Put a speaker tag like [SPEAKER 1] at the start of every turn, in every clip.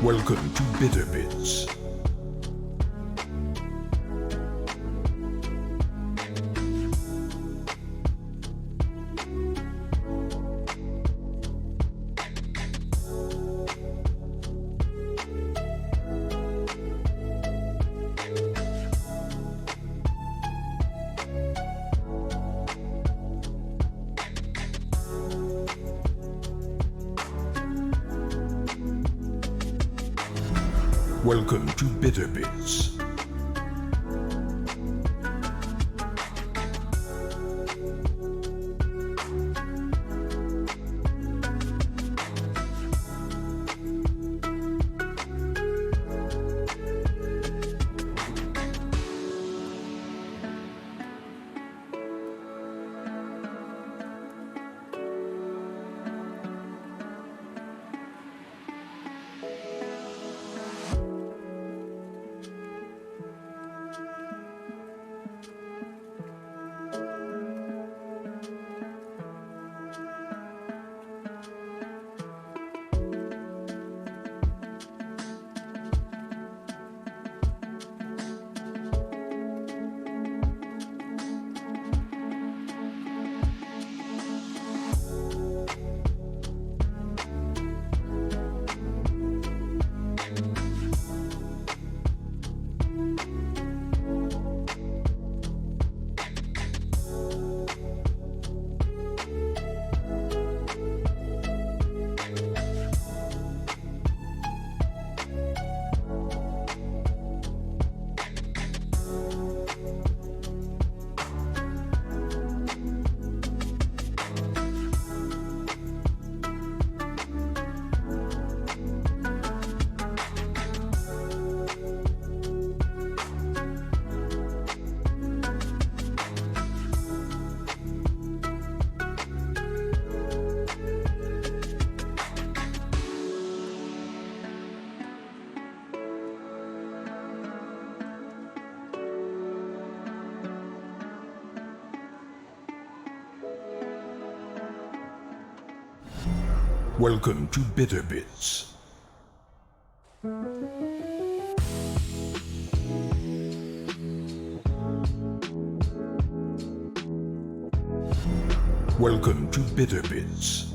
[SPEAKER 1] Welcome to Bitter Bits. Welcome to Bitter Bits. Welcome to Bitter Bits. Welcome to Bitter Bits.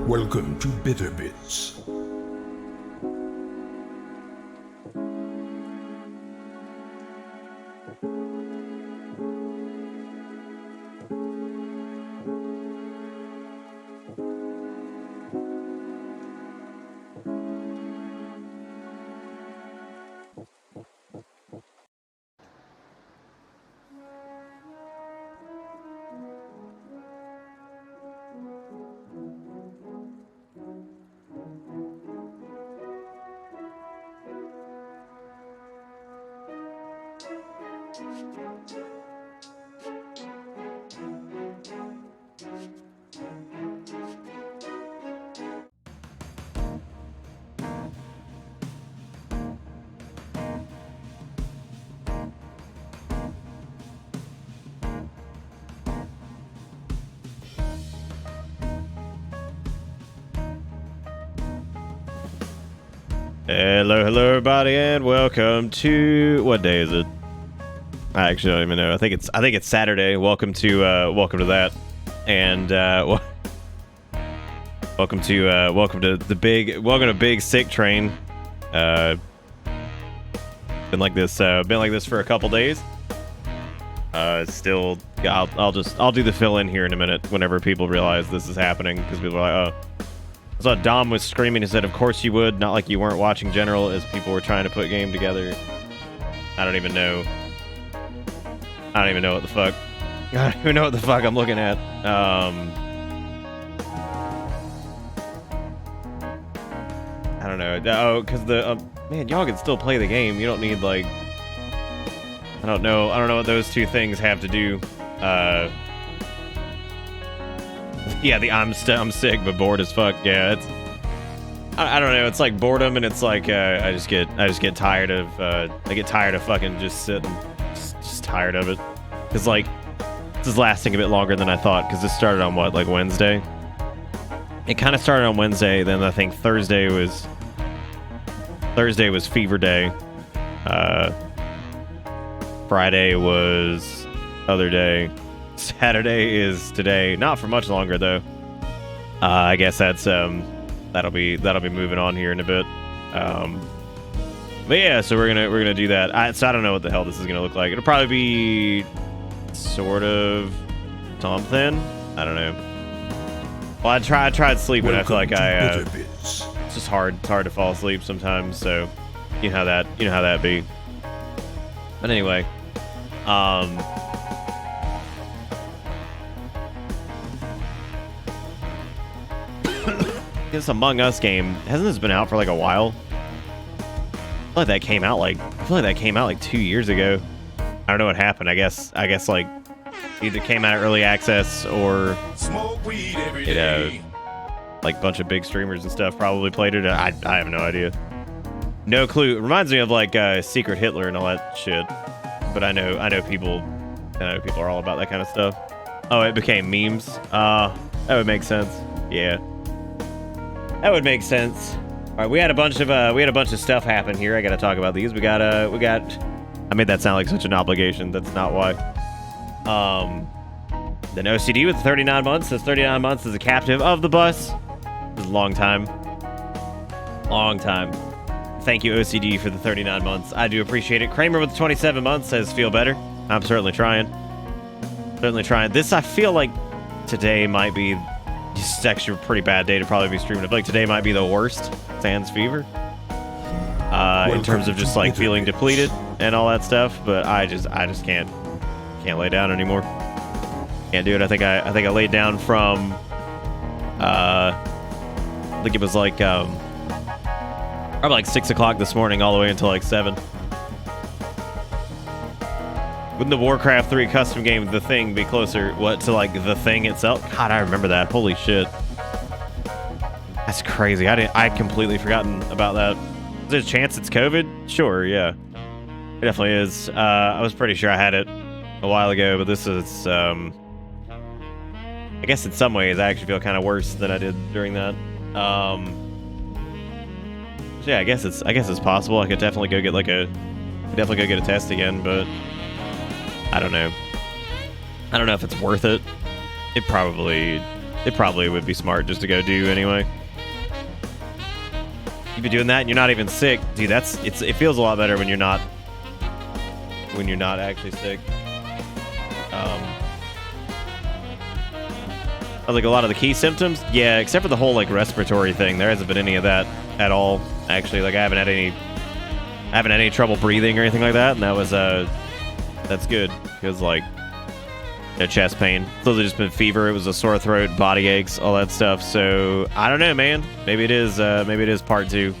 [SPEAKER 1] Welcome to Bitter Bits.
[SPEAKER 2] Hello everybody, and welcome to, what day is it? I actually don't even know. I think it's Saturday. Welcome to that, and welcome to Big Sick Train. Been like this for a couple days. Still, I'll do the fill in here in a minute whenever people realize this is happening, because people are like, oh. I saw Dom was screaming and said, "Of course you would," not like you weren't watching General, as people were trying to put game together. I don't even know what the fuck. I don't even know what the fuck I'm looking at. I don't know. Oh, because man, y'all can still play the game. You don't need, like, I don't know what those two things have to do. Yeah, I'm sick but bored as fuck. Yeah, it's I don't know. It's like boredom, and it's like I just get tired of fucking just sitting, just tired of it. Cause like this is lasting a bit longer than I thought. Cause this started on what, like Wednesday. It kind of started on Wednesday. Then I think Thursday was Fever Day. Friday was other day. Saturday is today. Not for much longer though. I guess that's that'll be moving on here in a bit. But yeah, so we're gonna do that. So I don't know what the hell this is gonna look like. It'll probably be sort of something. I don't know. Well, I tried sleeping. I feel like it's just hard. It's hard to fall asleep sometimes. So you know how that be. But anyway, this Among Us game, hasn't this been out for like a while? I feel like that came out like 2 years ago. I don't know what happened. I guess like either came out early access or like a bunch of big streamers and stuff probably played it. I have no idea. No clue. It reminds me of like Secret Hitler and all that shit. But I know people are all about that kind of stuff. Oh, it became memes. That would make sense. Yeah. That would make sense. All right, we had a bunch of stuff happen here. I got to talk about these. We got. I made that sound like such an obligation. That's not why. Then OCD with 39 months. Says 39 months as a captive of the bus. This is a long time. Long time. Thank you, OCD, for the 39 months. I do appreciate it. Kramer with 27 months says feel better. I'm certainly trying. This, I feel like today might be just actually a pretty bad day to probably be streaming. I feel like today might be the worst sans Fever. In terms of just like feeling depleted and all that stuff, but I just can't lay down anymore. Can't do it. I think I laid down from I think it was like probably like 6 o'clock this morning all the way until like 7. Wouldn't the Warcraft 3 custom game The Thing be closer to like The Thing itself? God, I remember that. Holy shit. That's crazy. I completely forgotten about that. Is there a chance it's COVID? Sure, yeah. It definitely is. I was pretty sure I had it a while ago, but this is I guess in some ways I actually feel kind of worse than I did during that. So yeah, I guess it's possible. I could definitely go get a test again, but I don't know. I don't know if it's worth it. It probably would be smart just to go do anyway. You've been doing that and you're not even sick, dude. It feels a lot better when you're not actually sick. Like a lot of the key symptoms, yeah, except for the whole like respiratory thing. There hasn't been any of that at all. Actually, like I haven't had any trouble breathing or anything like that, and that's good because like chest pain. So it's just been fever. It was a sore throat, body aches, all that stuff. So I don't know, man. Maybe it is part two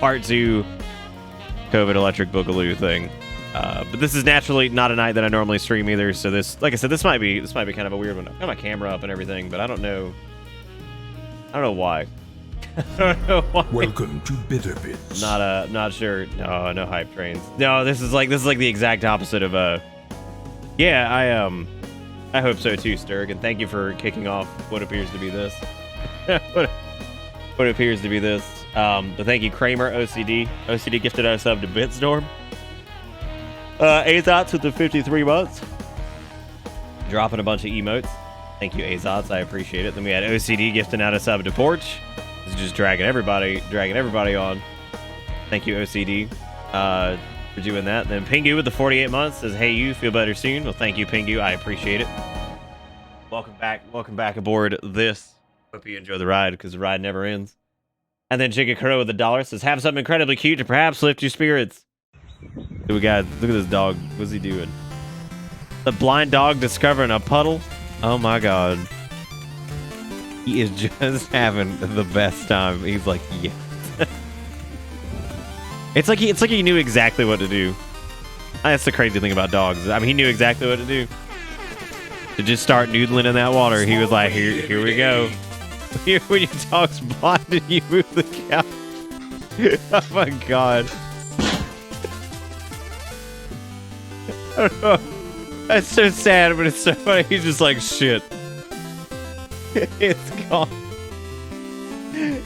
[SPEAKER 2] COVID electric boogaloo thing. But this is naturally not a night that I normally stream either. So this, like I said, this might be kind of a weird one. I got my camera up and everything, but I don't know why. I don't know why.
[SPEAKER 1] Welcome to Bitter Bits.
[SPEAKER 2] Not sure. No hype trains. No, this is like the exact opposite of yeah, I hope so too, Sturg, and thank you for kicking off what appears to be this. what appears to be this. But thank you, Kramer, OCD. OCD gifted us sub to Bitstorm. Azots with the 53 months. Dropping a bunch of emotes. Thank you, Azots. I appreciate it. Then we had OCD gifting out a sub to Porch. This is just dragging everybody on. Thank you, OCD, for doing that. Then Pingu with the 48 months says, "Hey, you feel better soon." Well, thank you, Pingu. I appreciate it. Welcome back aboard this. Hope you enjoy the ride, because the ride never ends. And then Jigga Crow with $1 says, "Have something incredibly cute to perhaps lift your spirits." We got, look at this dog. What's he doing? The blind dog discovering a puddle. Oh my god. He is just having the best time. He's like, yes. It's like he knew exactly what to do. That's the crazy thing about dogs. I mean, he knew exactly what to do. To just start noodling in that water. He was like, here we go. When your dog's blind and you move the couch. Oh my god. I don't know. That's so sad, but it's so funny. He's just like, shit. It's gone.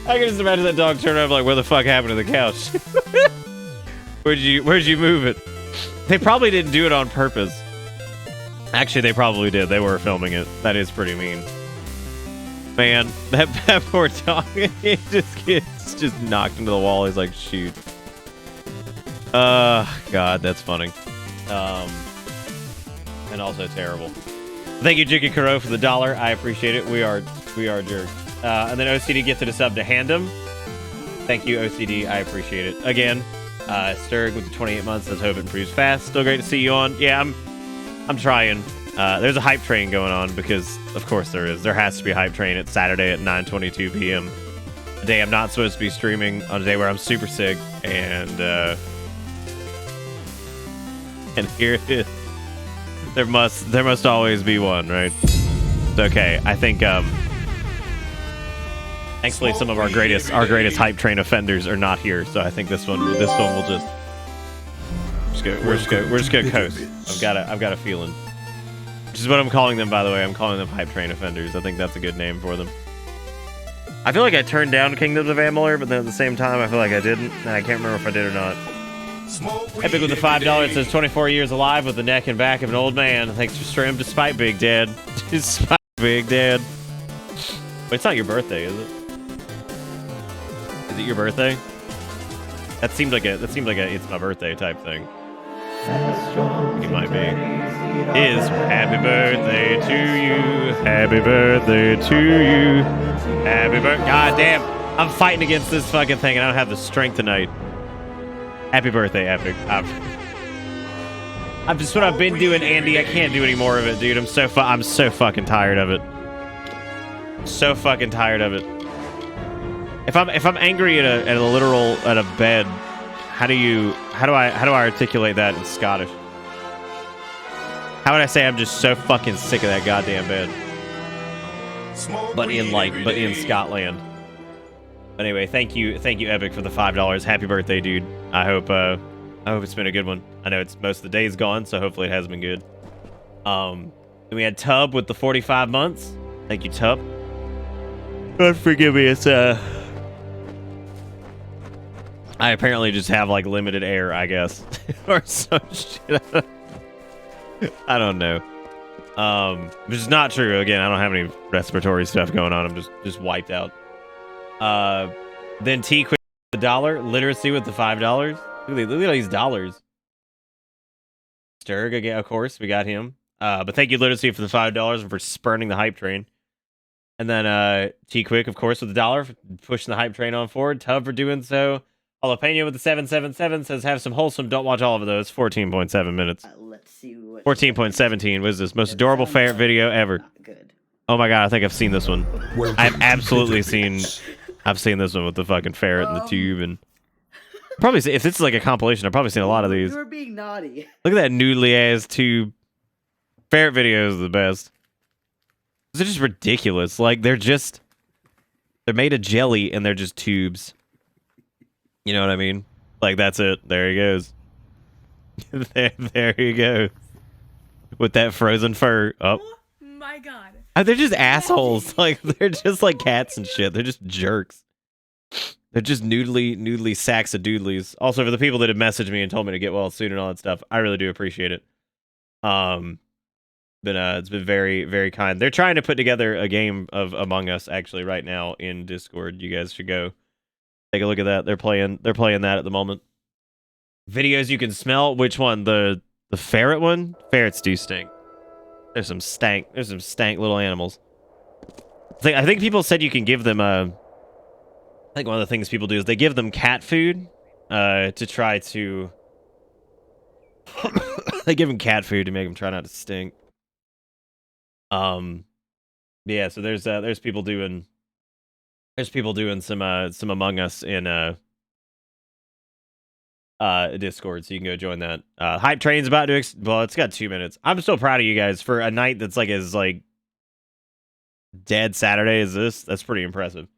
[SPEAKER 2] I can just imagine that dog turn around like, where the fuck happened to the couch? Where'd you move it? They probably didn't do it on purpose. Actually, they probably did. They were filming it. That is pretty mean. Man, that poor dog, he just gets just knocked into the wall. He's like, shoot. God, that's funny. And also terrible. Thank you, Jiggy Kuro, for the $1. I appreciate it. We are jerks. And then OCD gifted a sub to Handem. Thank you, OCD. I appreciate it. Again, Sturg with the 28 months. Let's hope it improves fast. Still great to see you on. Yeah, I'm trying. There's a hype train going on because, of course, there is. There has to be a hype train. It's Saturday at 9:22 p.m. A day I'm not supposed to be streaming, on a day where I'm super sick, and here it is. There must always be one, right? It's okay. I think thankfully some of our greatest hype train offenders are not here, so I think this one will just go. We're just gonna coast. I've got a feeling. Which is what I'm calling them, by the way. I'm calling them hype train offenders. I think that's a good name for them. I feel like I turned down Kingdoms of Amalur, but then at the same time I feel like I didn't, and I can't remember if I did or not. Epic with the $5 says 24 years alive with the neck and back of an old man. Thanks for stream despite Big Dad. Despite Big Dad. Wait, it's not your birthday, is it? Is it your birthday? That seemed like a it's my birthday type thing. It might be. Is happy birthday to you. Happy birthday to you. Happy birthday. God damn. I'm fighting against this fucking thing and I don't have the strength tonight. Happy birthday, Epic. I'm just what I've been doing, Andy. I can't do any more of it, dude. I'm so fucking tired of it. So fucking tired of it. If I'm angry at a bed, how do I articulate that in Scottish? How would I say I'm just so fucking sick of that goddamn bed? But in Scotland. Anyway, thank you, Epic, for the $5. Happy birthday, dude. I hope it's been a good one. I know most of the day's gone, so hopefully it has been good. Then we had Tub with the 45 months. Thank you, Tub. God forgive me, it's I apparently just have like limited air, I guess. Or some shit. I don't know. Which is not true. Again, I don't have any respiratory stuff going on. I'm just wiped out. Then T quit the $1. Literacy with the $5. Look at all these dollars. Sturg again, of course, we got him. But thank you, Literacy, for the $5 and for spurning the hype train. And then T Quick, of course, with the $1 for pushing the hype train on forward. Tub for doing so. Jalapeno with the 777 says have some wholesome. Don't watch all of those. 14.7 minutes.
[SPEAKER 3] Let's see what
[SPEAKER 2] 14.17 was this most adorable ferret video ever.
[SPEAKER 3] good.
[SPEAKER 2] Oh my god, I think I've seen this one.
[SPEAKER 1] Welcome
[SPEAKER 2] I've
[SPEAKER 1] to
[SPEAKER 2] absolutely
[SPEAKER 1] Bitter
[SPEAKER 2] seen.
[SPEAKER 1] Bits.
[SPEAKER 2] I've seen this one with the fucking ferret in the tube and. Probably, if it's like a compilation, I've probably seen a lot of these.
[SPEAKER 3] You were being naughty.
[SPEAKER 2] Look at that noodly ass tube. Ferret videos are the best. They're just ridiculous. Like, they're made of jelly and they're just tubes. You know what I mean? Like, that's it. There he goes. there he goes. With that frozen fur. Oh.
[SPEAKER 4] My God.
[SPEAKER 2] They're just assholes. Like, they're just like cats and shit. They're just jerks. They're just noodly sacks of doodlies. Also, for the people that have messaged me and told me to get well soon and all that stuff, I really do appreciate it. It's been very, very kind. They're trying to put together a game of Among Us actually right now in Discord. You guys should go take a look at that. They're playing that at the moment. Videos you can smell. Which one? The ferret one? Ferrets do stink. There's some stank little animals. I think people said you can give them I think one of the things people do is they give them cat food to try to... they give them cat food to make them try not to stink. Yeah, so there's people doing some Among Us in Discord, so you can go join that. Hype Train's about to well, it's got 2 minutes. I'm so proud of you guys for a night that's like as like dead Saturday as this. That's pretty impressive.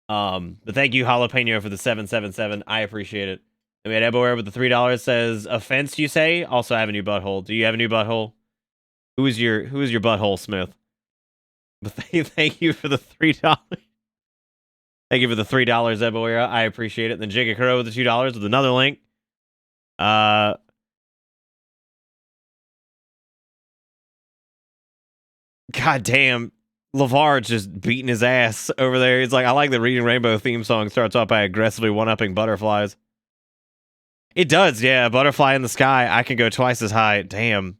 [SPEAKER 2] But thank you, Jalapeno, for the 777. I appreciate it. And we had Eboer with the $3 says, offense, you say? Also, I have a new butthole. Do you have a new butthole? Who is your butthole, Smith? But thank you for the $3. Thank you for the $3, Eboer. I appreciate it. And then Jigga Crow with the $2 with another link. God damn. LeVar just beating his ass over there. He's like, I like the Reading Rainbow theme song starts off by aggressively one-upping butterflies. It does, yeah. Butterfly in the sky. I can go twice as high. Damn.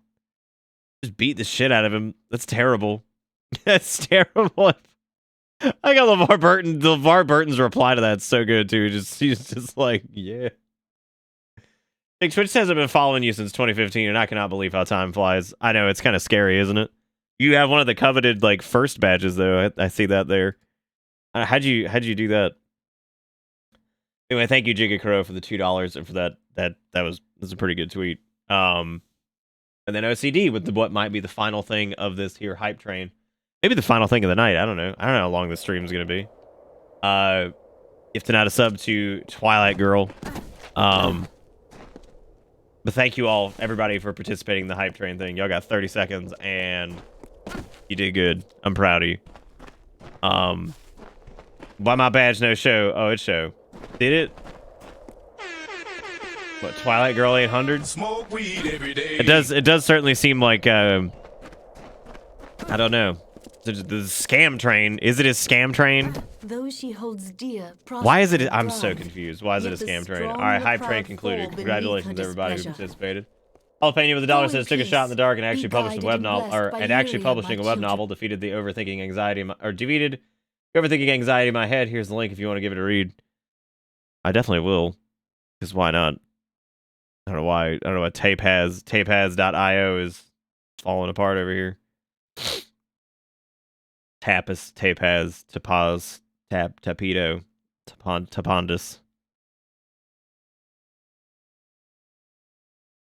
[SPEAKER 2] Just beat the shit out of him. That's terrible. That's terrible. I got LeVar Burton. LeVar Burton's reply to that's so good, too. He's just like, yeah. Big Twitch says I've been following you since 2015, and I cannot believe how time flies. I know, it's kind of scary, isn't it? You have one of the coveted like first badges though. I see that there. How'd you do that? Anyway, thank you, Jigga Crow, for the $2 and for that was a pretty good tweet. And then OCD with what might be the final thing of this here hype train. Maybe the final thing of the night. I don't know. I don't know how long the stream's gonna be. Gifting out a sub to Twilight Girl. But thank you all, everybody, for participating in the hype train thing. Y'all got 30 seconds and you did good. I'm proud of you. Why my badge no show? Oh, it show. Did it? What, Twilight Girl 800?
[SPEAKER 1] Smoke weed every day.
[SPEAKER 2] It does certainly seem like I don't know. The scam train. Is it a scam train?
[SPEAKER 5] Those she holds dear.
[SPEAKER 2] Why is it? I'm so confused. Why is it a scam train? All right, hype train concluded. Congratulations, everybody who participated. Jalapeno with the $1 says took a shot in the dark and actually published a web novel, publishing a web novel defeated the overthinking anxiety, defeated the overthinking anxiety in my head. Here's the link if you want to give it a read. I definitely will, because why not? I don't know why. I don't know what tapehas.io is falling apart over here. Tapehas, Tapedo, Tapondus.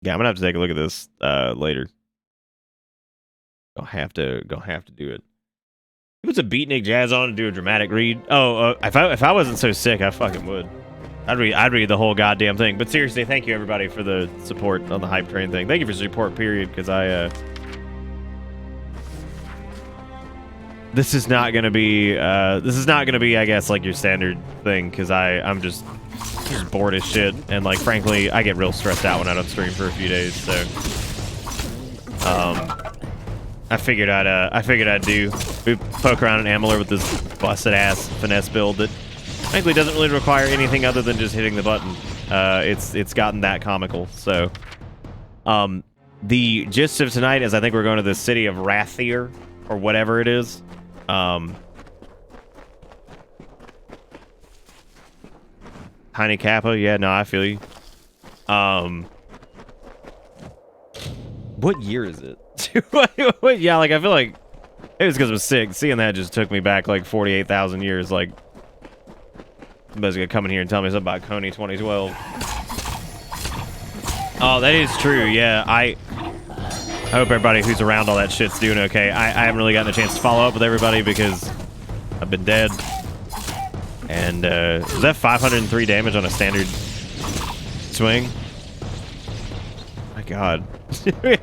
[SPEAKER 2] Yeah, I'm gonna have to take a look at this later. Gonna have to do it. Put some beatnik jazz on and do a dramatic read. Oh, if I wasn't so sick, I fucking would. I'd read the whole goddamn thing. But seriously, thank you everybody for the support on the hype train thing. Thank you for support, period. Because this is not gonna be I guess like your standard thing. Because I'm just bored as shit, and like frankly I get real stressed out when I don't stream for a few days, so I figured I'd poke around in Amalur with this busted ass finesse build that frankly doesn't really require anything other than just hitting the button. It's gotten that comical. So the gist of tonight is I think we're going to the city of Rathier or whatever it is. Tiny Kappa, yeah, no, I feel you. What year is it? Yeah, like I feel like it was because I was sick. Seeing that just took me back like 48,000 years. Like Somebody's gonna come in here and tell me something about Coney 2012. Oh, that is true. Yeah, I hope everybody who's around all that shit's doing okay. I haven't really gotten a chance to follow up with everybody because I've been dead. And was that 503 damage on a standard swing? My God,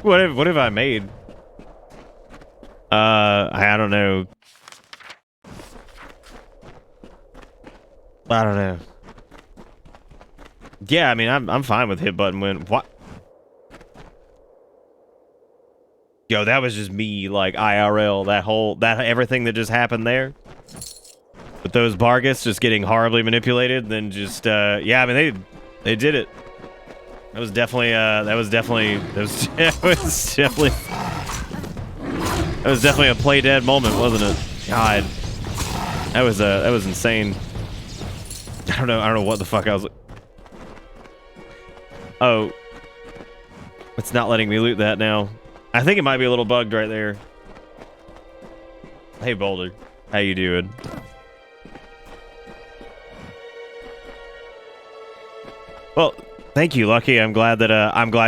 [SPEAKER 2] what have I made? I don't know. I don't know. Yeah, I mean, I'm fine with hit button win. What? Yo, that was just me, like IRL. That everything that just happened there. With those Bargus just getting horribly manipulated, then just yeah, I mean they did it. That was definitely a play dead moment, wasn't it? God, that was insane. I don't know what the fuck I was. Oh, it's not letting me loot that now. I think it might be a little bugged right there. Hey Boulder, how you doing? Well, thank you, Lucky. I'm glad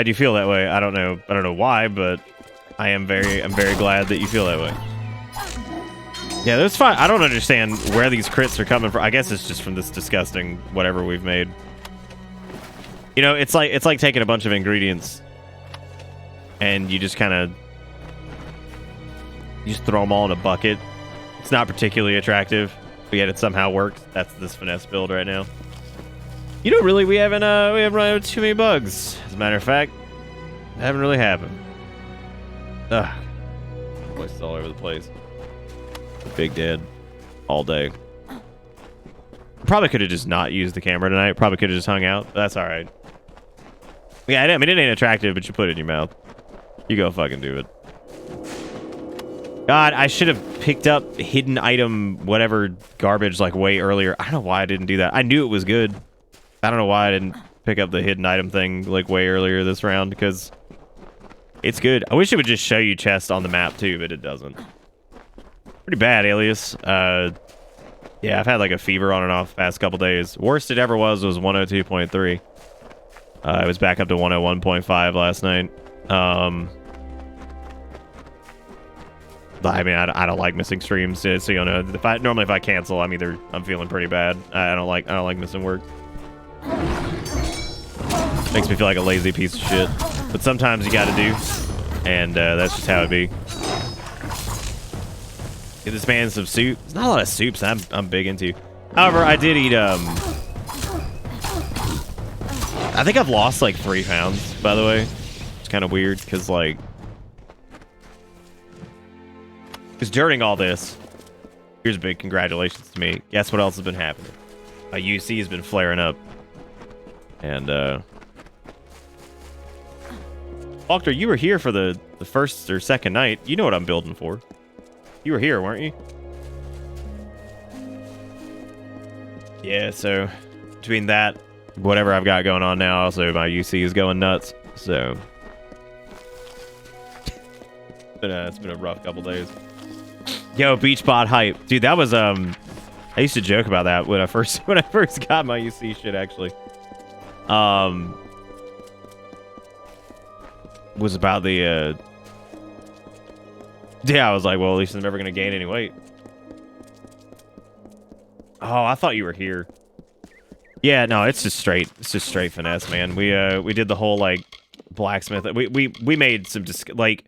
[SPEAKER 2] you feel that way. I don't know why, but I'm very glad that you feel that way. Yeah, that's fine. I don't understand where these crits are coming from. I guess it's just from this disgusting whatever we've made. You know, it's like taking a bunch of ingredients and you just throw them all in a bucket. It's not particularly attractive, but yet it somehow works. That's this finesse build right now. You know, really, we haven't run into too many bugs. As a matter of fact, it haven't really happened. Ugh, voices all over the place. Big dead all day. Probably could have just not used the camera tonight. Probably could have just hung out. That's all right. Yeah, I mean, it ain't attractive, but you put it in your mouth. You go fucking do it. God, I should have picked up hidden item, whatever garbage, like way earlier. I don't know why I didn't do that. I knew it was good. I don't know why I didn't pick up the hidden item thing like way earlier this round because it's good. I wish it would just show you chests on the map too, but it doesn't. Pretty bad, Alias. Yeah, I've had like a fever on and off the past couple days. Worst it ever was 102.3. I was back up to 101.5 last night. I mean, I don't like missing streams, so you know, if I cancel, I'm feeling pretty bad. I don't like missing work. Makes me feel like a lazy piece of shit. But sometimes you gotta do, and that's just how it be. Give this man some soup. There's not a lot of soups I'm big into. However, I did eat I think I've lost like 3 pounds, by the way. It's kind of weird because during all this, here's a big congratulations to me. Guess what else has been happening? My UC has been flaring up. And Walker, you were here for the first or second night. You know what I'm building for. You were here, weren't you? Yeah, so between that, whatever I've got going on now, also my UC is going nuts. So it's been a rough couple days. Yo, beach bot hype, dude. That was I used to joke about that when I first got my UC shit. Actually, was about the yeah. I was like, well, at least I'm never gonna gain any weight. Oh, I thought you were here. Yeah, no, it's just straight finesse, man. We did the whole like blacksmith. We made some like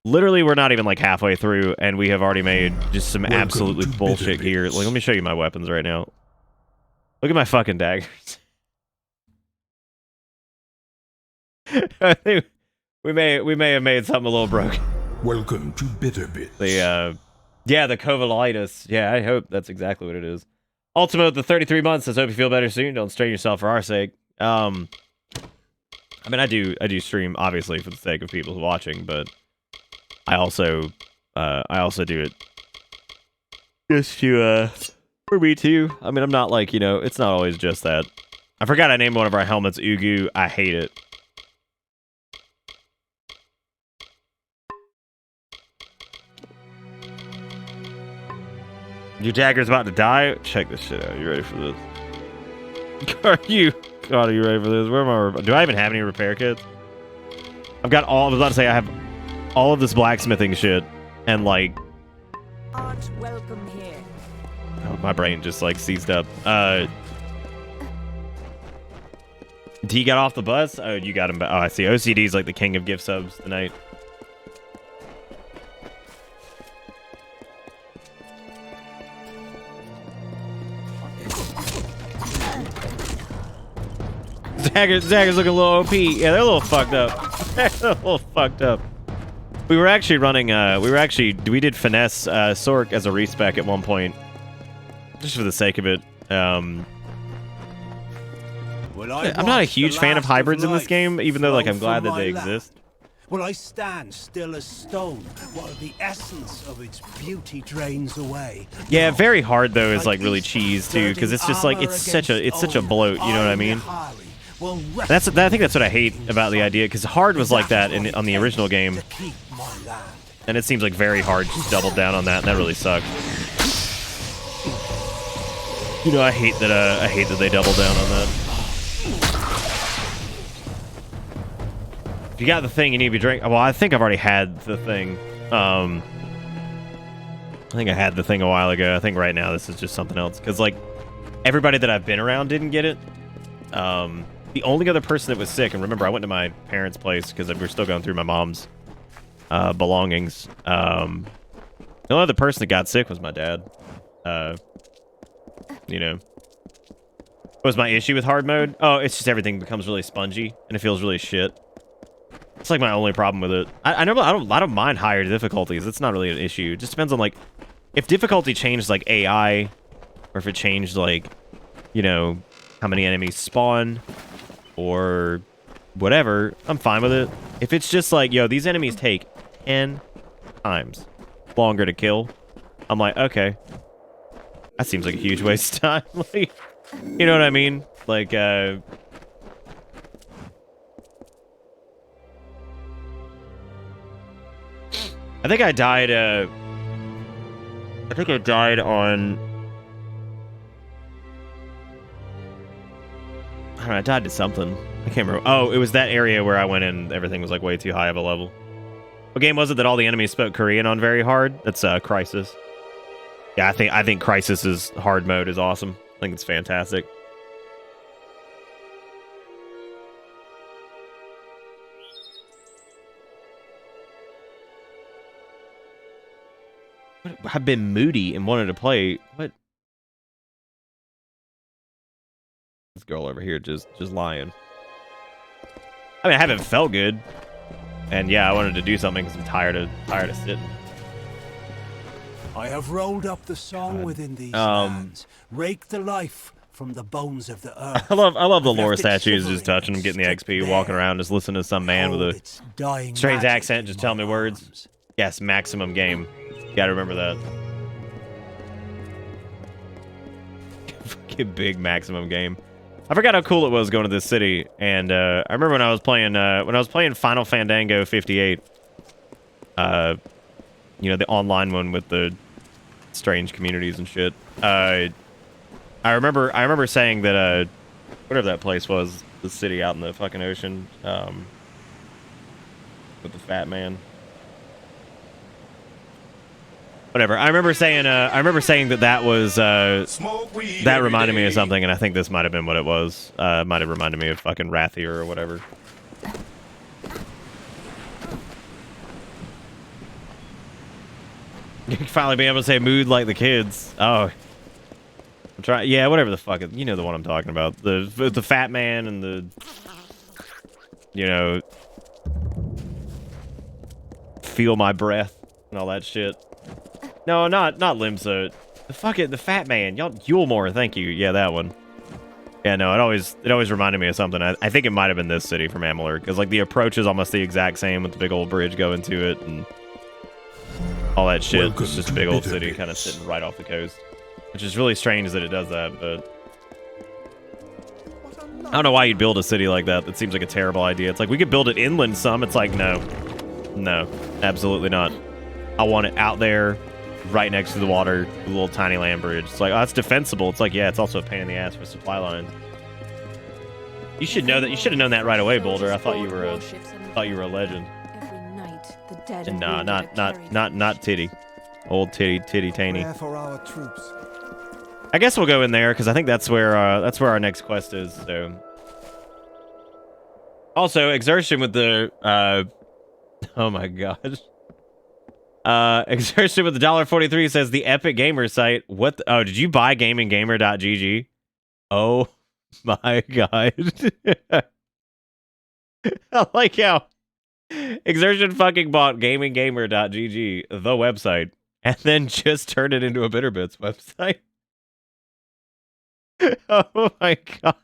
[SPEAKER 2] literally we're not even like halfway through, and we have already made just some absolutely bullshit gear. Like, let me show you my weapons right now. Look at my fucking daggers. I think we may have made something a little broken.
[SPEAKER 1] Welcome to Bitterbits.
[SPEAKER 2] The covalitis. Yeah, I hope that's exactly what it is. Ultimo, the 33 months says, hope you feel better soon. Don't strain yourself for our sake. I mean, I do stream obviously for the sake of people watching, but I also do it just to for me too. I mean, I'm not like, you know, it's not always just that. I forgot I named one of our helmets Ugu. I hate it. Your dagger's about to die? Check this shit out. You ready for this? Are you? God, are you ready for this? Where am I? Do I even have any repair kits? I've got all. I was about to say I have all of this blacksmithing shit, and like.
[SPEAKER 3] Art welcome here.
[SPEAKER 2] Oh, my brain just like seized up. D got off the bus. Oh, you got him. Oh, I see. OCD's like the king of gift subs tonight. Zagger's looking a little OP. Yeah, they're a little fucked up. They're a little fucked up. We were actually running, we did finesse Sork as a respec at one point. Just for the sake of it. I'm not a huge fan of hybrids in this game, even though like I'm glad that they exist.
[SPEAKER 4] Will I stand still as stone while the essence of its beauty drains away?
[SPEAKER 2] Yeah, very hard though is like really cheese too, because it's just like it's such a bloat. You know what I mean? I think that's what I hate about the idea, because hard was like that on the original game, and it seems like very hard just doubled down on that, and that really sucked. You know, I hate that they doubled down on that. If you got the thing, you need to be drink. Well, I think I've already had the thing. I think I had the thing a while ago. I think right now this is just something else, because like everybody that I've been around didn't get it. The only other person that was sick, and remember, I went to my parents' place because we were still going through my mom's belongings. The only other person that got sick was my dad. You know. What was my issue with hard mode? Oh, it's just everything becomes really spongy, and it feels really shit. It's like my only problem with it. I don't mind higher difficulties. It's not really an issue. It just depends on like if difficulty changed like AI, or if it changed like, you know, how many enemies spawn, or whatever, I'm fine with it. If it's just like, yo, these enemies take 10 times longer to kill, I'm like, okay. That seems like a huge waste of time. Like, you know what I mean? Like, I think I died, on... I don't know, I died to something. I can't remember. Oh, it was that area where I went in, everything was like way too high of a level. What game was it that all the enemies spoke Korean on very hard? That's Crysis. Yeah, I think Crysis's hard mode is awesome. I think it's fantastic. I've been moody and wanted to play. What? This girl over here just lying. I mean, I haven't felt good, and yeah, I wanted to do something because I'm tired of sitting.
[SPEAKER 4] I have rolled up the song within these lands, raked the life from the bones of the earth.
[SPEAKER 2] I love the lore statues, just touching them, getting the XP, walking around, just listening to some man with a strange accent, just telling me words. Yes, maximum game. You gotta remember that. Fucking big maximum game. I forgot how cool it was going to this city, and I remember when I was playing Final Fandango 58. You know, the online one with the strange communities and shit. I remember saying that whatever that place was, the city out in the fucking ocean, with the fat man. Whatever. I remember saying that was that reminded me of something, and I think this might have been what it was. Might have reminded me of fucking Rathier or whatever. You can finally be able to say mood like the kids. Oh. I'm trying. Yeah, whatever the fuck. You know the one I'm talking about. The fat man and the, you know, feel my breath and all that shit. No, not Limsa. The fat man. Y'all, Yulmore, thank you. Yeah, that one. Yeah, no, it always reminded me of something. I think it might have been this city from Amalur, because like the approach is almost the exact same with the big old bridge going to it and all that shit.
[SPEAKER 1] Welcome
[SPEAKER 2] it's just a
[SPEAKER 1] to
[SPEAKER 2] big old
[SPEAKER 1] Bitter
[SPEAKER 2] city kind of sitting right off the coast, which is really strange that it does that, but I don't know why you'd build a city like that. That seems like a terrible idea. It's like we could build it inland some. It's like, no, absolutely not. I want it out there, right next to the water, a little tiny land bridge. It's like, oh, it's defensible. It's like, yeah, it's also a pain in the ass for supply lines. You should know that. You should have known that right away, Boulder. I thought you were a legend.
[SPEAKER 5] Every night, the dead
[SPEAKER 2] And
[SPEAKER 5] and
[SPEAKER 2] nah,
[SPEAKER 5] wounded are carried.
[SPEAKER 2] not Titty. Old Titty Taney.
[SPEAKER 4] Prayer for our troops.
[SPEAKER 2] I guess we'll go in there because I think that's where our next quest is. So, also exertion with the oh my god, exertion with the $1.43 says the Epic Gamer site. What? Oh, did you buy gaminggamer.gg? Oh my god, I like how exertion fucking bought gaminggamer.gg, the website, and then just turned it into a Bitterbits website. Oh my god.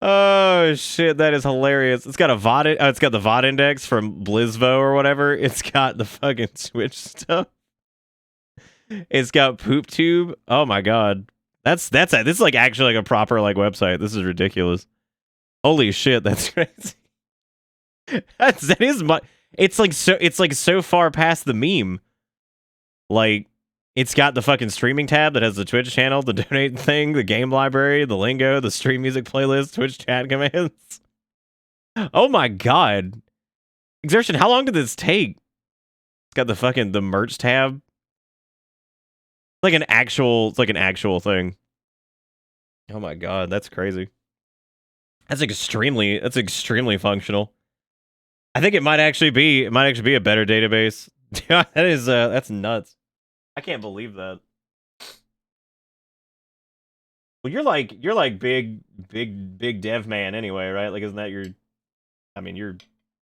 [SPEAKER 2] Oh shit, that is hilarious. It's got a VOD. Oh, it's got the VOD index from Blizzvo or whatever. It's got the fucking Twitch stuff. It's got PoopTube. Oh my god. This is like actually like a proper like website. This is ridiculous. Holy shit, that's crazy. That is my it's like so far past the meme. Like, it's got the fucking streaming tab that has the Twitch channel, the donate thing, the game library, the lingo, the stream music playlist, Twitch chat commands. Oh my god. Exertion, how long did this take? It's got the merch tab. It's like an actual thing. Oh my god, that's crazy. That's extremely functional. I think it might actually be a better database. That's nuts. I can't believe that. Well, you're like big dev man anyway, right? Like, isn't that your? I mean,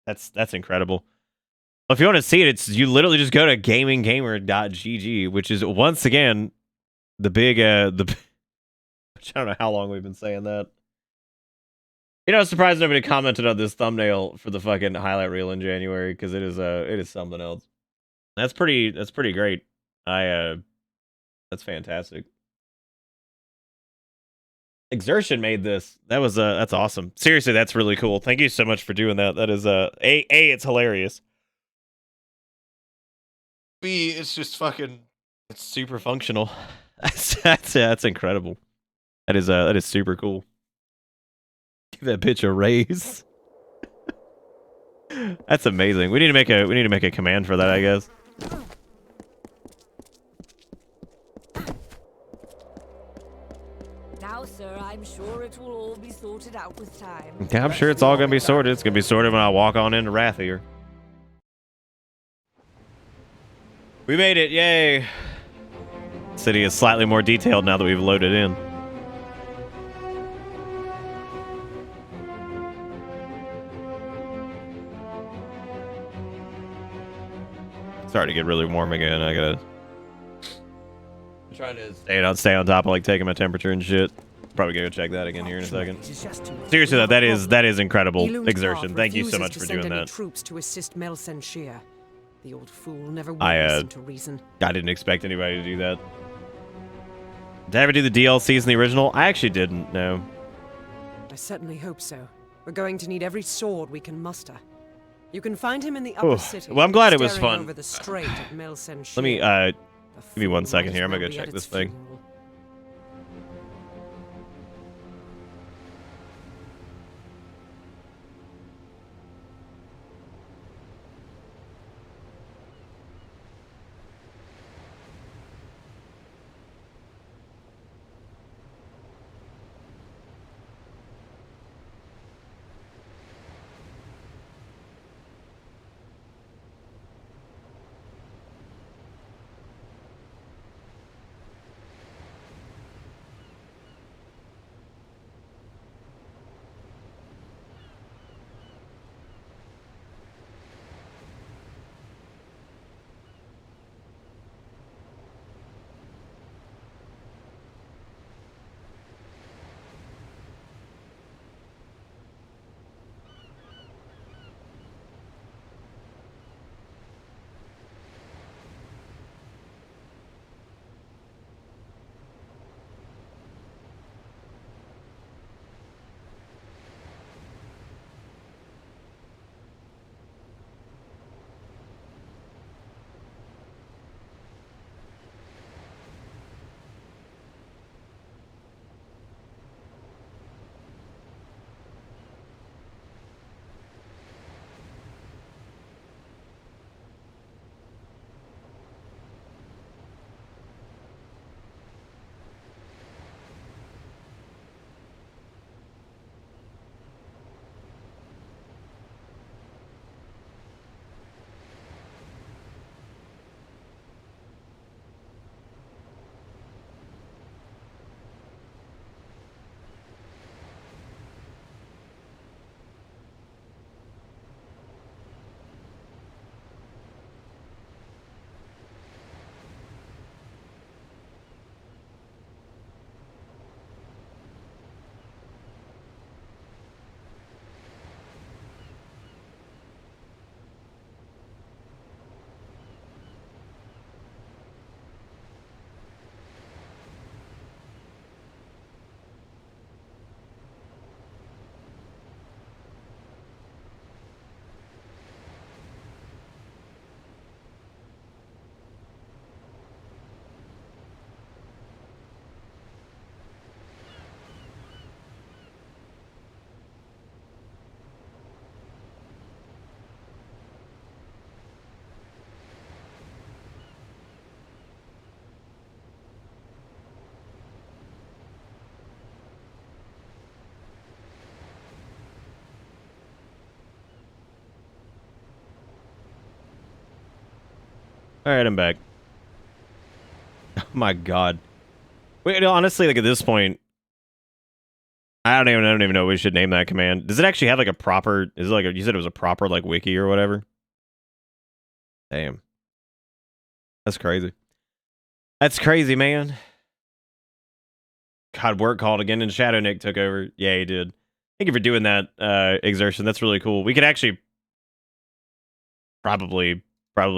[SPEAKER 2] that's incredible. Well, if you want to see it, you literally just go to gaminggamer.gg, which is once again the big which I don't know how long we've been saying that. You know, I'm surprised nobody commented on this thumbnail for the fucking highlight reel in January because it is something else. That's pretty great. That's fantastic. Exertion made this. That's awesome. Seriously, that's really cool. Thank you so much for doing that. That is it's hilarious. B, it's just fucking, it's super functional. That's incredible. That is super cool. Give that bitch a raise. That's amazing. We need to make a command for that, I guess.
[SPEAKER 3] Now, sir, I'm sure it will all be sorted out with time.
[SPEAKER 2] Yeah, I'm sure it's all gonna be sorted. It's gonna be sorted when I walk on into Wrathier. We made it! Yay! City is slightly more detailed now that we've loaded in. Starting to get really warm again. I gotta trying to stay on top of like taking my temperature and shit. Probably gonna go check that again here in a second. Seriously though, that is incredible exertion. Thank you so much for doing that.
[SPEAKER 6] Troops to assist Melsen Shear. The old fool never will listen to reason.
[SPEAKER 2] I didn't expect anybody to do that. Did I ever do the DLCs in the original? I actually didn't. No.
[SPEAKER 6] I certainly hope so. We're going to need every sword we can muster. You can find him in the upper city.
[SPEAKER 2] Well, I'm glad it was fun.
[SPEAKER 6] Over the strait at Melsen
[SPEAKER 2] Let me give me 1 second here. I'm gonna go check this thing. Alright, I'm back. Oh my god. Wait, no, honestly, like at this point, I don't even know what we should name that command. Does it actually have like a proper, is it like, you said it was a proper like wiki or whatever? Damn. That's crazy. That's crazy, man. God, work called again and Shadow Nick took over. Yeah, he did. Thank you for doing that, Exertion. That's really cool. We could actually probably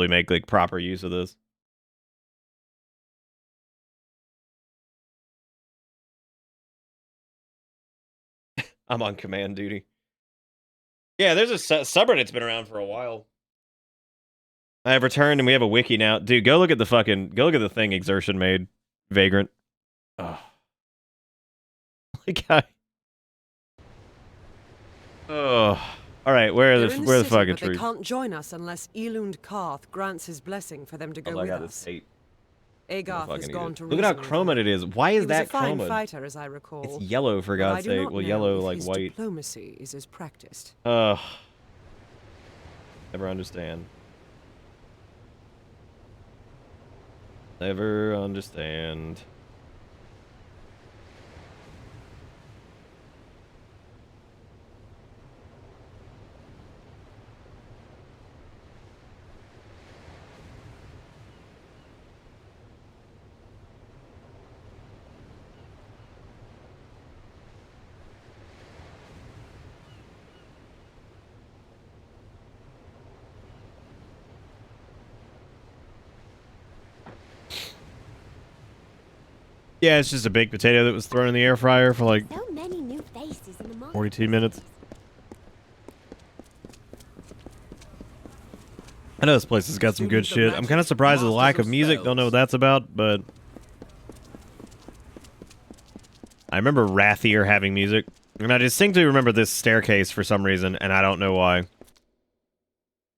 [SPEAKER 2] make like proper use of this. I'm on command duty. Yeah, there's a subreddit's been around for a while. I have returned and we have a wiki now. Dude, go look at the thing Exertion made. Vagrant. Oh. Like oh. Alright, where are the fucking
[SPEAKER 6] trees? They can't join us unless Elund Karth grants his blessing for them to go with us. Agarth has gone to
[SPEAKER 2] look at how chromed it is. Why is that chromed?
[SPEAKER 6] He was a fine fighter, as I recall.
[SPEAKER 2] It's yellow, for God's sake. Well, yellow like
[SPEAKER 6] his
[SPEAKER 2] white.
[SPEAKER 6] Diplomacy is as practiced.
[SPEAKER 2] Never understand. Never understand. Yeah, it's just a baked potato that was thrown in the air fryer for like
[SPEAKER 7] so many new faces in the
[SPEAKER 2] 42 minutes. I know this place has got some good shit. I'm kind of surprised at the lack of music. Don't know what that's about, but I remember Rathier having music. And I distinctly remember this staircase for some reason, and I don't know why. I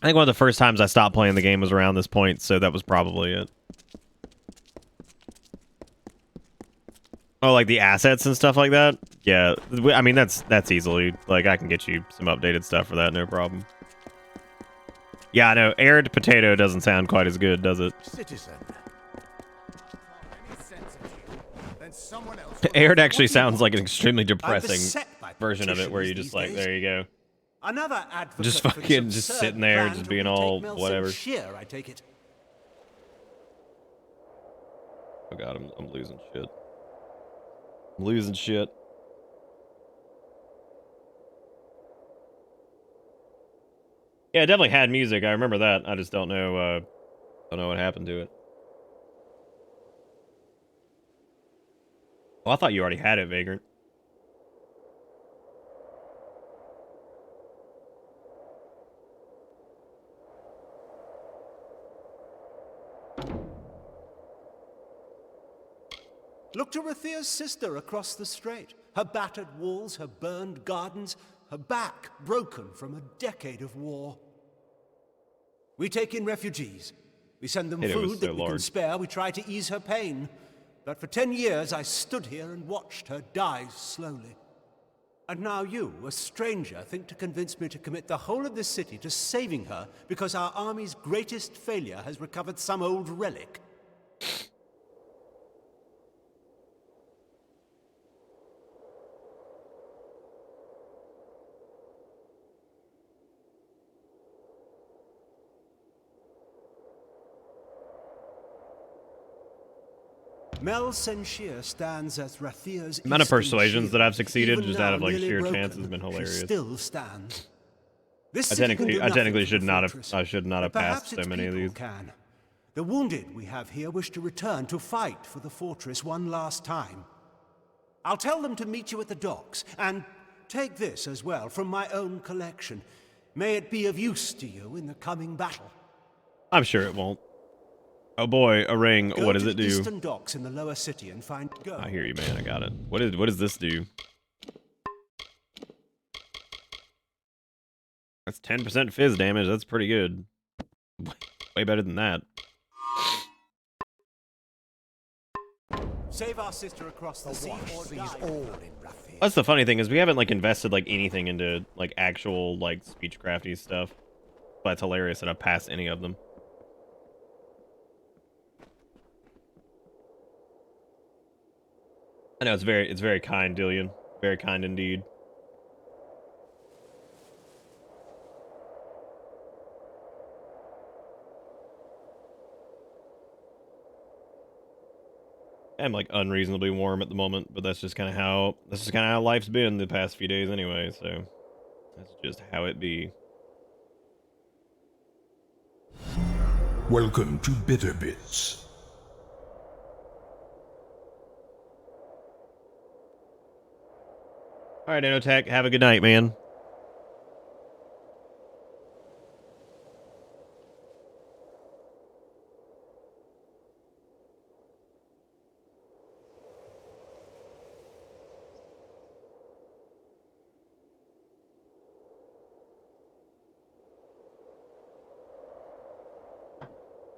[SPEAKER 2] think one of the first times I stopped playing the game was around this point, so that was probably it. Oh, like the assets and stuff like that? Yeah, I mean, that's easily, like, I can get you some updated stuff for that, no problem. Yeah, I know, aired potato doesn't sound quite as good, does it?
[SPEAKER 8] Citizen.
[SPEAKER 2] Aired actually sounds like an extremely depressing version of it, where you just like, there you go.
[SPEAKER 4] Another advocate
[SPEAKER 2] just fucking, just sitting there, just being all, whatever.
[SPEAKER 4] I take it.
[SPEAKER 2] Oh god, I'm losing shit. I'm losing shit. Yeah, it definitely had music. I remember that. I just don't know what happened to it. Well, I thought you already had it, Vagrant.
[SPEAKER 4] Look to Rathir's sister across the strait. Her battered walls, her burned gardens, her back broken from a decade of war. We take in refugees. We send them food that we can spare. We try to ease her pain. But for 10 years, I stood here and watched her die slowly. And now you, a stranger, think to convince me to commit the whole of this city to saving her because our army's greatest failure has recovered some old relic. Mel Senshir stands as Rathir's
[SPEAKER 2] the amount of persuasions that I've
[SPEAKER 4] shield.
[SPEAKER 2] succeeded
[SPEAKER 4] Even
[SPEAKER 2] just
[SPEAKER 4] now,
[SPEAKER 2] out of like
[SPEAKER 4] nearly
[SPEAKER 2] sheer
[SPEAKER 4] broken,
[SPEAKER 2] chance has been hilarious.
[SPEAKER 4] She still stands. This
[SPEAKER 2] I
[SPEAKER 4] city can do
[SPEAKER 2] technically
[SPEAKER 4] nothing
[SPEAKER 2] should
[SPEAKER 4] for
[SPEAKER 2] not
[SPEAKER 4] fortress,
[SPEAKER 2] have. I should not have
[SPEAKER 4] but
[SPEAKER 2] passed
[SPEAKER 4] perhaps
[SPEAKER 2] so many of
[SPEAKER 4] its
[SPEAKER 2] these.
[SPEAKER 4] people can. The wounded we have here wish to return to fight for the fortress one last time. I'll tell them to meet you at the docks, and take this as well from my own collection. May it be of use to you in the coming battle.
[SPEAKER 2] I'm sure it won't. Oh boy, a ring.
[SPEAKER 4] Go
[SPEAKER 2] what does
[SPEAKER 4] to
[SPEAKER 2] it do?
[SPEAKER 4] Eastern docks in the lower city and find. Go.
[SPEAKER 2] I hear you, man. I got it. What does this do? That's 10% fizz damage. That's pretty good. Way better than that.
[SPEAKER 4] Save our sister across the sea or die.
[SPEAKER 2] That's the funny thing is we haven't like invested like anything into like actual like speechcrafty stuff. But it's hilarious that I passed any of them. I know it's very kind, Dillian. Very kind indeed. I'm like unreasonably warm at the moment, but that's just kind of how life's been the past few days anyway, so that's just how it be.
[SPEAKER 1] Welcome to Bitter Bits.
[SPEAKER 2] All right, Inotech, have a good night, man.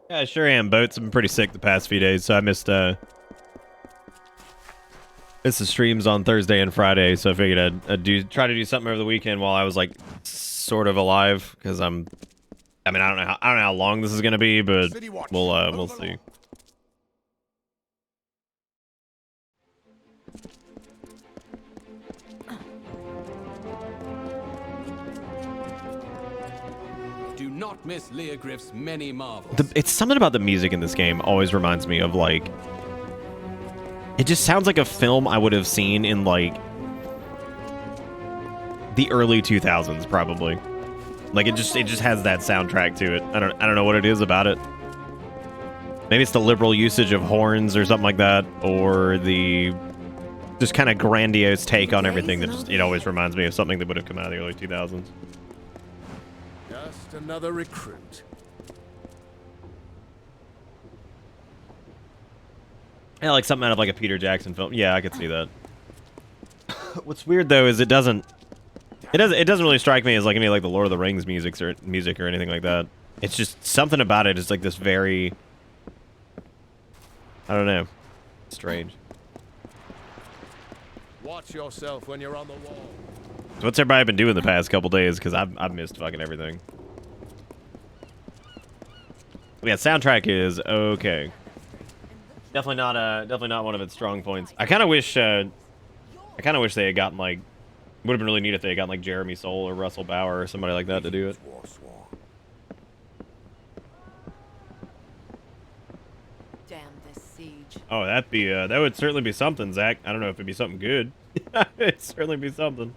[SPEAKER 2] Yeah, I sure am. Boats. I've been pretty sick the past few days, so I missed the streams on Thursday and Friday. So I figured I'd try to do something over the weekend while I was like sort of alive, because I mean, I don't know how long this is gonna be, but we'll see.
[SPEAKER 8] Do not miss Leogriff's many marvels.
[SPEAKER 2] It's something about the music in this game always reminds me of like, it just sounds like a film I would have seen in like the early 2000s, probably. Like it just has that soundtrack to it. I don't know what it is about it. Maybe it's the liberal usage of horns or something like that, or the just kind of grandiose take on everything that just, it always reminds me of something that would have come out of the early 2000s.
[SPEAKER 8] Just another recruit.
[SPEAKER 2] Yeah, like something out of like a Peter Jackson film. Yeah, I could see that. What's weird though is it doesn't really strike me as like any like the Lord of the Rings music or anything like that. It's just something about it is like this very, I don't know, strange.
[SPEAKER 8] Watch yourself when you're on the wall.
[SPEAKER 2] So what's everybody been doing the past couple days? Because I've missed fucking everything. Yeah, soundtrack is okay. Definitely not one of its strong points. I kind of wish they had gotten like, would have been really neat if they had gotten like Jeremy Soule or Russell Bauer or somebody like that to do it.
[SPEAKER 5] Damn this siege.
[SPEAKER 2] Oh, that would certainly be something, Zach. I don't know if it'd be something good. It'd certainly be something.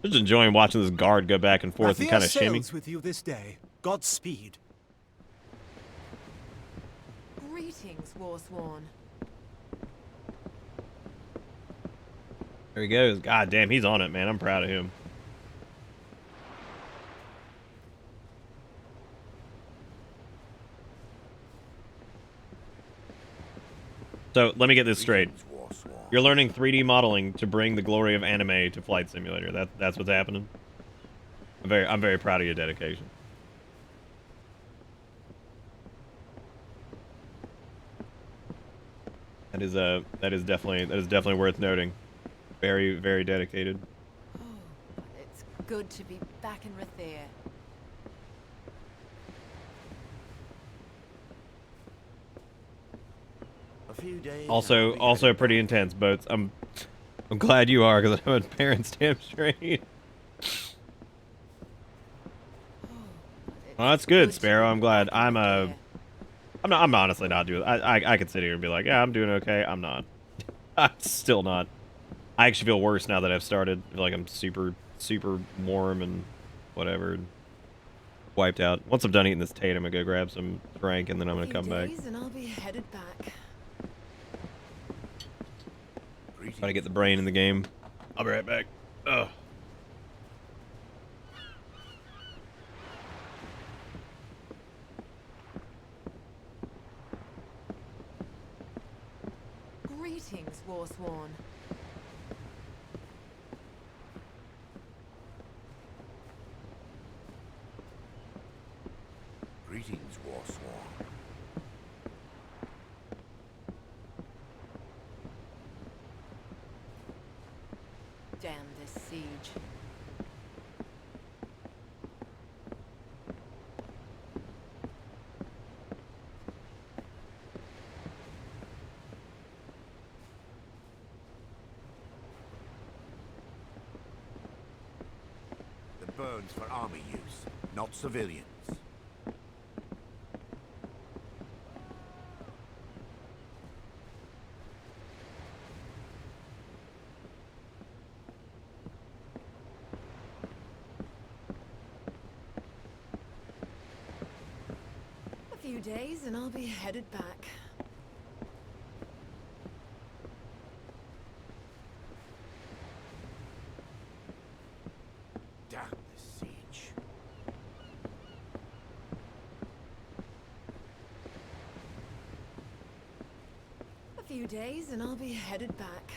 [SPEAKER 2] Just enjoying watching this guard go back and forth and kind of shimmy.
[SPEAKER 4] With you this day. Godspeed.
[SPEAKER 5] Greetings, Warsworn.
[SPEAKER 2] There he goes. God damn, he's on it, man. I'm proud of him. So let me get this straight. You're learning 3D modeling to bring the glory of anime to Flight Simulator. That's what's happening. I'm very proud of your dedication. That is definitely worth noting. Very, very dedicated.
[SPEAKER 5] Oh, it's good to be back in Rathir.
[SPEAKER 2] Also pretty intense boats. I'm glad you are, because I'm on parents' damn straight. Well, that's good, Sparrow. I'm glad. I'm honestly not doing. I could sit here and be like, yeah, I'm doing okay. I'm not. I'm still not. I actually feel worse now that I've started. I feel like I'm super warm and whatever. Wiped out. Once I'm done eating this Tate, I'm gonna go grab some drink and then I'm gonna come back.
[SPEAKER 5] And I'll be headed back.
[SPEAKER 2] Try to get the brain in the game. I'll be right back. Ugh.
[SPEAKER 5] Greetings, Warsworn.
[SPEAKER 8] Greetings, Warsworn.
[SPEAKER 5] Damn this siege.
[SPEAKER 9] burns for army use, not civilians.
[SPEAKER 5] A few days and I'll be headed back.
[SPEAKER 9] Damn this siege.
[SPEAKER 5] A few days and I'll be headed back.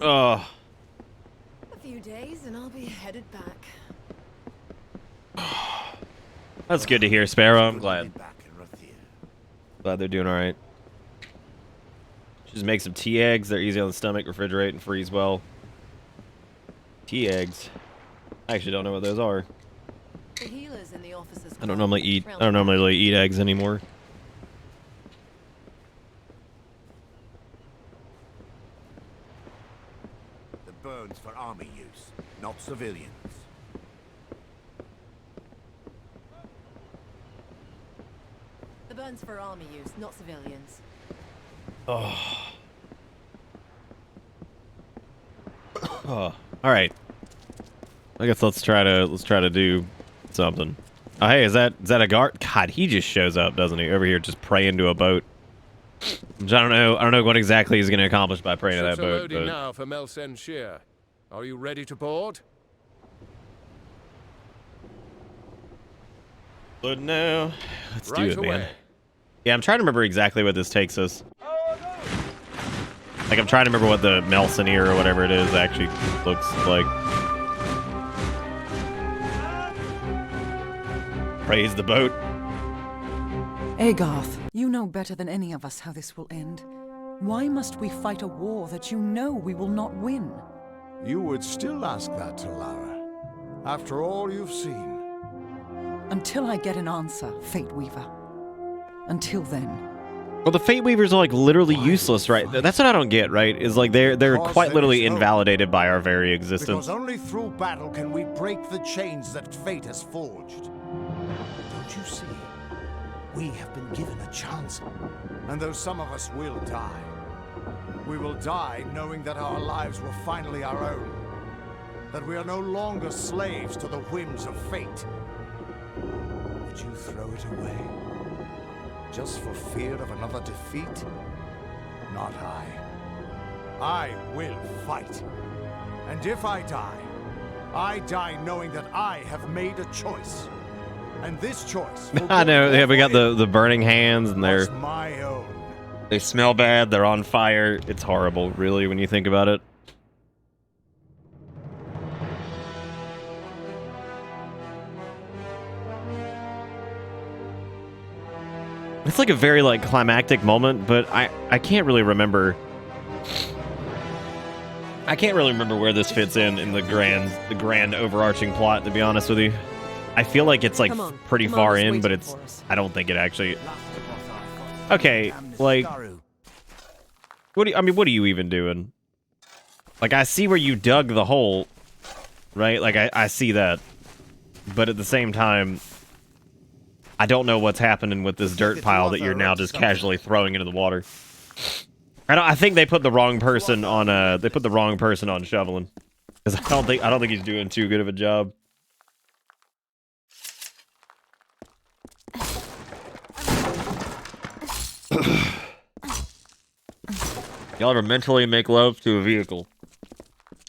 [SPEAKER 2] Oh.
[SPEAKER 5] A few days and I'll be headed back.
[SPEAKER 2] That's good to hear, Sparrow. I'm glad.
[SPEAKER 9] Back in Rathir.
[SPEAKER 2] Glad they're doing all right. Just make some tea eggs. They're easy on the stomach, refrigerate, and freeze well. Tea eggs. I actually don't know what those are.
[SPEAKER 5] The healers in the officers'
[SPEAKER 2] I don't normally really eat eggs anymore.
[SPEAKER 9] The burns for army use, not civilians.
[SPEAKER 5] The burns for army use, not civilians.
[SPEAKER 2] Oh. Oh. All right. I guess let's try to do something. Oh, hey, is that a guard? God, he just shows up, doesn't he? Over here, just praying to a boat. Which I don't know what exactly he's going to accomplish by praying to that
[SPEAKER 8] Ships are
[SPEAKER 2] boat.
[SPEAKER 8] loading
[SPEAKER 2] But
[SPEAKER 8] now for Melsen Shear. Are you ready to board?
[SPEAKER 2] no, let's do
[SPEAKER 8] Right
[SPEAKER 2] it, man.
[SPEAKER 8] away.
[SPEAKER 2] Yeah, I'm trying to remember exactly what this takes us. Like, I'm trying to remember what the Melseneer or whatever it is actually looks like. Praise the boat.
[SPEAKER 10] Agarth, you know better than any of us how this will end. Why must we fight a war that you know we will not win?
[SPEAKER 1] You would still ask that to Lara, after all you've seen.
[SPEAKER 10] Until I get an answer, Fate Weaver. Until then.
[SPEAKER 2] Well, the Fate Weavers are like literally useless, right? That's what I don't get, right? Is like they're quite literally invalidated by our very existence.
[SPEAKER 9] Because only through battle can we break the chains that fate has forged. Don't you see? We have been given a chance. And though some of us will die, we will die knowing that our lives were finally our own. That we are no longer slaves to the whims of fate. Would you throw it away? Just for fear of another defeat? Not I. I will fight. And if I die knowing that I have made a choice. And this choice
[SPEAKER 2] I know, yeah, we got the burning hands and
[SPEAKER 9] was my own.
[SPEAKER 2] they smell bad, they're on fire. It's horrible, really, when you think about it. It's like a very like climactic moment, but I can't really remember. I can't really remember where this fits in the grand overarching plot, to be honest with you. I feel like it's like pretty far in, but it's I don't think it actually. Okay, like what are you even doing? Like, I see where you dug the hole, right? Like I see that. But at the same time, I don't know what's happening with this dirt pile that you're now just casually throwing into the water. I think they put the wrong person on shoveling, because I don't think he's doing too good of a job. Y'all ever mentally make love to a vehicle?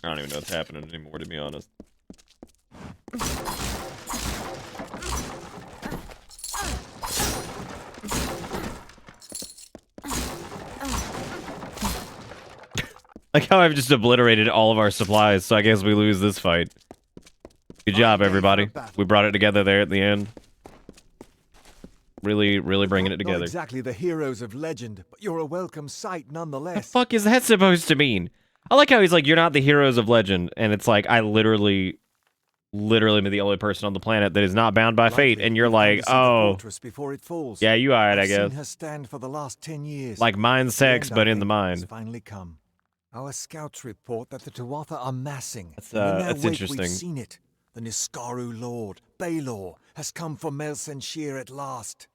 [SPEAKER 2] I don't even know what's happening anymore, to be honest. Like how I've just obliterated all of our supplies, so I guess we lose this fight. Good job, everybody. We brought it together there at the end. Really bringing it together.
[SPEAKER 11] Not exactly the heroes of legend, but you're a welcome sight nonetheless.
[SPEAKER 2] What the fuck is that supposed to mean? I like how he's like, you're not the heroes of legend, and it's like, I literally literally the only person on the planet that is not bound by fate, and you're like, oh,
[SPEAKER 11] before it falls.
[SPEAKER 2] yeah, you alright, I
[SPEAKER 11] I've
[SPEAKER 2] guess.
[SPEAKER 11] seen her stand for the last 10 years.
[SPEAKER 2] Like mind
[SPEAKER 11] The
[SPEAKER 2] sex,
[SPEAKER 11] end,
[SPEAKER 2] but
[SPEAKER 11] I
[SPEAKER 2] in the
[SPEAKER 11] think, has
[SPEAKER 2] mind.
[SPEAKER 11] finally come. Our scouts report that the Tuatha are massing.
[SPEAKER 2] That's
[SPEAKER 11] and in their wake,
[SPEAKER 2] interesting.
[SPEAKER 11] we've seen it. The Niskaru Lord, Baelor, has come for Melsenshir at last.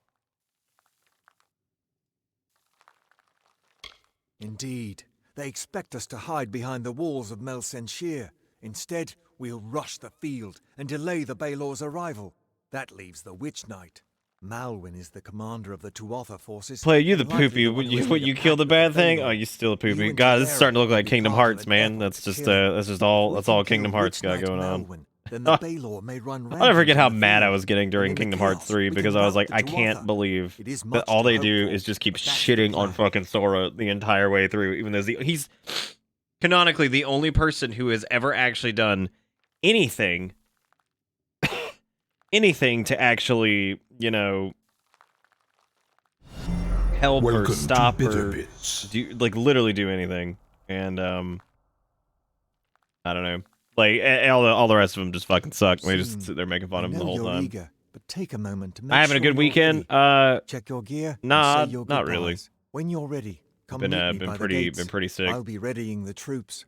[SPEAKER 11] Indeed, they expect us to hide behind the walls of Melsenshir. Instead, we'll rush the field and delay the Baelor's arrival. That leaves the Witch Knight. Malwyn is the commander of the Tuatha forces.
[SPEAKER 2] Play you the
[SPEAKER 11] and likely
[SPEAKER 2] poopy.
[SPEAKER 11] one who has
[SPEAKER 2] When
[SPEAKER 11] made
[SPEAKER 2] you
[SPEAKER 11] a
[SPEAKER 2] kill the
[SPEAKER 11] pact with
[SPEAKER 2] bad thing?
[SPEAKER 11] Baelor.
[SPEAKER 2] Oh, you still a
[SPEAKER 11] You
[SPEAKER 2] poopy.
[SPEAKER 11] and
[SPEAKER 2] God, this is
[SPEAKER 11] Talera
[SPEAKER 2] starting to look
[SPEAKER 11] will
[SPEAKER 2] like
[SPEAKER 11] be
[SPEAKER 2] Kingdom
[SPEAKER 11] part of
[SPEAKER 2] Hearts,
[SPEAKER 11] an
[SPEAKER 2] man.
[SPEAKER 11] effort
[SPEAKER 2] That's
[SPEAKER 11] to
[SPEAKER 2] just
[SPEAKER 11] kill him.
[SPEAKER 2] that's just
[SPEAKER 11] If
[SPEAKER 2] all
[SPEAKER 11] we
[SPEAKER 2] that's
[SPEAKER 11] can
[SPEAKER 2] all
[SPEAKER 11] kill
[SPEAKER 2] Kingdom
[SPEAKER 11] the
[SPEAKER 2] Hearts
[SPEAKER 11] Witch
[SPEAKER 2] got
[SPEAKER 11] Knight
[SPEAKER 2] going on.
[SPEAKER 11] Malwyn, then the Baelor may run
[SPEAKER 2] I'll never
[SPEAKER 11] rampant
[SPEAKER 2] forget
[SPEAKER 11] in
[SPEAKER 2] how
[SPEAKER 11] the
[SPEAKER 2] mad I
[SPEAKER 11] field.
[SPEAKER 2] was getting during
[SPEAKER 11] And in the
[SPEAKER 2] Kingdom Hearts
[SPEAKER 11] chaos,
[SPEAKER 2] 3
[SPEAKER 11] we
[SPEAKER 2] because
[SPEAKER 11] can
[SPEAKER 2] I was
[SPEAKER 11] rout
[SPEAKER 2] like,
[SPEAKER 11] the
[SPEAKER 2] I can't
[SPEAKER 11] Tuatha.
[SPEAKER 2] believe
[SPEAKER 11] It is
[SPEAKER 2] that
[SPEAKER 11] much
[SPEAKER 2] all
[SPEAKER 11] to
[SPEAKER 2] they
[SPEAKER 11] hope
[SPEAKER 2] do
[SPEAKER 11] for,
[SPEAKER 2] is just keep
[SPEAKER 11] but that's the
[SPEAKER 2] shitting on
[SPEAKER 11] plan.
[SPEAKER 2] fucking Sora the entire way through, even though he's canonically the only person who has ever actually done anything anything to actually, you know, help or stop or do, like, literally do anything. And I don't know, like all the rest of them just fucking suck. We just sit there making fun of them the whole time.
[SPEAKER 11] Eager, but take a moment to make
[SPEAKER 2] I having a
[SPEAKER 11] sure
[SPEAKER 2] good
[SPEAKER 11] you're
[SPEAKER 2] weekend.
[SPEAKER 11] ready. Check your gear.
[SPEAKER 2] Nah,
[SPEAKER 11] and say your
[SPEAKER 2] not really.
[SPEAKER 11] goodbyes. When you're ready, come
[SPEAKER 2] Been
[SPEAKER 11] meet me
[SPEAKER 2] been
[SPEAKER 11] by
[SPEAKER 2] pretty
[SPEAKER 11] the gates.
[SPEAKER 2] been pretty sick.
[SPEAKER 11] I'll be readying the troops.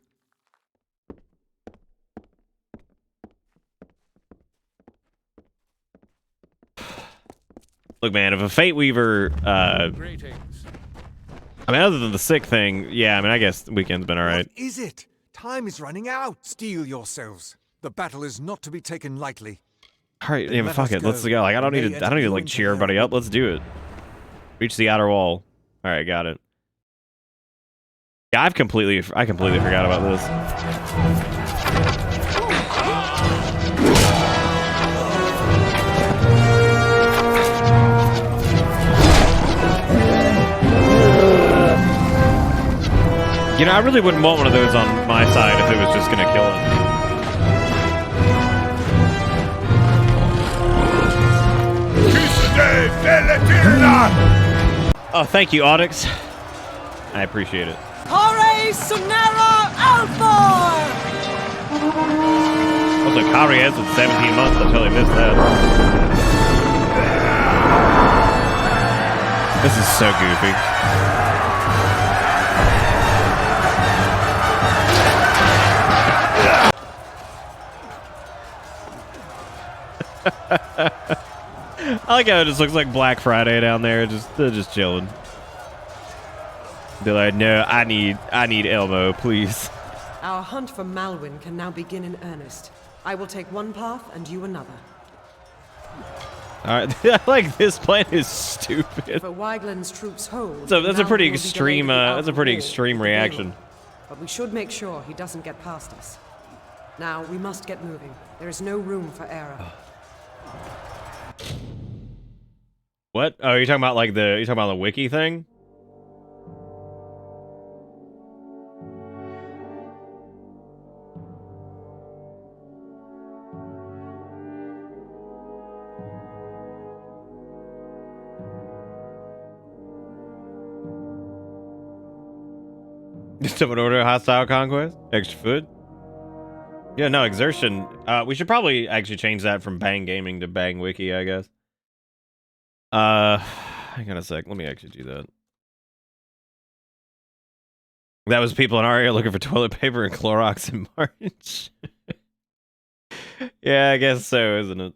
[SPEAKER 2] Look, man, if a Fate Weaver, I mean, other than the sick thing, yeah, I mean, I guess the weekend's been alright.
[SPEAKER 11] What is it? Time is running out. Steel yourselves. The battle is not to be taken lightly.
[SPEAKER 2] Alright, yeah, fuck it, let's go. Like, I don't need to like cheer everybody up. Let's do it. Reach the outer wall. Alright, got it. Yeah, I completely forgot about this. You know, I really wouldn't want one of those on my side if it was just gonna kill it. Oh, thank you, Audix. I appreciate it.
[SPEAKER 6] Hore Sunera Alfor!
[SPEAKER 2] Also, Kari has in 17 months. I totally missed that. This is so goofy. I like how it just looks like Black Friday down there, just chilling. They're like, no, I need Elmo, please.
[SPEAKER 6] Our hunt for Malwyn can now begin in earnest. I will take one path and you another.
[SPEAKER 2] All right, I like this plan is stupid.
[SPEAKER 6] If Wygland's troops hold,
[SPEAKER 2] So that's a pretty
[SPEAKER 6] Malwyn will be
[SPEAKER 2] extreme.
[SPEAKER 6] delayed at the
[SPEAKER 2] That's a
[SPEAKER 6] outer
[SPEAKER 2] pretty
[SPEAKER 6] wall
[SPEAKER 2] extreme
[SPEAKER 6] with the
[SPEAKER 2] reaction.
[SPEAKER 6] Baelor. But we should make sure he doesn't get past us. Now we must get moving. There is no room for error.
[SPEAKER 2] What? Oh, you're talking about like the wiki thing? Just someone order a hostile conquest? Extra food? Yeah, no, exertion. We should probably actually change that from Bang Gaming to Bang Wiki, I guess. Hang on a sec. Let me actually do that. That was people in our area looking for toilet paper and Clorox in March. Yeah, I guess so, isn't it?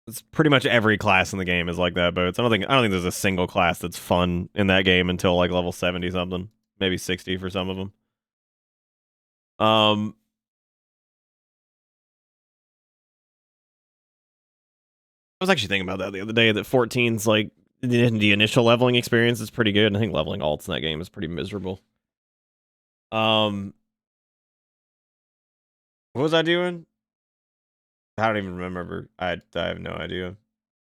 [SPEAKER 2] It's pretty much every class in the game is like that, but I don't think there's a single class that's fun in that game until like level 70 something, maybe 60 for some of them. I was actually thinking about that the other day, that 14's like the initial leveling experience is pretty good. I think leveling alts in that game is pretty miserable. What was I doing? I don't even remember. I have no idea.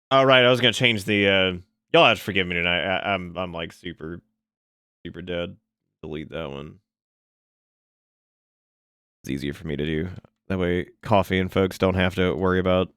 [SPEAKER 2] Oh right, I was gonna change the y'all have to forgive me tonight. I'm like super dead. Delete that one. It's easier for me to do. That way coffee and folks don't have to worry about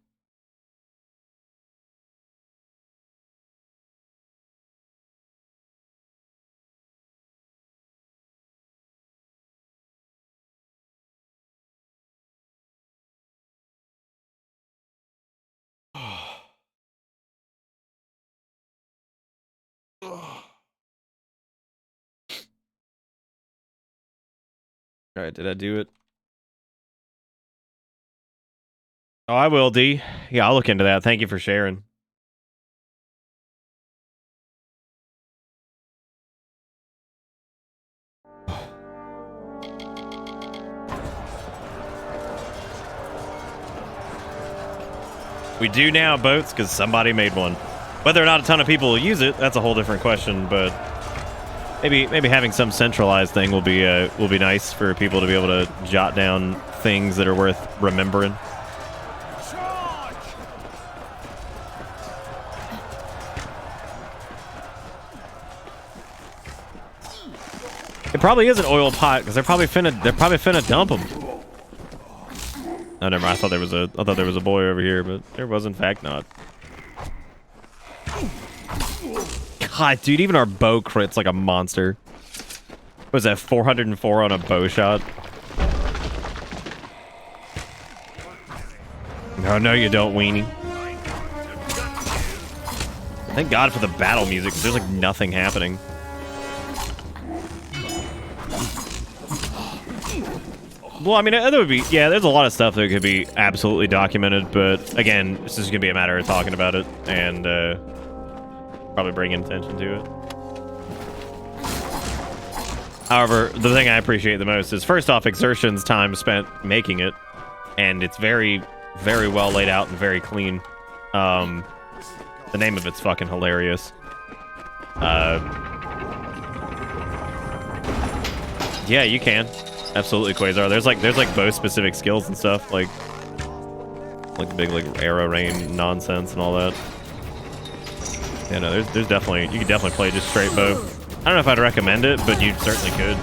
[SPEAKER 2] All right, did I do it? Oh, I will, D. Yeah, I'll look into that. Thank you for sharing. We do now, boats, because somebody made one. Whether or not a ton of people will use it, that's a whole different question, but maybe having some centralized thing will be nice for people to be able to jot down things that are worth remembering. It probably is an oil pot because they're probably finna dump them. Oh, never mind. I thought there was a boy over here, but there was in fact not. God, dude, even our bow crits like a monster. What was that, 404 on a bow shot? Oh, no, you don't, weenie. Thank God for the battle music, because there's like nothing happening. Well, I mean, there would be, yeah, there's a lot of stuff that could be absolutely documented, but again, it's just gonna be a matter of talking about it and probably bringing attention to it. However, the thing I appreciate the most is, first off, Exertion's time spent making it, and it's very, very well laid out and very clean. The name of it's fucking hilarious. Yeah, you can. Absolutely, Quasar. There's like bow specific skills and stuff, like big like arrow rain nonsense and all that. Yeah, no, there's definitely, you could definitely play just straight bow. I don't know if I'd recommend it, but you certainly could.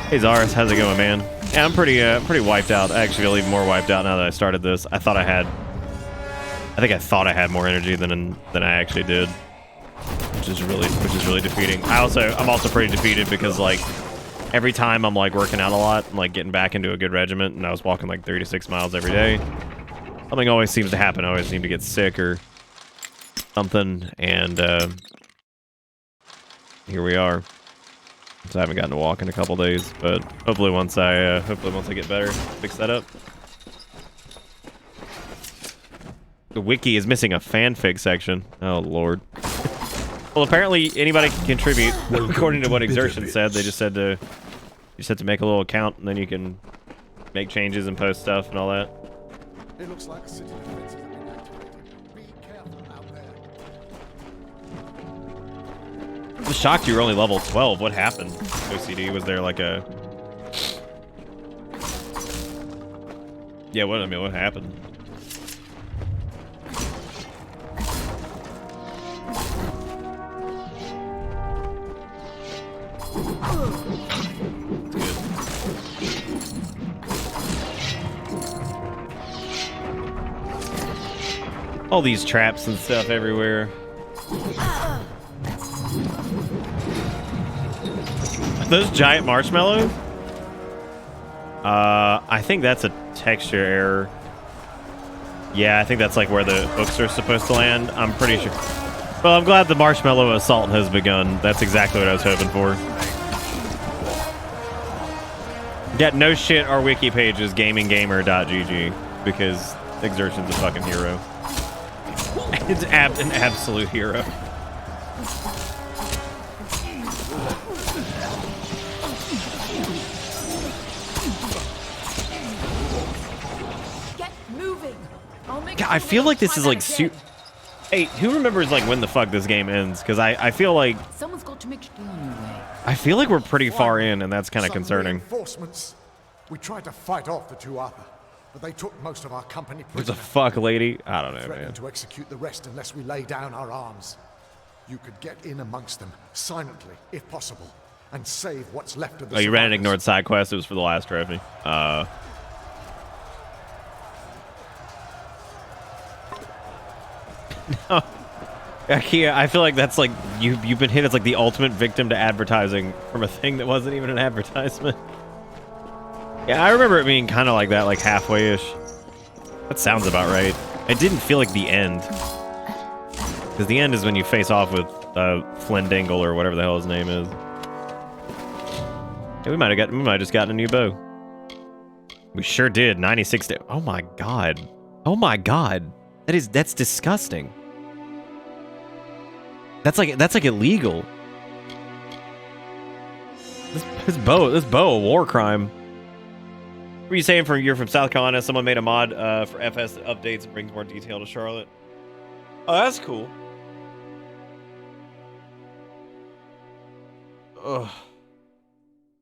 [SPEAKER 2] Hey Zaris, how's it going, man? Yeah, I'm pretty wiped out. I actually feel even more wiped out now that I started this. I thought I had more energy than I actually did, which is really defeating. I'm also pretty defeated because like every time I'm like working out a lot, I'm like getting back into a good regiment, and I was walking like 36 miles every day. Something always seems to happen. I always seem to get sick or something, and here we are. So I haven't gotten to walk in a couple days, but hopefully once I get better, fix that up. The wiki is missing a fanfic section. Oh lord. Well, apparently anybody can contribute, according to what Exertion said. They just said to make a little account, and then you can make changes and post stuff and all that.
[SPEAKER 9] It looks like city defenses have been activated. Be careful out there.
[SPEAKER 2] I was shocked you were only level 12. What happened? OCD, was there like a... Yeah, what happened? All these traps and stuff everywhere. Those giant marshmallows? I think that's a texture error. Yeah, I think that's like where the hooks are supposed to land. I'm pretty sure. Well, I'm glad the marshmallow assault has begun. That's exactly what I was hoping for. Yeah, no shit, our wiki page is gaminggamer.gg because Exertion's a fucking hero. It's an absolute hero.
[SPEAKER 5] Get moving.
[SPEAKER 2] God, I feel like this is like Hey, who remembers like when the fuck this game ends? Because I feel like
[SPEAKER 5] Someone's got to make sure on your way.
[SPEAKER 2] I feel like we're pretty far in, and that's kind of concerning.
[SPEAKER 9] Reinforcements. We tried to fight off the two upper, but they took most of our company
[SPEAKER 2] There's
[SPEAKER 9] prisoner.
[SPEAKER 2] a fuck lady. I don't know,
[SPEAKER 9] Threatening
[SPEAKER 2] man.
[SPEAKER 9] to execute the rest unless we lay down our arms. You could get in amongst them, silently, if possible, and save what's left of the
[SPEAKER 2] Oh, you ran an
[SPEAKER 9] survivors.
[SPEAKER 2] ignored side quest. It was for the last trophy. No. Ikea, I feel like that's like you've been hit as like the ultimate victim to advertising from a thing that wasn't even an advertisement. Yeah, I remember it being kind of like that, like halfway-ish. That sounds about right. It didn't feel like the end. Because the end is when you face off with Flindingle or whatever the hell his name is. Hey, we might have just gotten a new bow. We sure did. 96 days. Oh my god. Oh my god. That's disgusting. That's like illegal. This bow a war crime. What were you saying you're from South Carolina? Someone made a mod for FS that updates and brings more detail to Charlotte. Oh, that's cool. Ugh.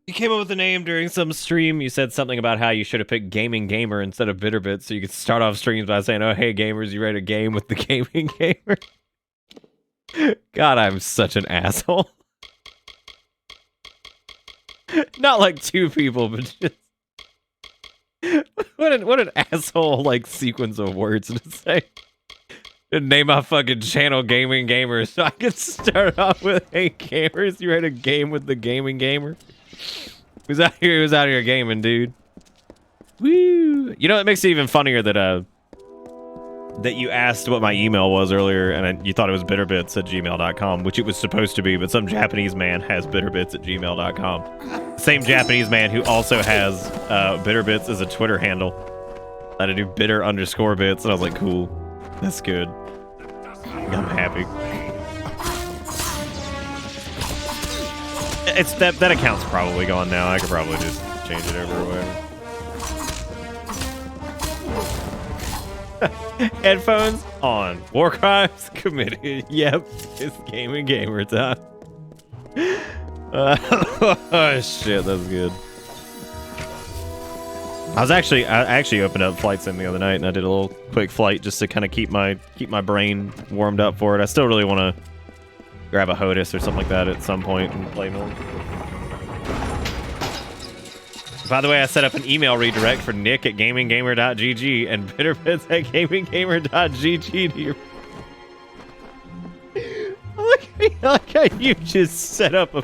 [SPEAKER 2] You came up with a name during some stream. You said something about how you should have picked Gaming Gamer instead of Bitterbit, so you could start off streams by saying, "Oh, hey gamers, you ready to game with the Gaming Gamer?" God, I'm such an asshole. Not like two people, but just what an asshole like sequence of words to say. To name my fucking channel Gaming Gamer so I can start off with, "Hey gamers, you ready to game with the Gaming Gamer?" Who's out here gaming, dude. Woo! You know, it makes it even funnier that that you asked what my email was earlier, and you thought it was bitterbits@gmail.com, which it was supposed to be, but some Japanese man has bitterbits@gmail.com. Same Japanese man who also has bitterbits as a Twitter handle. I had to do bitter_bits, and I was like, cool. That's good. I'm happy. It's that account's probably gone now. I could probably just change it over or whatever. Headphones on. War crimes committed. Yep, it's Gaming Gamer time. Oh shit, that's good. I actually opened up Flight Sim the other night and I did a little quick flight just to kind of keep my brain warmed up for it. I still really want to grab a HOTUS or something like that at some point and play more. By the way, I set up an email redirect for Nick at gaminggamer.gg and Bitterbits at gaminggamer.gg. I like how you just set up a...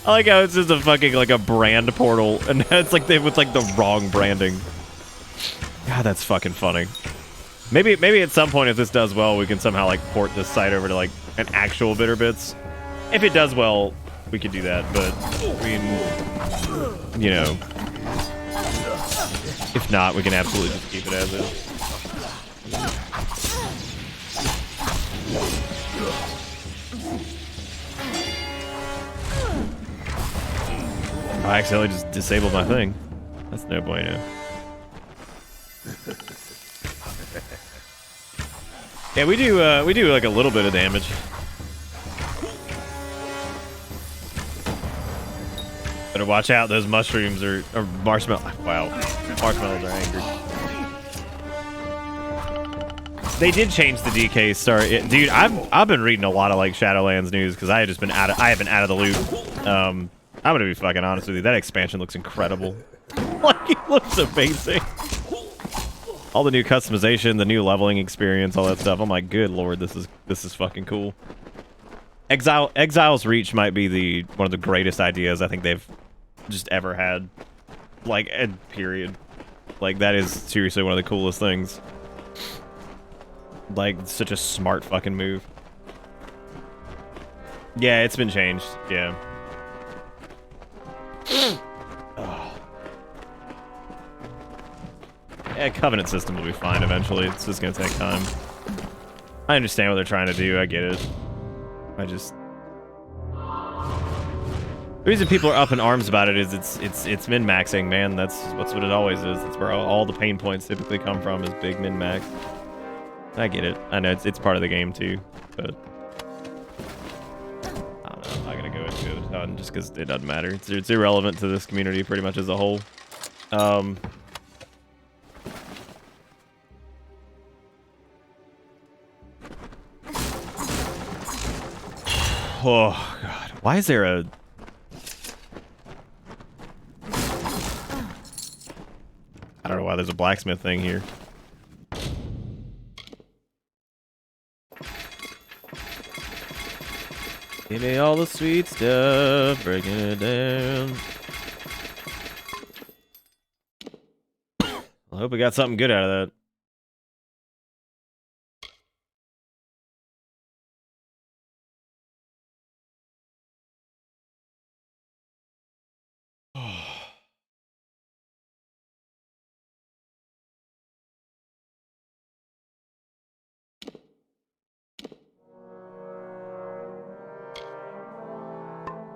[SPEAKER 2] I like how it's just a fucking, like, a brand portal, and it's like with, like, the wrong branding. God, that's fucking funny. Maybe at some point, if this does well, we can somehow, like, port this site over to, like, an actual Bitterbits. If it does well, we could do that, but, I mean, you know. If not, we can absolutely just keep it as is. I accidentally just disabled my thing. That's no bueno. Yeah, we do like a little bit of damage. Better watch out, those mushrooms or marshmallows. Wow, marshmallows are angry. They did change the DK start. Dude, I've been reading a lot of like Shadowlands news because I have been out of the loop. I'm gonna be fucking honest with you. That expansion looks incredible. Like, it looks amazing. All the new customization, the new leveling experience, all that stuff. I'm like, good lord, this is fucking cool. Exile's Reach might be one of the greatest ideas I think they've just ever had. Like, period. Like, that is seriously one of the coolest things. Like, such a smart fucking move. Yeah, it's been changed. Yeah. Oh. Yeah, Covenant system will be fine eventually. It's just gonna take time. I understand what they're trying to do. I get it. The reason people are up in arms about it is it's min-maxing, man. That's what it always is. That's where all the pain points typically come from, is big min-max. I get it. I know it's part of the game too, but I don't know. I'm not gonna go into it a ton just because it doesn't matter. It's irrelevant to this community pretty much as a whole. Oh god, why is there a... I don't know why there's a blacksmith thing here. Give me all the sweet stuff, breaking it down. I hope we got something good out of that.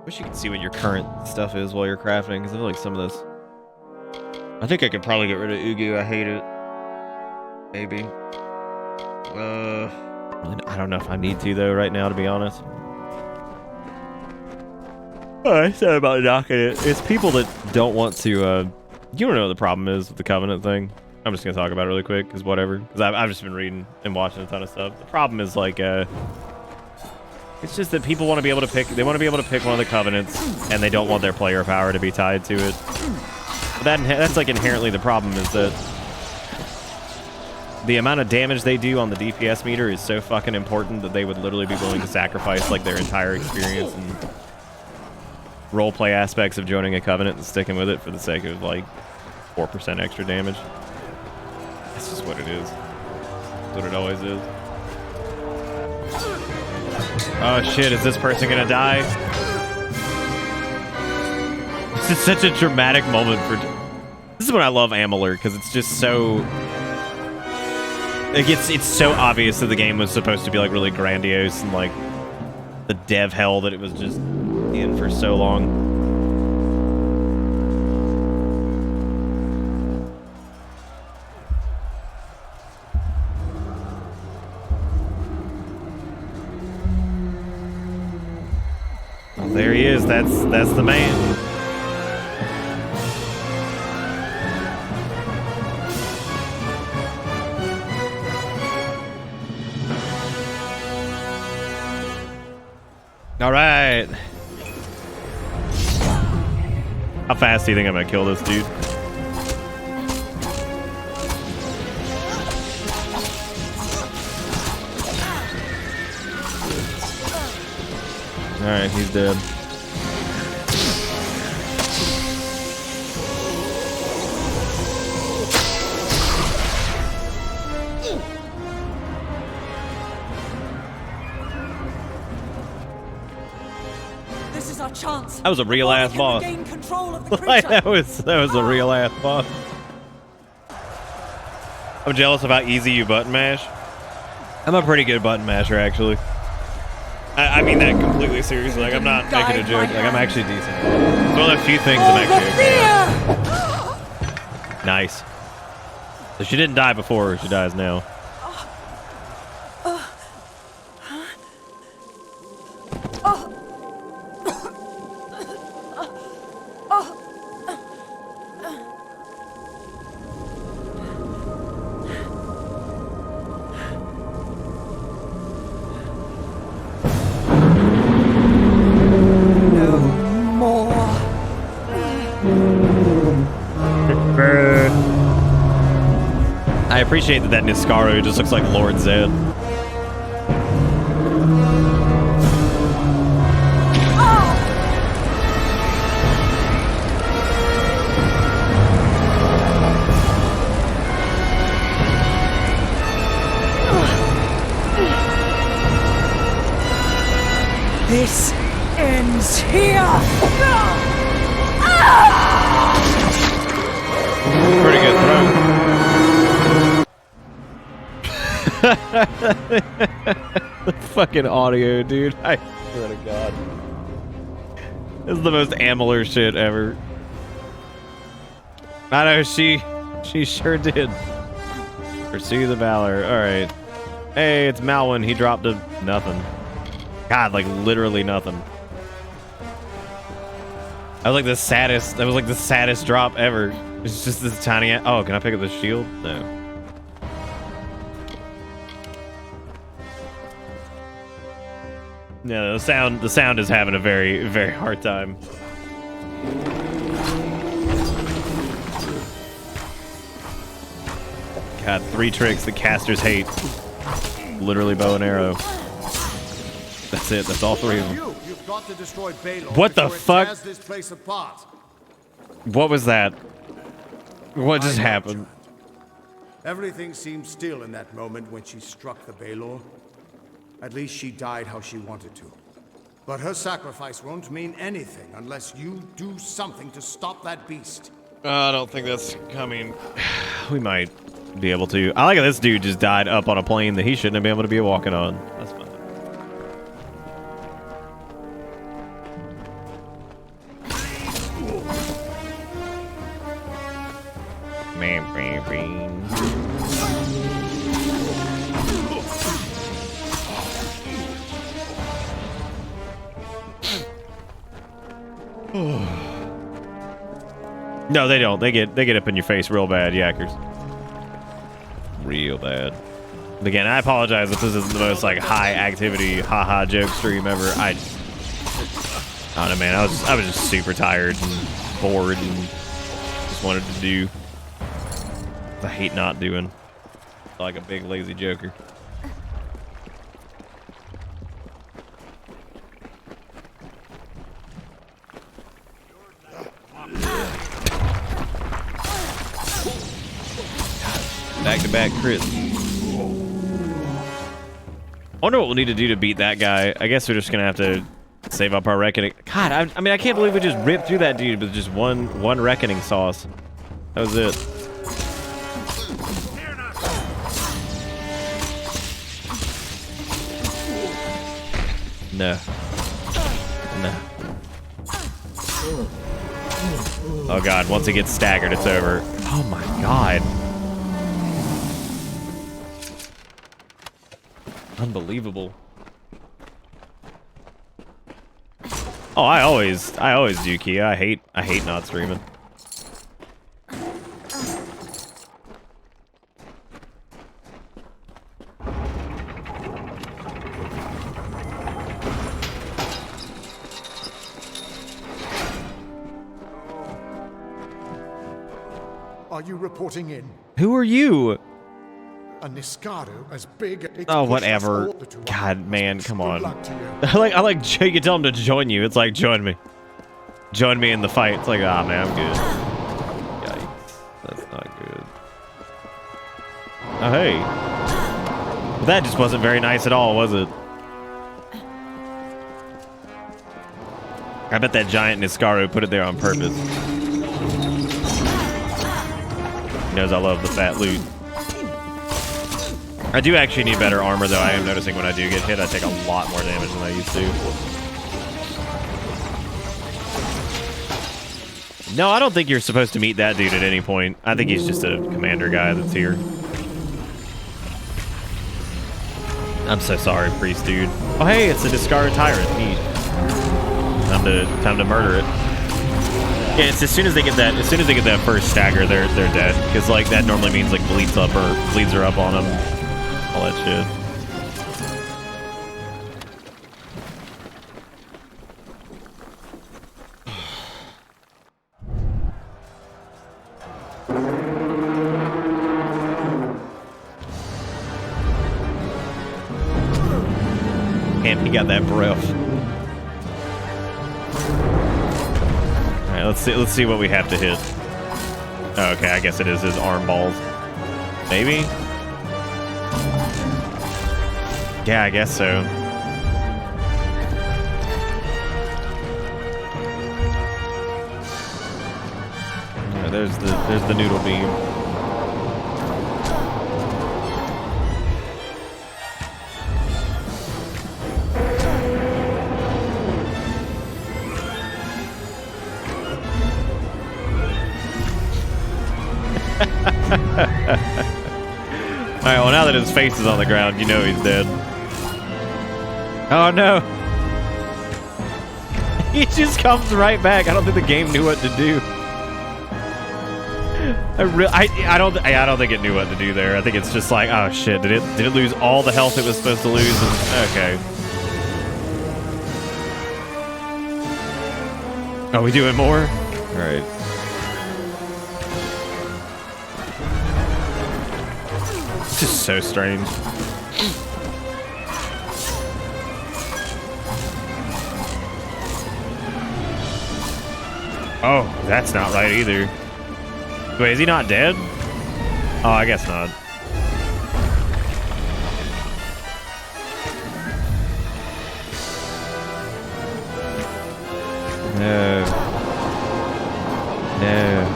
[SPEAKER 2] Wish you could see what your current stuff is while you're crafting, because I feel like some of this... I think I could probably get rid of Ugu. I hate it. Maybe. I don't know if I need to, though, right now, to be honest. I said about knocking it. It's people that don't want to, you don't know what the problem is with the Covenant thing. I'm just going to talk about it really quick, because whatever. Because I've just been reading and watching a ton of stuff. The problem is, like, it's just that people want to be able to pick, they want to be able to pick one of the Covenants, and they don't want their player power to be tied to it. But that's like inherently the problem, is that the amount of damage they do on the DPS meter is so fucking important that they would literally be willing to sacrifice like their entire experience and roleplay aspects of joining a Covenant and sticking with it for the sake of like 4% extra damage. That's just what it is. That's what it always is. Oh shit, is this person gonna die? This is such a dramatic moment for... This is when I love Amalur, because it's just so... It's so obvious that the game was supposed to be like really grandiose and like the dev hell that it was just in for so long. Well, there he is. That's the man. All right. How fast do you think I'm gonna kill this dude? All right, he's dead.
[SPEAKER 10] Chance.
[SPEAKER 2] That was a real ass boss. that was a real ass boss. I'm jealous of how easy you button mash. I'm a pretty good button masher, actually. I mean that completely seriously. Like I'm not making a joke. Like I'm actually decent. It's one of the few things I'm actually okay. Nice. So she didn't die before. She dies now. I appreciate that Niskaro just looks like Lord Zed.
[SPEAKER 10] This ends here.
[SPEAKER 2] Pretty good throw. The fucking audio, dude. I swear to God. This is the most Amalur shit ever. I know, she sure did. Pursue the Valor. Alright. Hey, it's Malwyn. He dropped a nothing. God, like literally nothing. That was like the saddest drop ever. It's just this tiny... Oh, can I pick up the shield? No. No, the sound is having a very, very hard time. God, 3 tricks that casters hate. Literally bow and arrow. That's it. That's all 3 of them.
[SPEAKER 9] You've got to destroy Baelor.
[SPEAKER 2] What the fuck?
[SPEAKER 9] This place apart.
[SPEAKER 2] What was that? What just happened?
[SPEAKER 9] Everything seemed still in that moment when she struck the Baelor. At least she died how she wanted to. But her sacrifice won't mean anything unless you do something to stop that beast.
[SPEAKER 2] I don't think that's coming. We might be able to. I like how this dude just died up on a plane that he shouldn't have been able to be walking on. That's fine. No, they don't. They get up in your face real bad, yackers. Real bad. Again, I apologize if this isn't the most like high activity haha joke stream ever. I don't know, man. I was just super tired and bored and just wanted to do. I hate not doing like a big lazy joker. Back-to-back crits. I wonder what we'll need to do to beat that guy. I guess we're just gonna have to save up our reckoning. God, I mean, I can't believe we just ripped through that dude with just one reckoning sauce. That was it. No. No. Oh god, once it gets staggered, it's over. Oh my god. Unbelievable. Oh, I always do, Kia. I hate not streaming.
[SPEAKER 9] Are you reporting in?
[SPEAKER 2] Who are you?
[SPEAKER 9] A Niskado as big.
[SPEAKER 2] Oh, whatever. God, man, come on. I like you tell him to join you. It's like, join me. Join me in the fight. It's like, ah, man, I'm good. Yikes. That's not good. Oh, hey. Well, that just wasn't very nice at all, was it? I bet that giant Niskaro put it there on purpose. He knows I love the fat loot. I do actually need better armor, though. I am noticing when I do get hit, I take a lot more damage than I used to. No, I don't think you're supposed to meet that dude at any point. I think he's just a commander guy that's here. I'm so sorry, priest dude. Oh, hey, it's a discarded tyrant. Neat. Time to murder it. Yeah, it's as soon as they get that first stagger, they're dead. Because like that normally means like bleeds her up on them. All that shit. Damn, he got that breath. All right, let's see what we have to hit. Oh, okay, I guess it is his arm balls. Maybe. Yeah, I guess so. Yeah, there's the noodle beam. Alright, well now that his face is on the ground, you know he's dead. Oh no! He just comes right back. I don't think the game knew what to do. I don't think it knew what to do there. I think it's just like, oh shit, did it lose all the health it was supposed to lose? Okay. Are we doing more? Alright. It's just so strange. Oh, that's not right either. Wait, is he not dead? Oh, I guess not. No. No.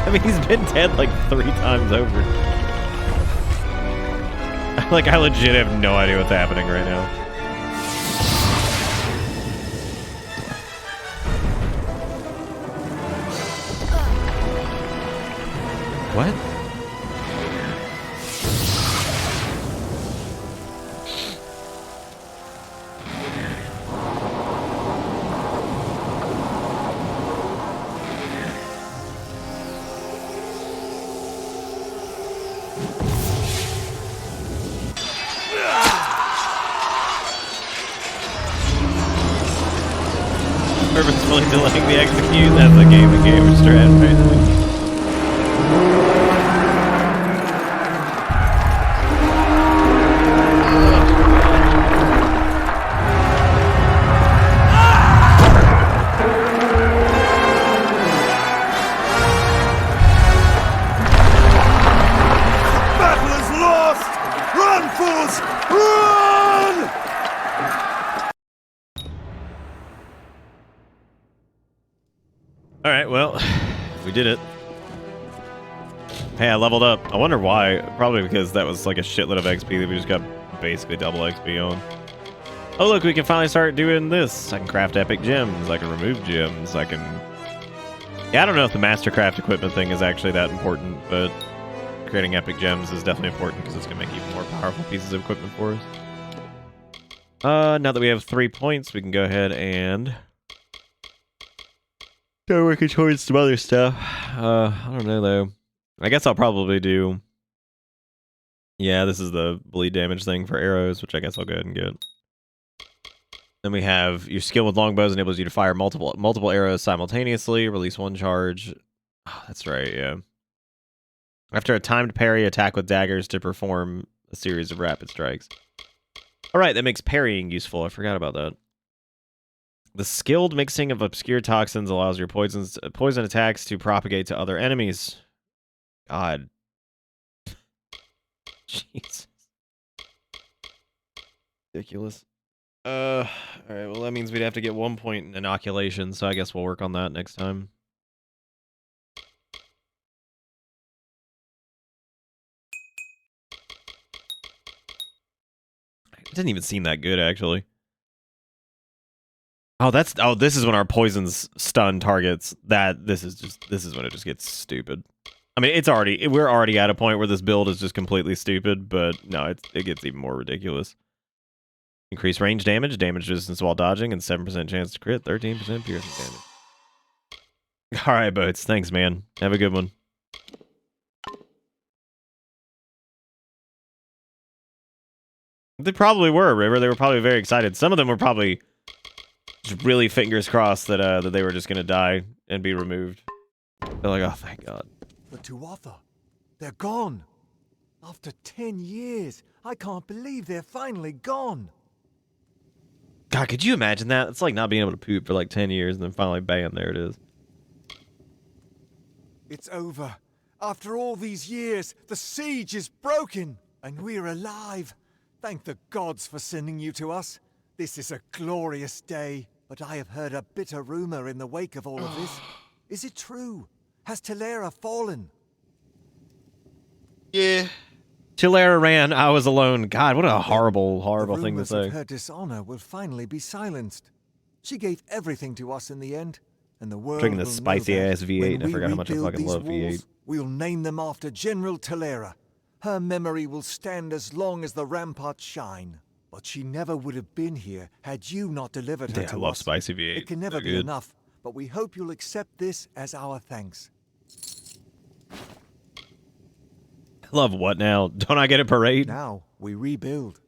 [SPEAKER 2] I mean, he's been dead like 3 times over. Like, I legit have no idea what's happening right now. What? purposefully delaying the execute. That's a gamer strat right there. Alright, well, we did it. Hey, I leveled up. I wonder why. Probably because that was like a shitload of XP that we just got basically double XP on. Oh look, we can finally start doing this. I can craft epic gems. I can remove gems. I can... Yeah, I don't know if the Mastercraft equipment thing is actually that important, but creating epic gems is definitely important because it's going to make even more powerful pieces of equipment for us. Now that we have 3 points, we can go ahead and... start working towards some other stuff. I don't know though. I guess I'll probably do... Yeah, this is the bleed damage thing for arrows, which I guess I'll go ahead and get. Then we have your skill with longbows enables you to fire multiple arrows simultaneously, release one charge. Oh, that's right, yeah. After a timed parry, attack with daggers to perform a series of rapid strikes. Alright, that makes parrying useful. I forgot about that. The skilled mixing of obscure toxins allows your poison attacks to propagate to other enemies. God. Jesus. Ridiculous. Alright, well that means we'd have to get 1 point in inoculation, so I guess we'll work on that next time. It didn't even seem that good, actually. Oh, this is when our poisons stun targets. This is when it just gets stupid. I mean, we're already at a point where this build is just completely stupid, but no, it gets even more ridiculous. Increase range damage, damage resistance while dodging, and 7% chance to crit, 13% piercing damage. Alright, Boats. Thanks, man. Have a good one. They probably were, River. They were probably very excited. Some of them were probably just really fingers crossed that that they were just going to die and be removed. They're like, oh, thank God.
[SPEAKER 11] The Tuatha, they're gone. After 10 years, I can't believe they're finally gone.
[SPEAKER 2] God, could you imagine that? It's like not being able to poop for like 10 years and then finally, bam, there it is.
[SPEAKER 11] It's over. After all these years, the siege is broken, and we're alive. Thank the gods for sending you to us. This is a glorious day, but I have heard a bitter rumor in the wake of all of this. Is it true? Has Telera fallen?
[SPEAKER 2] Yeah. Telera ran, I was alone. God, what a horrible, horrible thing to say.
[SPEAKER 11] Her dishonor will finally be silenced. She gave everything to us in the end, and the world
[SPEAKER 2] drinking the
[SPEAKER 11] will
[SPEAKER 2] spicy
[SPEAKER 11] know
[SPEAKER 2] ass
[SPEAKER 11] that
[SPEAKER 2] V8.
[SPEAKER 11] when
[SPEAKER 2] I
[SPEAKER 11] we
[SPEAKER 2] forgot how much I
[SPEAKER 11] rebuild
[SPEAKER 2] fucking
[SPEAKER 11] these
[SPEAKER 2] love V8.
[SPEAKER 11] walls, we'll name them after General Telera. Her memory will stand as long as the ramparts shine. But she never would have been here had you not delivered her to us.
[SPEAKER 2] I love spicy V8.
[SPEAKER 11] It can never be enough, but we hope you'll accept this as our thanks.
[SPEAKER 2] Love what now? Don't I get a parade?
[SPEAKER 11] Now we rebuild.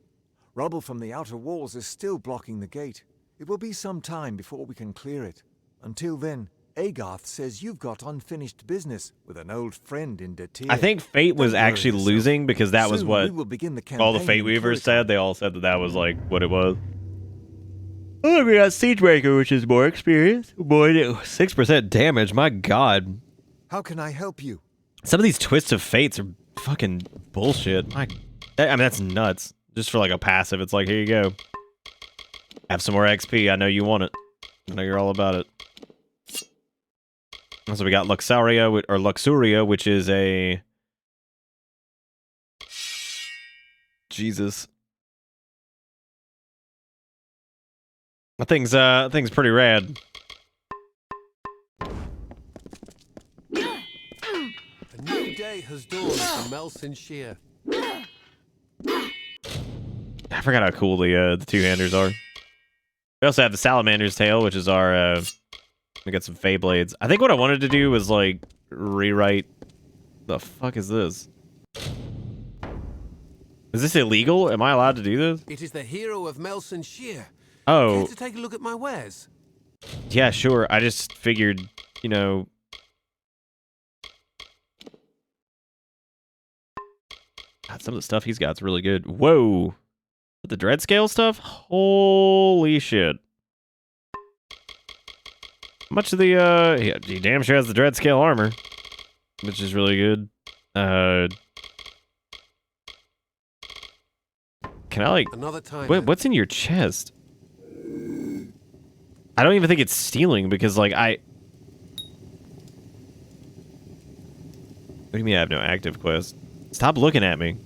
[SPEAKER 11] Rubble from the outer walls is still blocking the gate. It will be some time before we can clear it. Until then, Agarth says you've got unfinished business with an old friend in Detir.
[SPEAKER 2] I think Fate was actually losing because that was what all the Fate
[SPEAKER 11] in
[SPEAKER 2] Weavers
[SPEAKER 11] Kurikan.
[SPEAKER 2] said. They all said that was like what it was. Oh, we got Siegebreaker, which is more experience. Boy, 6% damage. My God.
[SPEAKER 11] How can I help you?
[SPEAKER 2] Some of these twists of fates are fucking bullshit. I mean, that's nuts. Just for like a passive, it's like, here you go. Have some more XP. I know you want it. I know you're all about it. So we got Luxuria, which is a... Jesus. That thing's pretty rad.
[SPEAKER 8] A new day has dawned for Melson Shear.
[SPEAKER 2] I forgot how cool the two-handers are. We also have the Salamander's Tail, which is our... we got some Fey Blades. I think what I wanted to do was, like, rewrite... The fuck is this? Is this illegal? Am I allowed to do this?
[SPEAKER 8] It is the hero of Melson Shear.
[SPEAKER 2] Oh.
[SPEAKER 8] Care to take a look at my wares?
[SPEAKER 2] Yeah, sure. I just figured, you know... God, some of the stuff he's got is really good. Whoa! The dread scale stuff? Holy shit. Much of the, he damn sure has the dread scale armor, which is really good. Can I, like...
[SPEAKER 8] Another time.
[SPEAKER 2] What's in your chest? I don't even think it's stealing, because, like, What do you mean I have no active quest? Stop looking at me.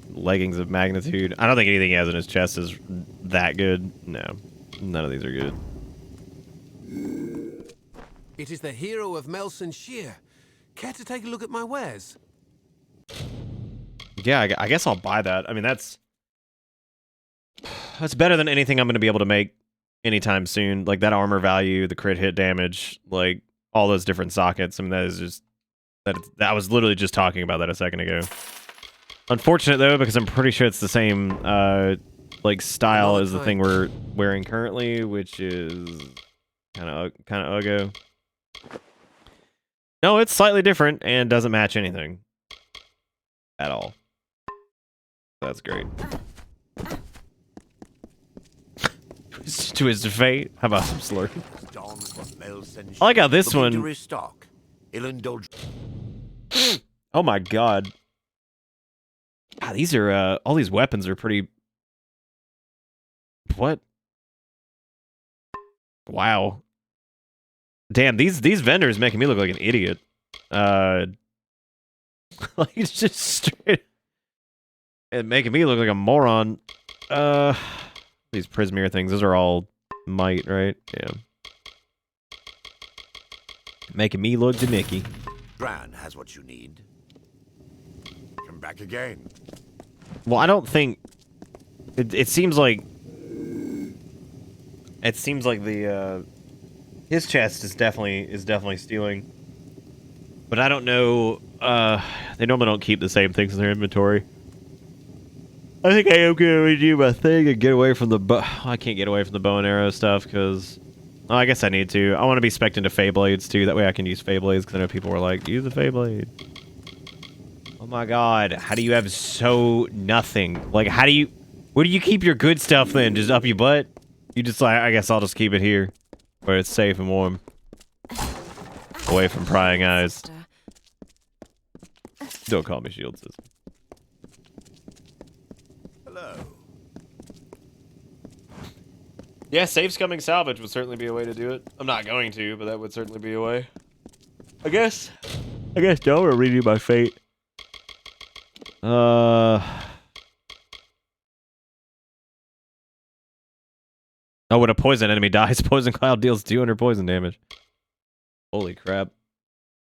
[SPEAKER 2] Leggings of magnitude. I don't think anything he has in his chest is that good. No. None of these are good.
[SPEAKER 8] It is the hero of Melson Shear. Care to take a look at my wares?
[SPEAKER 2] Yeah, I guess I'll buy that. I mean, that's better than anything I'm going to be able to make anytime soon. Like, that armor value, the crit hit damage, like, all those different sockets. I mean, that is just... I was literally just talking about that a second ago. Unfortunate, though, because I'm pretty sure it's the same, like, style as the thing we're wearing currently, which is kind of uggo. No, it's slightly different and doesn't match anything at all. That's great. Twist of fate. How about some slurpee? I like how this one... Oh my god. God, these are, all these weapons are pretty... What? Wow. Damn, these vendors making me look like an idiot. Like, it's just straight... And making me look like a moron. These Prismere things, those are all might, right? Yeah. Making me look to Mickey.
[SPEAKER 9] Bran has what you need. Come back again.
[SPEAKER 2] Well, I don't think... It seems like... It seems like the, his chest is definitely stealing. But I don't know... They normally don't keep the same things in their inventory. I think I am going to do my thing and get away from the I can't get away from the bow and arrow stuff, because... Oh, I guess I need to. I want to be spec'd into Feyblades, too. That way I can use Feyblades, because I know people were like, use the Feyblade. Oh my god. How do you have so nothing? Like, how do you... Where do you keep your good stuff, then? Just up your butt? You just like, I guess I'll just keep it here, where it's safe and warm. Away from prying eyes. Don't call me shield system. Yeah, safe scumming salvage would certainly be a way to do it. I'm not going to, but that would certainly be a way. I guess don't redo my fate. Oh, when a poison enemy dies, poison cloud deals 200 poison damage. Holy crap.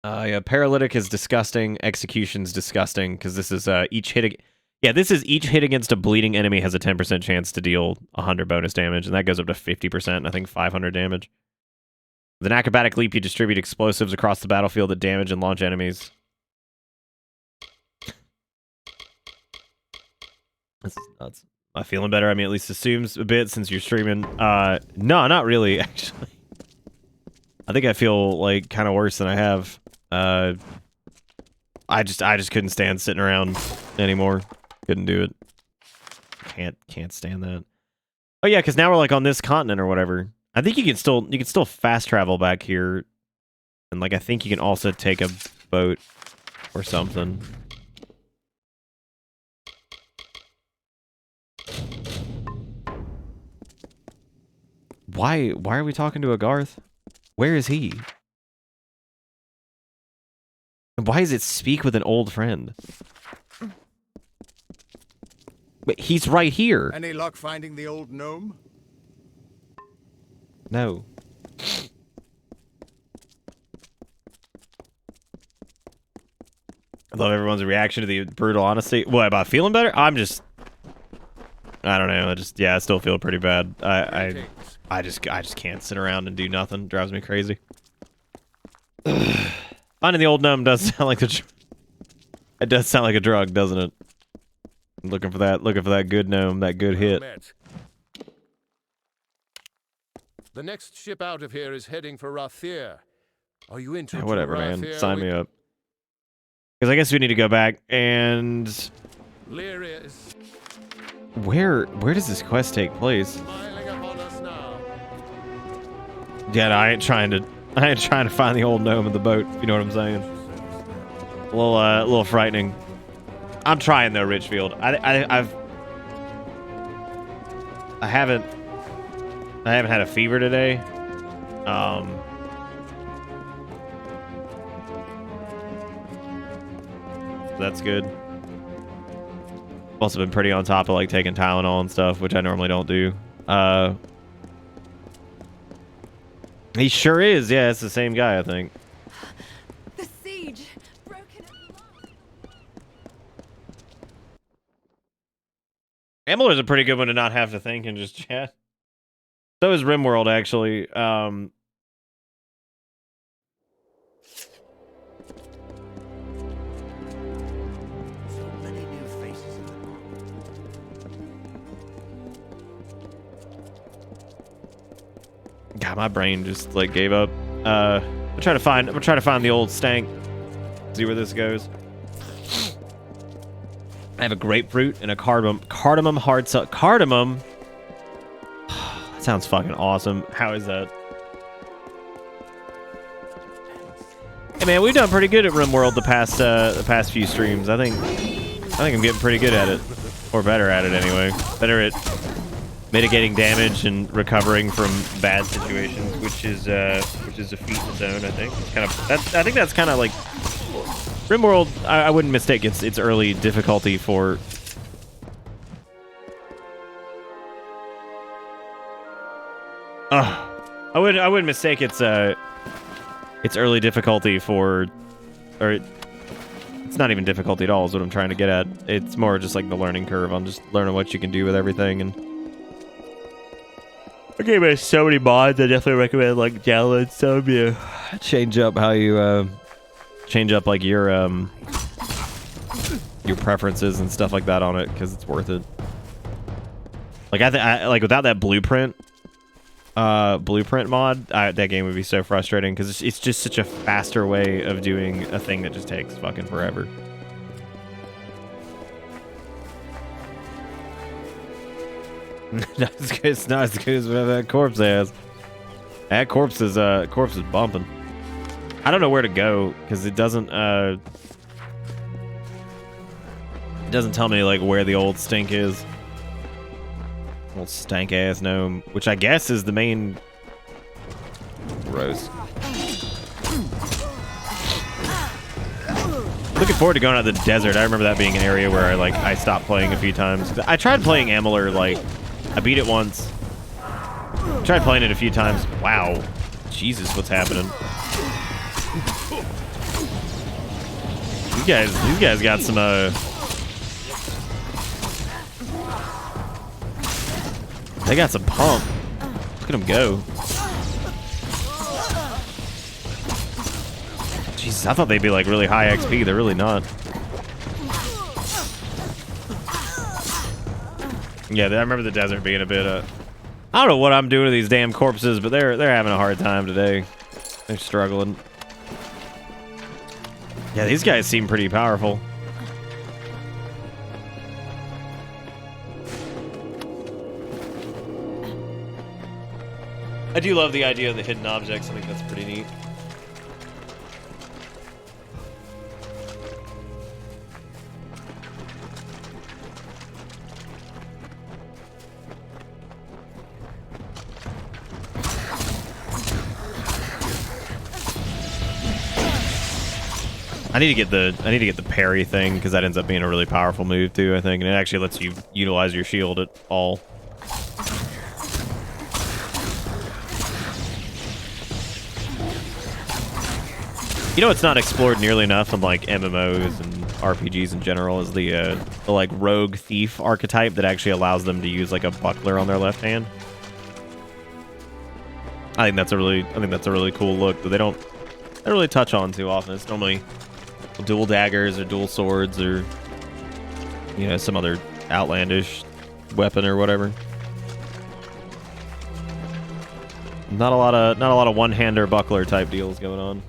[SPEAKER 2] Yeah, paralytic is disgusting. Execution's disgusting, because this is each hit... Yeah, this is each hit against a bleeding enemy has a 10% chance to deal 100 bonus damage, and that goes up to 50%, I think 500 damage. With an acrobatic leap, you distribute explosives across the battlefield that damage and launch enemies. This is nuts. Am I feeling better? I mean, at least assumes a bit since you're streaming. No, not really, actually. I think I feel, like, kind of worse than I have. I just couldn't stand sitting around anymore. Couldn't do it. Can't stand that. Oh yeah, because now we're like on this continent or whatever. I think you can still fast travel back here, and like I think you can also take a boat or something. Why are we talking to a Garth? Where is he? And why does it speak with an old friend? Wait, he's right here.
[SPEAKER 9] Any luck finding the old gnome?
[SPEAKER 2] No. I love everyone's reaction to the brutal honesty. What, about feeling better? I don't know. I still feel pretty bad. I just can't sit around and do nothing. It drives me crazy. Finding the old gnome does sound like it does sound like a drug, doesn't it? Looking for that good gnome, that good hit.
[SPEAKER 12] Met. The next ship out of here is heading for Rathir. Are you into
[SPEAKER 2] Yeah, whatever, man.
[SPEAKER 12] Rathir?
[SPEAKER 2] Sign me up. Because I guess we need to go back and
[SPEAKER 12] Lyria is
[SPEAKER 2] where does this quest take place?
[SPEAKER 12] smiling upon us now.
[SPEAKER 2] Yeah, no, I ain't trying to find the old gnome in the boat. If you know what I'm saying? A little frightening. I'm trying though, Richfield. I haven't had a fever today. That's good. Also been pretty on top of like taking Tylenol and stuff, which I normally don't do. He sure is. Yeah, it's the same guy, I think.
[SPEAKER 5] The siege broken at
[SPEAKER 2] Amalur's a pretty good one to not have to think and just chat. So is RimWorld, actually. God, my brain just like gave up. I'm trying to find the old stank. See where this goes. I have a grapefruit and a cardamom hard salt. Cardamom. That sounds fucking awesome. How is that? Hey man, we've done pretty good at RimWorld the past few streams. I think I'm getting pretty good at it, or better at it anyway. Better at mitigating damage and recovering from bad situations, which is a feat in its own. I think it's kind of I think that's kind of like RimWorld. I wouldn't mistake its early difficulty for. I wouldn't mistake its early difficulty for, or it's not even difficulty at all. Is what I'm trying to get at. It's more just like the learning curve on just learning what you can do with everything. And the game has so many mods. I definitely recommend like download some. You change up how you change up like your preferences and stuff like that on it, because it's worth it. Like I like without that blueprint mod, that game would be so frustrating, because it's just such a faster way of doing a thing that just takes fucking forever. It's not as good as whatever that corpse has. That corpse is bumping. I don't know where to go, because it doesn't tell me like where the old stink is. Old stank ass gnome, which I guess is the main roast. Looking forward to going out to the desert. I remember that being an area where I stopped playing a few times. I tried playing Amalur, like I beat it once. Tried playing it a few times. Wow, Jesus, what's happening? These guys got some they got some pump. Look at them go. Jesus, I thought they'd be like really high XP. They're really not. Yeah, I remember the desert being a bit. I don't know what I'm doing to these damn corpses, but they're having a hard time today. They're struggling. Yeah, these guys seem pretty powerful. I do love the idea of the hidden objects. I think that's pretty neat. I need to get the parry thing, because that ends up being a really powerful move too, I think, and it actually lets you utilize your shield at all. You know, it's not explored nearly enough in like MMOs and RPGs in general, is the like rogue thief archetype that actually allows them to use like a buckler on their left hand. I think that's a really cool look that they don't really touch on too often. It's normally dual daggers or dual swords or, you know, some other outlandish weapon or whatever. Not a lot of one-hander buckler type deals going on.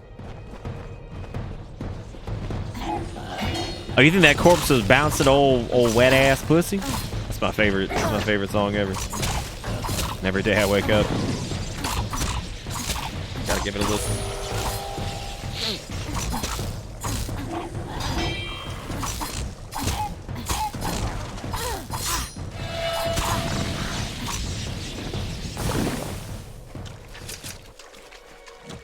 [SPEAKER 2] Oh, you think that corpse was bouncing old wet ass pussy? That's my favorite. That's my favorite song ever. And every day I wake up, gotta give it a listen.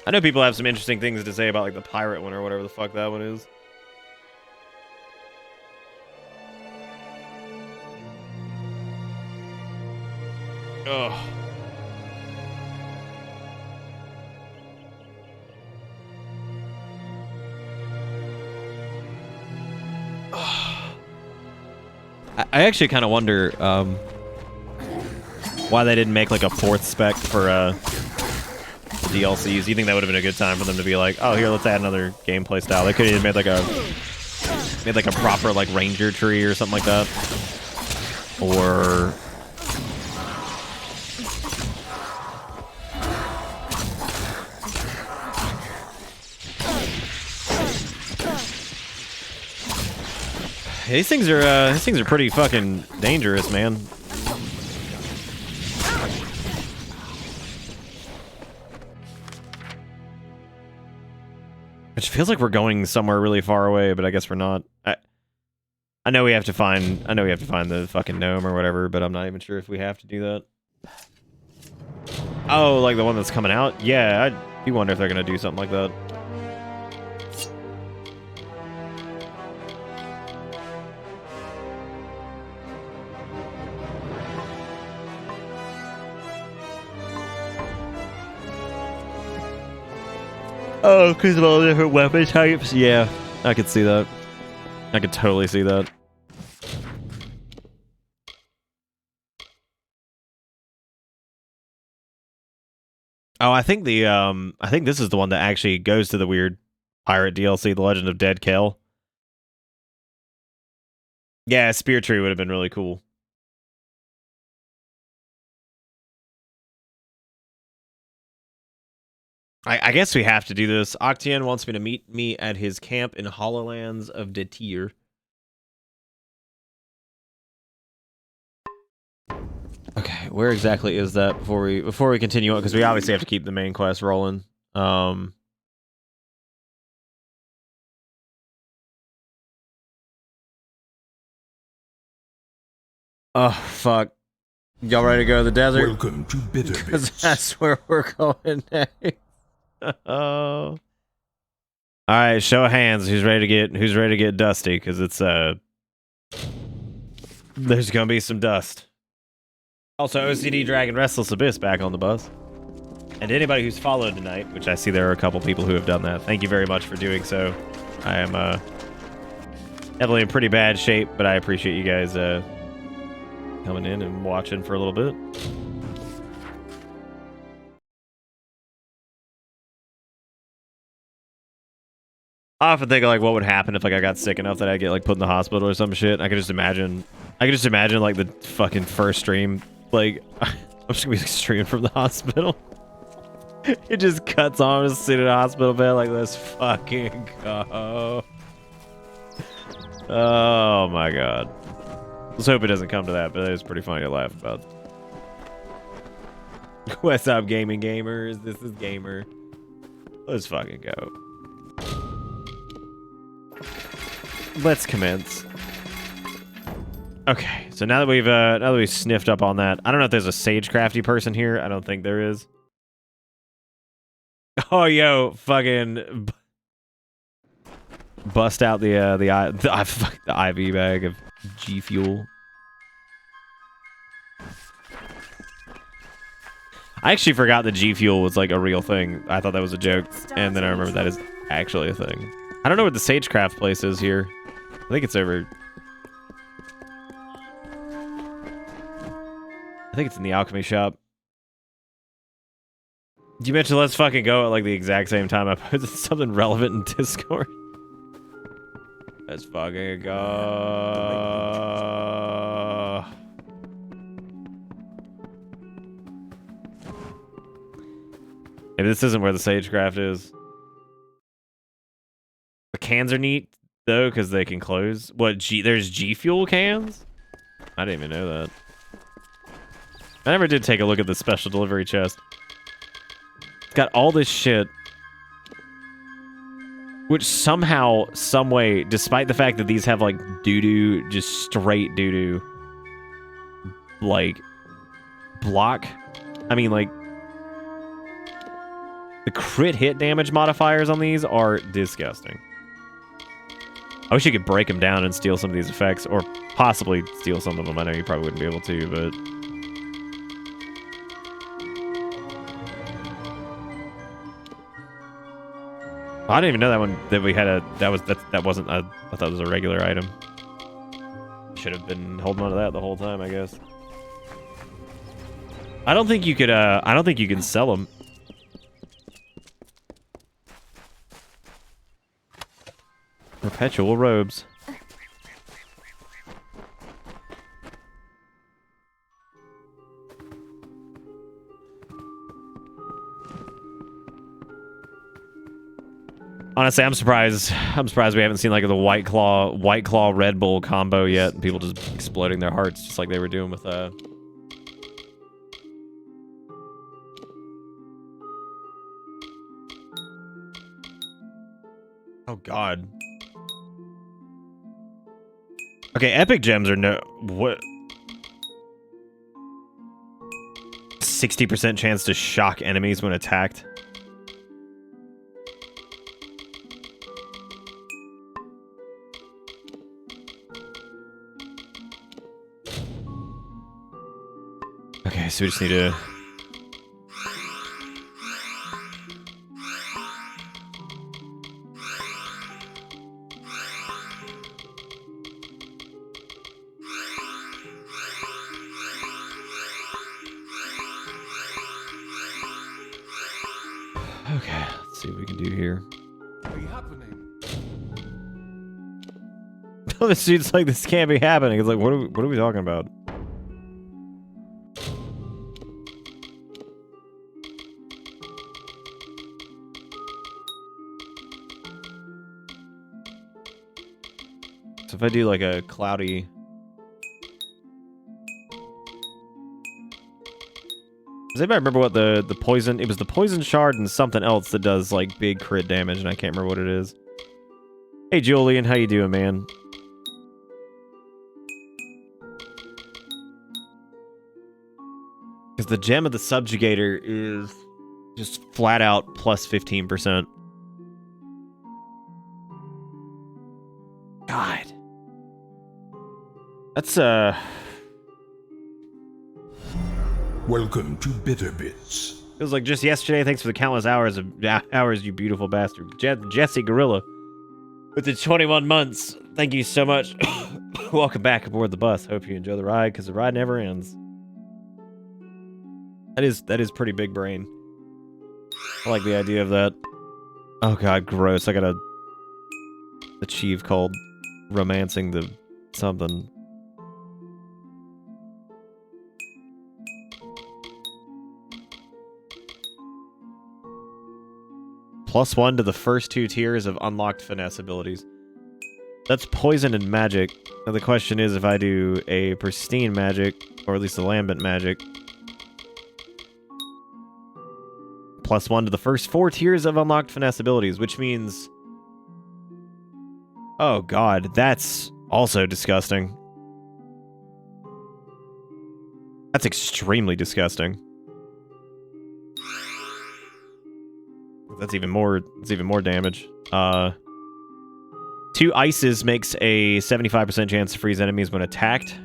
[SPEAKER 2] I know people have some interesting things to say about like the pirate one or whatever the fuck that one is. Ugh. I actually kind of wonder why they didn't make like a fourth spec for DLCs. You think that would have been a good time for them to be like, oh, here, let's add another gameplay style? They could have made like a proper like ranger tree or something like that, or these things are pretty fucking dangerous, man. Which feels like we're going somewhere really far away, but I guess we're not. I know we have to find the fucking gnome or whatever, but I'm not even sure if we have to do that. Oh, like the one that's coming out? Yeah, I do wonder if they're gonna do something like that. Oh, because of all the different weapon types? Yeah, I could see that. I could totally see that. Oh, I think this is the one that actually goes to the weird pirate DLC, The Legend of Dead Kel. Yeah, Spear Tree would have been really cool. I guess we have to do this. Octien wants me to meet me at his camp in Hollowlands of Detir. Okay, where exactly is that before we continue on? Because we obviously have to keep the main quest rolling. Oh fuck! Y'all ready to go to the desert?
[SPEAKER 13] Welcome to Bitter
[SPEAKER 2] Because that's where we're going next. Oh. All right, show of hands. Who's ready to get dusty? Because it's there's gonna be some dust. Also, OCD Dragon Restless Abyss back on the bus. And anybody who's followed tonight, which I see there are a couple people who have done that. Thank you very much for doing so. I am definitely in pretty bad shape, but I appreciate you guys coming in and watching for a little bit. I often think of like what would happen if like I got sick enough that I get like put in the hospital or some shit. I could just imagine like the fucking first stream, like I'm just gonna be like, streaming from the hospital. It just cuts on, just sitting in a hospital bed like, let's fucking go. Oh my god. Let's hope it doesn't come to that, but it's pretty funny to laugh about. What's up, gaming gamers? This is Gamer. Let's fucking go. Let's commence. Okay, so now that we've sniffed up on that, I don't know if there's a sagecrafty person here. I don't think there is. Oh, yo, fucking bust out the IV bag of G Fuel. I actually forgot that G Fuel was like a real thing. I thought that was a joke, and then I remember that is actually a thing. I don't know what the sagecraft place is here. I think it's over. I think it's in the alchemy shop. You mentioned let's fucking go at like the exact same time I posted something relevant in Discord. Let's fucking go. Maybe this isn't where the sagecraft is. The cans are neat though, because they can close. What? There's G Fuel cans? I didn't even know that. I never did take a look at the special delivery chest. It's got all this shit, which somehow, some way, despite the fact that these have like doo-doo, just straight doo-doo, like block. I mean, like the crit hit damage modifiers on these are disgusting. I wish you could break them down and steal some of these effects, or possibly steal some of them. I know you probably wouldn't be able to, but I didn't even know that one that we had a that wasn't a, I thought it was a regular item. Should have been holding on to that the whole time, I guess. I don't think you could I don't think you can sell them. Perpetual robes. Honestly, I'm surprised. I'm surprised we haven't seen like the White Claw Red Bull combo yet. And people just exploding their hearts, just like they were doing with I Oh God. Okay, epic gems are no what? 60% chance to shock enemies when attacked. Okay, so we just need to... Okay, let's see what we can do here.
[SPEAKER 8] What are happening?
[SPEAKER 2] This dude's like, this can't be happening. It's like, what are we talking about? So if I do like a cloudy... Does anybody remember what the poison... It was the poison shard and something else that does like big crit damage, and I can't remember what it is. Hey Julian, how you doing, man? Because the gem of the subjugator is just flat out plus 15%. God. That's,
[SPEAKER 13] Welcome to Bitter Bits.
[SPEAKER 2] It was like just yesterday. Thanks for the countless hours, you beautiful bastard. Jesse Gorilla with the 21 months. Thank you so much. Welcome back aboard the bus. Hope you enjoy the ride, because the ride never ends. That is pretty big brain. I like the idea of that. Oh God, gross. I gotta achieve called romancing the something. +1 to the first 2 tiers of unlocked finesse abilities. That's poison and magic. Now the question is if I do a pristine magic, or at least a lambent magic. +1 to the first 4 tiers of unlocked finesse abilities, which means... Oh God, that's also disgusting. That's extremely disgusting. That's even more damage. 2 ices makes a 75% chance to freeze enemies when attacked.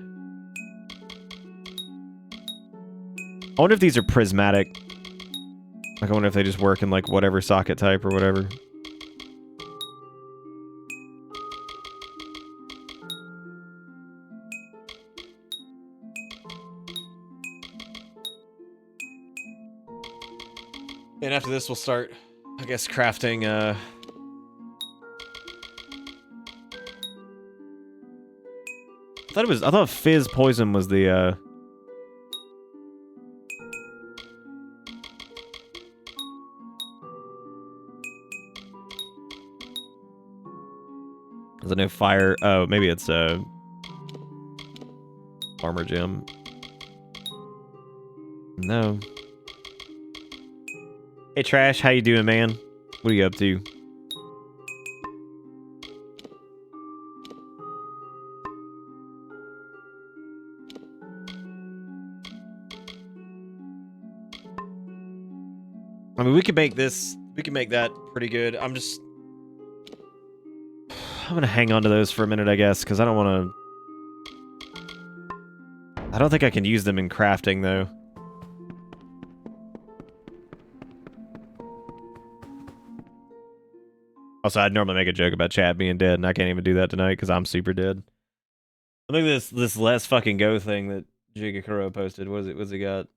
[SPEAKER 2] I wonder if these are prismatic. Like, I wonder if they just work in, like, whatever socket type or whatever. And after this, we'll start, I guess, crafting, I thought fizz poison was the Is it no fire? Oh, maybe it's armor gem. No. Hey Trash, how you doing, man? What are you up to? I mean, we could make that pretty good. I'm gonna hang on to those for a minute, I guess, because I don't think I can use them in crafting, though. Also, I'd normally make a joke about chat being dead, and I can't even do that tonight because I'm super dead. Look at this Let's Fucking Go thing that Jigakuro posted. What's he got?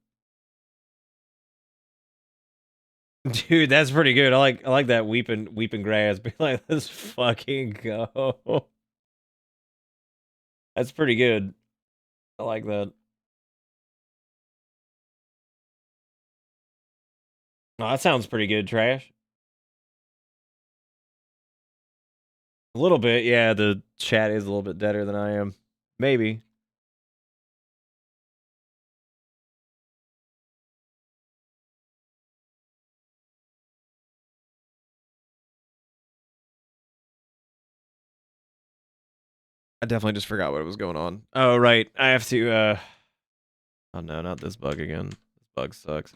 [SPEAKER 2] Dude, that's pretty good. I like that weeping grass. Be like, let's fucking go. That's pretty good. I like that. Oh, that sounds pretty good, Trash. A little bit, yeah. The chat is a little bit deader than I am. Maybe. I definitely just forgot what was going on. Oh, right. I have to, oh no, not this bug again. This bug sucks.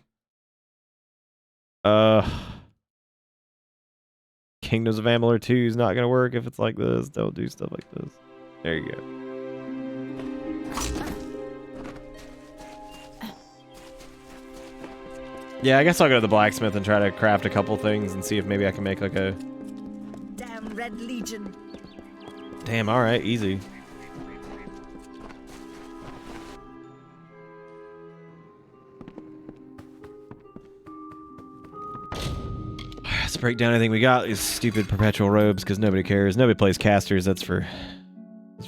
[SPEAKER 2] Kingdoms of Amalur 2 is not gonna work if it's like this. Don't do stuff like this. There you go. Yeah, I guess I'll go to the blacksmith and try to craft a couple things and see if maybe I can make like a...
[SPEAKER 3] Damn Red Legion.
[SPEAKER 2] Damn, alright, easy. Let's break down anything we got. These stupid perpetual robes, because nobody cares. Nobody plays casters. That's for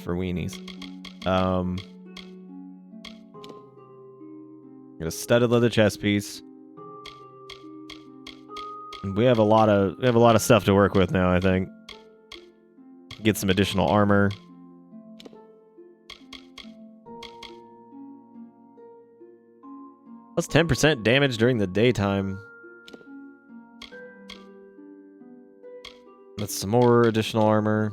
[SPEAKER 2] weenies. Get a studded leather chest piece. And we have a lot of stuff to work with now, I think. Get some additional armor. Plus 10% damage during the daytime. That's some more additional armor.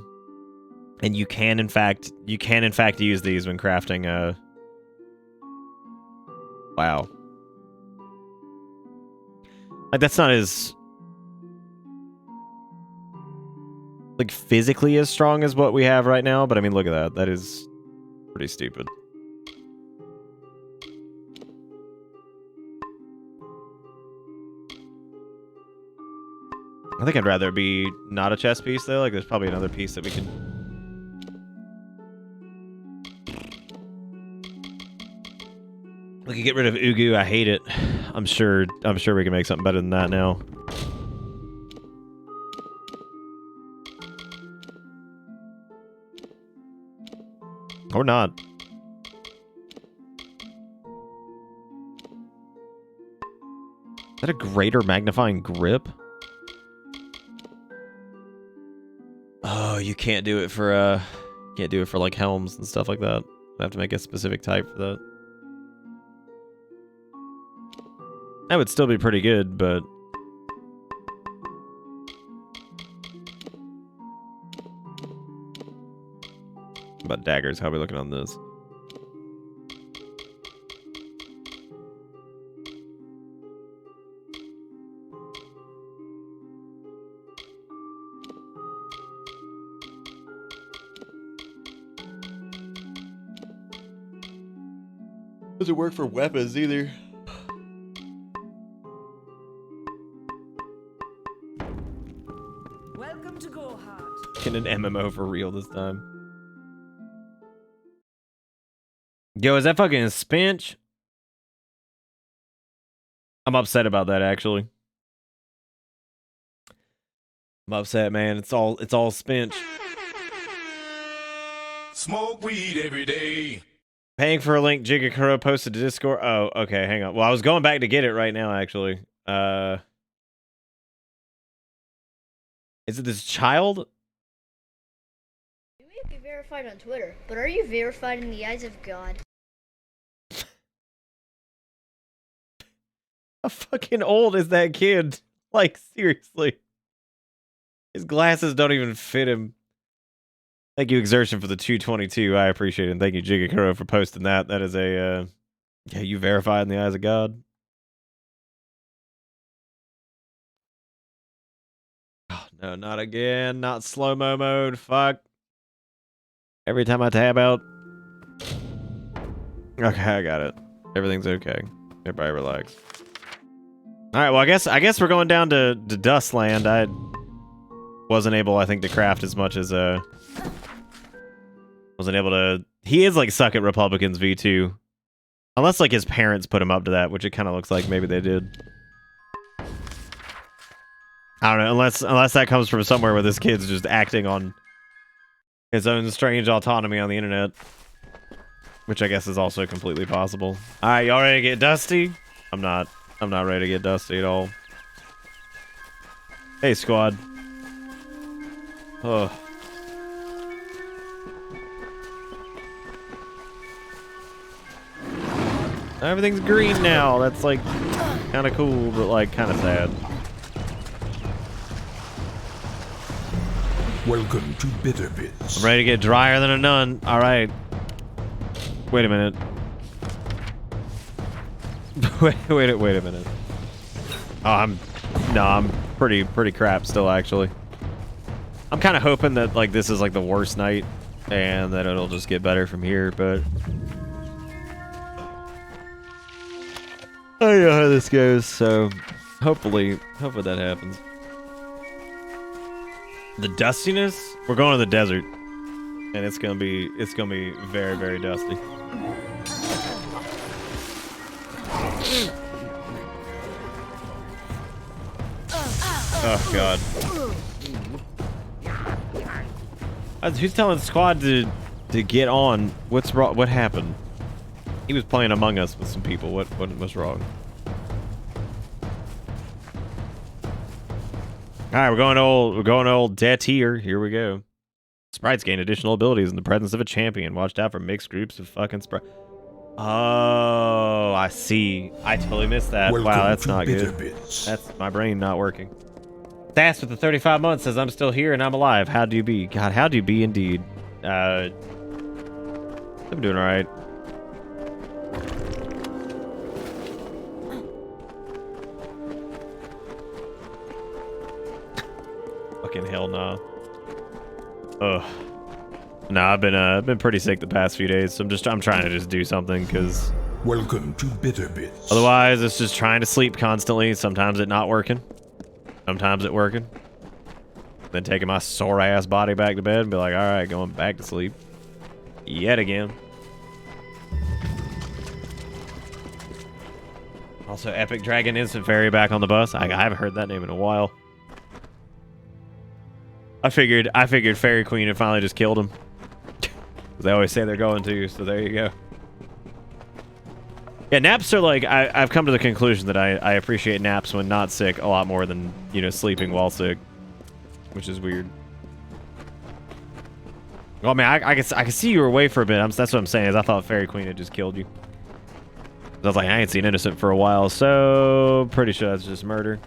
[SPEAKER 2] And you can in fact use these when crafting wow. Like that's not as like physically as strong as what we have right now, but I mean look at that. That is pretty stupid. I think I'd rather be not a chest piece though. Like there's probably another piece that we can. We could get rid of Ugu. I hate it. I'm sure we can make something better than that now. Or not. Is that a greater magnifying grip? Oh, you can't do it for like helms and stuff like that. I have to make a specific type for that. That would still be pretty good, but about daggers, how are we looking on this? Doesn't work for weapons either.
[SPEAKER 3] Welcome to Gohart.
[SPEAKER 2] Getting an MMO for real this time. Yo, is that fucking Spinch? I'm upset about that actually. I'm upset, man. It's all Spinch.
[SPEAKER 13] Smoke weed every day.
[SPEAKER 2] Paying for a link Jigakuro posted to Discord. Oh, okay, hang on. Well, I was going back to get it right now, actually. Is it this child?
[SPEAKER 14] You may be verified on Twitter, but are you verified in the eyes of God?
[SPEAKER 2] How fucking old is that kid? Like, seriously. His glasses don't even fit him. Thank you, Exertion, for the 222. I appreciate it. And thank you, Jigakuro, for posting that. That is a, yeah, you verified in the eyes of God. Oh, no, not again. Not slow-mo mode. Fuck. Every time I tab out. Okay, I got it. Everything's okay. Everybody relax. Alright, well, I guess we're going down to Dustland. I wasn't able, I think, to craft as much as, wasn't able to... He is, like, suck at Republicans V2. Unless, like, his parents put him up to that, which it kind of looks like maybe they did. I don't know, unless that comes from somewhere where this kid's just acting on his own strange autonomy on the internet. Which I guess is also completely possible. Alright, y'all ready to get dusty? I'm not ready to get dusty at all. Hey, squad. Oh. Everything's green now. That's like kind of cool, but like kind of sad.
[SPEAKER 13] Welcome to Bitter Bits.
[SPEAKER 2] I'm ready to get drier than a nun. All right. Wait a minute. wait a minute. Oh, I'm pretty crap still, actually. I'm kind of hoping that like this is like the worst night and that it'll just get better from here, but I know how this goes, so hopefully that happens. The dustiness? We're going to the desert, and it's gonna be very, very dusty. Oh god. Who's telling the squad to get on? What's wrong? What happened? He was playing Among Us with some people. What was wrong? All right, we're going to old Detier. Here we go. Sprites gain additional abilities in the presence of a champion. Watched out for mixed groups of fucking sprites. Oh, I see. I totally missed that.
[SPEAKER 13] Welcome
[SPEAKER 2] wow, that's
[SPEAKER 13] to
[SPEAKER 2] not
[SPEAKER 13] Bitter
[SPEAKER 2] good.
[SPEAKER 13] Bits.
[SPEAKER 2] That's my brain not working. Stas with the 35 months says, I'm still here and I'm alive. How do you be? God, how do you be indeed? I'm doing all right. Fucking hell nah. Ugh. Nah, I've been pretty sick the past few days, so I'm trying to just do something, because
[SPEAKER 13] Welcome to Bitter Bits.
[SPEAKER 2] Otherwise, it's just trying to sleep constantly. Sometimes it not working. Sometimes it working. Then taking my sore ass body back to bed and be like, all right, going back to sleep. Yet again. Also, Epic Dragon Instant Fairy back on the bus. I haven't heard that name in a while. I figured Fairy Queen had finally just killed him. They always say they're going to, so there you go. Yeah, naps are like, I've come to the conclusion that I appreciate naps when not sick a lot more than, you know, sleeping while sick. Which is weird. Well, man, I can see you were away for a bit. That's what I'm saying, is I thought Fairy Queen had just killed you. I was like, I ain't seen Innocent for a while, so pretty sure that's just murder.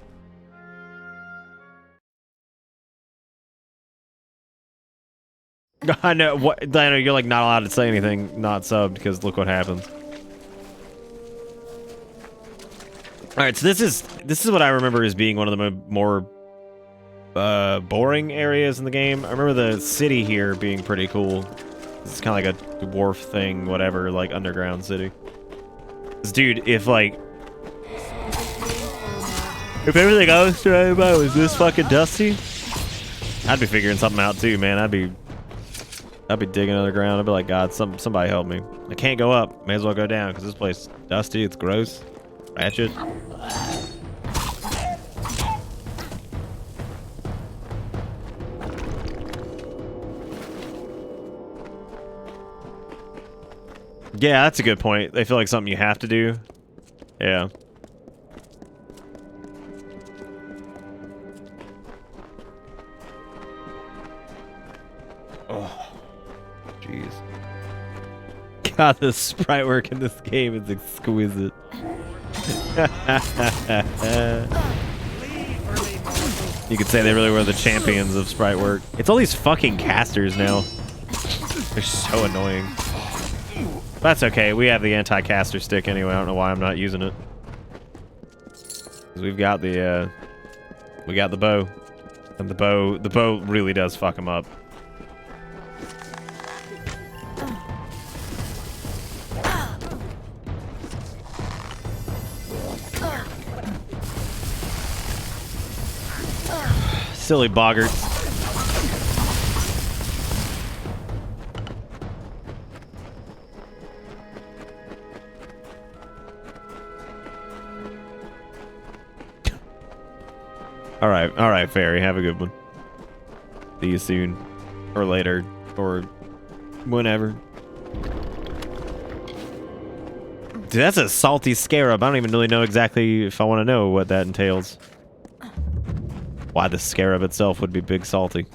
[SPEAKER 2] I know, I know you're like not allowed to say anything not subbed, because look what happens. Alright, so this is what I remember as being one of the more boring areas in the game. I remember the city here being pretty cool. It's kind of like a dwarf thing, whatever, like underground city. Dude, if everything I was trying about was this fucking dusty, I'd be figuring something out too, man. I'd be digging underground. I'd be like, God, somebody help me. I can't go up. May as well go down, because this place is dusty. It's gross. Ratchet. Yeah, that's a good point. They feel like something you have to do. Yeah. Oh, jeez. God, the sprite work in this game is exquisite. You could say they really were the champions of sprite work. It's all these fucking casters now. They're so annoying. That's okay. We have the anti-caster stick anyway. I don't know why I'm not using it. 'Cause we've got the we got the bow, and the bow really does fuck them up. Silly boggarts. All right, Fairy. Have a good one. See you soon, or later, or whenever. Dude, that's a salty scarab. I don't even really know exactly if I want to know what that entails. Why the scarab itself would be big salty.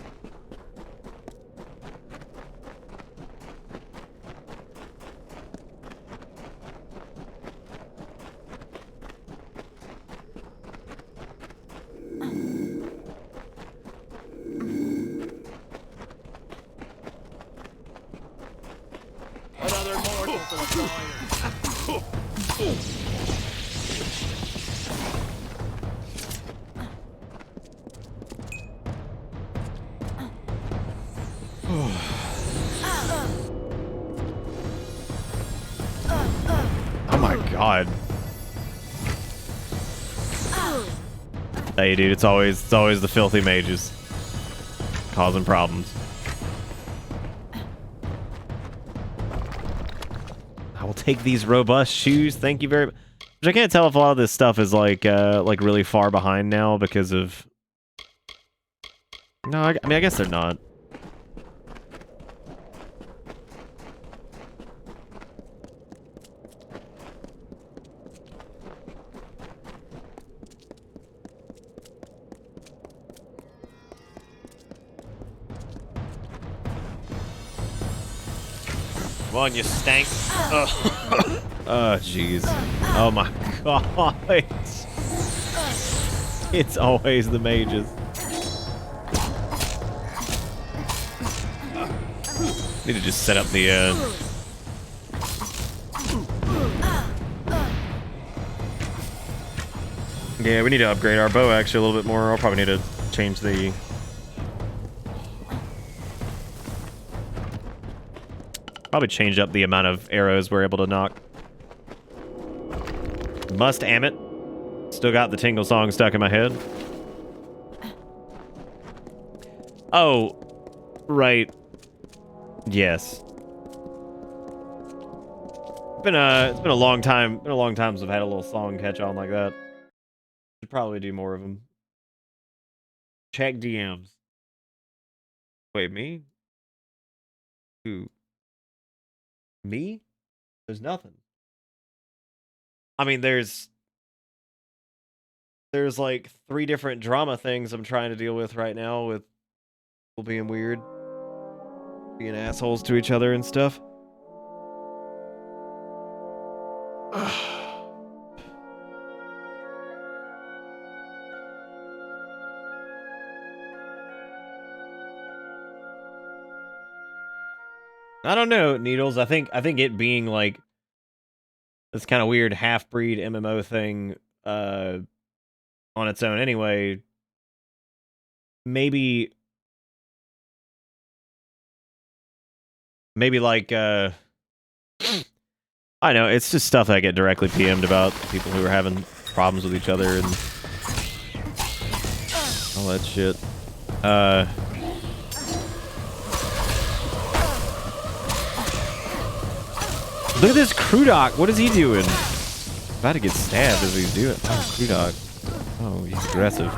[SPEAKER 2] Oh my god. Hey dude, it's always the filthy mages causing problems. I will take these robust shoes. Thank you very much. Which I can't tell if a lot of this stuff is like really far behind now because of. No, I mean I guess they're not. Come on, you stank. Oh, jeez. Oh my god. It's always the mages. Need to just set up the, Yeah, we need to upgrade our bow actually a little bit more. I'll probably need to change the... Probably change up the amount of arrows we're able to knock. Must am it. Still got the Tingle song stuck in my head. Oh, right. Yes. It's been a long time. Been a long time since I've had a little song catch on like that. Should probably do more of them. Check DMs. Wait, me? Who? Me? There's nothing. I mean, there's like 3 different drama things I'm trying to deal with right now with people being weird, being assholes to each other and stuff. I don't know, Needles. I think it being like this kind of weird half-breed MMO thing on its own anyway, maybe like I know, it's just stuff I get directly PM'd about people who are having problems with each other and all that shit. Look at this Crudok. What is he doing? About to get stabbed as he's doing. Oh, Crudok. Oh, he's aggressive.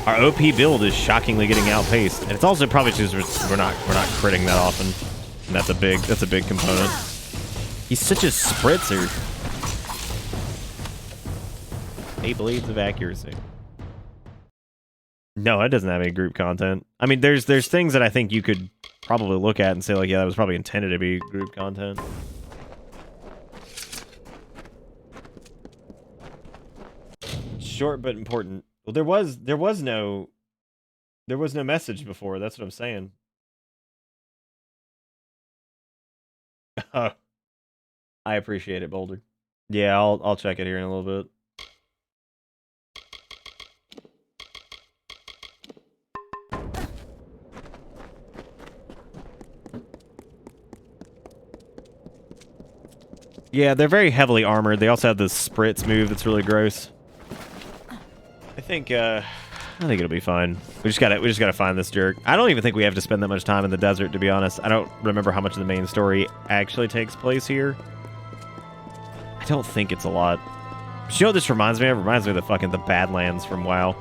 [SPEAKER 2] Our OP build is shockingly getting outpaced, and it's also probably just we're not critting that often, and that's a big component. He's such a spritzer. 8 blades of accuracy. No, it doesn't have any group content. I mean, there's things that I think you could probably look at and say like, yeah, that was probably intended to be group content. Short but important. Well, there was no message before. That's what I'm saying. Oh, I appreciate it, Boulder. Yeah, I'll check it here in a little bit. Yeah, they're very heavily armored. They also have the spritz move that's really gross. I think it'll be fine. We just gotta find this jerk. I don't even think we have to spend that much time in the desert, to be honest. I don't remember how much of the main story actually takes place here. I don't think it's a lot. But you know what this reminds me of? It reminds me of the Badlands from WoW.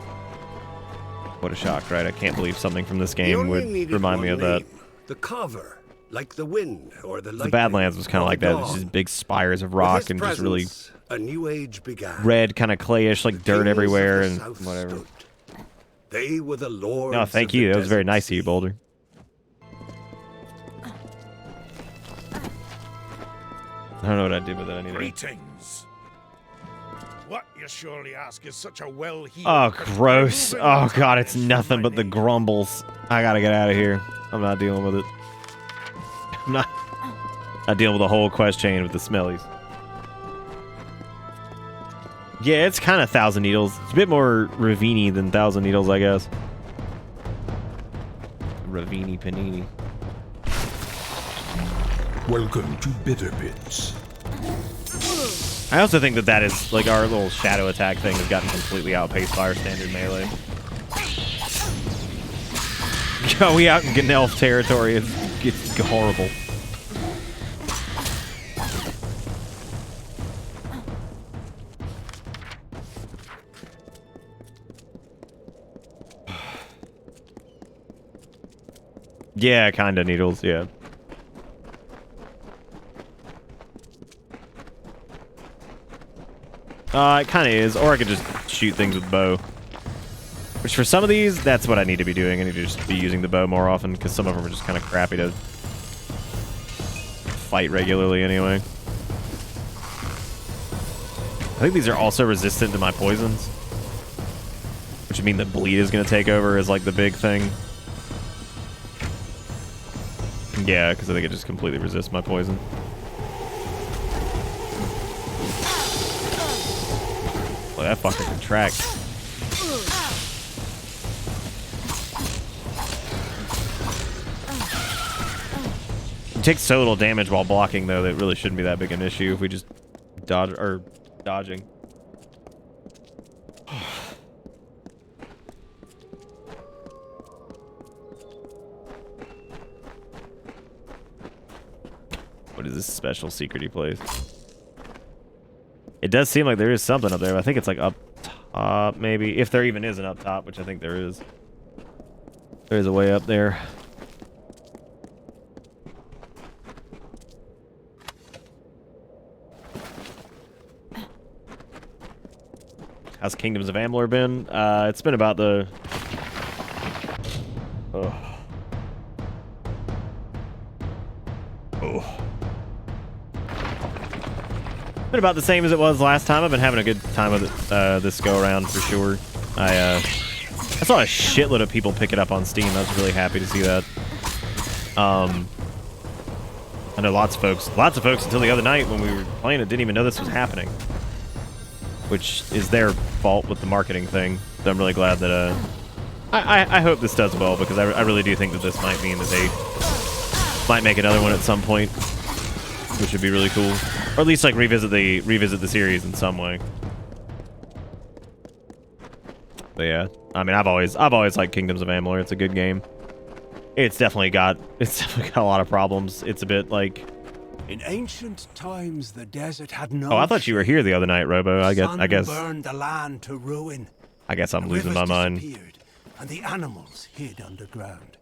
[SPEAKER 2] What a shock, right? I can't believe something from this game would remind me of that.
[SPEAKER 15] The Carver, like the wind or the lightning.
[SPEAKER 2] The Badlands was kind of like that. It's just big spires of rock and just really
[SPEAKER 15] a new age began.
[SPEAKER 2] Red, kind of clayish, like dirt everywhere and whatever.
[SPEAKER 15] They were the lords.
[SPEAKER 2] No, thank you. That was very nice of you, Boulder. I don't know what I'd do with it anyway.
[SPEAKER 9] Greetings. What, you surely ask, is such a well-heeled...
[SPEAKER 2] Oh, gross. Oh, God, it's nothing but the grumbles. I gotta get out of here. I'm not dealing with it. I'm not dealing with the whole quest chain with the smellies. Yeah, it's kind of Thousand Needles. It's a bit more ravine-y than Thousand Needles, I guess. Ravini Panini.
[SPEAKER 13] Welcome to Bitter Bits.
[SPEAKER 2] I also think that is, like, our little shadow attack thing has gotten completely outpaced by our standard melee. Go, we out in Gnelf territory. It's horrible. Yeah, kinda Needles, yeah. It kind of is, or I could just shoot things with bow. Which for some of these, that's what I need to be doing. I need to just be using the bow more often, because some of them are just kind of crappy to fight regularly anyway. I think these are also resistant to my poisons. Which would mean that bleed is going to take over as like the big thing. Yeah, because I think it just completely resists my poison. Well, that fucker can track. It takes so little damage while blocking, though, that it really shouldn't be that big an issue if we just dodge or dodging. What is this special secret-y place? It does seem like there is something up there. I think it's like up top, maybe. If there even is an up top, which I think there is. There's a way up there. How's Kingdoms of Amalur been? It's been about the... Oh. Oh. Been about the same as it was last time. I've been having a good time with it this go around for sure. I saw a shitload of people pick it up on Steam. I was really happy to see that. I know lots of folks until the other night when we were playing it didn't even know this was happening, which is their fault with the marketing thing. So I'm really glad that I hope this does well, because I really do think that this might mean that they might make another one at some point, which would be really cool. Or at least like revisit the series in some way. But yeah, I mean, I've always liked Kingdoms of Amalur. It's a good game. It's definitely got a lot of problems. It's a bit like...
[SPEAKER 4] In ancient times, the desert had no...
[SPEAKER 2] Oh, I thought you were here the other night, Robo. I guess
[SPEAKER 4] burned the land to ruin.
[SPEAKER 2] I guess I'm losing my mind.
[SPEAKER 4] and the animals hid underground.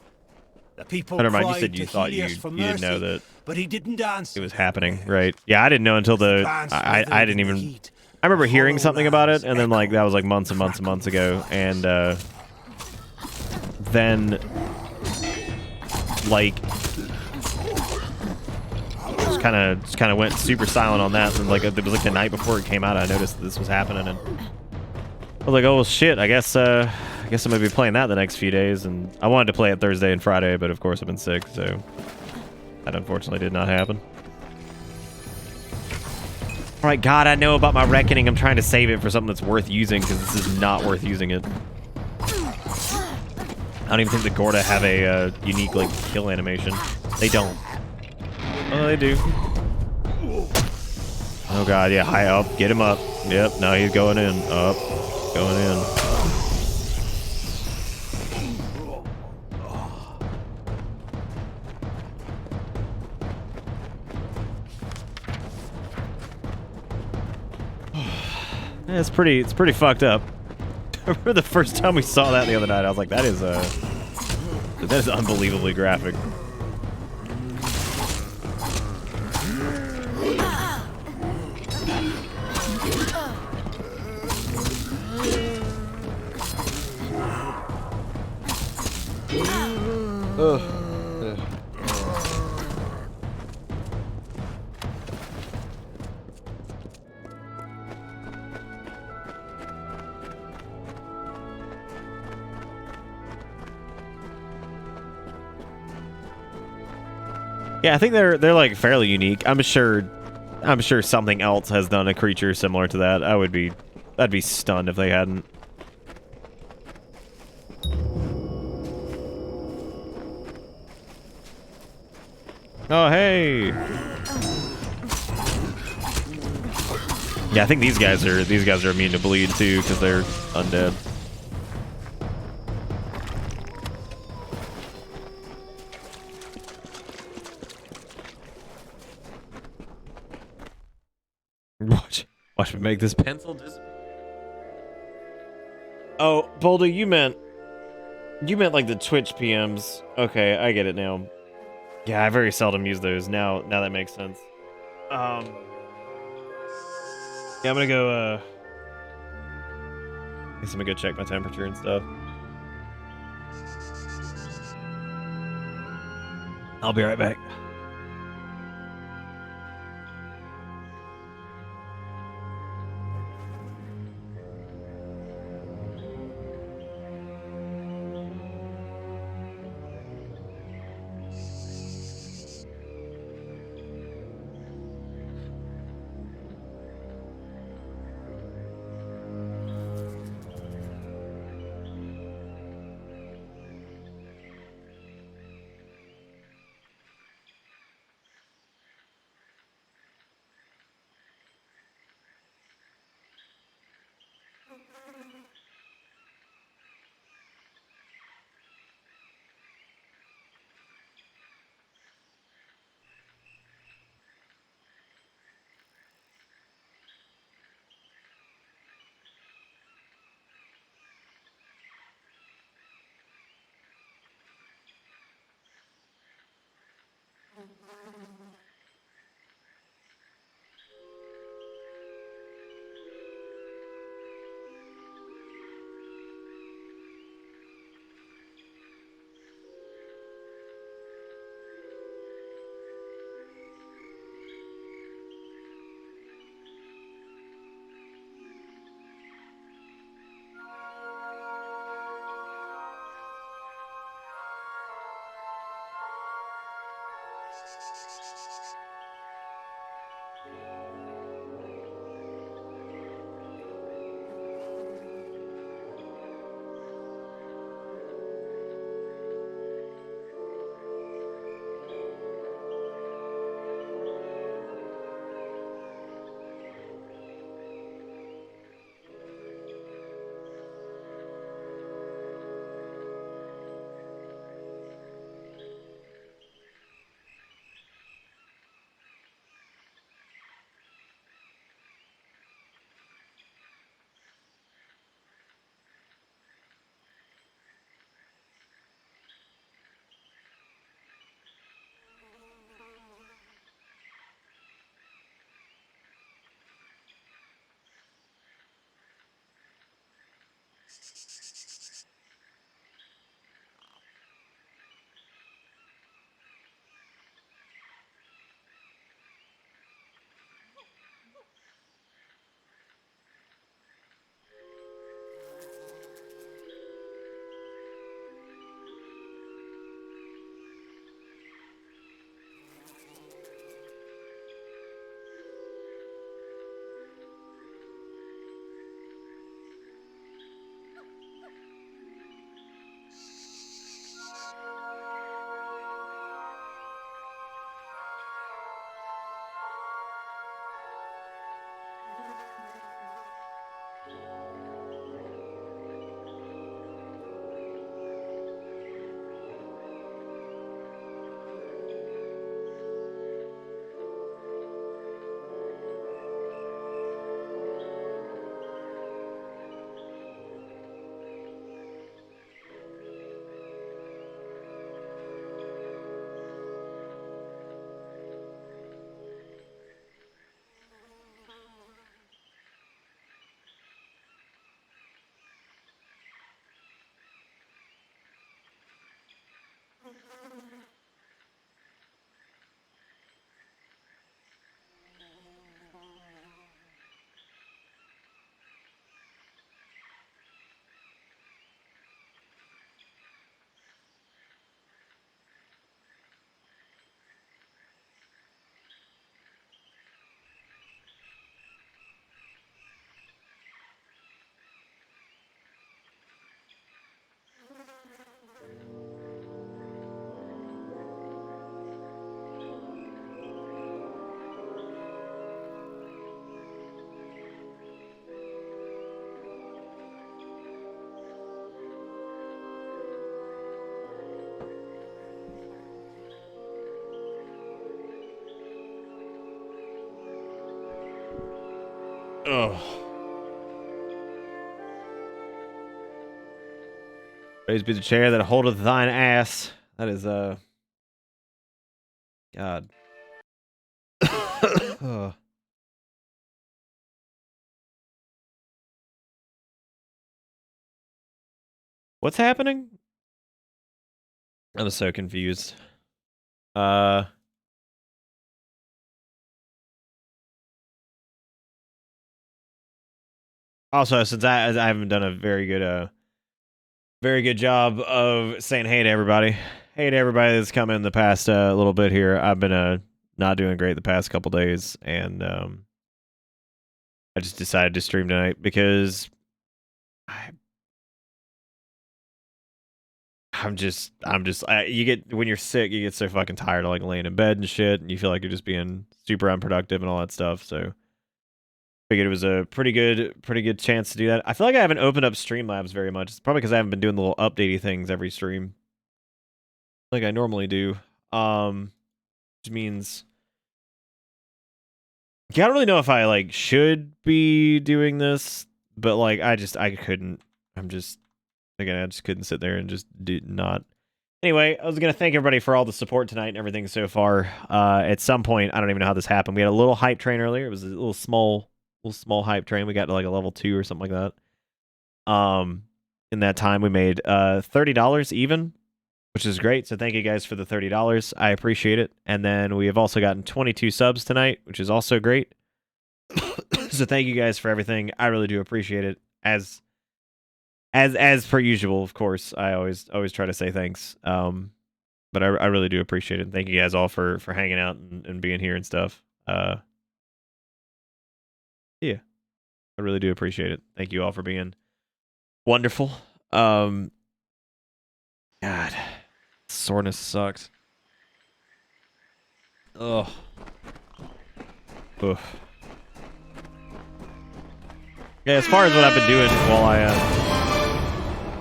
[SPEAKER 4] The people
[SPEAKER 2] Never mind, you
[SPEAKER 4] cried
[SPEAKER 2] said you
[SPEAKER 4] to
[SPEAKER 2] thought
[SPEAKER 4] Helios
[SPEAKER 2] you
[SPEAKER 4] for
[SPEAKER 2] didn't know
[SPEAKER 4] mercy,
[SPEAKER 2] that
[SPEAKER 4] but he didn't answer.
[SPEAKER 2] it was happening, right? Yeah, I didn't know until I didn't even. I remember hearing something about it, and then like that was like months and months and months ago, and then like just kind of went super silent on that, and like it was like the night before it came out, I noticed that this was happening, and I was like, oh shit, I guess I'm gonna be playing that the next few days, and I wanted to play it Thursday and Friday, but of course I've been sick, so that unfortunately did not happen. Alright, God, I know about my reckoning. I'm trying to save it for something that's worth using, because this is not worth using it. I don't even think the Gorda have a unique, like, kill animation. They don't. Oh, they do. Oh, God, yeah, high up. Get him up. Yep, now he's going in. Up. Going in. Yeah, it's pretty fucked up. I remember the first time we saw that the other night, I was like, that is unbelievably graphic. Ugh. Yeah, I think they're like fairly unique. I'm sure something else has done a creature similar to that. I'd be stunned if they hadn't. Oh, hey. Yeah, I think these guys are immune to bleed too because they're undead. Watch me make this pencil disappear. Oh, Boulder, you meant like the Twitch PMs. Okay, I get it now. Yeah, I very seldom use those. Now that makes sense. Yeah, I'm gonna go I guess I'm gonna go check my temperature and stuff. I'll be right back. Ugh. Praise be the chair that holdeth thine ass. That is, God. Ugh. What's happening? I'm so confused. Also, since I haven't done a very good job of saying hey to everybody. Hey to everybody that's come in the past little bit here. I've been not doing great the past couple days, and I just decided to stream tonight because you get, when you're sick, you get so fucking tired of like laying in bed and shit, and you feel like you're just being super unproductive and all that stuff. So figured it was a pretty good chance to do that. I feel like I haven't opened up Streamlabs very much. It's probably because I haven't been doing the little updatey things every stream like I normally do. Which means I don't really know if I like should be doing this, but like I couldn't. I just couldn't sit there and just do not. Anyway, I was gonna thank everybody for all the support tonight and everything so far. At some point, I don't even know how this happened. We had a little hype train earlier. It was a little small hype train. We got to like a level 2 or something like that. In that time, we made $30 even, which is great. So thank you guys for the $30. I appreciate it. And then we have also gotten 22 subs tonight, which is also great. So thank you guys for everything. I really do appreciate it. As per usual, of course, I always try to say thanks. But I really do appreciate it. Thank you guys all for hanging out and being here and stuff. Yeah, I really do appreciate it. Thank you all for being wonderful. God, soreness sucks. Ugh. Ugh. Yeah, as far as what I've been doing while I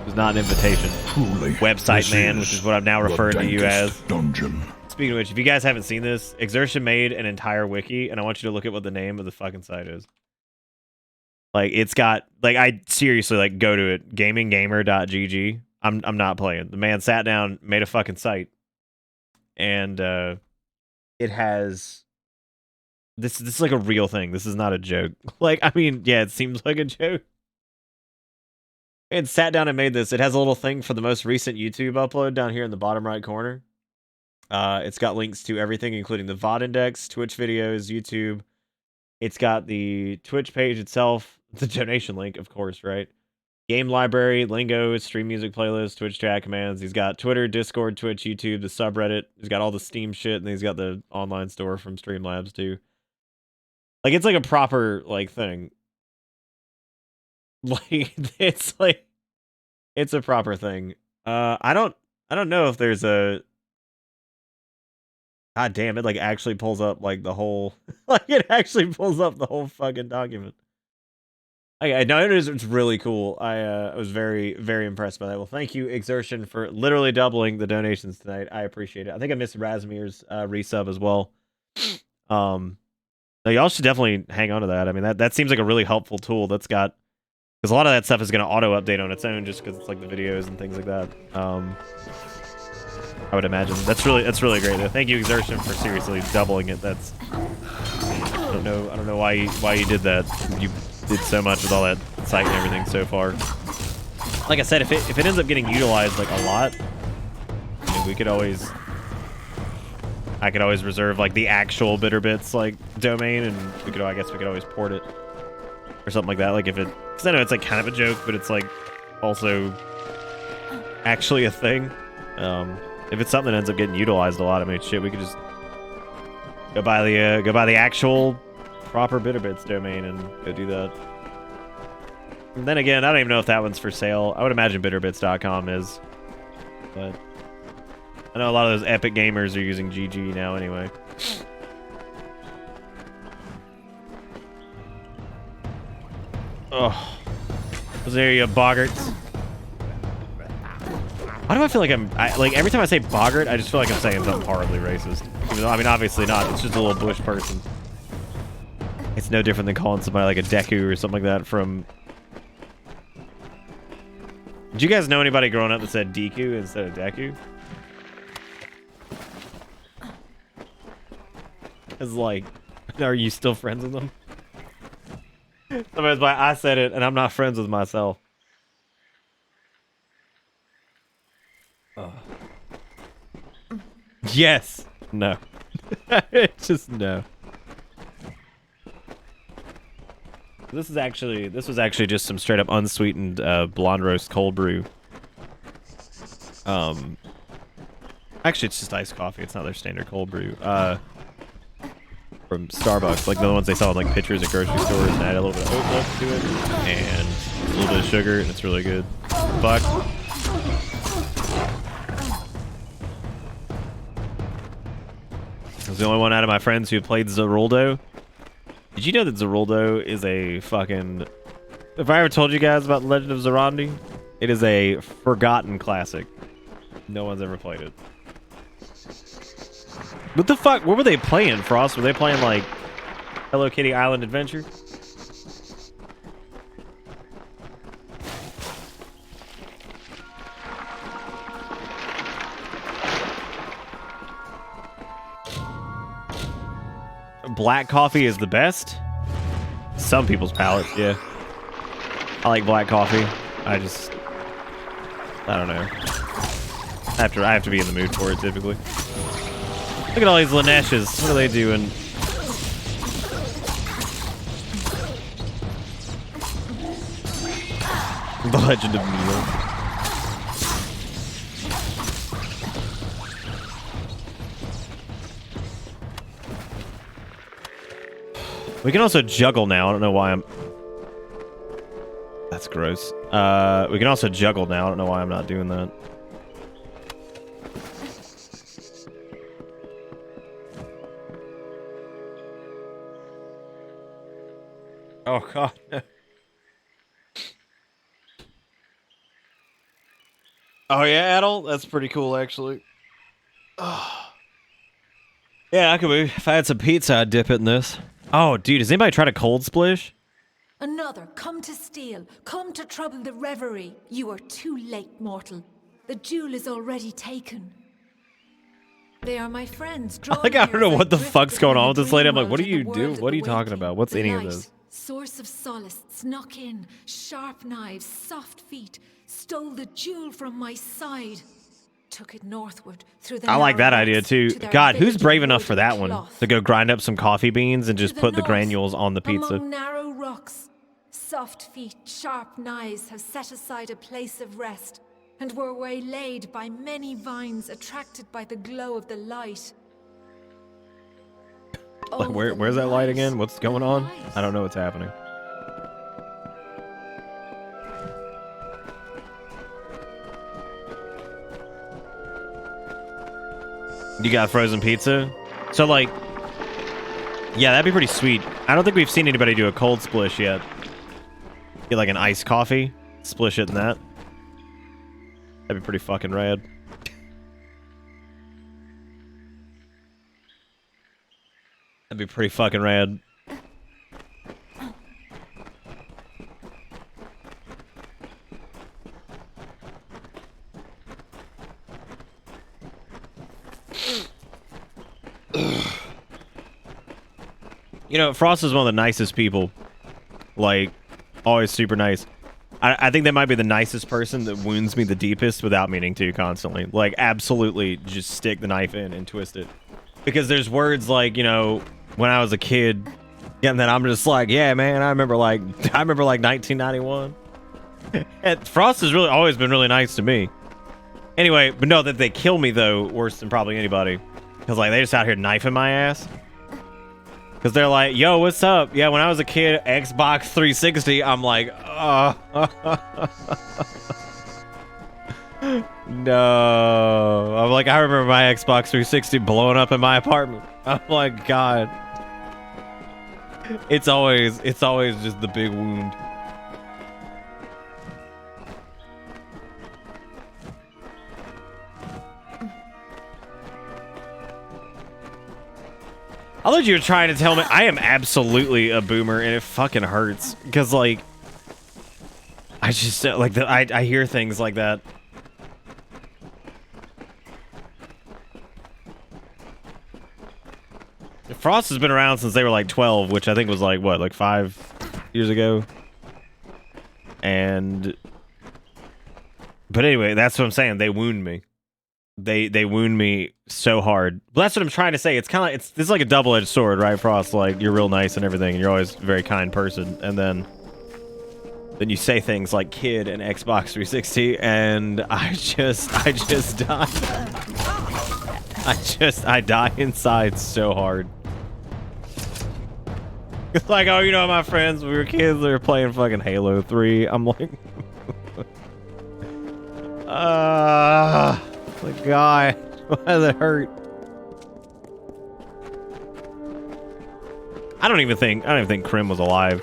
[SPEAKER 2] was not an invitation.
[SPEAKER 13] Truly,
[SPEAKER 2] website man, which is what I'm now referring to you as.
[SPEAKER 13] Dungeon.
[SPEAKER 2] Speaking of which, if you guys haven't seen this, Exertion made an entire wiki, and I want you to look at what the name of the fucking site is. Like, it's got, like, I seriously, like, go to it, gaminggamer.gg. I'm not playing. The man sat down, made a fucking site, and it has, this is like a real thing. This is not a joke. Like, I mean, yeah, it seems like a joke. And sat down and made this. It has a little thing for the most recent YouTube upload down here in the bottom right corner. It's got links to everything, including the VOD index, Twitch videos, YouTube. It's got the Twitch page itself, the donation link, of course, right? Game library, lingo, stream music playlist, Twitch chat commands. He's got Twitter, Discord, Twitch, YouTube, the subreddit. He's got all the Steam shit, and he's got the online store from Streamlabs too. Like, it's like a proper like thing. Like, it's a proper thing. I don't know if there's a, God damn, it like actually pulls up like the whole, like it actually pulls up the whole fucking document. I know it's really cool. I was very, very impressed by that. Well, thank you, Exertion, for literally doubling the donations tonight. I appreciate it. I think I missed Razmir's resub as well. No, y'all should definitely hang on to that. I mean, that seems like a really helpful tool. That's got, because a lot of that stuff is going to auto update on its own, just because it's like the videos and things like that. I would imagine that's really great. Thank you, Exertion, for seriously doubling it. That's I don't know why you did that. You did so much with all that site and everything so far. Like I said, if it ends up getting utilized like a lot, I mean, we could always. I could always reserve like the actual BitterBits like domain, and I guess we could always port it or something like that. Like if it, because I know it's like kind of a joke, but it's like also actually a thing. If it's something that ends up getting utilized a lot, I mean, shit, we could just go buy the actual proper BitterBits domain and go do that. And then again, I don't even know if that one's for sale. I would imagine bitterbits.com is, but. I know a lot of those epic gamers are using GG now anyway. Oh. There you go, boggarts. Why do I feel like like every time I say boggart, I just feel like I'm saying something horribly racist. Even though, I mean, obviously not. It's just a little bush person. It's no different than calling somebody like a Deku or something like that from... Did you guys know anybody growing up that said Deku instead of Deku? It's like, are you still friends with them? Somebody's like, I said it, and I'm not friends with myself. Yes. No. Just no. This was actually just some straight up unsweetened blonde roast cold brew. Actually, it's just iced coffee. It's not their standard cold brew. From Starbucks, like the ones they sell in like pictures at grocery stores, and add a little bit of oat milk to it, and a little bit of sugar, and it's really good. Fuck. I was the only one out of my friends who played Zeruldo. Did you know that Zeruldo is a fucking... If I ever told you guys about the Legend of Zerandi, it is a forgotten classic. No one's ever played it. What the fuck? What were they playing, Frost? Were they playing, like, Hello Kitty Island Adventure? Black coffee is the best? Some people's palates, yeah. I like black coffee. I don't know. I have to be in the mood for it, typically. Look at all these Laneshes. What are they doing? The Legend of Neil. We can also juggle now. I don't know why I'm... That's gross. We can also juggle now. I don't know why I'm not doing that. Oh, God. Oh, yeah, Adel? That's pretty cool, actually. Oh. Yeah, I could be. If I had some pizza, I'd dip it in this. Oh, dude, has anybody tried a cold splish?
[SPEAKER 16] Another, come to steal, come to trouble the reverie. You are too late, mortal. The jewel is already taken. They are my friends.
[SPEAKER 2] Like, I don't know what the fuck's going on with this lady. I'm like, what do you do? What are you talking about? What's any of this?
[SPEAKER 16] Source of solace, snuck in, sharp knives, soft feet, stole the jewel from my side. Took it northward through the
[SPEAKER 2] I like that idea too. God, who's brave enough for that one? To go grind up some coffee beans and just put the granules on the pizza.
[SPEAKER 16] Among narrow rocks, soft feet, sharp knives have set aside a place of rest, and were waylaid by many vines attracted by the glow of the light.
[SPEAKER 2] Like, where's that light again? What's going on? I don't know what's happening. You got frozen pizza? So, like, yeah, that'd be pretty sweet. I don't think we've seen anybody do a cold splish yet. Get like an iced coffee, splish it in that. That'd be pretty fucking rad. That'd be pretty fucking rad. You know, Frost is one of the nicest people. Like, always super nice. I think that might be the nicest person that wounds me the deepest without meaning to constantly. Like, absolutely just stick the knife in and twist it. Because there's words like, you know, when I was a kid, and then I'm just like, yeah, man, I remember like 1991. And Frost has really always been really nice to me. Anyway, but no, that they kill me, though, worse than probably anybody. Because, like, they just out here knifing my ass. Because they're like, yo, what's up? Yeah, when I was a kid, Xbox 360, I'm like, no. I'm like, I remember my Xbox 360 blowing up in my apartment. I'm like, God. It's always just the big wound. I thought you were trying to tell me I am absolutely a boomer, and it fucking hurts because, like, I just like I hear things like that. Frost has been around since they were like 12, which I think was like what, like 5 years ago. But anyway, that's what I'm saying. They wound me. They wound me so hard. But that's what I'm trying to say. It's kind of like it's like a double-edged sword, right, Frost? Like, you're real nice and everything, and you're always a very kind person, and then you say things like kid and Xbox 360, and I just die. I die inside so hard. It's like, oh, you know, my friends, we were kids, they were playing fucking Halo 3. I'm like, my God, why does it hurt? I don't even think Krim was alive.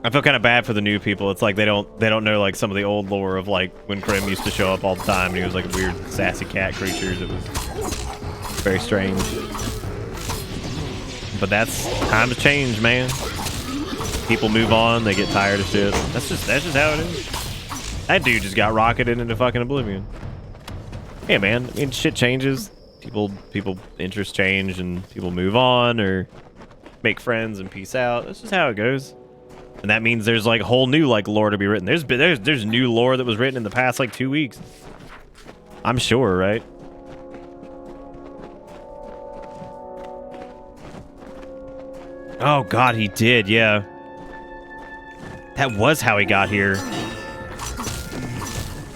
[SPEAKER 2] I feel kind of bad for the new people. It's like they don't know like some of the old lore of like when Krim used to show up all the time and he was like a weird sassy cat creature that was very strange. But that's time to change, man. People move on, they get tired of shit. That's just how it is. That dude just got rocketed into fucking oblivion. Yeah, man. I mean, shit changes. People interests change and people move on or make friends and peace out. That's just how it goes. And that means there's like whole new like lore to be written. There's new lore that was written in the past like 2 weeks. I'm sure, right? Oh God, he did, yeah. That was how he got here.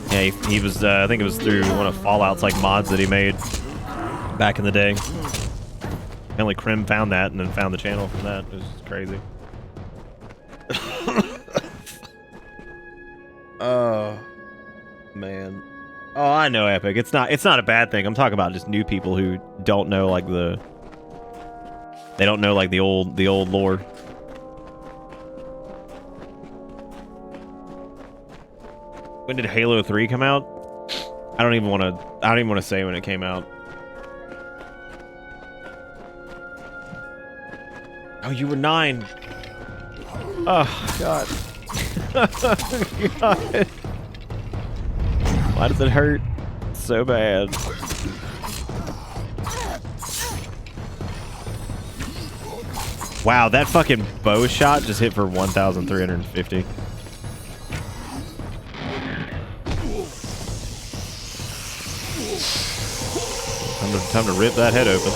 [SPEAKER 2] Yeah, he was, I think it was through one of Fallout's like mods that he made back in the day. Apparently Krim found that and then found the channel from that. It was just crazy. Oh man. Oh, I know, Epic. It's not a bad thing. I'm talking about just new people who don't know like the old lore. When did Halo 3 come out? I don't even want to say when it came out. Oh, you were 9. Oh God. God. Why does it hurt so bad? Wow, that fucking bow shot just hit for 1,350. Time to rip that head open.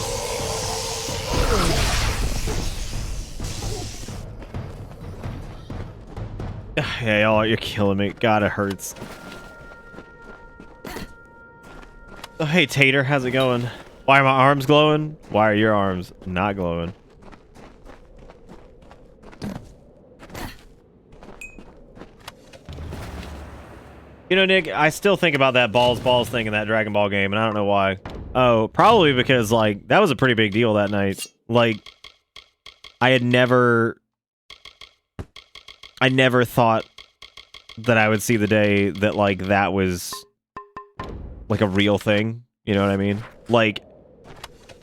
[SPEAKER 2] Yeah, y'all, you're killing me. God, it hurts. Oh, hey, Tater, how's it going? Why are my arms glowing? Why are your arms not glowing? You know, Nick, I still think about that balls thing in that Dragon Ball game, and I don't know why. Oh, probably because, like, that was a pretty big deal that night. Like, I never thought that I would see the day that, like, that was, like, a real thing. You know what I mean? Like,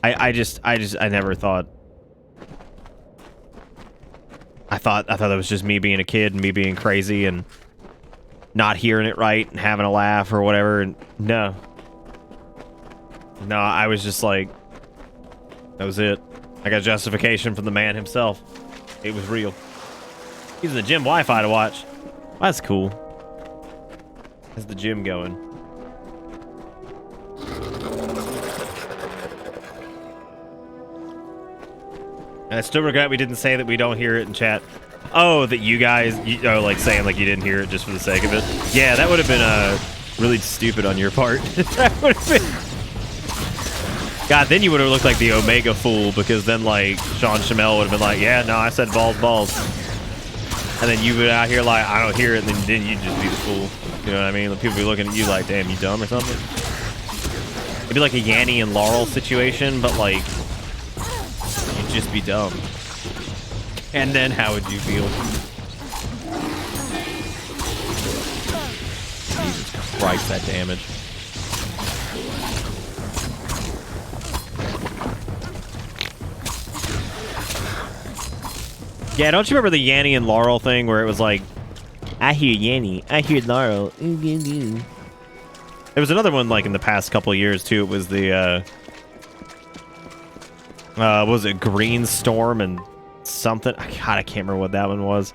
[SPEAKER 2] I never thought. I thought that was just me being a kid and me being crazy and not hearing it right and having a laugh or whatever. And no, I was just like, that was it. I got justification from the man himself. It was real. Using the gym Wi-Fi to watch. That's cool. How's the gym going? And I still regret we didn't say that we don't hear it in chat. Oh, that you guys, like saying like you didn't hear it just for the sake of it. Yeah, that would have been really stupid on your part. That would have been. God, then you would have looked like the Omega fool, because then like Sean Shamel would have been like, yeah, no, I said balls. And then you would out here like, I don't hear it, and then you'd just be the fool. You know what I mean? The people be looking at you like, damn, you dumb or something. It'd be like a Yanni and Laurel situation, but like, you'd just be dumb. And then how would you feel? Jesus Christ, that damage. Yeah, don't you remember the Yanni and Laurel thing where it was like, I hear Yanni, I hear Laurel. There was another one like in the past couple of years too. It was the what was it, Green Storm and something? God, I can't remember what that one was.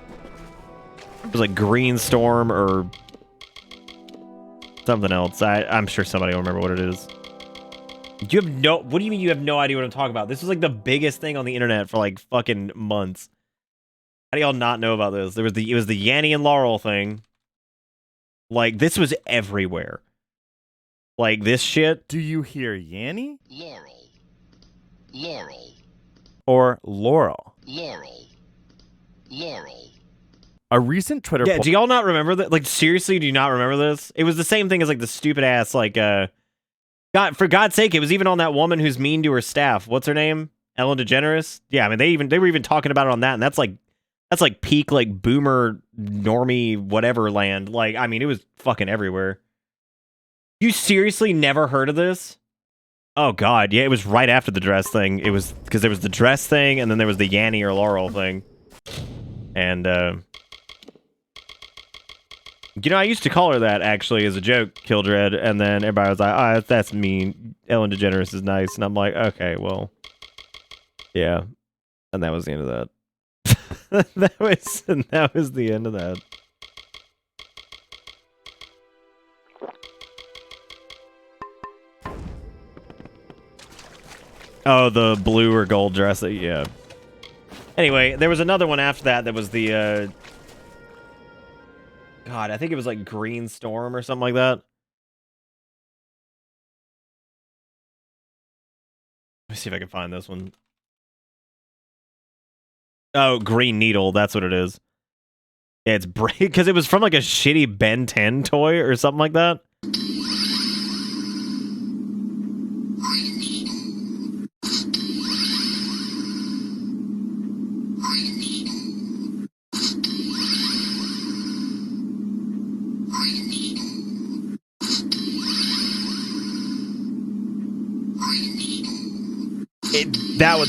[SPEAKER 2] It was like Green Storm or something else. I'm sure somebody will remember what it is. You have no. What do you mean you have no idea what I'm talking about? This was like the biggest thing on the internet for like fucking months. How do y'all not know about this? It was the Yanni and Laurel thing. Like, this was everywhere. Like, this shit.
[SPEAKER 17] Do you hear Yanni?
[SPEAKER 15] Laurel.
[SPEAKER 17] Or Laurel?
[SPEAKER 15] Laurel.
[SPEAKER 17] A recent Twitter
[SPEAKER 2] poll. Do y'all not remember that? Like, seriously, do you not remember this? It was the same thing as, like, the stupid ass, like, God, for God's sake, it was even on that woman who's mean to her staff. What's her name? Ellen DeGeneres? Yeah, I mean, they were even talking about it on that, and that's like peak, like, boomer, normie, whatever land. Like, I mean, it was fucking everywhere. You seriously never heard of this? Oh, God. Yeah, it was right after the dress thing. It was, because there was the dress thing, and then there was the Yanni or Laurel thing. And, you know, I used to call her that, actually, as a joke, Kildred, and then everybody was like, oh, that's mean. Ellen DeGeneres is nice. And I'm like, okay, well, yeah. And that was the end of that. that was the end of that. Oh, the blue or gold dress. Yeah. Anyway, there was another one after that that was the, God, I think it was like Green Storm or something like that. Let me see if I can find this one. Oh, Green Needle, that's what it is. Yeah, it's because it was from like a shitty Ben 10 toy or something like that.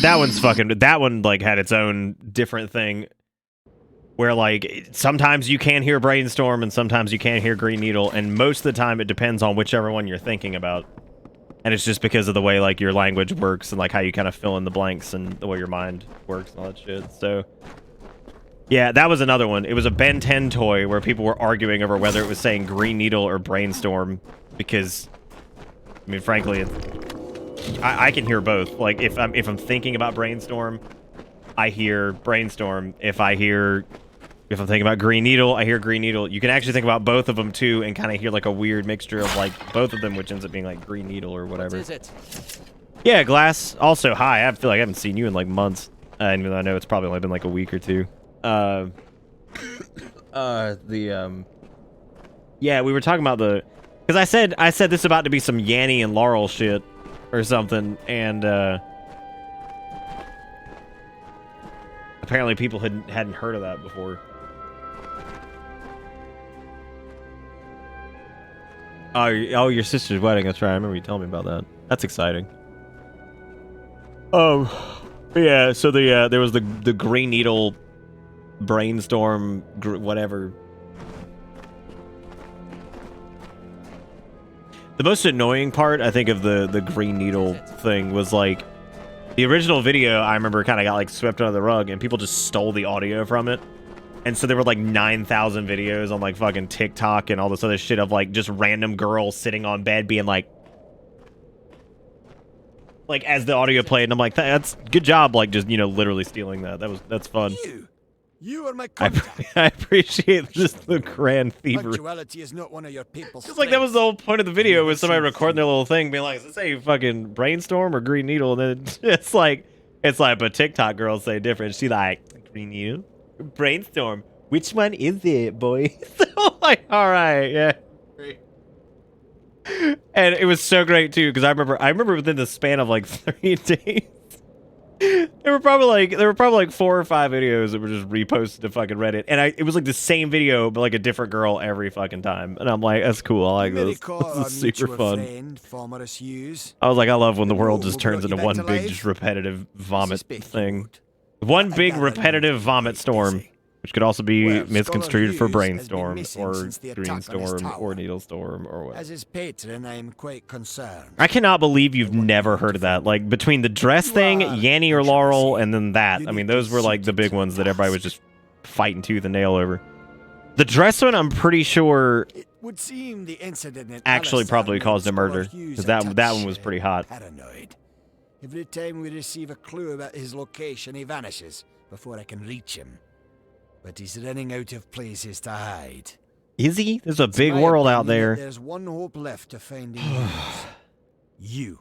[SPEAKER 2] That one's fucking. That one like had its own different thing, where like sometimes you can hear Brainstorm and sometimes you can't hear Green Needle, and most of the time it depends on whichever one you're thinking about, and it's just because of the way like your language works and like how you kind of fill in the blanks and the way your mind works and all that shit. So yeah, that was another one. It was a Ben 10 toy where people were arguing over whether it was saying Green Needle or Brainstorm, because I mean, frankly, I can hear both. Like if I'm thinking about Brainstorm, I hear Brainstorm. If I'm thinking about Green Needle, I hear Green Needle. You can actually think about both of them too, and kind of hear like a weird mixture of like both of them, which ends up being like Green Needle or whatever.
[SPEAKER 18] What is it?
[SPEAKER 2] Yeah, Glass. Also, hi. I feel like I haven't seen you in like months, even though I know it's probably only been like a week or two. Yeah, we were talking about because I said this is about to be some Yanni and Laurel shit or something, and Apparently people hadn't heard of that before. Oh, your sister's wedding. That's right. I remember you telling me about that. That's exciting. Yeah. So there was the Green Needle brainstorm, whatever. The most annoying part, I think, of the Green Needle thing was like the original video. I remember kind of got like swept under the rug, and people just stole the audio from it. And so there were like 9,000 videos on like fucking TikTok and all this other shit of like just random girls sitting on bed being like as the audio played, and I'm like, that's good job, like just, you know, literally stealing that. That's fun.
[SPEAKER 9] You are my contact.
[SPEAKER 2] I appreciate just the grand thievery.
[SPEAKER 9] Punctuality is not one of your people's
[SPEAKER 2] Just like that was the whole point of the video, was somebody recording their little thing, being like, "Is this a fucking brainstorm or Green Needle?" And then it's like, but TikTok girls say different. She like, Green Needle, brainstorm. Which one is it, boy? So I'm like, all right, yeah. And it was so great too, because I remember within the span of like 3 days. There were probably like 4 or 5 videos that were just reposted to fucking Reddit, and it was like the same video but like a different girl every fucking time, and I'm like, that's cool. I like this. This is super fun. I was like, I love when the world just turns into one big just repetitive vomit thing, one big repetitive vomit storm, which could also be misconstrued for brainstorm or green storm or needle storm or what.
[SPEAKER 9] As his patron, I am quite concerned.
[SPEAKER 2] I cannot believe you've never heard of that. Like, between the dress thing, Yanny or Laurel, and then that. I mean, those were like the big ones that everybody was just fighting tooth and nail over. The dress one, I'm pretty sure,
[SPEAKER 9] It would seem the incident
[SPEAKER 2] actually probably caused a murder, because that one was pretty hot.
[SPEAKER 9] Paranoid. Every time we receive a clue about his location, he vanishes before I can reach him. But he's running out of places to hide.
[SPEAKER 2] Is he? There's a big world out there.
[SPEAKER 9] There's one hope left to finding you. You.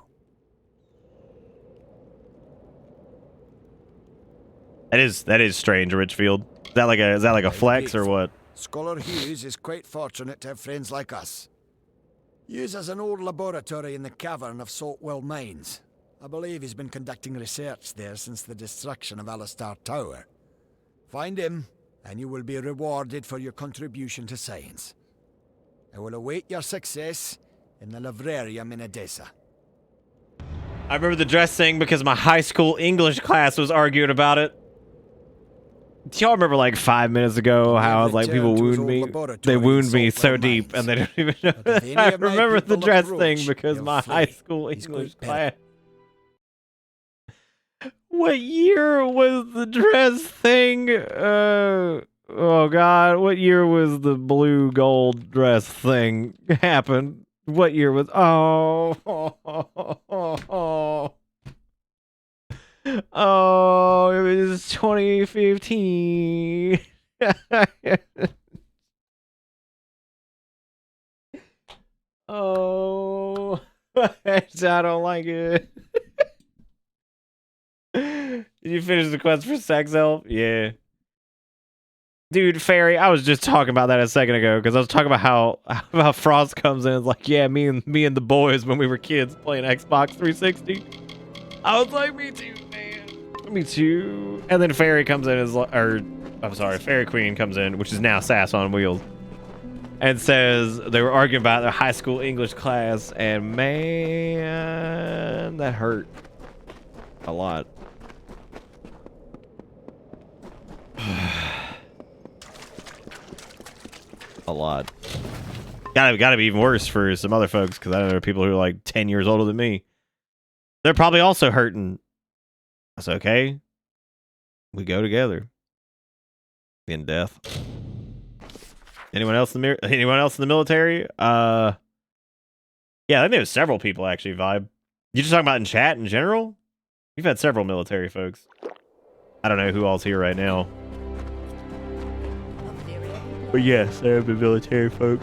[SPEAKER 2] That is strange, Richfield. Is that like a flex or what?
[SPEAKER 9] Scholar Hughes is quite fortunate to have friends like us. Hughes has an old laboratory in the cavern of Saltwell Mines. I believe he's been conducting research there since the destruction of Alistar Tower. Find him, and you will be rewarded for your contribution to science. I will await your success in the Librarium in Edessa.
[SPEAKER 2] I remember the dress thing because my high school English class was arguing about it. Do y'all remember like 5 minutes ago how I was like, people wound me? They wound me so deep and they don't even know that. I remember the dress thing because my high school English class. What year was the dress thing? Oh God, what year was the blue gold dress thing happened? What year was? Oh, it was 2015. Oh, I don't like it. Did you finish the quest for Sex Elf? Yeah. Dude, Fairy, I was just talking about that a second ago because I was talking about how Frost comes in and is like, yeah, me and the boys when we were kids playing Xbox 360. I was like, me too, man. Me too. And then Fairy comes in as, Fairy Queen comes in, which is now Sass on Wheels, and says they were arguing about their high school English class, and man, that hurt a lot. A lot. Gotta be even worse for some other folks, because I know there are people who are like 10 years older than me. They're probably also hurting. That's okay. We go together. In death. Anyone else in the military? Yeah, I think there's several people actually, Vibe. You just talking about in chat in general? We've had several military folks. I don't know who all's here right now. But yes, there have been military folk.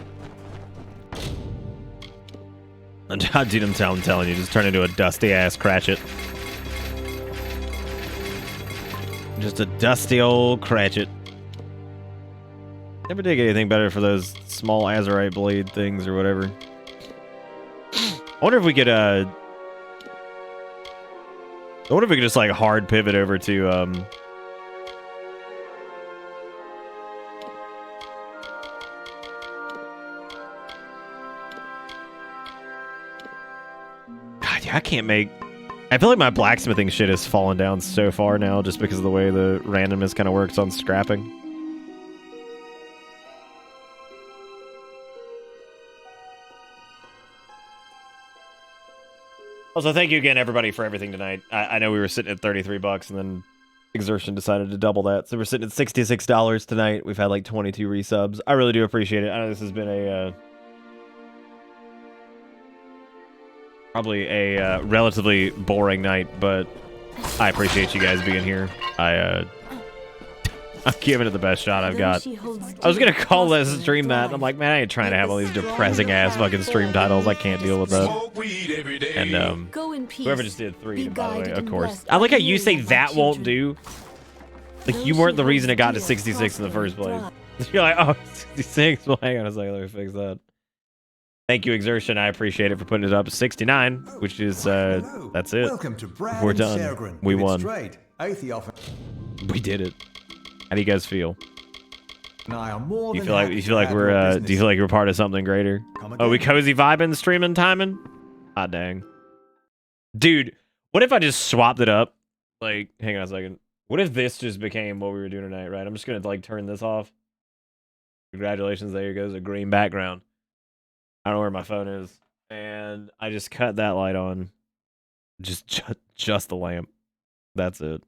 [SPEAKER 2] Dude, I'm telling you, just turn into a dusty ass Cratchit. Just a dusty old Cratchit. Never did get anything better for those small Azurite blade things or whatever. I wonder if we could just like hard pivot over to I can't make... I feel like my blacksmithing shit has fallen down so far now just because of the way the randomness kind of works on scrapping. Also, thank you again, everybody, for everything tonight. I know we were sitting at $33, and then Exertion decided to double that. So we're sitting at $66 tonight. We've had like 22 resubs. I really do appreciate it. I know this has been a... probably a relatively boring night, but I appreciate you guys being here. I'm giving it the best shot I've got. I was gonna call this stream that, and I'm like, man, I ain't trying to have all these depressing ass fucking stream titles. I can't deal with that. And whoever just did 3, by the way, of course. I like how you say that won't do. Like you weren't the reason it got to 66 in the first place. You're like, oh, 66. Well, hang on a second, let me fix that. Thank you, Exertion. I appreciate it for putting it up to 69, which is, that's it.
[SPEAKER 11] Welcome to Brad
[SPEAKER 2] We're
[SPEAKER 11] and
[SPEAKER 2] done.
[SPEAKER 11] Sergrin.
[SPEAKER 2] We
[SPEAKER 11] With its
[SPEAKER 2] won.
[SPEAKER 11] trade, Aethiop
[SPEAKER 2] We did it. How do you guys feel?
[SPEAKER 11] and I are more
[SPEAKER 2] Do you
[SPEAKER 11] than
[SPEAKER 2] feel like
[SPEAKER 11] happy
[SPEAKER 2] you
[SPEAKER 11] to
[SPEAKER 2] feel like
[SPEAKER 11] add
[SPEAKER 2] we're
[SPEAKER 11] your
[SPEAKER 2] do you
[SPEAKER 11] business.
[SPEAKER 2] feel like we're part of something greater?
[SPEAKER 11] Come
[SPEAKER 2] Oh, we
[SPEAKER 11] again.
[SPEAKER 2] cozy vibing, streaming, timing? Ah, dang. Dude, what if I just swapped it up? Like, hang on a second. What if this just became what we were doing tonight, right? I'm just gonna like turn this off. Congratulations, there goes a green background. I don't know where my phone is. And I just cut that light on. Just the lamp. That's it.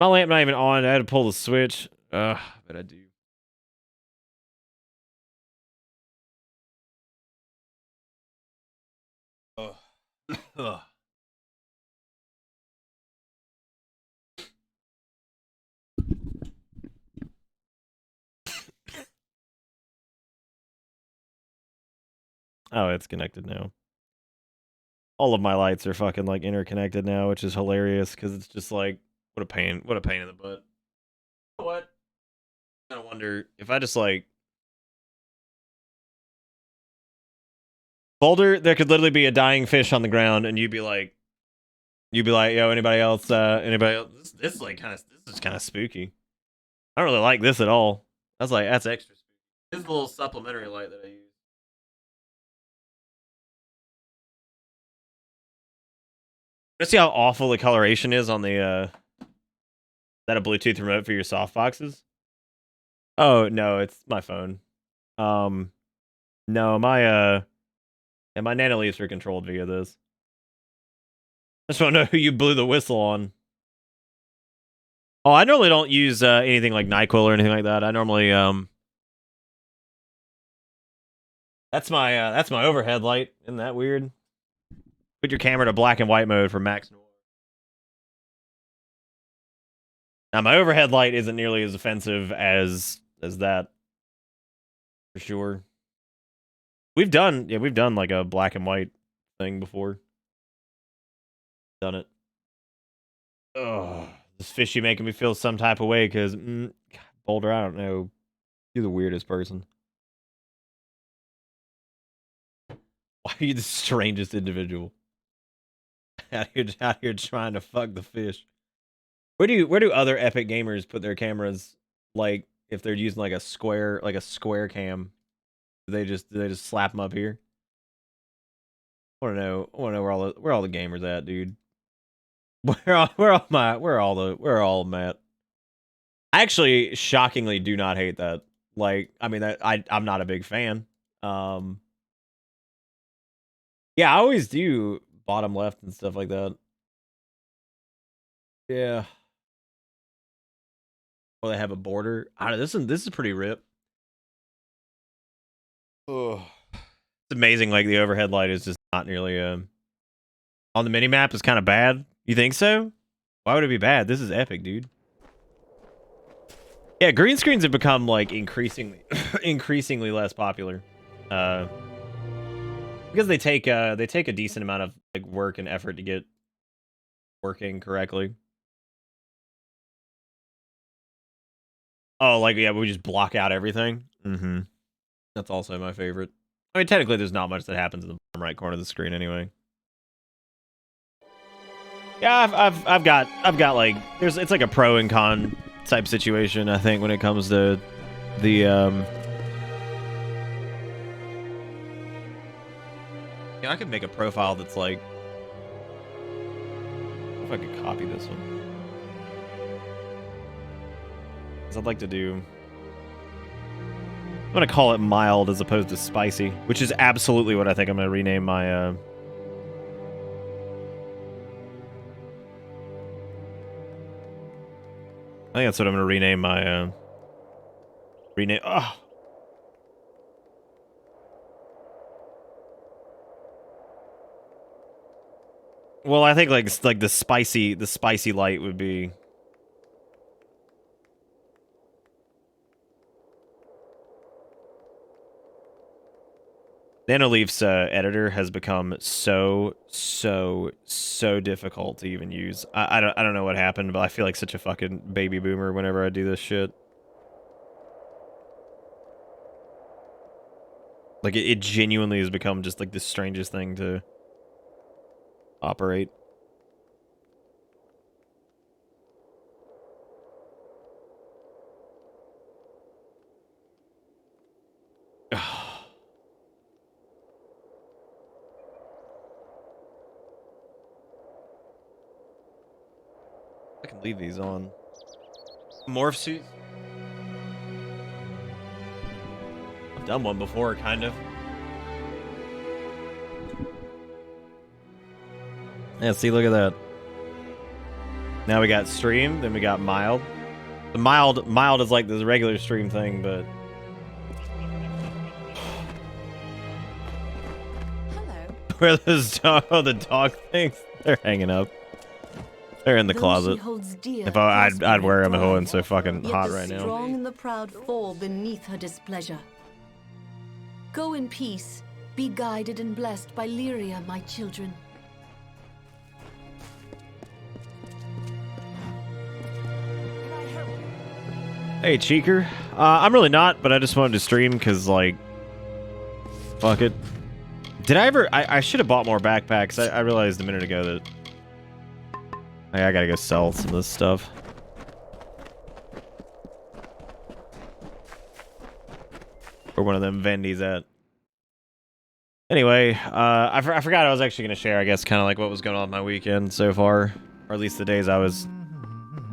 [SPEAKER 2] My lamp not even on. I had to pull the switch. But I do. Ugh. Oh, it's connected now. All of my lights are fucking like interconnected now, which is hilarious because it's just like what a pain in the butt. You know what? I kind of wonder if I just like Boulder, there could literally be a dying fish on the ground, and you'd be like, yo, anybody else? This is like this is kind of spooky. I don't really like this at all. That's extra spooky. This is a little supplementary light that I use. Let's see how awful the coloration is on the is that a Bluetooth remote for your softboxes? Oh no, it's my phone. No, my nanoliths are controlled via this. I just want to know who you blew the whistle on. Oh, I normally don't use anything like NyQuil or anything like that. I normally that's my overhead light. Isn't that weird? Put your camera to black and white mode for max noise. Now my overhead light isn't nearly as offensive as that, for sure. We've done like a black and white thing before. Done it. Ugh, this fishy making me feel some type of way because Boulder, I don't know. You're the weirdest person. Why are you the strangest individual? out here trying to fuck the fish. Where do other epic gamers put their cameras? Like if they're using like a square cam, do they just slap them up here? I want to know where all the gamers at, dude. Where all them at? I actually shockingly do not hate that. Like, I mean, I'm not a big fan. Yeah, I always do bottom left and stuff like that. Yeah. Oh, they have a border. I don't know, this is pretty rip. Oh, it's amazing. Like the overhead light is just not nearly on the mini map is kind of bad. You think so? Why would it be bad? This is epic, dude. Yeah, green screens have become like increasingly less popular. Because they take a decent amount of like work and effort to get working correctly. Oh, like yeah, we just block out everything. Mm-hmm. That's also my favorite. I mean, technically, there's not much that happens in the bottom right corner of the screen anyway. Yeah, I've got like it's like a pro and con type situation. I think when it comes to the Yeah, I could make a profile that's like... If I could copy this one. Because I'd like to do... I'm going to call it mild as opposed to spicy, which is absolutely what I think I'm going to rename my... I think that's what I'm going to rename my... Oh! Well, I think like the spicy light would be... Nanoleaf's editor has become so difficult to even use. I don't know what happened, but I feel like such a fucking baby boomer whenever I do this shit. Like it genuinely has become just like the strangest thing to operate. I can leave these on. Morph suit. I've done one before, kind of. Yeah, see, look at that. Now we got stream, then we got mild. The mild is like the regular stream thing, but...
[SPEAKER 10] Hello.
[SPEAKER 2] Where are those the dog things? They're hanging up. They're in the closet. If I'd wear them at home, it's so fucking hot right now.
[SPEAKER 18] Strong and the proud fall beneath her displeasure. Go in peace, be guided and blessed by Lyria, my children.
[SPEAKER 2] Hey, Cheeker. I'm really not, but I just wanted to stream because, like, fuck it. Did I ever... I should have bought more backpacks. I realized a minute ago that... I gotta go sell some of this stuff. Where one of them vendies at. Anyway, I forgot I was actually going to share, I guess, kind of like what was going on with my weekend so far. Or at least the days I was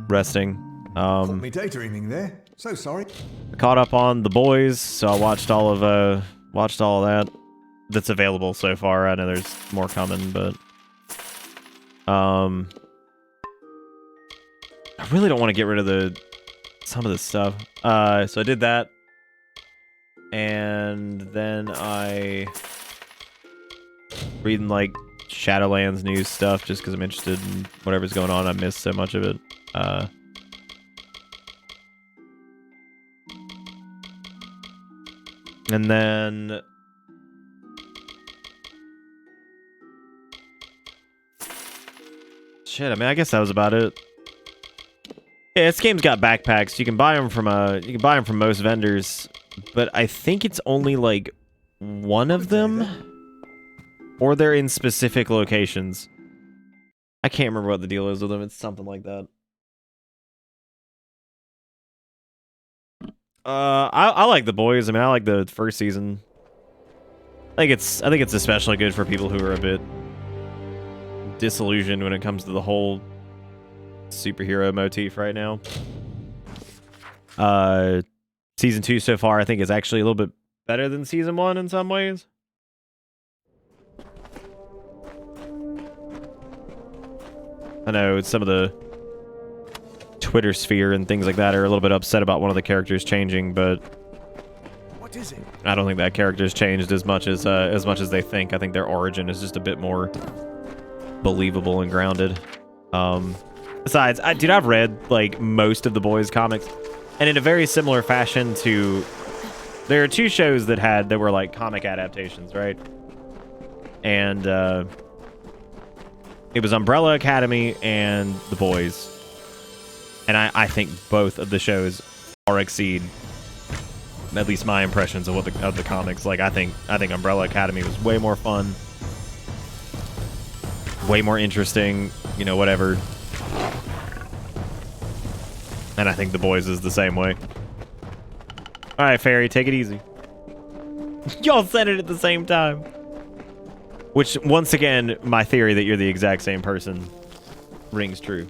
[SPEAKER 2] resting.
[SPEAKER 11] Caught me daydreaming there. So sorry.
[SPEAKER 2] I caught up on The Boys, so I watched all of that. That's available so far. I know there's more coming, but... I really don't want to get rid of some of this stuff. So I did that. And then I... reading, like, Shadowlands news stuff, just because I'm interested in whatever's going on. I missed so much of it. And then... Shit, I mean, I guess that was about it. Yeah, this game's got backpacks. You can buy them from most vendors, but I think it's only like one of them, or they're in specific locations. I can't remember what the deal is with them. It's something like that. I like The Boys. I mean, I like the first season. I think it's especially good for people who are a bit disillusioned when it comes to the whole superhero motif right now. Season 2 so far, I think, is actually a little bit better than season 1 in some ways. I know some of the Twitter sphere and things like that are a little bit upset about one of the characters changing, but
[SPEAKER 11] what is it?
[SPEAKER 2] I don't think that character's changed as much as they think. I think their origin is just a bit more believable and grounded. Besides, I've read like most of the Boys comics, and in a very similar fashion to, there are two shows that were like comic adaptations, right? And it was Umbrella Academy and The Boys, and I think both of the shows far exceed at least my impressions of the comics. Like I think Umbrella Academy was way more fun, way more interesting, you know, whatever. And I think The Boys is the same way. Alright, Fairy, take it easy. Y'all said it at the same time. Which, once again, my theory that you're the exact same person rings true.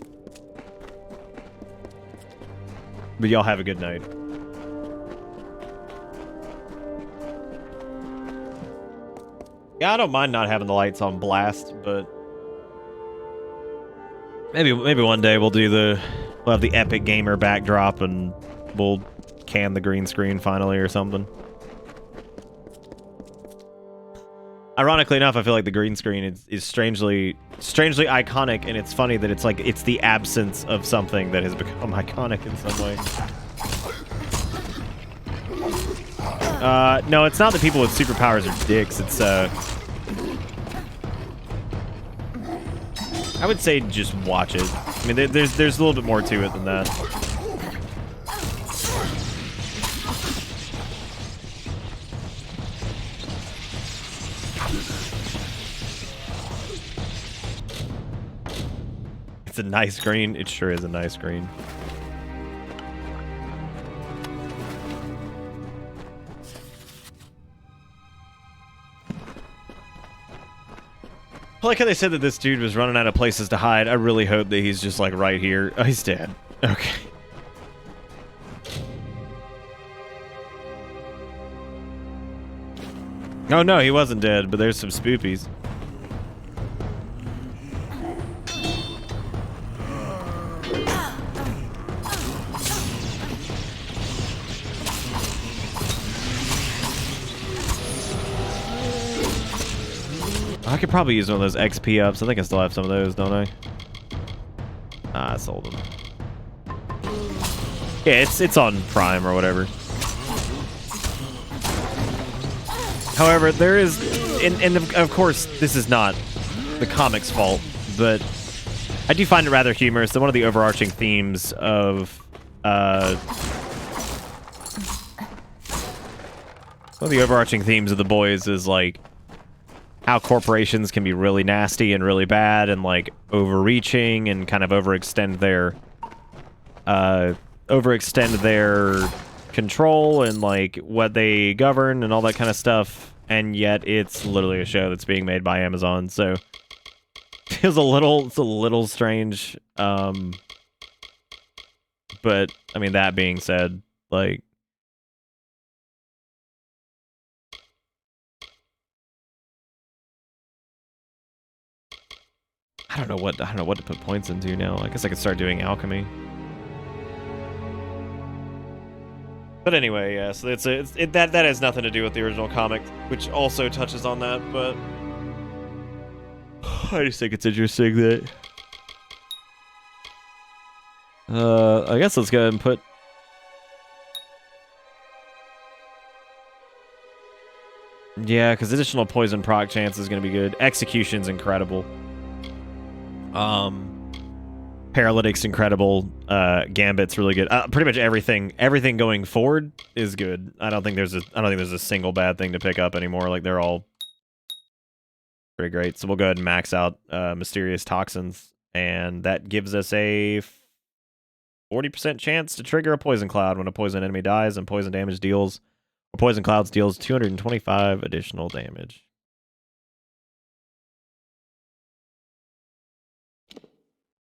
[SPEAKER 2] But y'all have a good night. Yeah, I don't mind not having the lights on blast, but maybe one day we'll have the epic gamer backdrop and we'll can the green screen finally or something. Ironically enough, I feel like the green screen is strangely iconic, and it's funny that it's the absence of something that has become iconic in some way. No, it's not that people with superpowers are dicks. It's I would say just watch it. I mean, there's a little bit more to it than that. It's a nice green. It sure is a nice green. I like how they said that this dude was running out of places to hide. I really hope that he's just like right here. Oh, he's dead. Okay. Oh no, he wasn't dead, but there's some spoopies. I could probably use one of those XP ups. I think I still have some of those, don't I? Ah, I sold them. Yeah, it's on Prime or whatever. However, there is, and of course, this is not the comic's fault, but I do find it rather humorous that one of the overarching themes of The Boys is like how corporations can be really nasty and really bad and like overreaching and kind of overextend their control and like what they govern and all that kind of stuff, and yet it's literally a show that's being made by Amazon, so it's a little strange. But I mean, that being said, like, I don't know what to put points into now. I guess I could start doing alchemy. But anyway, yeah, so that has nothing to do with the original comic, which also touches on that, but I just think it's interesting that I guess let's go ahead and put because additional poison proc chance is going to be good. Execution's incredible. Paralytic's incredible. Gambit's really good. Pretty much everything going forward is good. I don't think there's a single bad thing to pick up anymore. Like, they're all pretty great. So we'll go ahead and max out Mysterious Toxins, and that gives us a 40% chance to trigger a Poison Cloud when a poison enemy dies, and Poison Clouds deals 225 additional damage.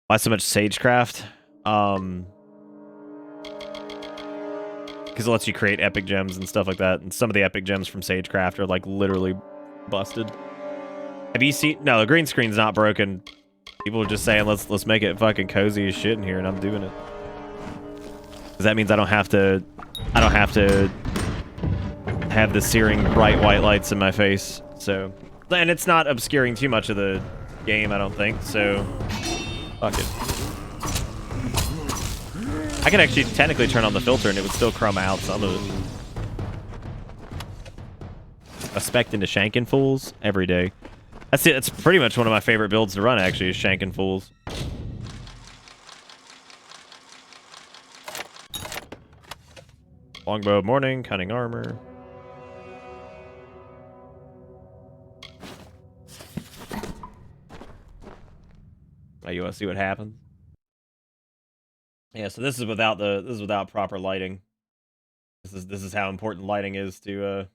[SPEAKER 2] Why so much Sagecraft? Because it lets you create epic gems and stuff like that. And some of the epic gems from Sagecraft are like literally busted. Have you seen? No, the green screen's not broken. People are just saying let's make it fucking cozy as shit in here, and I'm doing it. Because that means I don't have to have the searing bright white lights in my face. So, and it's not obscuring too much of the game, I don't think. So. Fuck it. I could actually technically turn on the filter and it would still chroma out some of it. A spec into Shankin' Fools every day. That's it. That's pretty much one of my favorite builds to run, actually, is Shankin' Fools. Longbow of Morning, Cunning Armor. You want to see what happens? Yeah, so this is without proper lighting. This is how important lighting is to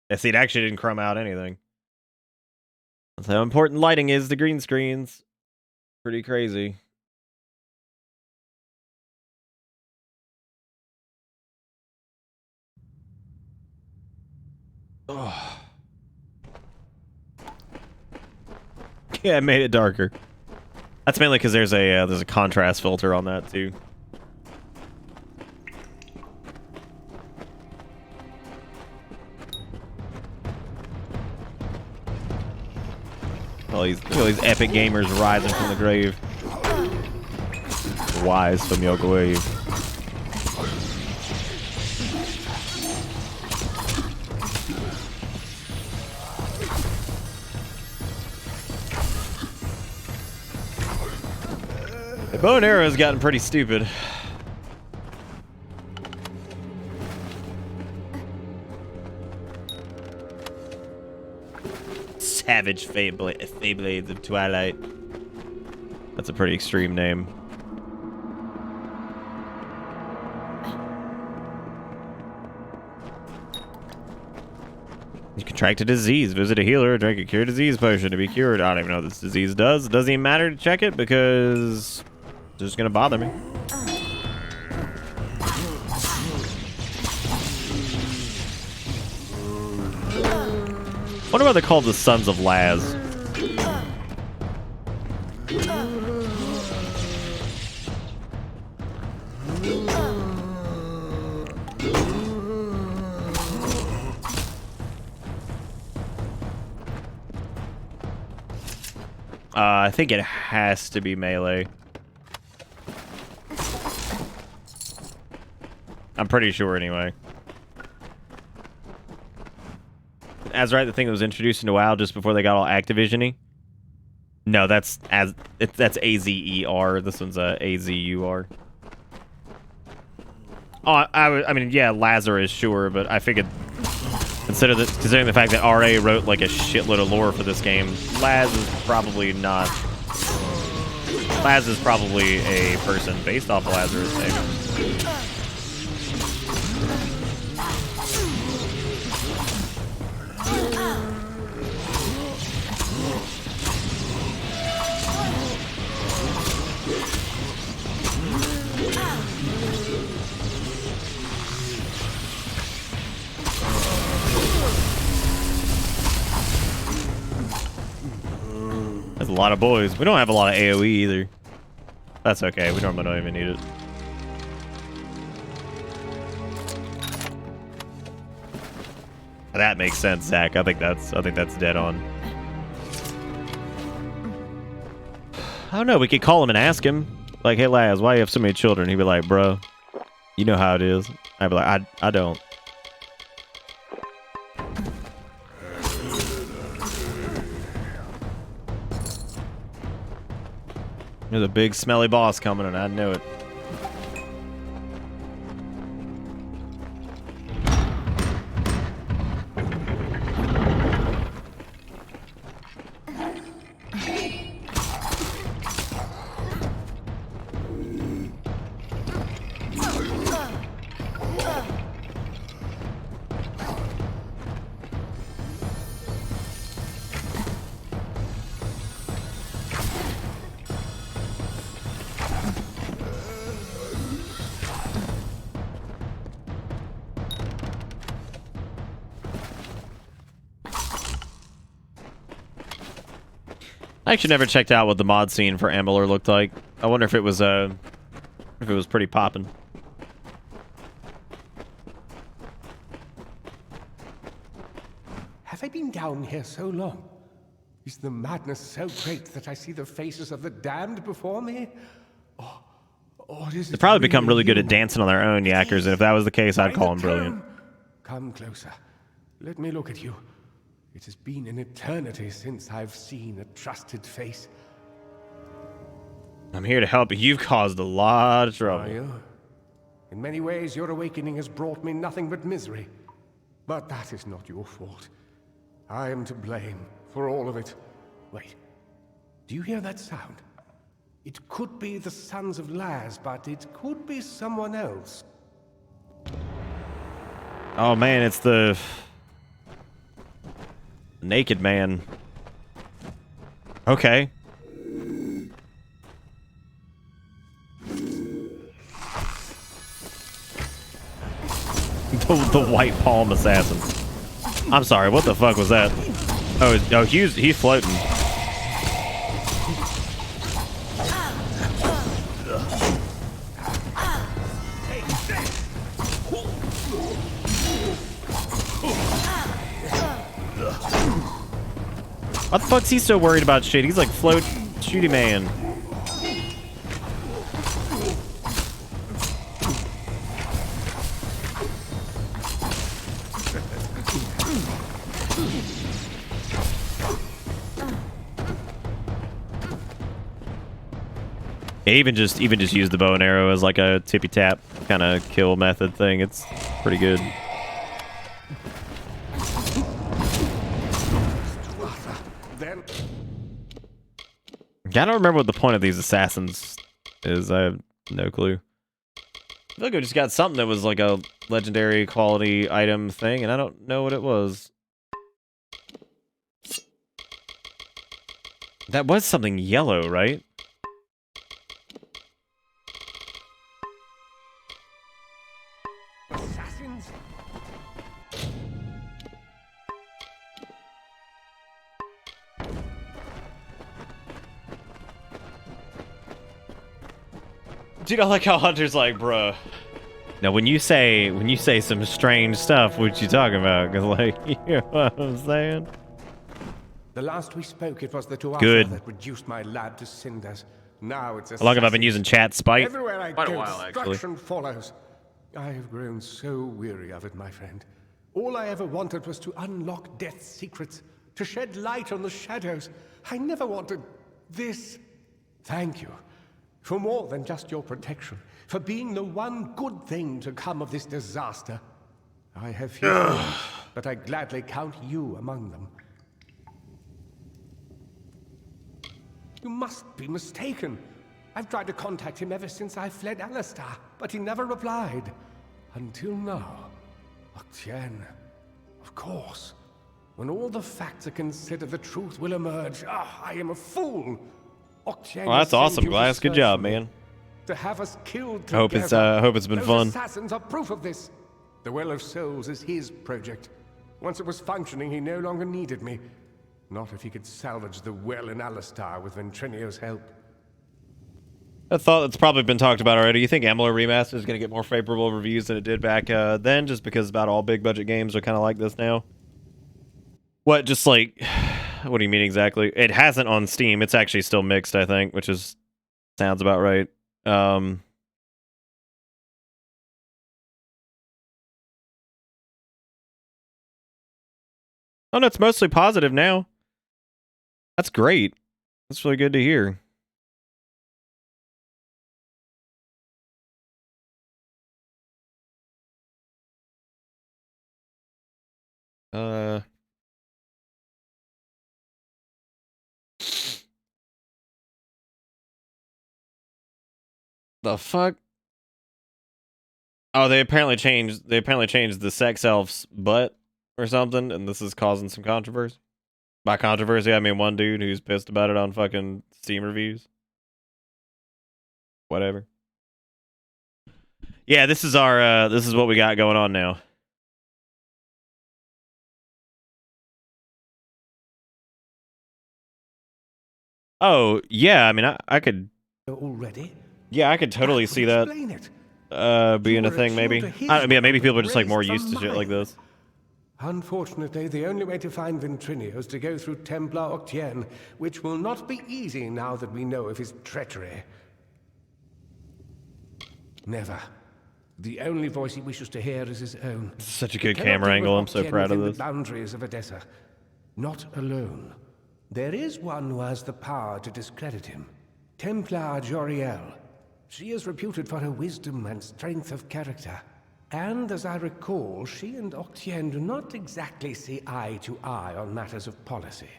[SPEAKER 2] yeah, see, it actually didn't chrome out anything. That's how important lighting is to green screens. Pretty crazy. Oh. Yeah, it made it darker. That's mainly because there's a contrast filter on that too. All these epic gamers rising from the grave. Wise from your grave. The bow and arrow has gotten pretty stupid. Savage Feyblades of Twilight. That's a pretty extreme name. You contract a disease. Visit a healer. Drink a cure disease potion to be cured. I don't even know what this disease does. It doesn't even matter to check it because it's just gonna bother me. Wonder why they're called the Sons of Laz. I think it has to be melee. I'm pretty sure anyway. Azerite, the thing that was introduced into WoW just before they got all Activision-y. No, that's A-Z-E-R. This one's A-Z-U-R. Oh, I mean, yeah, Lazarus, sure, but I figured considering the fact that RA wrote like a shitload of lore for this game, Laz is probably not. Laz is probably a person based off of Lazarus' name. That's a lot of boys. We don't have a lot of AoE either. That's okay. We normally don't even need it. That makes sense, Zach. I think that's dead on. I don't know. We could call him and ask him, like, "Hey, Laz, why you have so many children?" He'd be like, "Bro, you know how it is." I'd be like, "I don't." There's a big smelly boss coming, and I knew it. I actually never checked out what the mod scene for Amalur looked like. I wonder if it was pretty poppin'.
[SPEAKER 19] Have I been down here so long? Is the madness so great that I see the faces of the damned before me? Or is
[SPEAKER 2] They
[SPEAKER 19] it
[SPEAKER 2] probably become really good
[SPEAKER 19] you?
[SPEAKER 2] at dancing on their own, Yackers, and if that was the case, I'd call them brilliant.
[SPEAKER 19] Come closer. Let me look at you. It has been an eternity since I've seen a trusted face.
[SPEAKER 2] I'm here to help you. You've caused a lot of trouble.
[SPEAKER 19] Are you? In many ways, your awakening has brought me nothing but misery. But that is not your fault. I am to blame for all of it. Wait. Do you hear that sound? It could be the Sons of Laz, but it could be someone else.
[SPEAKER 2] Oh man, it's the naked man. Okay. The White Palm Assassins. I'm sorry, what the fuck was that? Oh, he's floating. What the fuck's he so worried about shit? He's like float shooty man. Yeah, even just use the bow and arrow as like a tippy tap kind of kill method thing. It's pretty good. I don't remember what the point of these assassins is. I have no clue. I feel like I just got something that was like a legendary quality item thing, and I don't know what it was. That was something yellow, right?
[SPEAKER 19] Assassins?
[SPEAKER 2] Dude, I like how Hunter's like, bruh. Now, when you say some strange stuff, what you talking about? Cause like, you know what I'm saying?
[SPEAKER 19] The last we spoke, it was the Tuatha
[SPEAKER 2] Good.
[SPEAKER 19] that reduced my lab to cinders. Now it's
[SPEAKER 2] How long have I been using chat spite?
[SPEAKER 19] Everywhere I
[SPEAKER 2] Quite a
[SPEAKER 19] go,
[SPEAKER 2] while, actually.
[SPEAKER 19] destruction follows. I have grown so weary of it, my friend. All I ever wanted was to unlock death's secrets, to shed light on the shadows. I never wanted this. Thank you for more than just your protection, for being the one good thing to come of this disaster. I have few friends, but I gladly count you among them. You must be mistaken. I've tried to contact him ever since I fled Alistar, but he never replied. Until now. Octien. Of course. When all the facts are considered, the truth will emerge. Ah, I am a fool. Octien
[SPEAKER 2] Well, that's
[SPEAKER 19] sent
[SPEAKER 2] awesome,
[SPEAKER 19] you to
[SPEAKER 2] Glass. Good
[SPEAKER 19] search
[SPEAKER 2] job,
[SPEAKER 19] for me,
[SPEAKER 2] man.
[SPEAKER 19] To have us killed
[SPEAKER 2] I hope it's been
[SPEAKER 19] Those
[SPEAKER 2] fun.
[SPEAKER 19] assassins are proof of this. The Well of Souls is his project. Once it was functioning, he no longer needed me. Not if he could salvage the well in Alistar with Ventrinio's help.
[SPEAKER 2] A thought that's probably been talked about already. You think Amalur Remastered is going to get more favorable reviews than it did back then, just because about all big budget games are kind of like this now? What, just like, what do you mean exactly? It hasn't on Steam. It's actually still mixed, I think, which is sounds about right. Oh, no, it's mostly positive now. That's great. That's really good to hear. The fuck? Oh, they apparently changed the sex elf's butt or something, and this is causing some controversy. By controversy, I mean one dude who's pissed about it on fucking Steam reviews. Whatever. Yeah, this is what we got going on now. Oh, yeah, I mean I could
[SPEAKER 19] Already?
[SPEAKER 2] Yeah, I could totally see that being a thing, maybe. I mean, maybe people are just like more used to shit like this.
[SPEAKER 19] Unfortunately, the only way to find Ventrinio is to go through Templar Octien, which will not be easy now that we know of his treachery. Never. The only voice he wishes to hear is his own.
[SPEAKER 2] Such a good camera angle. I'm so proud of this.
[SPEAKER 19] The boundaries of Edessa. Not alone. There is one who has the power to discredit him. Templar Joriel. She is reputed for her wisdom and strength of character. And as I recall, she and Octien do not exactly see eye to eye on matters of policy.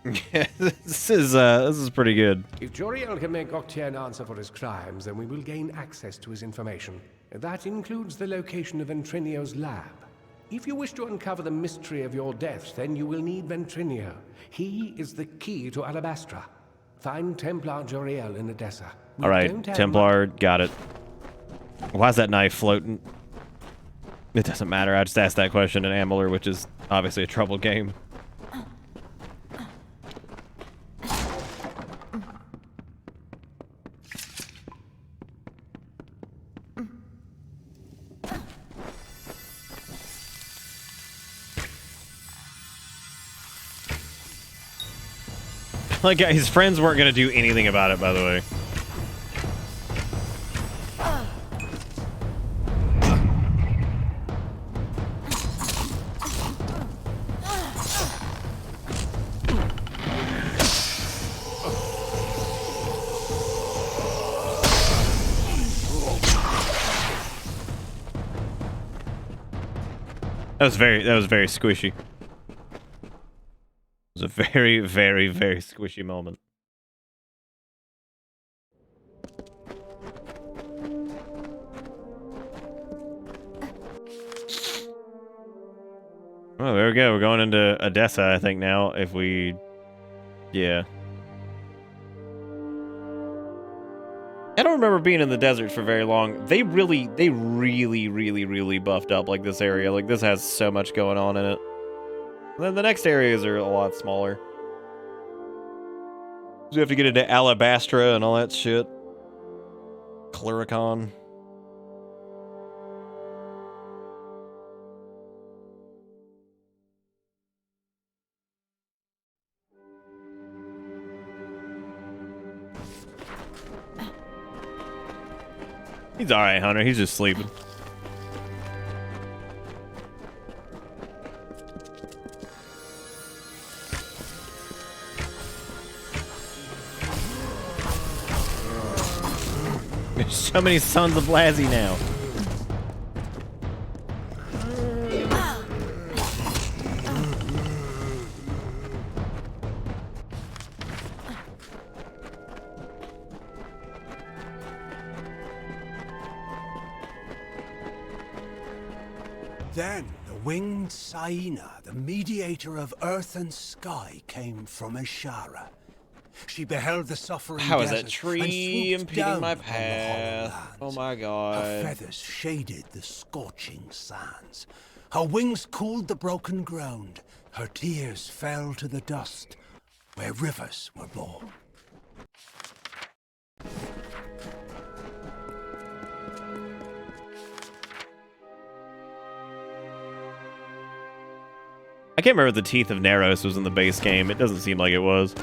[SPEAKER 2] This is pretty good.
[SPEAKER 19] If Joriel can make Octien answer for his crimes, then we will gain access to his information. That includes the location of Ventrinio's lab. If you wish to uncover the mystery of your deaths, then you will need Ventrinio. He is the key to Alabastra. Find Templar Joriel in Edessa.
[SPEAKER 2] All right, Templar, got it. Why is that knife floating? It doesn't matter. I just asked that question in Amalur, which is obviously a troubled game. Like, his friends weren't going to do anything about it, by the way. That was very squishy. It was a very, very, very squishy moment. Oh, there we go. We're going into Edessa, I think, now. If we... Yeah. I don't remember being in the desert for very long. They really buffed up, like, this area. Like, this has so much going on in it. And then the next areas are a lot smaller. So you have to get into Alabastra and all that shit. Cluricon. He's alright, Hunter. He's just sleeping. There's so many sons of Lassie now.
[SPEAKER 4] Then the winged Saina, the mediator of earth and sky, came from Ishara. She beheld the suffering
[SPEAKER 2] How is
[SPEAKER 4] desert
[SPEAKER 2] that tree
[SPEAKER 4] and swooped
[SPEAKER 2] impeding
[SPEAKER 4] down
[SPEAKER 2] my
[SPEAKER 4] upon the hollow
[SPEAKER 2] path?
[SPEAKER 4] land.
[SPEAKER 2] Oh my god.
[SPEAKER 4] Her feathers shaded the scorching sands. Her wings cooled the broken ground. Her tears fell to the dust where rivers were born.
[SPEAKER 2] I can't remember if the Teeth of Naros was in the base game. It doesn't seem like it was.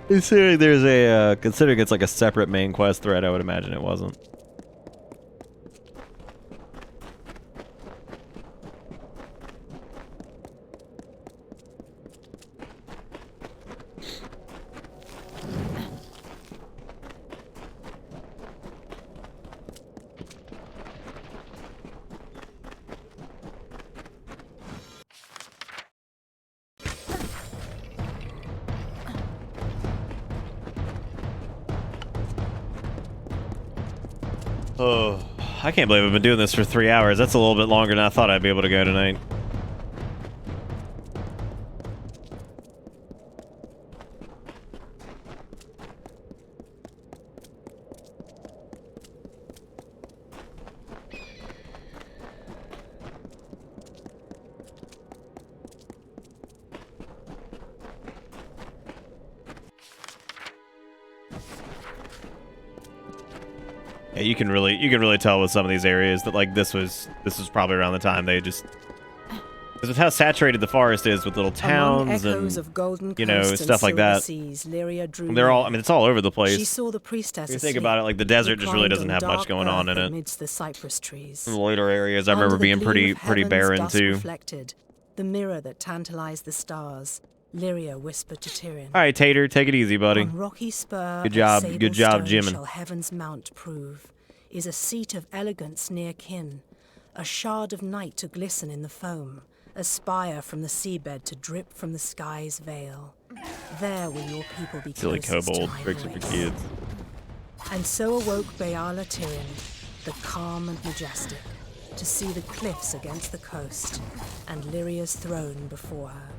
[SPEAKER 2] Considering there's a, considering it's like a separate main quest thread, I would imagine it wasn't. Oh, I can't believe I've been doing this for 3 hours. That's a little bit longer than I thought I'd be able to go tonight. Yeah, you can really tell with some of these areas that like this was probably around the time they just, because of how saturated the forest is with little towns and
[SPEAKER 6] of golden
[SPEAKER 2] you know,
[SPEAKER 6] coast
[SPEAKER 2] stuff
[SPEAKER 6] and
[SPEAKER 2] like that.
[SPEAKER 6] Seas, Lyria drew
[SPEAKER 2] They're all,
[SPEAKER 6] near.
[SPEAKER 2] I mean, it's all over the place.
[SPEAKER 6] She saw the priestess
[SPEAKER 2] If you think
[SPEAKER 6] asleep,
[SPEAKER 2] about it, like the desert just really
[SPEAKER 6] reclined
[SPEAKER 2] doesn't
[SPEAKER 6] on
[SPEAKER 2] have much
[SPEAKER 6] dark
[SPEAKER 2] going on in
[SPEAKER 6] earth
[SPEAKER 2] it.
[SPEAKER 6] amidst the cypress trees.
[SPEAKER 2] In the later areas, I remember
[SPEAKER 6] Under the
[SPEAKER 2] being
[SPEAKER 6] gleam
[SPEAKER 2] pretty
[SPEAKER 6] of heaven's
[SPEAKER 2] barren
[SPEAKER 6] dust
[SPEAKER 2] too.
[SPEAKER 6] Reflected, the mirror that tantalized the stars, Lyria whispered to Tyrion.
[SPEAKER 2] All right, Tater, take it easy, buddy.
[SPEAKER 6] On rocky spur
[SPEAKER 2] Good
[SPEAKER 6] of
[SPEAKER 2] job,
[SPEAKER 6] sable
[SPEAKER 2] good job,
[SPEAKER 6] stone
[SPEAKER 2] Jimin.
[SPEAKER 6] shall heaven's mount prove, is a seat of elegance near kin, a shard of night to glisten in the foam, a spire from the seabed to drip from the sky's veil. There will your people be
[SPEAKER 2] Silly
[SPEAKER 6] closest to
[SPEAKER 2] kobold
[SPEAKER 6] my
[SPEAKER 2] tricks are for
[SPEAKER 6] voice.
[SPEAKER 2] kids.
[SPEAKER 6] And so awoke Bayala Tyrion, the calm and majestic, to see the cliffs against the coast and Lyria's throne before her.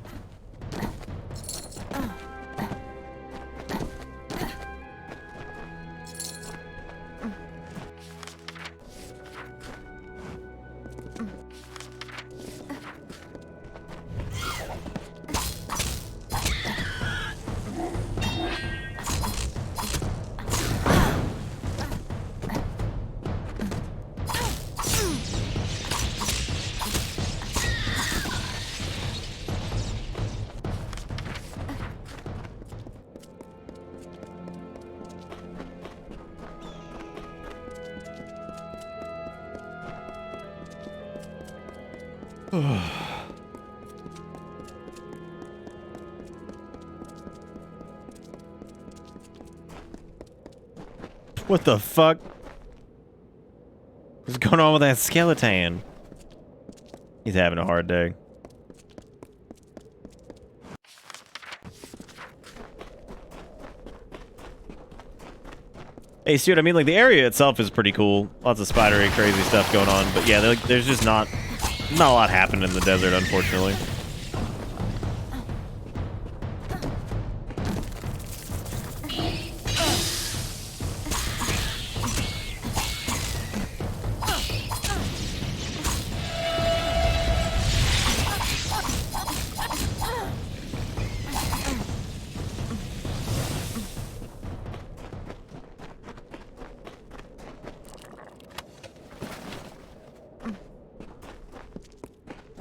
[SPEAKER 2] What the fuck? What's going on with that skeleton? He's having a hard day. Hey, Stuart, I mean, like, the area itself is pretty cool. Lots of spidery, crazy stuff going on. But yeah, like, there's just not a lot happening in the desert, unfortunately.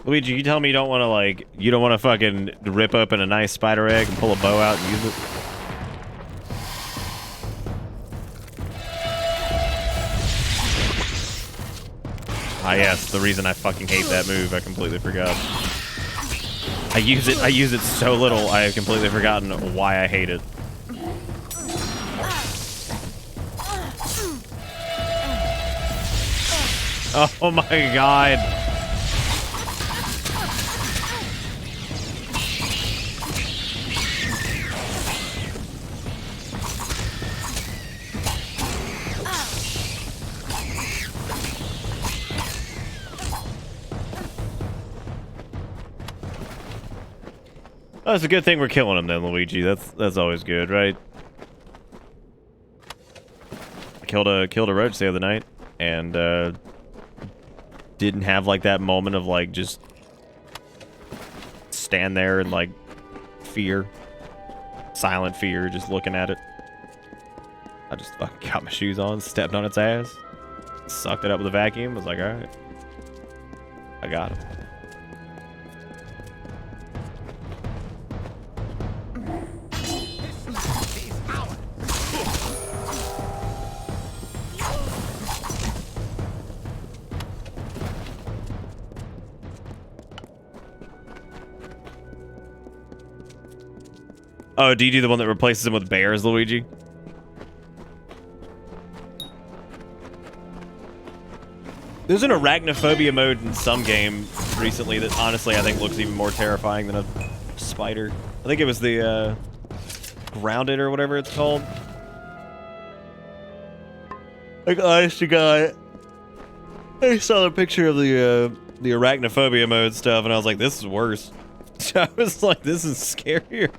[SPEAKER 2] Luigi, you tell me you don't want to, like, you don't want to fucking rip open a nice spider egg and pull a bow out and use it? Ah, yes, the reason I fucking hate that move. I completely forgot. I use it so little, I have completely forgotten why I hate it. Oh my god. Oh, it's a good thing we're killing him then, Luigi. That's always good, right? I killed a roach the other night, and didn't have like that moment of like just stand there and like fear, silent fear, just looking at it. I just fucking got my shoes on, stepped on its ass, sucked it up with a vacuum. Was like, all right, I got him. Oh, do you do the one that replaces him with bears, Luigi? There's an arachnophobia mode in some game recently that honestly I think looks even more terrifying than a spider. I think it was the Grounded or whatever it's called. Like, honest to God, I saw a picture of the arachnophobia mode stuff and I was like, this is worse. I was like, this is scarier.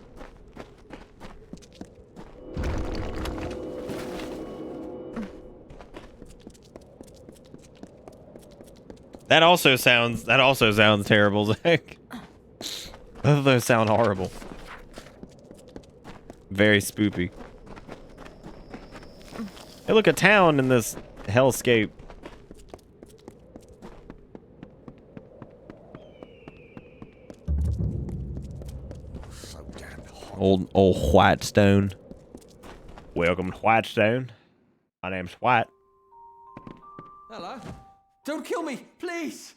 [SPEAKER 2] That also sounds terrible, Zach. Both of those sound horrible. Very spoopy. Hey, look, a town in this hellscape.
[SPEAKER 9] So damn hot.
[SPEAKER 2] Old Whitestone. Welcome to Whitestone. My name's White.
[SPEAKER 20] Hello. Don't kill me, please!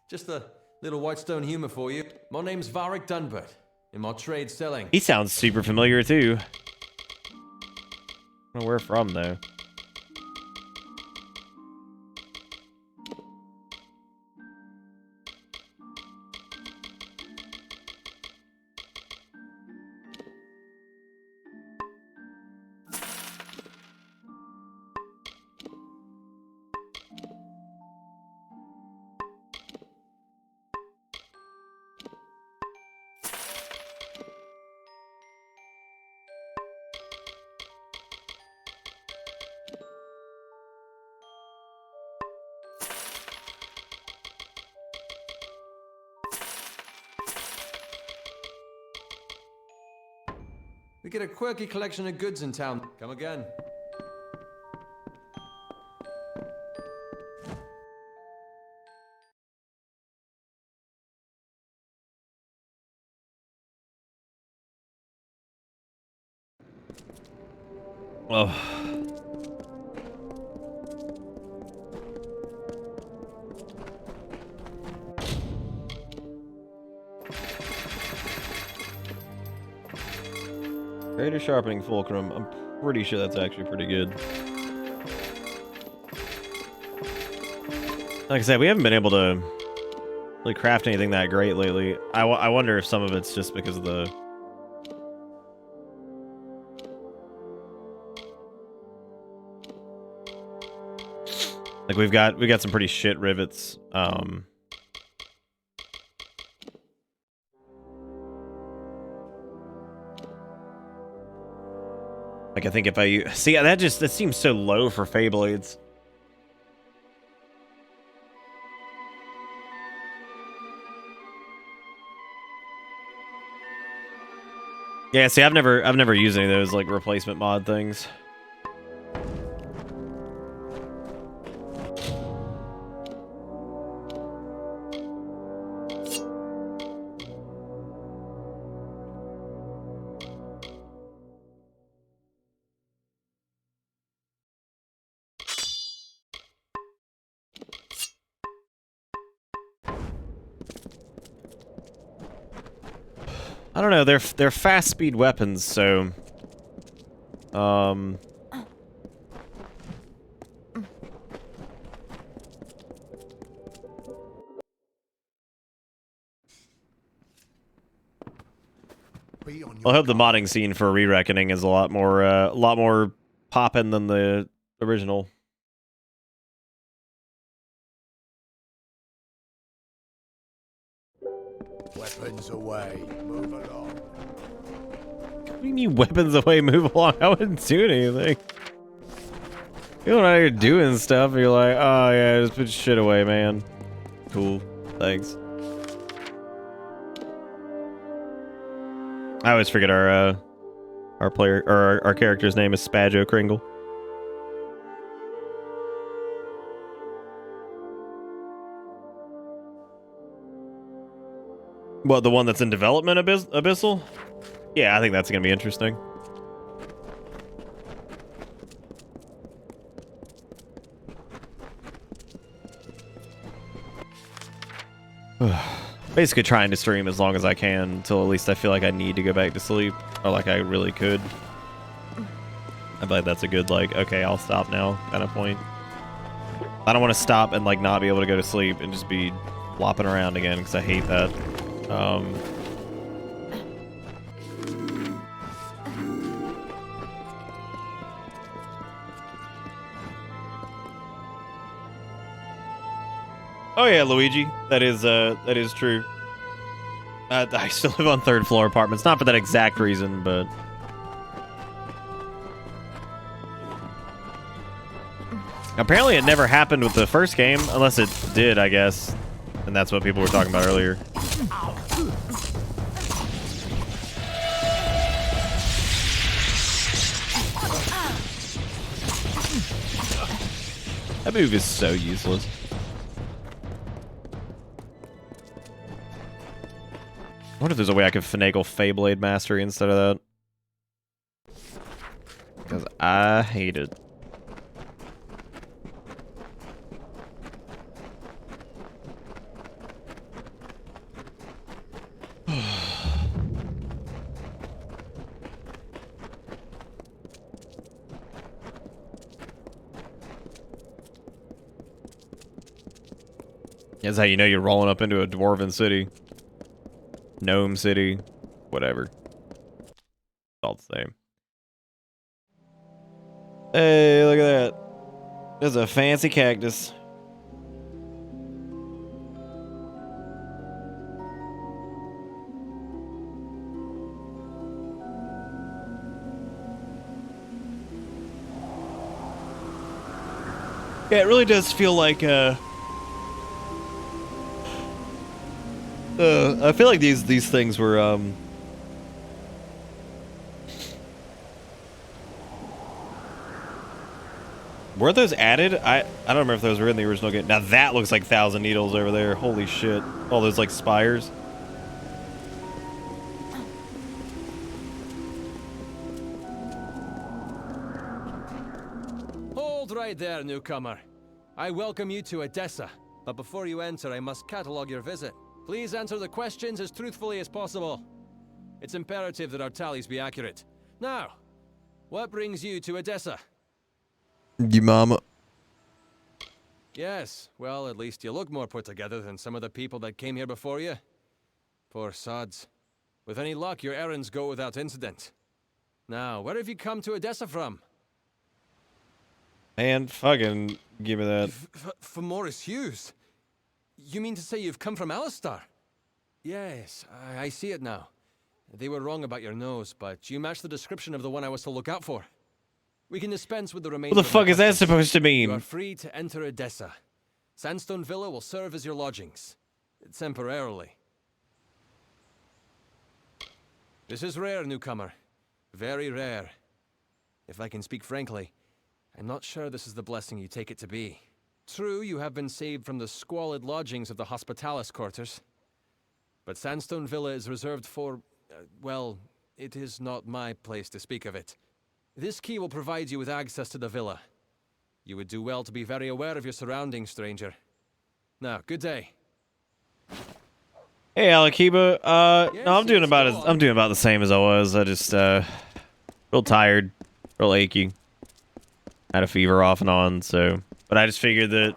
[SPEAKER 20] Just a little Whitestone humor for you. My name's Varric Dunbert. In my trade selling.
[SPEAKER 2] He sounds super familiar too. I don't know where from though.
[SPEAKER 20] We get a quirky collection of goods in town. Come again.
[SPEAKER 2] Oh. Greater sharpening fulcrum. I'm pretty sure that's actually pretty good. Like I said, we haven't been able to really craft anything that great lately. I wonder if some of it's just because of the... Like we got some pretty shit rivets. Like I think if I see that seems so low for Feyblades. Yeah, see, I've never used any of those like replacement mod things. I don't know, they're fast speed weapons, so I hope the modding scene for Re-Reckoning is a lot more poppin' than the original.
[SPEAKER 9] Weapons away. Move along.
[SPEAKER 2] What do you mean weapons away, move along? I wouldn't do anything. You don't know how you're doing stuff, and you're like, oh yeah, just put shit away, man. Cool. Thanks. I always forget our player or our character's name is Spajo Kringle. What, the one that's in development, Abyssal? Yeah, I think that's gonna be interesting. Basically trying to stream as long as I can until at least I feel like I need to go back to sleep, or like I really could. I feel like that's a good, like, okay, I'll stop now kind of point. I don't want to stop and like not be able to go to sleep and just be flopping around again, because I hate that. Oh yeah, Luigi. That is true. I still live on third floor apartments, not for that exact reason, but apparently it never happened with the first game, unless it did, I guess. And that's what people were talking about earlier. That move is so useless. I wonder if there's a way I could finagle Feyblade Mastery instead of that. Because I hate it. That's how you know you're rolling up into a dwarven city. Gnome city. Whatever. All the same. Hey, look at that. There's a fancy cactus. Yeah, it really does feel like I feel like these things were Were those added? I don't remember if those were in the original game. Now that looks like 1,000 Needles over there. Holy shit. All those like spires.
[SPEAKER 20] Hold right there, newcomer. I welcome you to Edessa, but before you enter, I must catalog your visit. Please answer the questions as truthfully as possible. It's imperative that our tallies be accurate. Now, what brings you to Edessa?
[SPEAKER 2] Your mama.
[SPEAKER 20] Yes, well, at least you look more put together than some of the people that came here before you. Poor sods. With any luck, your errands go without incident. Now, where have you come to Edessa from?
[SPEAKER 2] Man, fucking give me that.
[SPEAKER 20] From Morris Hughes? You mean to say you've come from Alistar? Yes, I see it now. They were wrong about your nose, but you match the description of the one I was to look out for. We can dispense with the remainder.
[SPEAKER 2] What the fuck is that supposed to mean?
[SPEAKER 20] You are free to enter Edessa. Sandstone Villa will serve as your lodgings. Temporarily. This is rare, newcomer. Very rare. If I can speak frankly, I'm not sure this is the blessing you take it to be. True, you have been saved from the squalid lodgings of the Hospitalis quarters. But Sandstone Villa is reserved for, well, it is not my place to speak of it. This key will provide you with access to the villa. You would do well to be very aware of your surroundings, stranger. Now, good day.
[SPEAKER 2] Hey, Alakiba. No, I'm doing about the same as I was. I just real tired, real achy. Had a fever off and on, so. But I just figured that,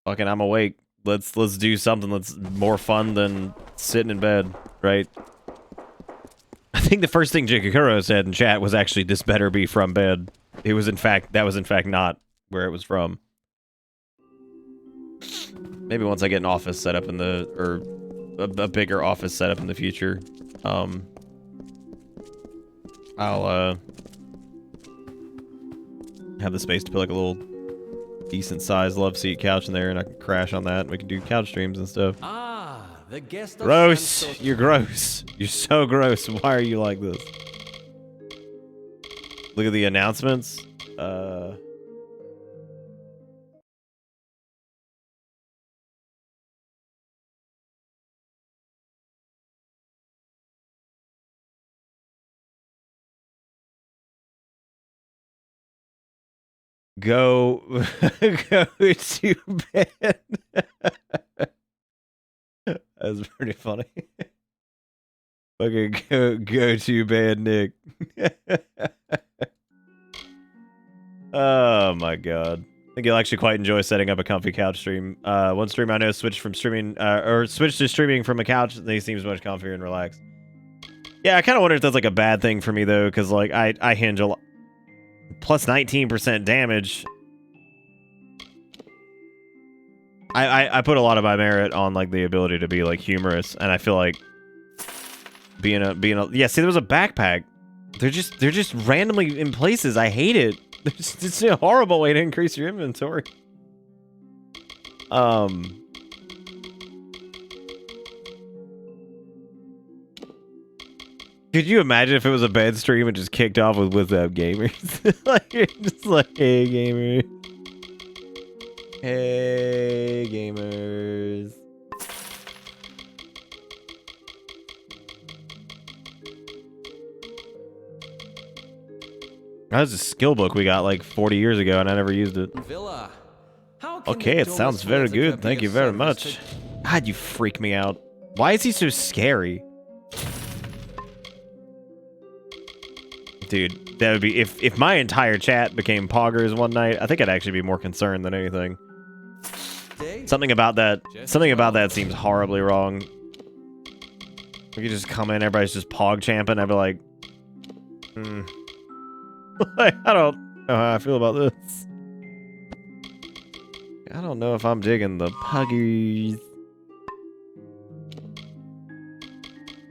[SPEAKER 2] fucking, I'm awake. Let's do something that's more fun than sitting in bed, right? I think the first thing Jikakuro said in chat was actually, "This better be from bed." It was in fact not where it was from. Maybe once I get an office set up in the, or a bigger office set up in the future, I'll have the space to put like a little decent sized love seat couch in there, and I can crash on that, and we can do couch streams and stuff.
[SPEAKER 20] The guest of
[SPEAKER 2] Gross. You're gross. You're so gross. Why are you like this? Look at the announcements. Go to bed. That's pretty funny. Fucking go to bed, Nick. Oh my god. I think you'll actually quite enjoy setting up a comfy couch stream. One stream I know switched from streaming or switched to streaming from a couch, and he seems much comfier and relaxed. Yeah, I kind of wonder if that's like a bad thing for me though, because like I hinge a lot. Plus 19% damage. I put a lot of my merit on like the ability to be like humorous, and I feel like being a yeah. See, there was a backpack. They're just randomly in places. I hate it. It's a horrible way to increase your inventory. Could you imagine if it was a bed stream and just kicked off with "What's up, gamers"? Like, just like, "Hey, gamers. Hey, gamers." That was a skill book we got like 40 years ago, and I never used it.
[SPEAKER 20] Villa.
[SPEAKER 2] Okay, it sounds very good. Thank you very much. God, you freak me out. Why is he so scary? Dude, that would be if my entire chat became poggers one night, I think I'd actually be more concerned than anything. Something about that seems horribly wrong. We could just come in, everybody's just pog champing, I'd be like, like, I don't know how I feel about this. I don't know if I'm digging the puggies.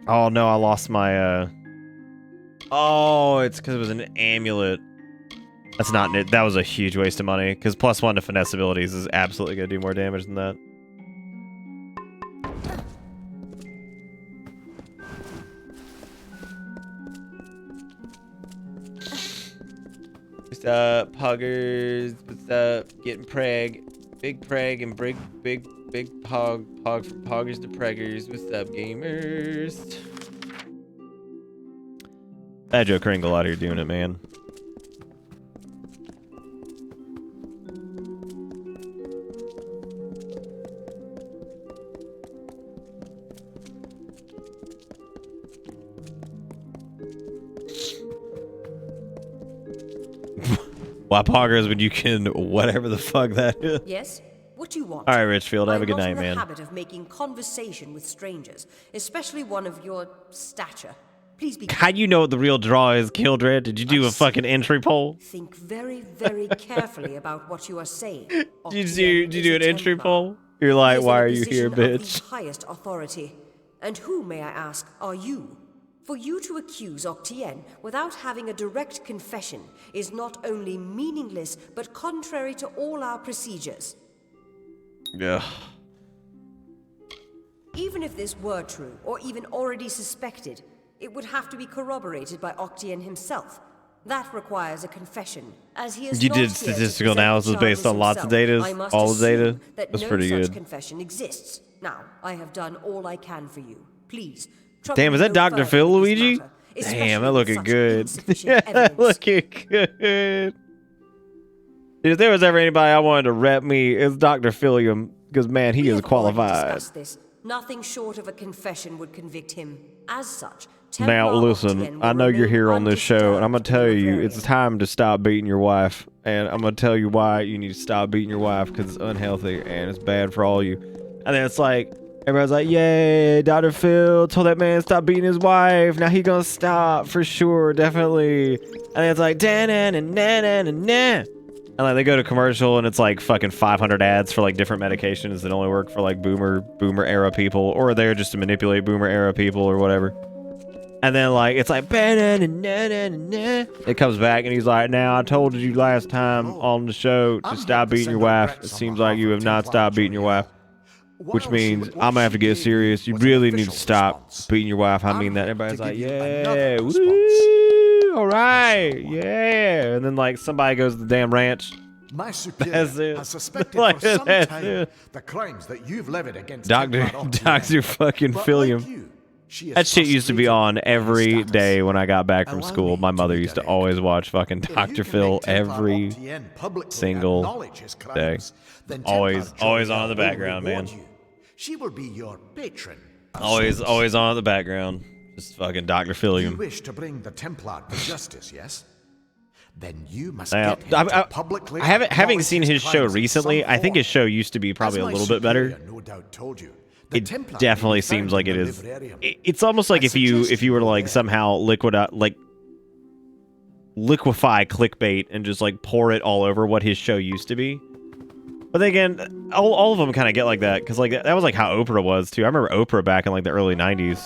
[SPEAKER 2] Oh no, I lost my oh, it's because it was an amulet. That's not it. That was a huge waste of money, because +1 to finesse abilities is absolutely going to do more damage than that. What's up, Poggers? What's up? Getting preg. Big preg and big pog from Poggers to Preggers. What's up, gamers? Bad Joe Kringle out here doing it, man. Why Poggers when you can whatever the fuck that is?
[SPEAKER 21] Yes? What do you want?
[SPEAKER 2] All right, Richfield, have a good night,
[SPEAKER 21] I'm not in
[SPEAKER 2] man.
[SPEAKER 21] the habit of making conversation with strangers, especially one of your stature. Please be
[SPEAKER 2] How do you know what the real draw is, Kildred? Did you do a fucking entry poll?
[SPEAKER 21] Think very, very carefully about what you are saying.
[SPEAKER 2] Did you do an entry poll? You're like, why are you here,
[SPEAKER 21] Of the
[SPEAKER 2] bitch?
[SPEAKER 21] highest authority. And who, may I ask, are you? For you to accuse Octien without having a direct confession is not only meaningless, but contrary to all our procedures.
[SPEAKER 2] Yeah.
[SPEAKER 21] Even if this were true, or even already suspected, it would have to be corroborated by Octien himself. That requires a confession. As he is
[SPEAKER 2] You
[SPEAKER 21] not
[SPEAKER 2] did
[SPEAKER 21] here to
[SPEAKER 2] statistical
[SPEAKER 21] present the
[SPEAKER 2] analysis based
[SPEAKER 21] charges
[SPEAKER 2] on lots of
[SPEAKER 21] himself,
[SPEAKER 2] data,
[SPEAKER 21] I must
[SPEAKER 2] all the data.
[SPEAKER 21] assume that
[SPEAKER 2] That's
[SPEAKER 21] no
[SPEAKER 2] pretty
[SPEAKER 21] such
[SPEAKER 2] good.
[SPEAKER 21] confession exists. Now, I have done all I can for you. Please,
[SPEAKER 2] Damn, is that
[SPEAKER 21] trouble me no
[SPEAKER 2] Dr.
[SPEAKER 21] further
[SPEAKER 2] Phil,
[SPEAKER 21] with this
[SPEAKER 2] Luigi?
[SPEAKER 21] matter, especially
[SPEAKER 2] Damn, that
[SPEAKER 21] with
[SPEAKER 2] looking
[SPEAKER 21] such
[SPEAKER 2] good.
[SPEAKER 21] insufficient
[SPEAKER 2] Yeah, that
[SPEAKER 21] evidence.
[SPEAKER 2] looking good. Dude, if there was ever anybody I wanted to rep me, it's Dr. Philium, because man, he is qualified.
[SPEAKER 21] Discuss this. Nothing short of a confession would convict him. As such,
[SPEAKER 2] Now
[SPEAKER 21] Templar
[SPEAKER 2] listen,
[SPEAKER 21] Octien will
[SPEAKER 2] I know you're
[SPEAKER 21] remain
[SPEAKER 2] here on this show, and I'm gonna
[SPEAKER 21] undisturbed
[SPEAKER 2] tell
[SPEAKER 21] in
[SPEAKER 2] you
[SPEAKER 21] your
[SPEAKER 2] it's time to stop beating your wife, and I'm gonna tell you why you need to stop beating your wife because it's unhealthy and it's bad for all you. And then it's like everybody's like, "Yay, Dr. Phil told that man to stop beating his wife. Now he gonna stop for sure, definitely." And then it's like, "Da na na na na na." And like they go to commercial and it's like fucking 500 ads for like different medications that only work for like boomer era people, or they're just to manipulate boomer era people or whatever. And then like it's like it comes back and he's like, "Now I told you last time on the show to stop beating your wife. It seems like you have not stopped beating your wife." Which means I'm gonna have to get serious. You really need to stop beating your wife. I mean that. Everybody's like, "Yeah, woo, all right, yeah." And then like somebody goes to the damn ranch.
[SPEAKER 9] My superior
[SPEAKER 2] That's it.
[SPEAKER 9] has suspected
[SPEAKER 2] Like,
[SPEAKER 9] for some
[SPEAKER 2] that's
[SPEAKER 9] time
[SPEAKER 2] it.
[SPEAKER 9] the crimes that you've levied against
[SPEAKER 2] Dr. fucking Philium. That shit used to be on every day when I got back from school. My mother used to always watch fucking Dr. Phil every single day. Always on in the background, man.
[SPEAKER 9] She will be your patron.
[SPEAKER 2] Always on in the background. Just fucking Dr.
[SPEAKER 9] You
[SPEAKER 2] Philium.
[SPEAKER 9] wish to bring the Templar to justice, yes? Then you must
[SPEAKER 2] Now,
[SPEAKER 9] get him to publicly
[SPEAKER 2] having
[SPEAKER 9] acknowledge
[SPEAKER 2] seen his show
[SPEAKER 9] crimes in
[SPEAKER 2] recently,
[SPEAKER 9] some
[SPEAKER 2] I think
[SPEAKER 9] form.
[SPEAKER 2] his show used to be probably a
[SPEAKER 9] As my
[SPEAKER 2] little bit better.
[SPEAKER 9] superior no doubt told you, the
[SPEAKER 2] It
[SPEAKER 9] Templar may
[SPEAKER 2] definitely
[SPEAKER 9] be found
[SPEAKER 2] seems like
[SPEAKER 9] in
[SPEAKER 2] it
[SPEAKER 9] the
[SPEAKER 2] is.
[SPEAKER 9] Librarium.
[SPEAKER 2] It's almost like if you were to like somehow liquefy clickbait and just like pour it all over what his show used to be. But then again, all of them kind of get like that because like that was like how Oprah was too. I remember Oprah back in like the early '90s.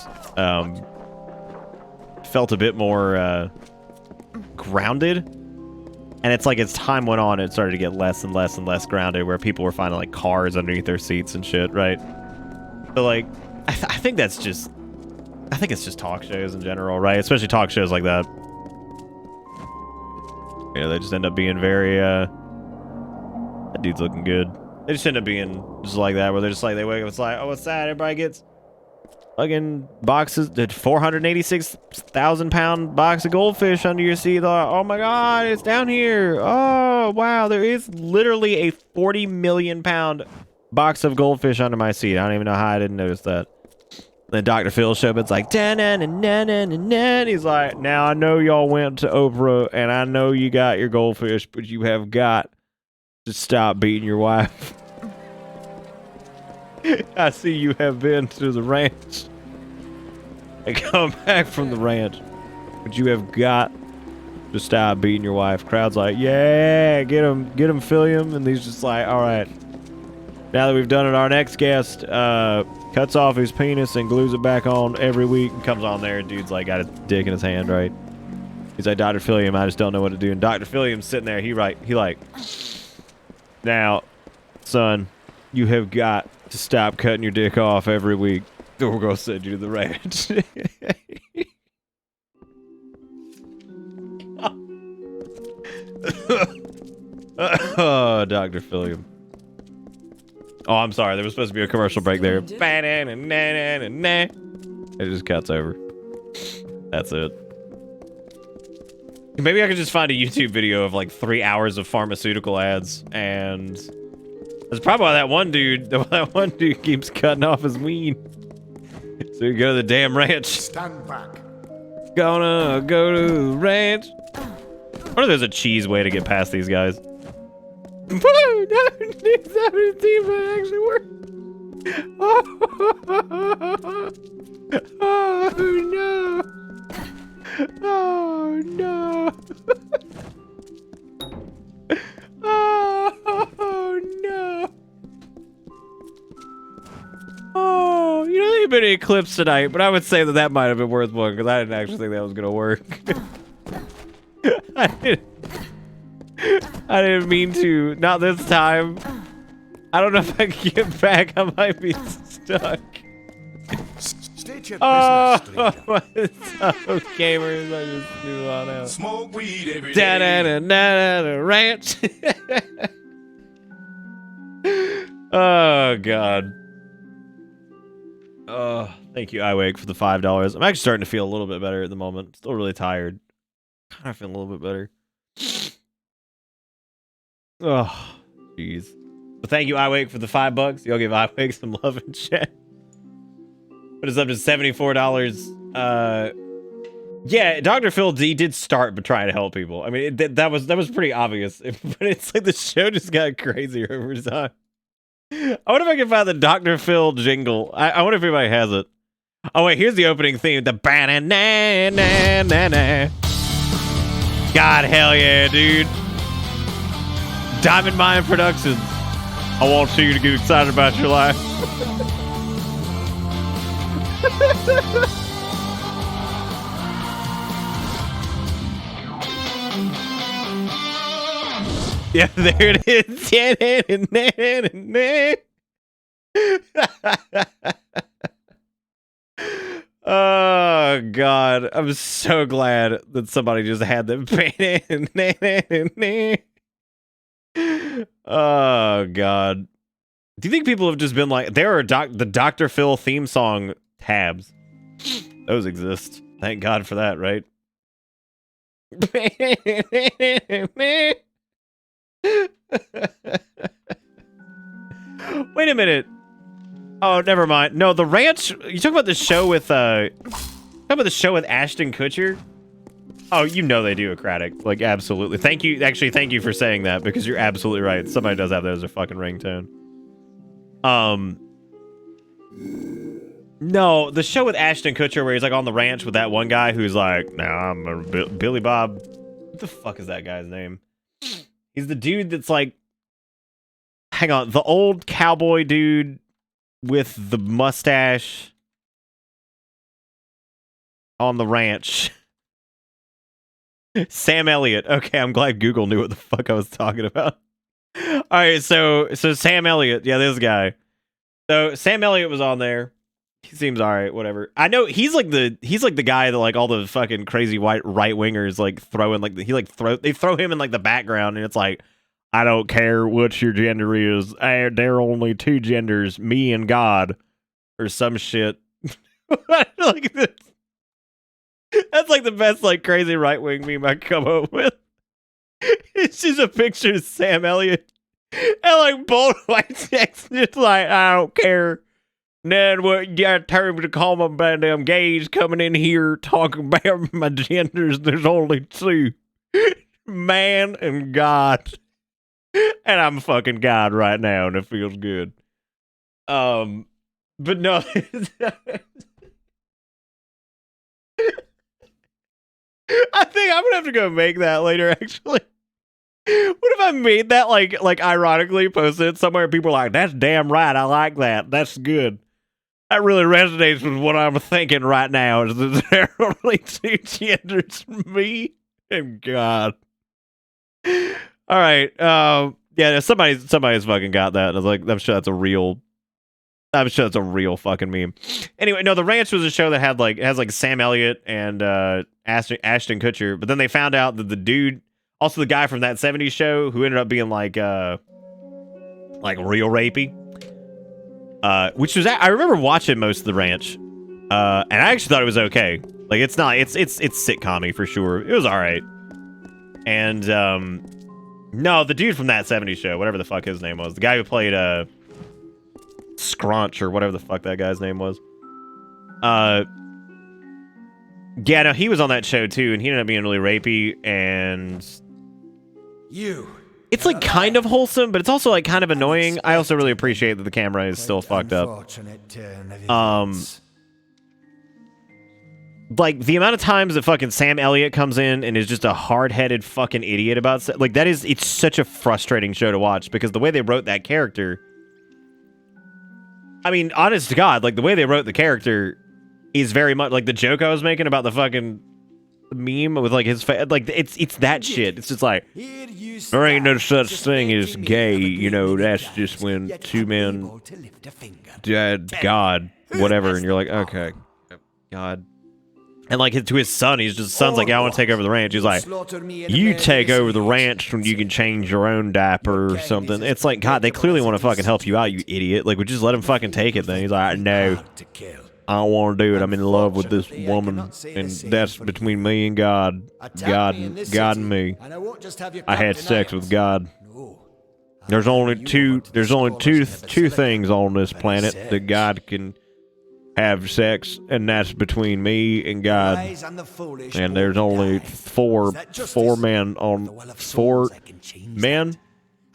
[SPEAKER 2] Felt a bit more grounded, and it's like as time went on, it started to get less and less and less grounded, where people were finding like cars underneath their seats and shit, right? But like, I think it's just talk shows in general, right? Especially talk shows like that. You know, they just end up being very that dude's looking good. They just end up being just like that, where they're just like, they wake up, it's like, "Oh, what's that?" Everybody gets fucking boxes, the 486,000-pound box of goldfish under your seat. They're like, "Oh my god, it's down here. Oh wow, there is literally a 40 million pound box of goldfish under my seat. I don't even know how I didn't notice that." Then Dr. Phil showed up. It's like, and he's like, "Now I know y'all went to Oprah, and I know you got your goldfish, but you have got to stop beating your wife. I see you have been to the ranch and come back from the ranch, but you have got to stop beating your wife." Crowd's like, "Yeah, get him, Philium." And he's just like, "All right, now that we've done it, our next guest cuts off his penis and glues it back on every week and comes on there, and dude's like got his dick in his hand, right? He's like, "Dr. Philium, I just don't know what to do." And Dr. Philium's sitting there, he like, "Now, son, you have got to stop cutting your dick off every week, or we're gonna send you to the ranch." Oh, Dr. Philliam. Oh, I'm sorry. There was supposed to be a commercial break there. It just cuts over. That's it. Maybe I could just find a YouTube video of like 3 hours of pharmaceutical ads, and that's probably why that one dude keeps cutting off his weed. So you go to the damn ranch.
[SPEAKER 9] Stand back.
[SPEAKER 2] Gonna go to the ranch. I wonder if there's a cheese way to get past these guys. Actually work. Oh no. Oh no. Oh no. Oh, you know, there ain't been any clips tonight, but I would say that might have been worth one because I didn't actually think that was gonna work. I didn't mean to. Not this time. I don't know if I can get back. I might be stuck.
[SPEAKER 9] State your business, stranger.
[SPEAKER 2] What's up, gamers? I just threw on out.
[SPEAKER 9] Smoke weed every
[SPEAKER 2] Da da
[SPEAKER 9] day.
[SPEAKER 2] da da da ranch. Oh god. Oh, thank you, iWake, for the $5. I'm actually starting to feel a little bit better at the moment. Still really tired. Kind of feeling a little bit better. Oh, jeez. But thank you, iWake, for the $5. Y'all give iWake some love and chat. But it's up to $74. Yeah, Dr. Phil D did start by trying to help people. I mean, that was pretty obvious. But it's like the show just got crazier over time. I wonder if I can find the Dr. Phil jingle. I wonder if anybody has it. Oh wait, here's the opening theme. The ba-na-na-na-na-na. God, hell yeah, dude. Diamond Mine Productions. I want you to get excited about your life. Yeah, there it is. Oh god, I'm so glad that somebody just had them. Oh god, do you think people have just been like, there are the Dr. Phil theme song tabs? Those exist. Thank God for that, right? Wait a minute. Oh, never mind. No, the ranch. You talk about the show with Ashton Kutcher. Oh, you know they do Acratic. Like, absolutely. Thank you. Actually, thank you for saying that, because you're absolutely right. Somebody does have that as a fucking ringtone. No, the show with Ashton Kutcher where he's like on the ranch with that one guy who's like, nah, I'm a Billy Bob. What the fuck is that guy's name? He's the dude that's like, hang on, the old cowboy dude with the mustache on the ranch. Sam Elliott. Okay, I'm glad Google knew what the fuck I was talking about. All right, so Sam Elliott. Yeah, this guy. So Sam Elliott was on there. He seems all right, whatever. I know he's like the guy that like all the fucking crazy white right wingers like throwing like they throw him in like the background, and it's like, I don't care what your gender is. There are only two genders, me and God, or some shit. Like this. That's like the best like crazy right wing meme I come up with. It's just a picture of Sam Elliott and like bold white text. It's like, I don't care. Then what you got terms to call my damn gays coming in here talking about my genders. There's only two, man and God. And I'm fucking God right now, and it feels good. But no. I think I'm gonna have to go make that later, actually. What if I made that like ironically posted it somewhere and people are like, that's damn right, I like that. That's good. That really resonates with what I'm thinking right now, is that there are only two genders, me and God. All right. Yeah, somebody's fucking got that. I was like, I'm sure that's a real fucking meme. Anyway, no, the ranch was a show that has like Sam Elliott and Ashton Kutcher, but then they found out that the dude, Also, the guy from that 70s show who ended up being like real rapey. Which was, I remember watching most of The Ranch. And I actually thought it was okay. Like, it's sitcom-y for sure. It was alright. And, no, the dude from that 70s show, whatever the fuck his name was, the guy who played, Scrunch or whatever the fuck that guy's name was. Yeah, no, he was on that show too, and he ended up being really rapey, and it's like kind of wholesome, but it's also like kind of annoying. I also really appreciate that the camera is still fucked up. Like the amount of times that fucking Sam Elliott comes in and is just a hard-headed fucking idiot about like that is, it's such a frustrating show to watch because the way they wrote that character, I mean, honest to God, like the way they wrote the character is very much like the joke I was making about the fucking meme with like his face. Like it's that shit. It's just like there ain't no such thing as gay, you know. That's just when two men, God, whatever, and you're like, okay, God. And like to his son, son's like, yeah, I want to take over the ranch. He's like, you take over the ranch when you can change your own diaper or something. It's like, God, they clearly want to fucking help you out, you idiot. Like, we just let him fucking take it then. He's like, no, I don't want to do it. I'm in love with this woman, and that's between me and God. God and me. I had sex with God. There's only two things on this planet that God can have sex, and that's between me and God. And there's only four men,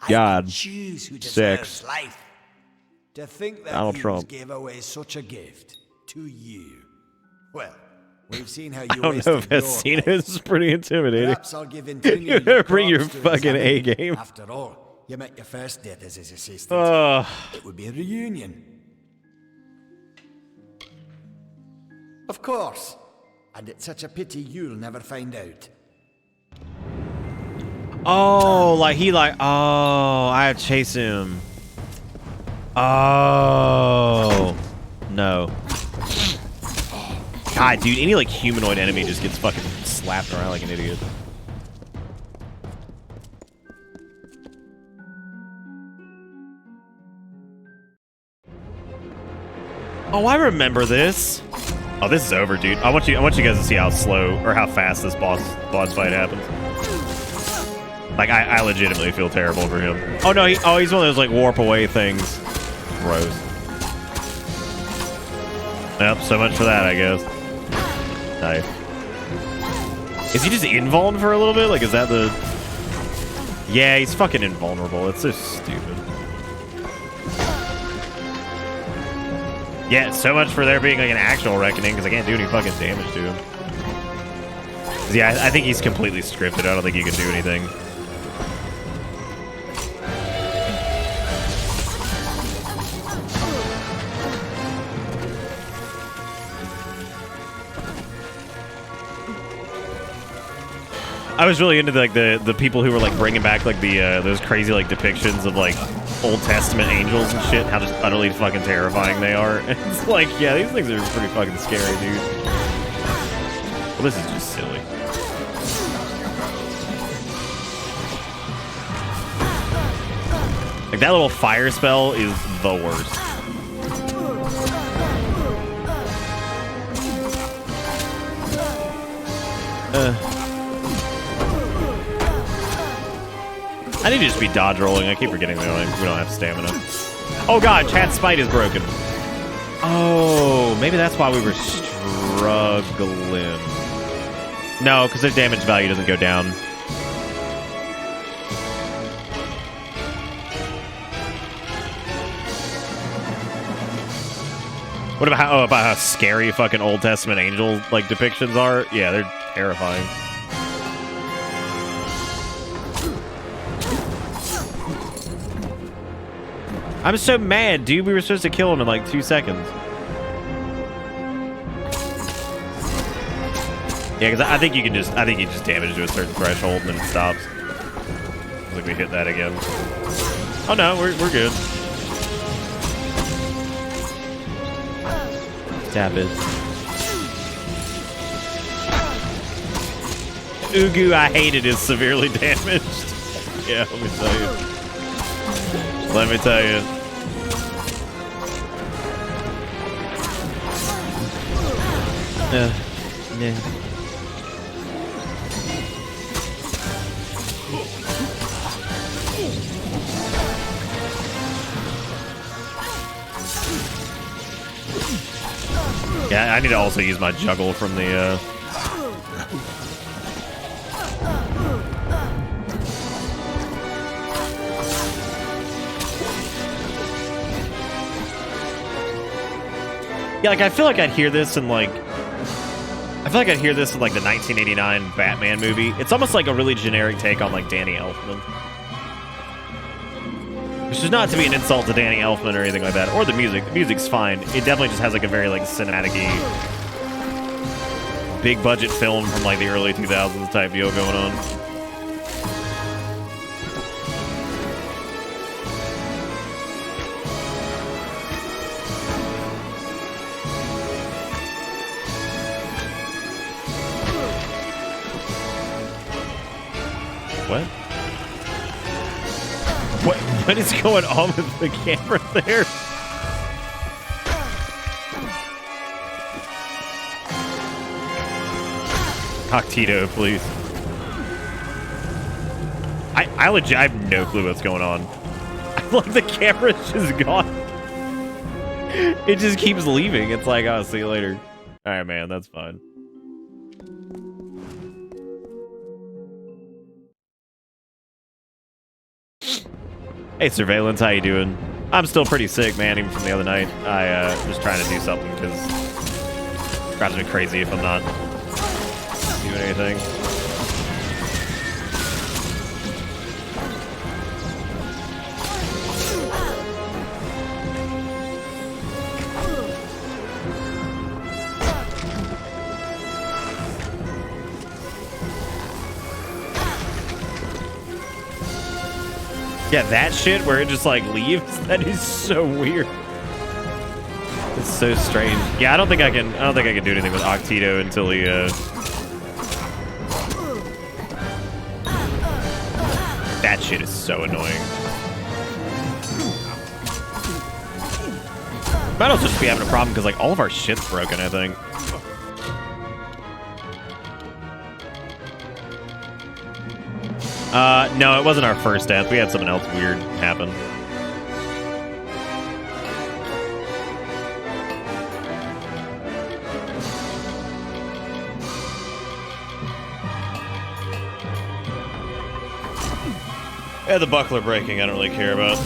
[SPEAKER 2] God, sex.
[SPEAKER 9] To think that
[SPEAKER 2] Donald Trump
[SPEAKER 9] gave away such a gift to you. Well, we've seen how you
[SPEAKER 2] I don't know if Hesina is pretty intimidating.
[SPEAKER 9] Perhaps I'll give in
[SPEAKER 2] You better bring your fucking A game.
[SPEAKER 9] After all, you met your first date as his assistant. It would be a reunion. Of course. And it's such a pity you'll never find out.
[SPEAKER 2] Oh, like I have to chase him. Oh, no. God, dude, any like humanoid enemy just gets fucking slapped around like an idiot. Oh, I remember this. Oh, this is over, dude. I want you guys to see how slow or how fast this boss fight happens. Like, I legitimately feel terrible for him. Oh no, he's one of those like warp away things. Gross. Yep, so much for that, I guess. Nice. Is he just invuln for a little bit? Like, is that the... Yeah, he's fucking invulnerable. It's so stupid. Yeah, so much for there being like an actual reckoning, because I can't do any fucking damage to him. Yeah, I think he's completely scripted. I don't think you can do anything. I was really into the people who were like bringing back like the those crazy like depictions of like Old Testament angels and shit. How just utterly fucking terrifying they are. And it's like, yeah, these things are pretty fucking scary, dude. Well, this is just silly. Like that little fire spell is the worst. I need to just be dodge rolling. I keep forgetting we don't have stamina. Oh god, chat spite is broken. Oh, maybe that's why we were struggling. No, because their damage value doesn't go down. What about how scary fucking Old Testament angel like depictions are? Yeah, they're terrifying. I'm so mad, dude. We were supposed to kill him in like 2 seconds. Yeah, because I think you just damage to a certain threshold and then it stops. Looks like we hit that again. Oh no, we're good. Tap it. Ugu I hated is severely damaged. Yeah, let me tell you. Let me tell you. Yeah. Yeah, I need to also use my juggle from the, Yeah, like, I feel like I'd hear this in, like... I feel like I'd hear this in, like, the 1989 Batman movie. It's almost like a really generic take on, like, Danny Elfman. Which is not to be an insult to Danny Elfman or anything like that, or the music. The music's fine. It definitely just has, like, a very, like, cinematic-y, big-budget film from, like, the early 2000s type deal going on. What? What is going on with the camera there? Octito, please. I legit I have no clue what's going on. Like the camera's just gone. It just keeps leaving. It's like, oh, see you later. Alright, man, that's fine. Hey, Surveillance, how you doing? I'm still pretty sick, man, even from the other night. I was trying to do something because it drives me crazy if I'm not doing anything. Yeah, that shit where it just like leaves, that is so weird. It's so strange. Yeah, I don't think I can do anything with Octito until he that shit is so annoying. Might also just be having a problem because like all of our shit's broken, I think. No, it wasn't our first death. We had something else weird happen. Yeah, the buckler breaking, I don't really care about.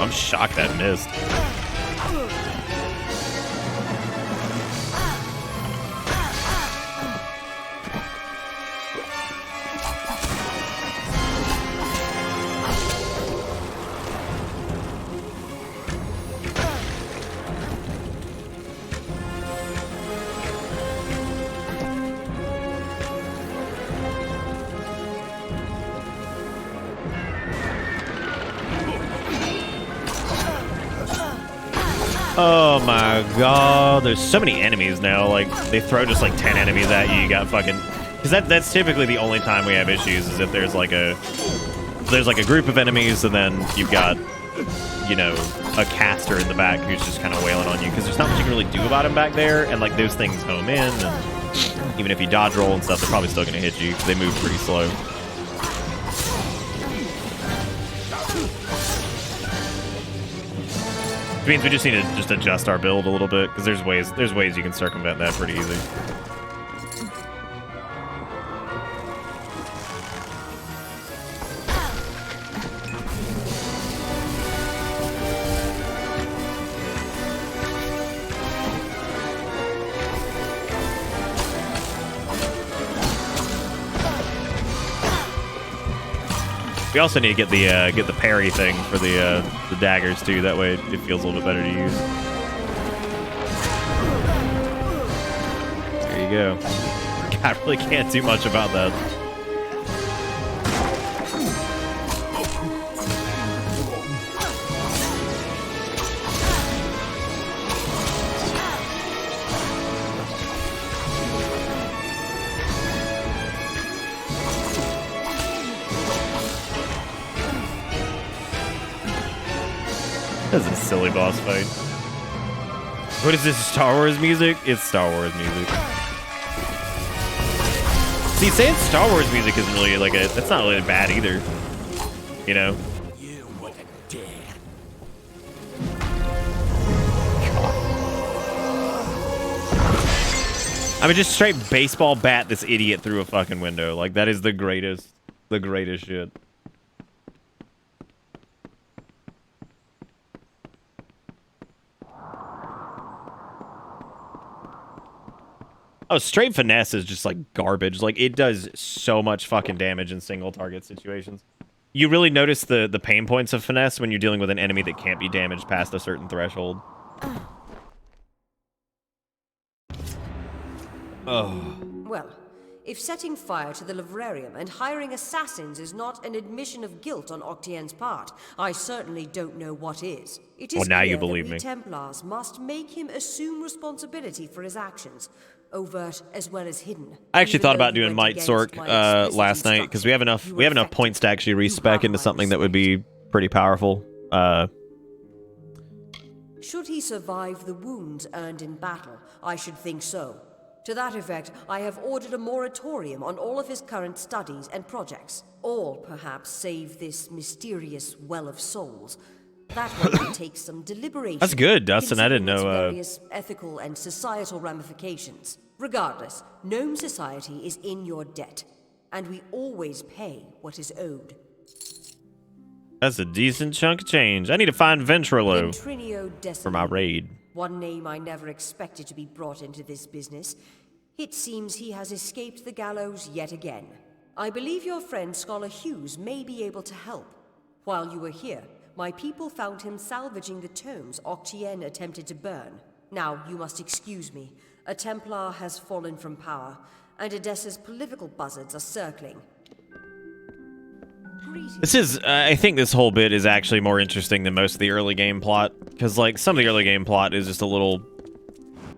[SPEAKER 2] I'm shocked that missed. Oh my god, there's so many enemies now. Like, they throw just like 10 enemies at you, you got fucking... Because that's typically the only time we have issues, is if there's like a group of enemies and then you've got, you know, a caster in the back who's just kind of wailing on you, because there's not much you can really do about him back there, and like those things home in, and even if you dodge roll and stuff, they're probably still going to hit you, because they move pretty slow. Which means we just need to just adjust our build a little bit, because there's ways you can circumvent that pretty easy. We also need to get the parry thing for the daggers too. That way it feels a little bit better to use. There you go. God, really can't do much about that. This is a silly boss fight. What is this, Star Wars music? It's Star Wars music. See, saying Star Wars music isn't really like a... That's not really bad either. You know?
[SPEAKER 9] You wouldn't dare.
[SPEAKER 2] I mean, just straight baseball bat this idiot through a fucking window. Like, that is the greatest shit. Oh, straight finesse is just like garbage. Like, it does so much fucking damage in single target situations. You really notice the pain points of finesse when you're dealing with an enemy that can't be damaged past a certain threshold. Oh.
[SPEAKER 21] Well, if setting fire to the livrarium and hiring assassins is not an admission of guilt on Octien's part, I certainly don't know what is. It is
[SPEAKER 2] Well, now
[SPEAKER 21] clear
[SPEAKER 2] you believe
[SPEAKER 21] that we
[SPEAKER 2] me.
[SPEAKER 21] Templars must make him assume responsibility for his actions, overt as well as hidden.
[SPEAKER 2] I actually
[SPEAKER 21] Even
[SPEAKER 2] thought
[SPEAKER 21] though
[SPEAKER 2] about
[SPEAKER 21] he
[SPEAKER 2] doing
[SPEAKER 21] went
[SPEAKER 2] Might
[SPEAKER 21] against
[SPEAKER 2] Sork
[SPEAKER 21] my explicit
[SPEAKER 2] last night because we have enough points to actually respec into something that would be pretty powerful.
[SPEAKER 21] Should he survive the wounds earned in battle, I should think so. To that effect, I have ordered a moratorium on all of his current studies and projects. All, perhaps, save this mysterious well of souls. That one will take some deliberation.
[SPEAKER 2] That's good, Dustin. I didn't
[SPEAKER 21] considering
[SPEAKER 2] know.
[SPEAKER 21] its various ethical and societal ramifications. Regardless, Gnome society is in your debt, and we always pay what is owed.
[SPEAKER 2] That's a decent chunk of change. I need to find Ventrilo
[SPEAKER 21] Ventrinio
[SPEAKER 2] for my raid.
[SPEAKER 21] One name I never expected to be brought into this business. It seems he has escaped the gallows yet again. I believe your friend Scholar Hughes may be able to help. While you were here, my people found him salvaging the tomes Octien attempted to burn. Now, you must excuse me. A Templar has fallen from power, and Edessa's political buzzards are circling.
[SPEAKER 2] This is, I think this whole bit is actually more interesting than most of the early game plot. Because, like, some of the early game plot is just a little...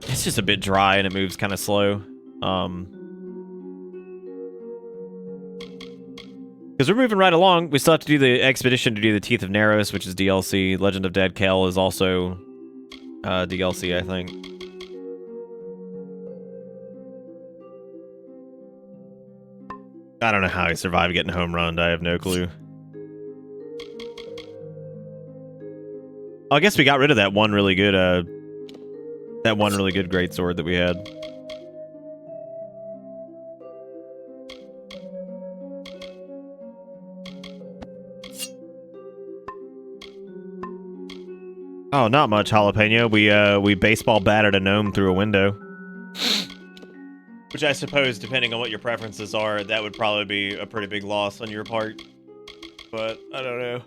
[SPEAKER 2] It's just a bit dry and it moves kind of slow. Because we're moving right along. We still have to do the expedition to do the Teeth of Naros, which is DLC. Legend of Dead Kel is also DLC, I think. I don't know how he survived getting home run. I have no clue. I guess we got rid of that one really good greatsword that we had. Oh, not much jalapeno. We baseball batted a gnome through a window. Which I suppose, depending on what your preferences are, that would probably be a pretty big loss on your part. But, I don't know.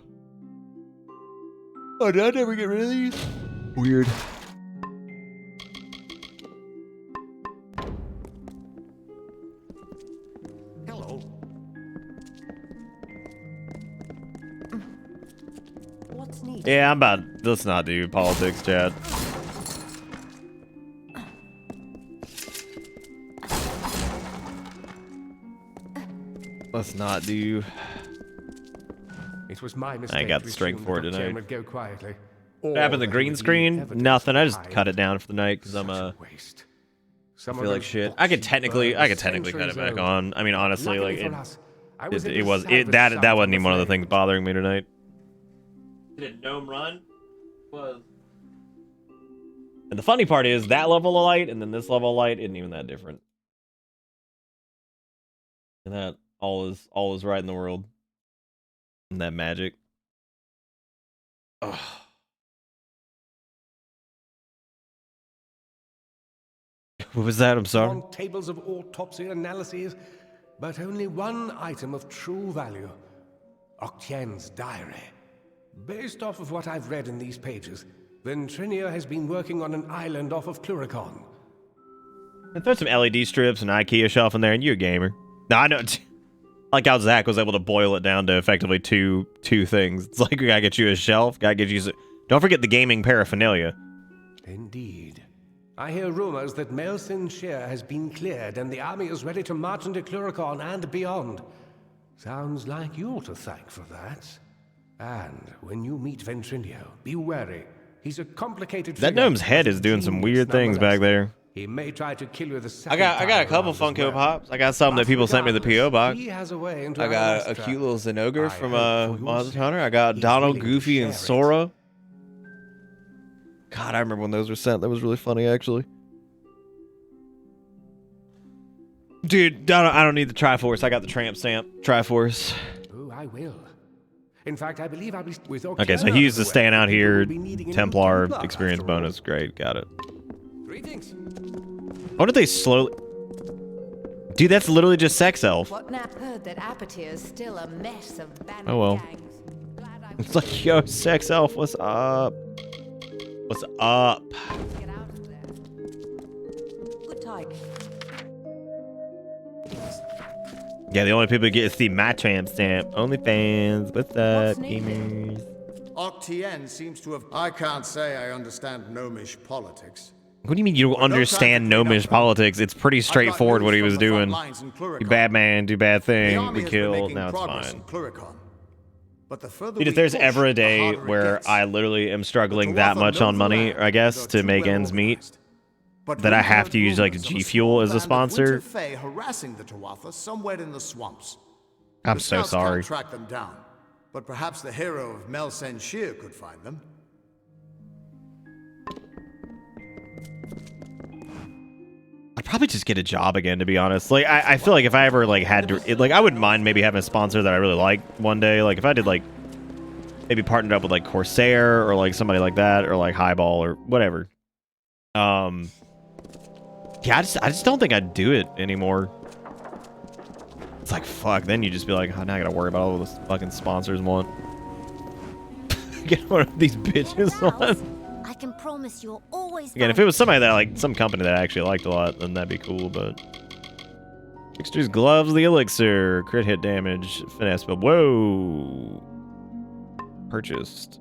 [SPEAKER 2] Oh, did I never get rid of these? Weird.
[SPEAKER 21] Hello. What's needed?
[SPEAKER 2] Yeah, I'm about... Let's not do politics, chat. Let's not do...
[SPEAKER 19] It was my mistake.
[SPEAKER 2] I ain't got the strength for it tonight.
[SPEAKER 19] Would go quietly.
[SPEAKER 2] What happened to the green screen? Nothing. I just cut it down for the night because I'm I feel like shit. I could technically cut it back on. I mean, honestly, like that wasn't even one of the things bothering me tonight. Did gnome run? Was. And the funny part is that level of light and then this level of light isn't even that different. And that all is right in the world. And that magic. Ugh. What was that? I'm sorry.
[SPEAKER 19] On tables of autopsy analyses, but only one item of true value. Octien's diary. Based off of what I've read in these pages, Ventrinia has been working on an island off of Cluricon.
[SPEAKER 2] And throw some LED strips and IKEA shelf in there, and you're a gamer. No, I know. Like how Zach was able to boil it down to effectively two things. It's like we gotta get you a shelf, gotta get you. Don't forget the gaming paraphernalia.
[SPEAKER 19] Indeed. I hear rumors that Melsin Shear has been cleared and the army is ready to march into Cluricon and beyond. Sounds like you're to thank for that. And when you meet Ventrinio, be wary. He's a complicated
[SPEAKER 2] That gnome's head is doing some weird things back there.
[SPEAKER 19] He may try to kill you the
[SPEAKER 2] I got a couple Funko Pops. I got some that people sent me the PO box. I got a cute little Zenogre from Monster Hunter. I got Donald, Goofy, and Sora. God, I remember when those were sent. That was really funny, actually. Dude, I don't need the Triforce. I got the Tramp Stamp Triforce.
[SPEAKER 19] Oh, I will. In fact, I believe I'll be with
[SPEAKER 2] Okay, so he used the staying out here Templar experience bonus. Great, got it.
[SPEAKER 20] Greetings.
[SPEAKER 2] Why did they slowly... Dude, that's literally just Sex Elf.
[SPEAKER 5] What now? Heard that Apatir is still a mess of bandit
[SPEAKER 2] Oh well.
[SPEAKER 5] gangs.
[SPEAKER 2] It's like, yo, Sex Elf, what's up? What's up?
[SPEAKER 5] Get out of there. Good time.
[SPEAKER 2] Yeah, the only people who get to see my Tramp Stamp. OnlyFans. What's up, gamers?
[SPEAKER 1] Octien seems to have... I can't say I understand gnomish politics.
[SPEAKER 2] What do you mean you don't understand gnomish politics? It's pretty straightforward what he was doing. You bad man, do bad thing, we kill, now it's fine. Dude, if there's ever a day where I literally am struggling that much on money, I guess, to make ends meet, that I have to use like G Fuel as a sponsor,
[SPEAKER 1] harassing the Tuatha somewhere in the swamps.
[SPEAKER 2] I'm so sorry.
[SPEAKER 1] Can't track them down, but perhaps the hero of Melsen Shear could find them.
[SPEAKER 2] I'd probably just get a job again, to be honest. Like, I feel like if I ever, like, had to... Like, I wouldn't mind maybe having a sponsor that I really liked one day. Like, if I did, like, maybe partnered up with, like, Corsair or, like, somebody like that or, like, Highball or whatever. Yeah, I just don't think I'd do it anymore. It's like, fuck. Then you just be like, oh, now I gotta worry about all those fucking sponsors want. Get one of these bitches on.
[SPEAKER 7] I can promise you'll always.
[SPEAKER 2] Again, if it was somebody that like some company that I actually liked a lot, then that'd be cool. But Trickster's gloves, the elixir, crit hit damage, finesse. But whoa, purchased.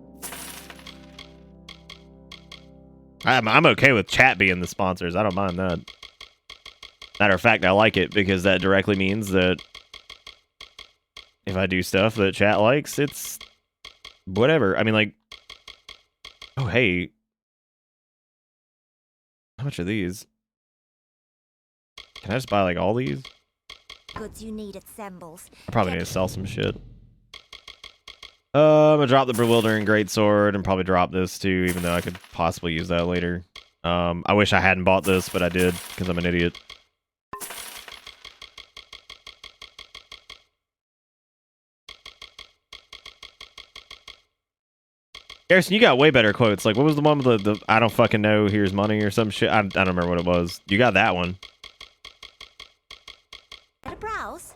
[SPEAKER 2] I'm okay with chat being the sponsors. I don't mind that. Matter of fact, I like it because that directly means that if I do stuff that chat likes, it's whatever. I mean, like, oh hey. How much are these? Can I just buy like all these?
[SPEAKER 7] Goods you need assembles.
[SPEAKER 2] I probably need to sell some shit. I'm gonna drop the Bewildering Greatsword and probably drop this too, even though I could possibly use that later. I wish I hadn't bought this, but I did because I'm an idiot. Garrison, you got way better quotes. Like, what was the one with the I don't fucking know, here's money or some shit? I don't remember what it was. You got that one.
[SPEAKER 7] A browse.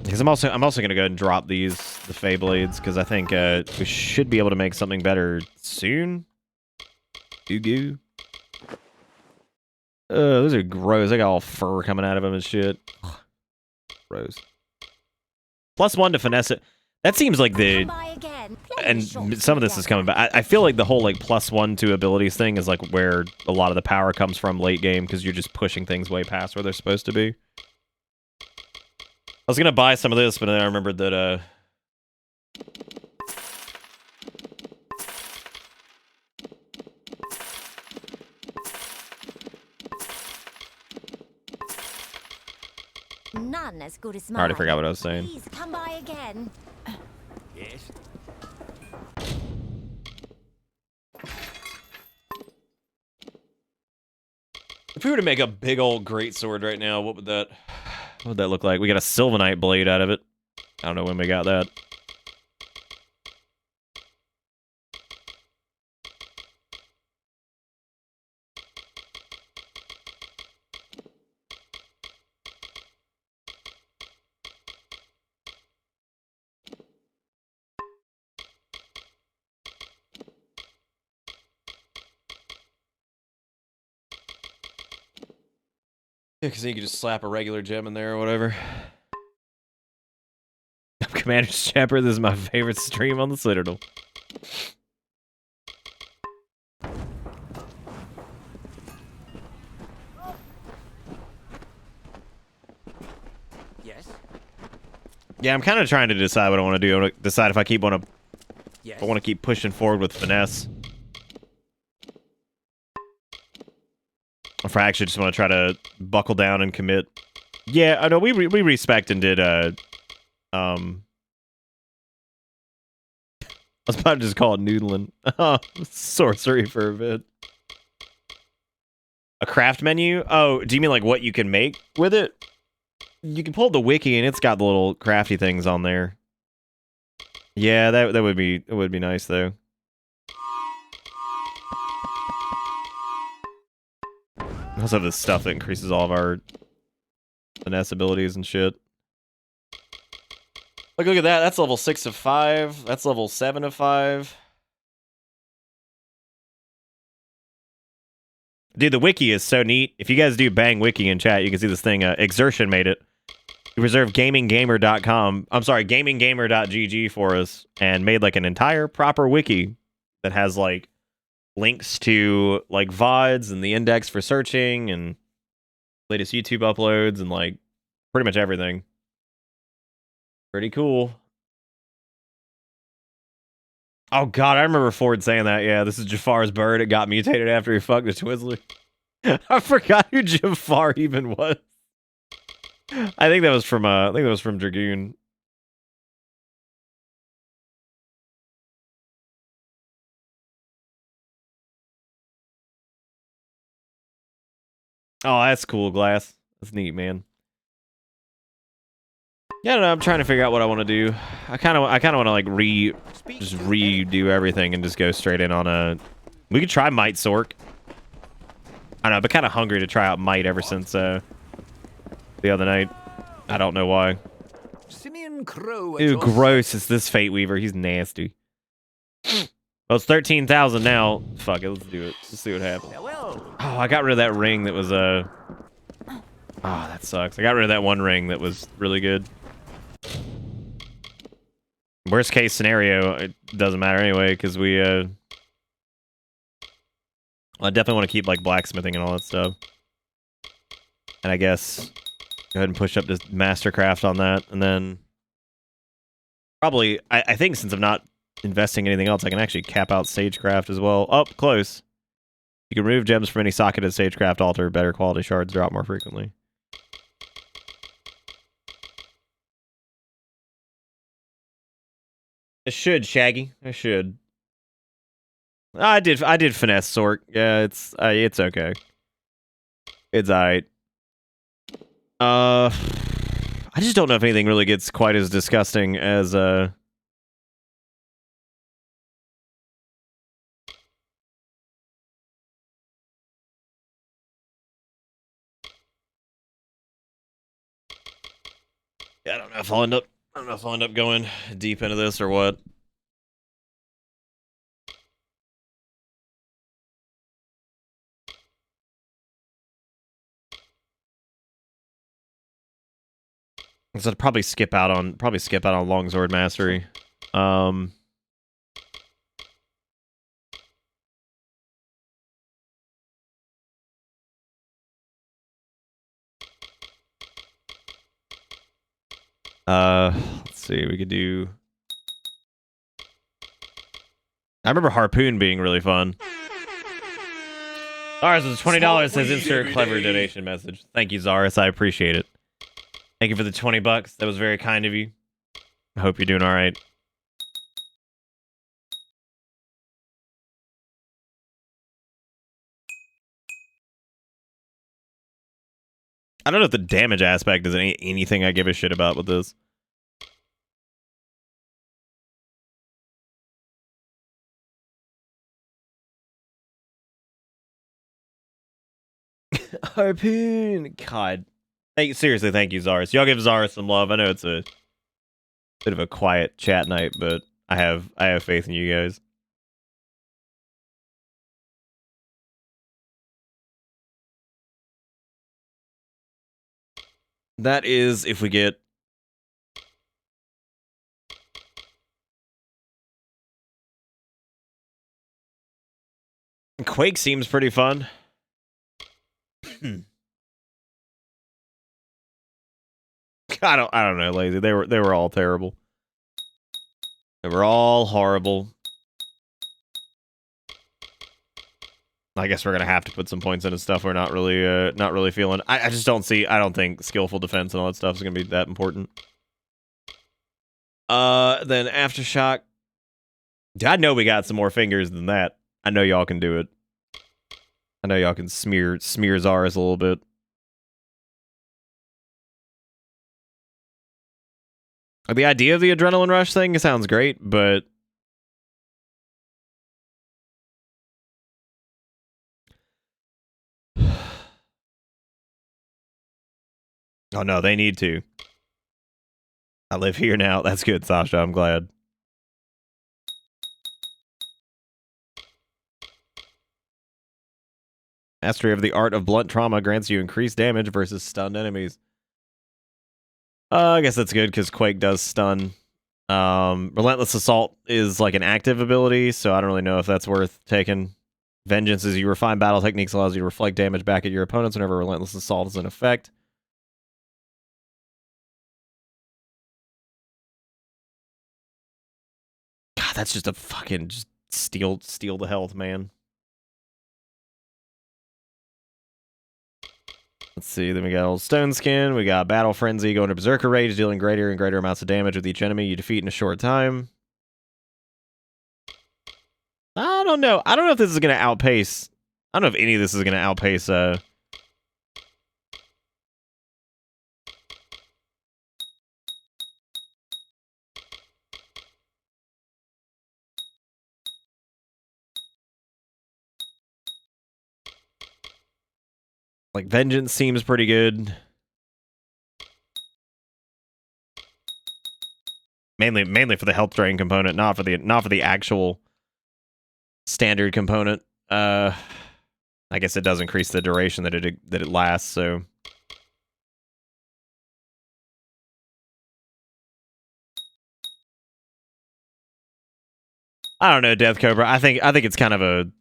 [SPEAKER 2] Because I'm also gonna go ahead and drop the Fey Blades, because I think we should be able to make something better soon. Goo. Those are gross. They got all fur coming out of them and shit. Gross. +1 to finesse it. That seems like the... And some of this is coming back. I feel like the whole like +1 to abilities thing is like where a lot of the power comes from late game, because you're just pushing things way past where they're supposed to be. I was gonna buy some of this, but then I remembered that
[SPEAKER 7] None as good as
[SPEAKER 2] I
[SPEAKER 7] mine.
[SPEAKER 2] already forgot what I was saying.
[SPEAKER 7] Please come by again.
[SPEAKER 19] Yes.
[SPEAKER 2] If we were to make a big old greatsword right now, what would that look like? We got a Sylvanite blade out of it. I don't know when we got that. Yeah, because then you can just slap a regular gem in there or whatever. Commander Shepherd, this is my favorite stream on the Citadel.
[SPEAKER 12] Yes.
[SPEAKER 2] Yeah, I'm kind of trying to decide what I want to do. I want to decide if I want to keep pushing forward with finesse, or if I actually just want to try to buckle down and commit. Yeah, I know we respect and did I was about to just call it noodling. Sorcery for a bit. A craft menu? Oh, do you mean like what you can make with it? You can pull up the wiki and it's got the little crafty things on there. Yeah, that would be nice though. We also have this stuff that increases all of our finesse abilities and shit. Look at that. That's level 6 of 5. That's level 7 of 5. Dude, the wiki is so neat. If you guys do bang wiki in chat, you can see this thing. Exertion made it. He reserved gaminggamer.com. I'm sorry, gaminggamer.gg for us and made like an entire proper wiki that has like links to like VODs and the index for searching and latest YouTube uploads and like pretty much everything. Pretty cool. Oh god, I remember Ford saying that. Yeah, this is Jafar's bird. It got mutated after he fucked a Twizzler. I forgot who Jafar even was. I think that was from Dragoon. Oh, that's cool, Glass. That's neat, man. Yeah, I don't know, I'm trying to figure out what I want to do. I kind of want to like just redo everything and just go straight in on a. We could try Might Sork. I don't know, I've been kind of hungry to try out Might ever since the other night. I don't know why.
[SPEAKER 12] Simeon Crow.
[SPEAKER 2] Ew, gross. It's this Fate Weaver. He's nasty. Well, it's 13,000 now. Fuck it, let's do it. Let's see what happens. Oh, I got rid of that ring that was Oh, that sucks. I got rid of that one ring that was really good. Worst case scenario, it doesn't matter anyway, because we, I definitely want to keep, like, blacksmithing and all that stuff. And I guess go ahead and push up to Mastercraft on that, and then probably, I think since I'm not investing in anything else, I can actually cap out Sagecraft as well. Oh, close. You can remove gems from any socketed Sagecraft altar. Better quality shards drop more frequently. I should, Shaggy. I should. I did finesse Sork. Yeah, it's okay. It's alright. I just don't know if anything really gets quite as disgusting as Yeah, I don't know if I'll end up going deep into this or what. So I'd probably skip out on Longsword Mastery. Let's see, we could do. I remember Harpoon being really fun. Zaris with $20 says insert clever donation message. Thank you, Zaris. I appreciate it. Thank you for the $20. That was very kind of you. I hope you're doing all right. I don't know if the damage aspect is anything I give a shit about with this. Harpoon. God. Seriously, thank you, Zaris. Y'all give Zaris some love. I know it's a bit of a quiet chat night, but I have faith in you guys. That is if we get... Quake seems pretty fun. I don't know, Lazy. They were all terrible. They were all horrible. I guess we're gonna have to put some points into stuff we're not really feeling. I just don't see. I don't think skillful defense and all that stuff is gonna be that important. Then Aftershock. Dude, I know we got some more fingers than that. I know y'all can do it. I know y'all can smear Zara's a little bit. The idea of the adrenaline rush thing sounds great, but oh no, they need to. I live here now. That's good, Sasha. I'm glad. Mastery of the art of blunt trauma grants you increased damage versus stunned enemies. I guess that's good because Quake does stun. Relentless Assault is like an active ability, so I don't really know if that's worth taking. Vengeance is you refine battle techniques, allows you to reflect damage back at your opponents whenever Relentless Assault is in effect. God, that's just a fucking just steal the health, man. Let's see, then we got Old Stone Skin, we got Battle Frenzy, going to Berserker Rage, dealing greater and greater amounts of damage with each enemy you defeat in a short time. I don't know. I don't know if this is going to outpace... I don't know if any of this is going to outpace... Like, Vengeance seems pretty good. Mainly for the health drain component, not for the actual standard component. I guess it does increase the duration that it lasts, so... I don't know, Death Cobra. I think it's kind of a...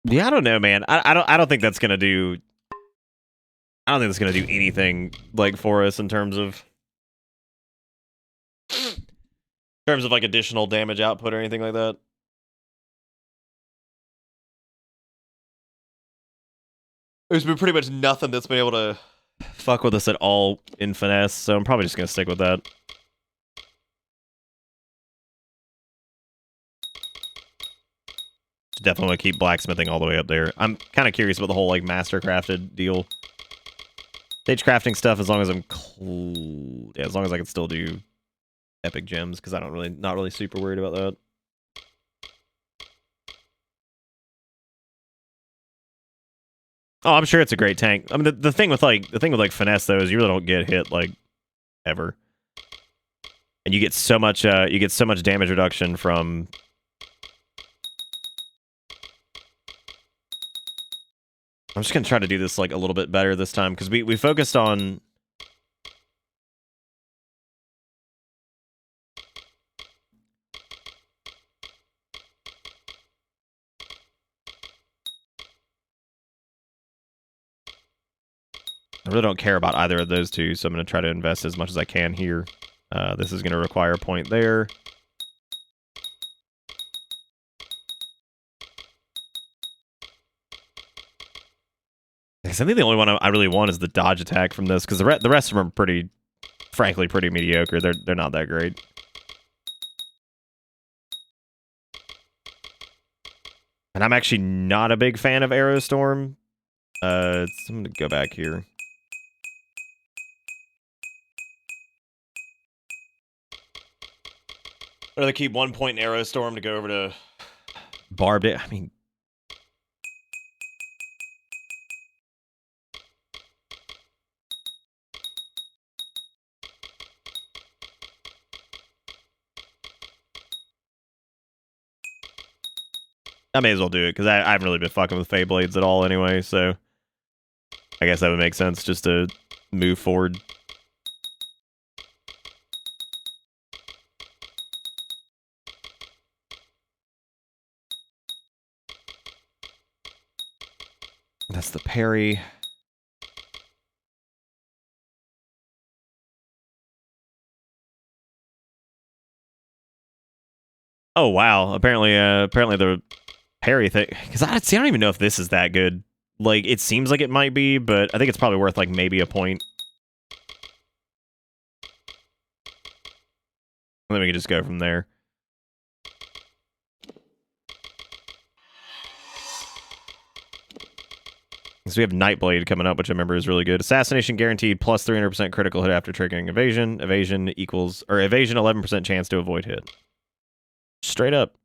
[SPEAKER 2] Yeah, I don't know, man. I don't think that's gonna do... I don't think that's gonna do anything like for us in terms of like additional damage output or anything like that. There's been pretty much nothing that's been able to fuck with us at all in finesse, so I'm probably just gonna stick with that. Definitely want to keep blacksmithing all the way up there. I'm kind of curious about the whole like master crafted deal. Stage crafting stuff, as long as I'm as long as I can still do epic gems, because I don't really not really super worried about that. Oh, I'm sure it's a great tank. I mean, the thing with finesse though is you really don't get hit like ever, and you get so much damage reduction from. I'm just gonna try to do this like a little bit better this time because we focused on. I really don't care about either of those two, so I'm going to try to invest as much as I can here. This is going to require a point there. I think the only one I really want is the dodge attack from this, because the rest of them are frankly, pretty mediocre. They're not that great. And I'm actually not a big fan of Aerostorm. I'm going to go back here. I'd rather keep 1 point in Aerostorm to go over to Barbed. I mean, I may as well do it, because I haven't really been fucking with Fey Blades at all anyway, so I guess that would make sense just to move forward. That's the parry. Oh wow! Apparently the parry thing. Because I don't even know if this is that good. Like, it seems like it might be, but I think it's probably worth like maybe a point. And then we can just go from there. So we have Nightblade coming up, which I remember is really good. Assassination guaranteed plus 300% critical hit after triggering evasion. Evasion 11% chance to avoid hit. Straight up.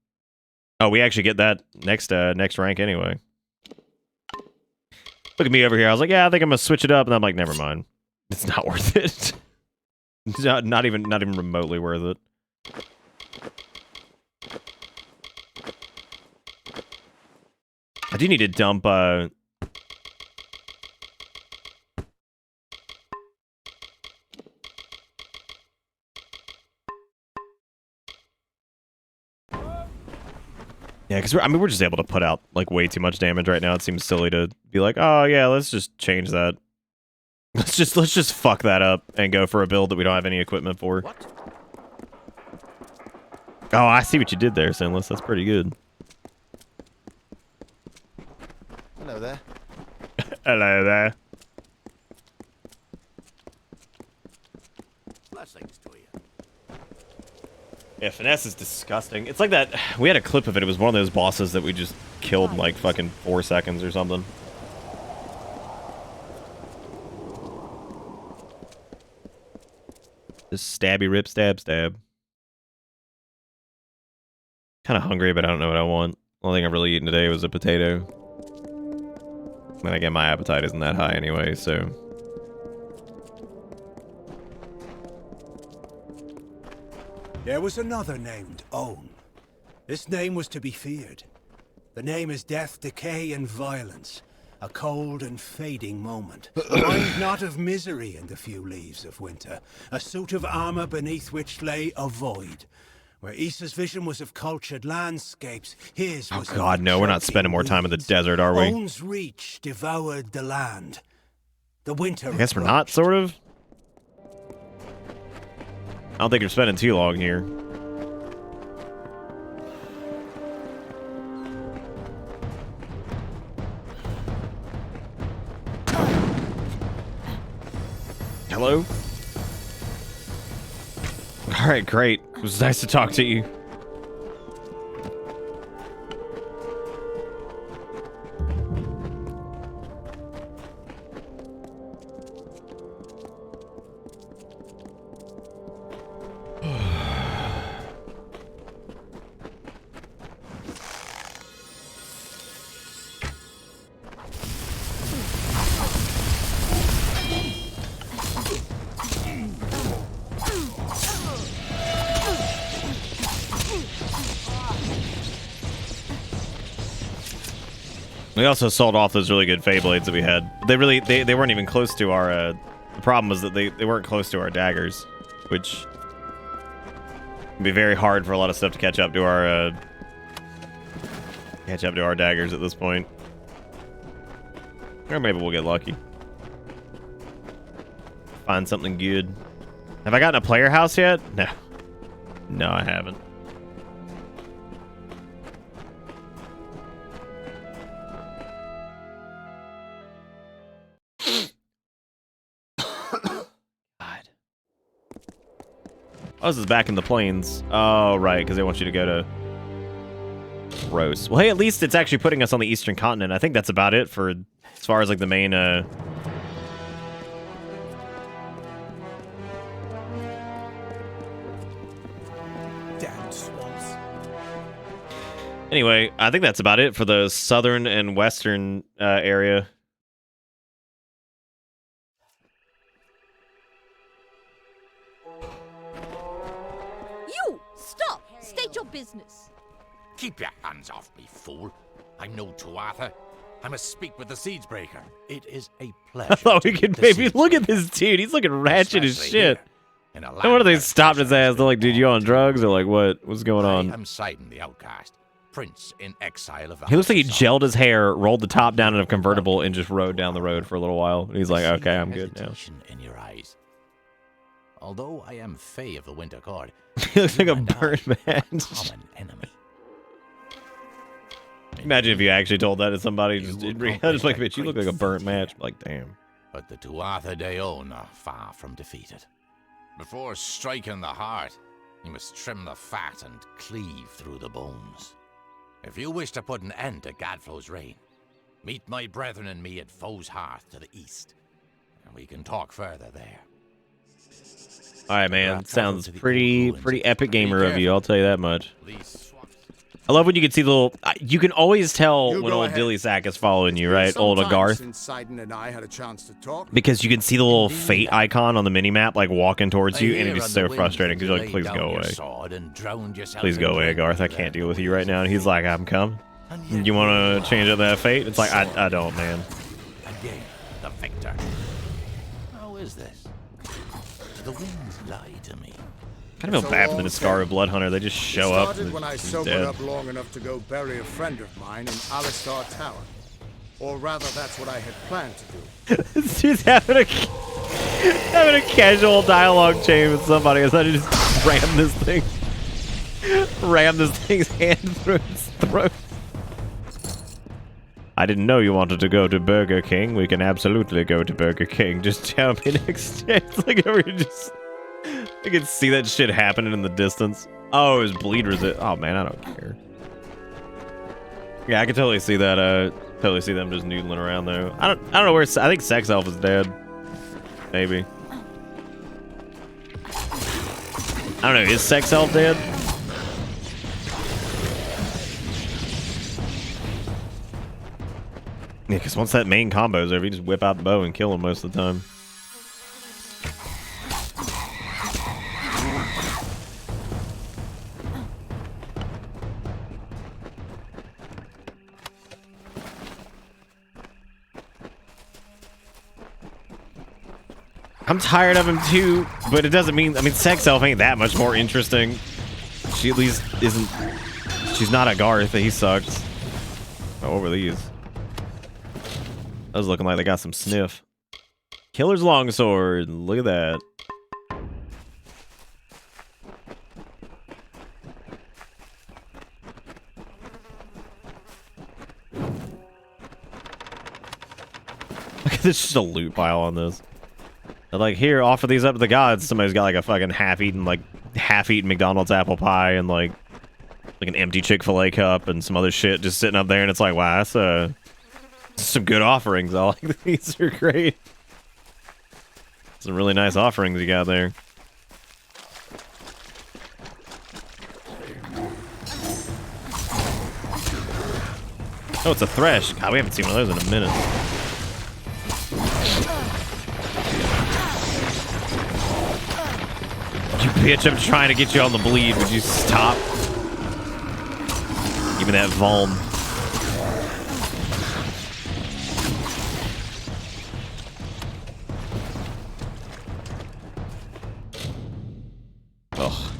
[SPEAKER 2] Oh, we actually get that next rank anyway. Look at me over here. I was like, yeah, I think I'm gonna switch it up, and I'm like, never mind. It's not worth it. It's not even remotely worth it. I do need to dump yeah, because we're just able to put out like way too much damage right now. It seems silly to be like, oh yeah, let's just change that. Let's just fuck that up and go for a build that we don't have any equipment for. What? Oh, I see what you did there, Sinless. That's pretty good.
[SPEAKER 9] Hello there.
[SPEAKER 2] Hello there.
[SPEAKER 9] Blessings to you.
[SPEAKER 2] Yeah, finesse is disgusting. It's like that. We had a clip of it. It was one of those bosses that we just killed in like fucking 4 seconds or something. Just stabby rip stab stab. Kind of hungry, but I don't know what I want. The only thing I've really eaten today was a potato. Then again, my appetite isn't that high anyway, so.
[SPEAKER 4] There was another named Own. This name was to be feared. The name is death, decay, and violence. A cold and fading moment. A mind not of misery in the few leaves of winter. A suit of armor beneath which lay a void. Where Issa's vision was of cultured landscapes, his was
[SPEAKER 2] Oh god, no, we're not spending more time in the desert, are we?
[SPEAKER 4] Own's reach devoured the land. The winter
[SPEAKER 2] I guess we're not, sort of. I don't think you're spending too long here. Hello? Alright, great. It was nice to talk to you. We also sold off those really good Fey Blades that we had. They weren't even close to our, the problem was that they weren't close to our daggers, which would be very hard for a lot of stuff to catch up to our daggers at this point. Or maybe we'll get lucky. Find something good. Have I gotten a player house yet? No. No, I haven't. Oh, this is back in the plains. Oh, right, because they want you to go to... Gross. Well, hey, at least it's actually putting us on the eastern continent. I think that's about it for... As far as, like, the main, Damn
[SPEAKER 4] swamps.
[SPEAKER 2] Anyway, I think that's about it for the southern and western area.
[SPEAKER 18] You! Stop! State your business.
[SPEAKER 8] Keep your hands off me, fool. I'm no Tuatha. I must speak with the Siegebreaker. It is a pleasure.
[SPEAKER 2] I thought we could maybe look at this dude. He's looking ratchet as shit. No wonder they stopped his ass. They're like, dude, you on drugs? Or like, what? What's going on?
[SPEAKER 8] I'm Sidon the Outcast, prince in exile of.
[SPEAKER 2] He looks like he gelled his hair, rolled the top down in a convertible, and just rode down the road for a little while. And he's like, okay, I'm good now.
[SPEAKER 8] In your eyes. Although I am Fae of the Winter Court,
[SPEAKER 2] He looks like a burnt man.
[SPEAKER 8] common enemy.
[SPEAKER 2] Imagine if you actually told that to somebody. Just like, bitch, you look like a burnt match. Like, damn.
[SPEAKER 8] But the Tuatha De Own are far from defeated. Before striking the heart, you must trim the fat and cleave through the bones. If you wish to put an end to Gadflow's reign, meet my brethren and me at Foe's Hearth to the east, and we can talk further there.
[SPEAKER 2] All right, man. Sounds pretty epic gamer of you. I'll tell you that much. I love when you can see the little. You can always tell when old Dilly Sack is following you, right? Old Agarth.
[SPEAKER 9] Since Sidon and I had a chance to talk.
[SPEAKER 2] Because you can see the little fate icon on the mini map, like walking towards you, and it is so frustrating because you're like, please go away. Please go away, Agarth. I can't deal with you right now. And he's like, I'm coming. You want to change up that fate? It's like, I don't, man.
[SPEAKER 8] Again, the victor. How is this? The winds lie to me.
[SPEAKER 2] I kind of feel bad for the Niscara Blood Hunter. They just show up.
[SPEAKER 9] Started when I sobered up long enough to go bury a friend of mine in Alistar Tower. Or rather, that's what I had planned to do.
[SPEAKER 2] This dude's having a casual dialogue chain with somebody. I thought he just ram this thing's hand through his throat. I didn't know you wanted to go to Burger King. We can absolutely go to Burger King. Just tell me in exchange. Like, we just... I can see that shit happening in the distance. Oh, his bleed resist. Oh man, I don't care. Yeah, I can totally see that. Totally see them just noodling around though. I don't know where. I think Sex Elf is dead. Maybe. I don't know. Is Sex Elf dead? Yeah, because once that main combo's over, you just whip out the bow and kill him most of the time. I'm tired of him too, but it doesn't mean... I mean, Sex Elf ain't that much more interesting. She at least isn't... She's not a Garth. He sucks. Oh, what were these? Those looking like they got some sniff. Killer's Longsword. Look at that. Look at this, just a loot pile on this. They're like, here, offer these up to the gods. Somebody's got like a fucking half-eaten McDonald's apple pie and like an empty Chick-fil-A cup and some other shit just sitting up there, and it's like, wow, that's some good offerings. I like these are great. Some really nice offerings you got there. Oh, it's a thresh. God, we haven't seen one of those in a minute. You bitch, I'm trying to get you on the bleed. Would you stop? Give me that Vuln. Ugh.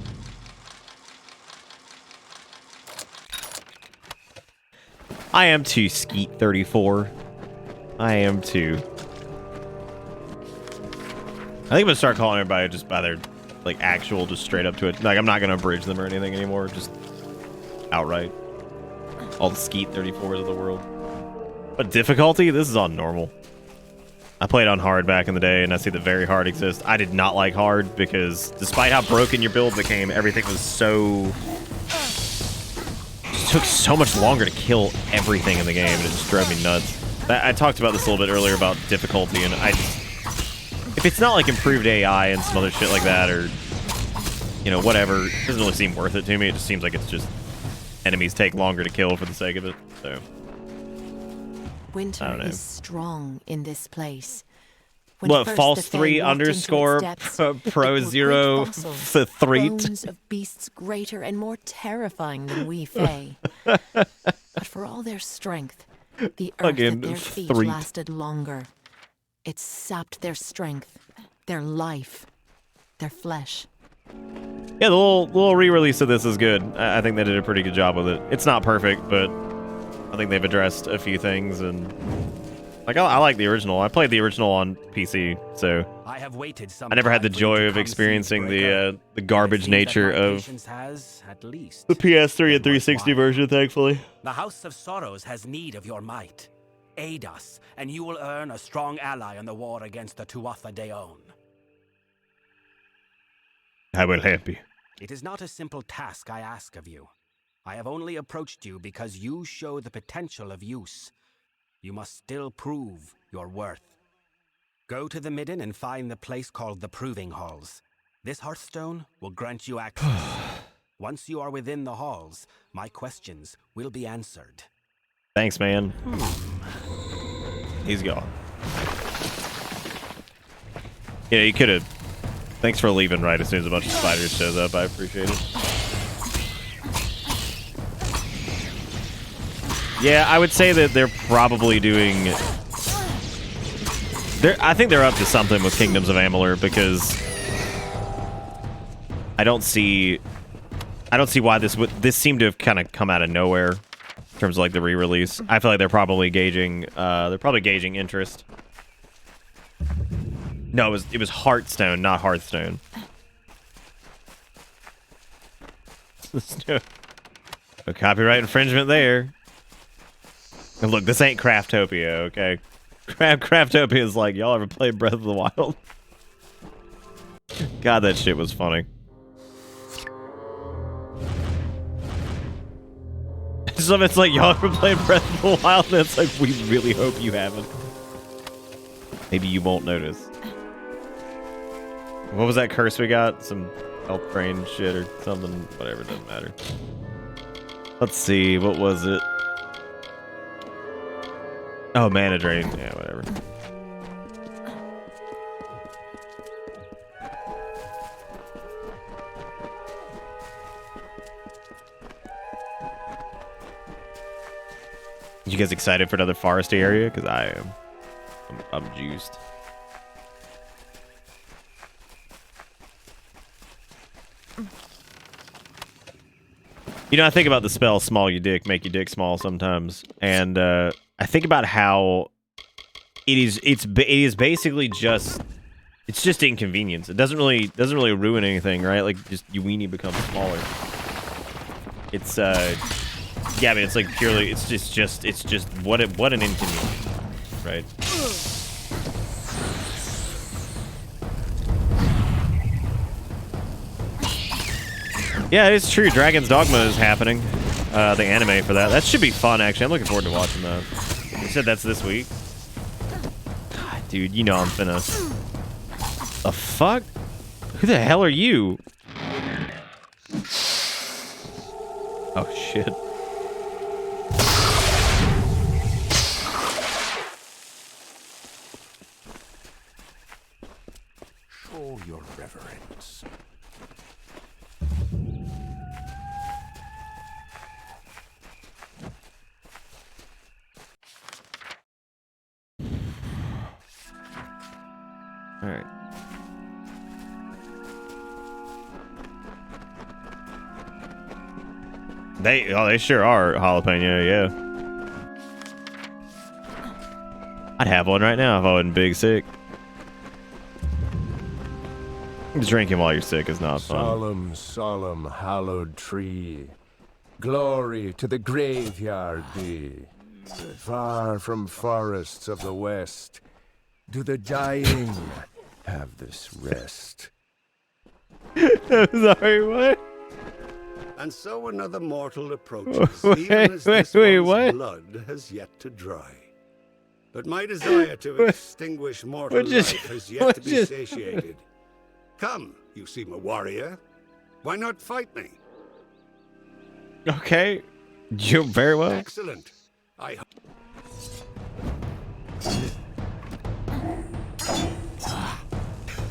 [SPEAKER 2] I am too, Skeet 34. I am too. I think I'm gonna start calling everybody just by their like actual, just straight up to it. Like, I'm not gonna abridge them or anything anymore, just outright. All the Skeet 34s of the world. But difficulty? This is on normal. I played on hard back in the day, and I see that very hard exists. I did not like hard because despite how broken your build became, everything was so... It just took so much longer to kill everything in the game, and it just drove me nuts. I talked about this a little bit earlier about difficulty, and I just... If it's not like improved AI and some other shit like that, or, you know, whatever, it doesn't really seem worth it to me. It just seems like it's just enemies take longer to kill for the sake of it, so.
[SPEAKER 18] Winter is strong in this place. When
[SPEAKER 2] What,
[SPEAKER 18] first
[SPEAKER 2] false
[SPEAKER 18] the
[SPEAKER 2] 3
[SPEAKER 18] Fae walked into its
[SPEAKER 2] underscore
[SPEAKER 18] depths,
[SPEAKER 2] pro
[SPEAKER 18] it were
[SPEAKER 2] 0
[SPEAKER 18] great fossils,
[SPEAKER 2] to 3?
[SPEAKER 18] bones of beasts greater and more terrifying than we Fae. But for all their strength, the earth at their feet
[SPEAKER 2] threat.
[SPEAKER 18] lasted longer. It sapped their strength, their life, their flesh.
[SPEAKER 2] Yeah, the little re-release of this is good. I think they did a pretty good job with it. It's not perfect, but I think they've addressed a few things, and like I like the original. I played the original on PC, so
[SPEAKER 3] I have waited some
[SPEAKER 2] I never had the
[SPEAKER 3] time for you to
[SPEAKER 2] joy of
[SPEAKER 3] come,
[SPEAKER 2] experiencing
[SPEAKER 3] Siegebreaker.
[SPEAKER 2] the garbage
[SPEAKER 3] It seems that
[SPEAKER 2] nature
[SPEAKER 3] my
[SPEAKER 2] of
[SPEAKER 3] patience has, at least,
[SPEAKER 2] the PS3 and
[SPEAKER 3] been
[SPEAKER 2] 360
[SPEAKER 3] worthwhile.
[SPEAKER 2] version, thankfully.
[SPEAKER 3] The House of Sorrows has need of your might. Aid us, and you will earn a strong ally in the war against the Tuatha Deon.
[SPEAKER 2] I will help you.
[SPEAKER 3] It is not a simple task I ask of you. I have only approached you because you show the potential of use. You must still prove your worth. Go to the Midden and find the place called the Proving Halls. This Hearthstone will grant you access. Once you are within the halls, my questions will be answered.
[SPEAKER 2] Thanks, man. He's gone. Yeah, you could have. Thanks for leaving right as soon as a bunch of spiders shows up. I appreciate it. Yeah, I would say that they're probably doing... I think they're up to something with Kingdoms of Amalur, because I don't see why this seemed to have kind of come out of nowhere in terms of like the re-release. I feel like they're probably gauging interest. No, it was Hearthstone, not Hearthstone. No copyright infringement there. And look, this ain't Craftopia, okay? Craftopia is like, y'all ever played Breath of the Wild? God, that shit was funny. Some it's like, y'all ever played Breath of the Wild? And it's like, we really hope you haven't. Maybe you won't notice. What was that curse we got? Some health brain shit or something? Whatever, doesn't matter. Let's see, what was it? Oh, mana drain. Yeah, whatever. You guys excited for another foresty area? Because I am. I'm juiced. You know, I think about the spell "small you dick, make you dick small" sometimes, and I think about how it is basically just inconvenience. It doesn't really ruin anything, right? Like just your weenie becomes smaller. It's yeah, I mean it's like purely it's just what an inconvenience, right? Yeah, it's true. Dragon's Dogma is happening. The anime for that. That should be fun, actually. I'm looking forward to watching that. You said that's this week? God, dude, you know I'm finna... The fuck? Who the hell are you? Oh, shit.
[SPEAKER 15] Show your reverence.
[SPEAKER 2] All right. They sure are jalapeno, yeah. I'd have one right now if I wasn't big sick. Drinking while you're sick is not fun.
[SPEAKER 22] Solemn, solemn, hallowed tree. Glory to the graveyard be. Far from forests of the west, do the dying have this rest.
[SPEAKER 2] Sorry, what?
[SPEAKER 15] And so another mortal approaches, even as this one's blood has yet to dry. But my desire to extinguish mortal life has yet to be satiated. Come, you seem a warrior. Why not fight me?
[SPEAKER 2] Okay. You're very well.
[SPEAKER 15] Excellent.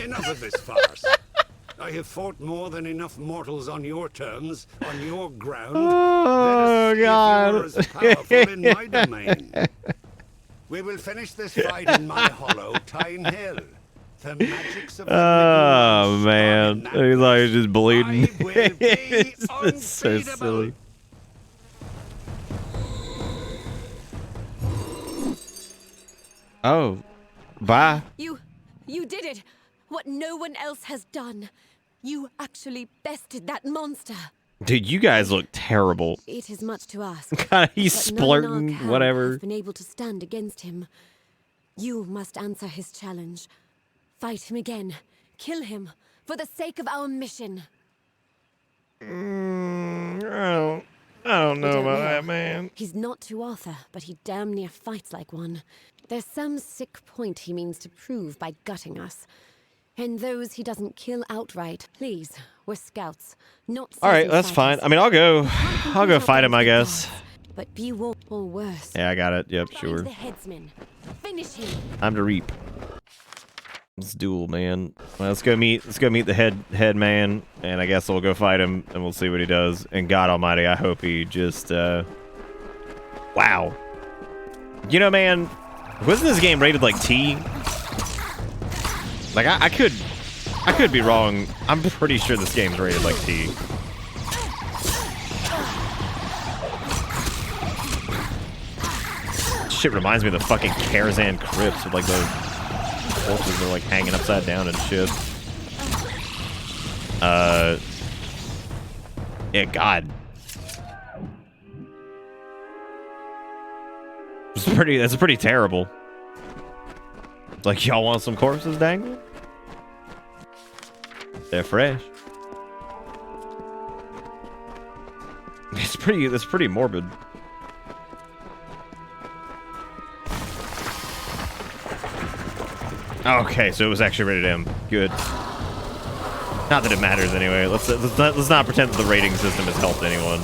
[SPEAKER 15] Enough of this farce. I have fought more than enough mortals on your terms, on your ground.
[SPEAKER 2] Oh, God.
[SPEAKER 15] Let us see if you are as powerful in my domain. We will finish this fight in my hollow, Tyne Hill. The magics of the
[SPEAKER 2] Oh, man. He's like just bleeding. It's so silly. Oh, bye.
[SPEAKER 13] You did it! What no one else has done. You actually bested that monster.
[SPEAKER 2] Dude, you guys look terrible.
[SPEAKER 13] It is much to ask.
[SPEAKER 2] God, he's
[SPEAKER 13] but none in our
[SPEAKER 2] splurting,
[SPEAKER 13] camp
[SPEAKER 2] whatever.
[SPEAKER 13] have been able to stand against him. You must answer his challenge. Fight him again. Kill him for the sake of our mission.
[SPEAKER 2] I don't know about that, man.
[SPEAKER 13] He's not to Arthur, but he damn near fights like one. There's some sick point he means to prove by gutting us. And those he doesn't kill outright. Please, we're scouts, not
[SPEAKER 2] All right,
[SPEAKER 13] seasoned
[SPEAKER 2] that's fine.
[SPEAKER 13] fighters.
[SPEAKER 2] I mean, I'll go fight him, I guess.
[SPEAKER 13] But be warned, or worse.
[SPEAKER 2] Yeah, I got it. Yep,
[SPEAKER 13] Find
[SPEAKER 2] sure.
[SPEAKER 13] the headsman. Finish him.
[SPEAKER 2] Time to reap. Let's duel, man. Well, let's go meet the head man, and I guess we'll go fight him, and we'll see what he does. And God Almighty, I hope he just wow. You know, man, wasn't this game rated like T? Like I could be wrong. I'm pretty sure this game's rated like T. Shit reminds me of the fucking Karazhan crypts with like those corpses are like hanging upside down and shit. Yeah, God. That's pretty terrible. Like, y'all want some corpses dangling? They're fresh. That's pretty morbid. Okay, so it was actually rated M. Good. Not that it matters anyway. Let's not pretend that the rating system has helped anyone.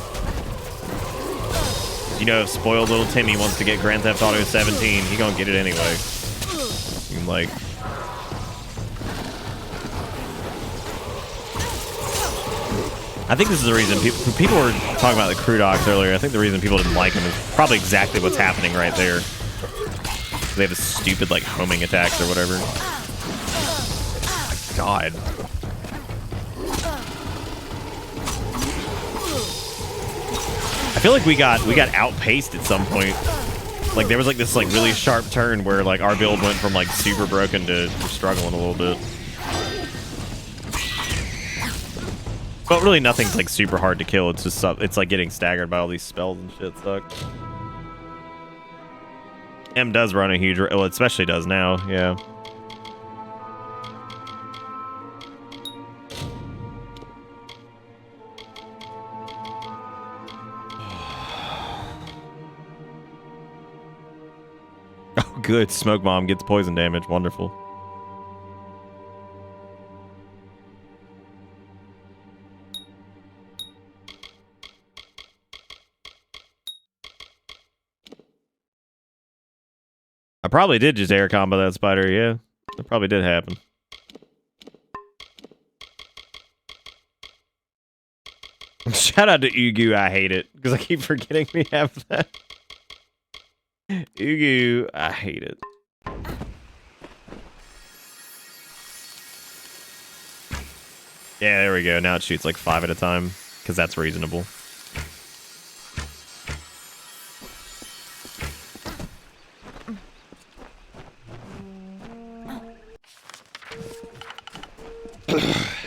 [SPEAKER 2] You know, if spoiled little Timmy wants to get Grand Theft Auto 17, he gonna get it anyway. You can, like, I think this is the reason people were talking about the crew docs earlier. I think the reason people didn't like them is probably exactly what's happening right there. They have a stupid, like, homing attacks or whatever. God. I feel like we got outpaced at some point. Like, there was like this like really sharp turn where like our build went from like super broken to struggling a little bit. But really nothing's like super hard to kill. It's just it's like getting staggered by all these spells and shit suck. M does run a huge, well, it especially does now, yeah. Oh, good. Smoke bomb gets poison damage. Wonderful. I probably did just air combo that spider, yeah. That probably did happen. Shout out to Ugu, I hate it. Because I keep forgetting we have that. Ugu, I hate it. Yeah, there we go. Now it shoots like 5 at a time. Because that's reasonable.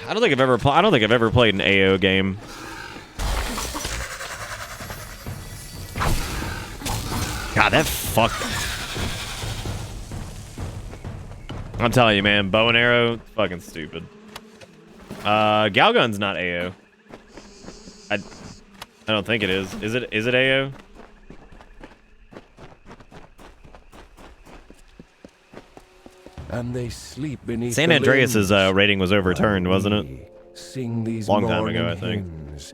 [SPEAKER 2] I don't think I've ever played an AO game. God, that fucked. I'm telling you, man, bow and arrow, fucking stupid. Galgun's not AO. I don't think it is. Is it AO?
[SPEAKER 22] And they sleep beneath
[SPEAKER 2] San
[SPEAKER 22] the
[SPEAKER 2] Andreas's
[SPEAKER 22] limbs.
[SPEAKER 2] rating was overturned, wasn't it?
[SPEAKER 22] Sing these
[SPEAKER 2] Long time ago, I
[SPEAKER 22] morning
[SPEAKER 2] think.
[SPEAKER 22] hymns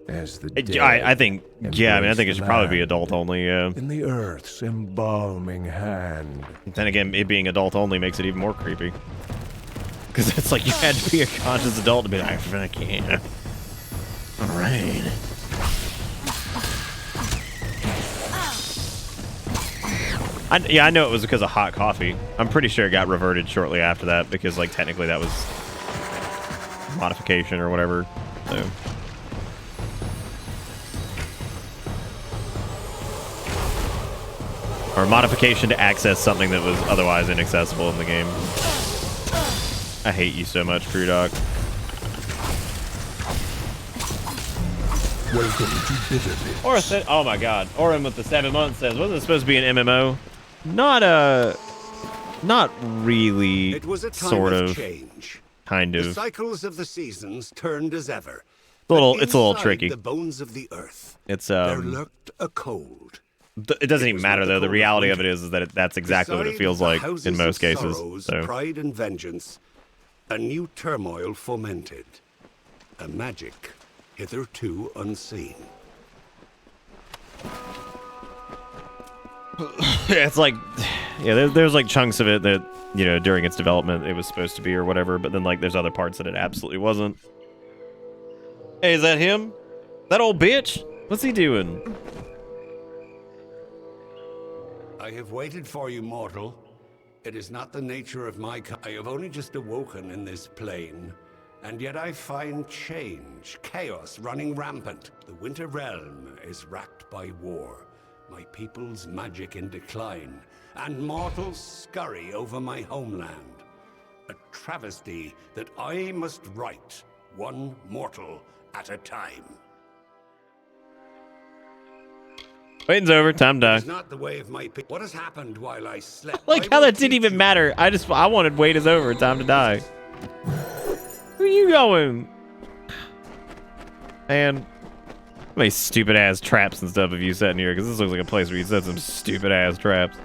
[SPEAKER 22] as the
[SPEAKER 2] I think, yeah, I mean, I
[SPEAKER 22] embrace
[SPEAKER 2] think it
[SPEAKER 22] the
[SPEAKER 2] should probably be
[SPEAKER 22] land
[SPEAKER 2] adult only, yeah.
[SPEAKER 22] in the earth's embalming hand.
[SPEAKER 2] Then again, it being adult only makes it even more creepy. Because it's like you had to be a conscious adult to be like, I can't. Alright. Yeah, I know it was because of hot coffee. I'm pretty sure it got reverted shortly after that because, like, technically that was modification or whatever. So. Or modification to access something that was otherwise inaccessible in the game. I hate you so much, Crew Dog.
[SPEAKER 22] Welcome to Bitterly.
[SPEAKER 2] Or oh my god. Orin with the 7 months says, wasn't it supposed to be an MMO? Not really.
[SPEAKER 15] It was a time
[SPEAKER 2] sort
[SPEAKER 15] of
[SPEAKER 2] of
[SPEAKER 15] change.
[SPEAKER 2] Kind of.
[SPEAKER 15] The cycles of the seasons turned as ever.
[SPEAKER 2] It's a little
[SPEAKER 15] Inside
[SPEAKER 2] tricky.
[SPEAKER 15] The bones of the earth.
[SPEAKER 2] It's
[SPEAKER 15] there lurked a cold.
[SPEAKER 2] It doesn't even matter though. The reality of it is that that's exactly what it feels like in most cases.
[SPEAKER 15] Sorrows,
[SPEAKER 2] So.
[SPEAKER 15] pride and vengeance, a new turmoil fomented, a magic hitherto unseen.
[SPEAKER 2] Yeah, it's like, yeah, there's like chunks of it that, you know, during its development it was supposed to be or whatever, but then like there's other parts that it absolutely wasn't. Hey, is that him? That old bitch? What's he doing?
[SPEAKER 15] I have waited for you, mortal. It is not the nature of my I have only just awoken in this plane, and yet I find change, chaos running rampant. The Winter Realm is racked by war, my people's magic in decline, and mortals scurry over my homeland. A travesty that I must right, one mortal at a time.
[SPEAKER 2] Waiting's over. Time to die.
[SPEAKER 15] It's not the way of my what has happened while I slept.
[SPEAKER 2] Like how that didn't even matter. I wanted wait is over. Time to die. Where are you going? Man, how many stupid ass traps and stuff have you set in here? Because this looks like a place where you set some stupid ass traps.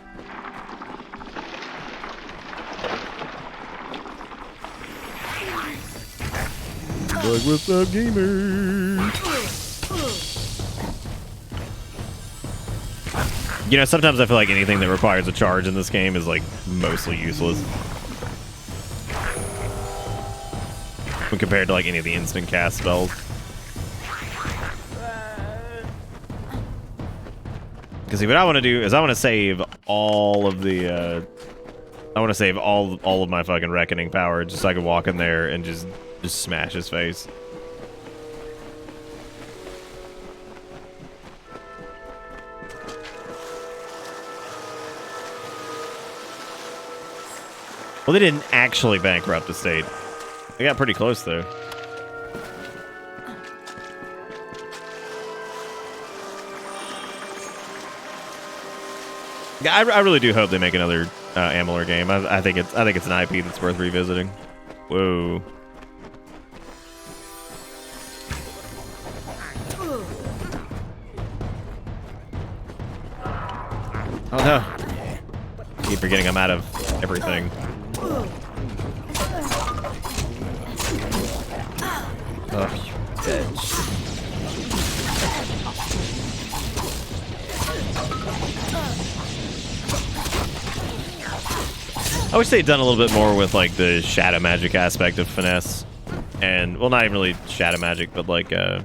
[SPEAKER 2] Like, what's up, gamers? You know, sometimes I feel like anything that requires a charge in this game is, like, mostly useless. When compared to, like, any of the instant cast spells. Because, see, what I want to do is I want to save all of the, I want to save all of my fucking Reckoning power just so I can walk in there and just smash his face. Well, they didn't actually bankrupt the state. They got pretty close, though. Yeah, I really do hope they make another Amalur game. I think it's an IP that's worth revisiting. Whoa. Oh no. Keep forgetting I'm out of everything. Oh, you bitch. I wish they'd done a little bit more with, like, the shadow magic aspect of finesse. And, well, not even really shadow magic, but, like, I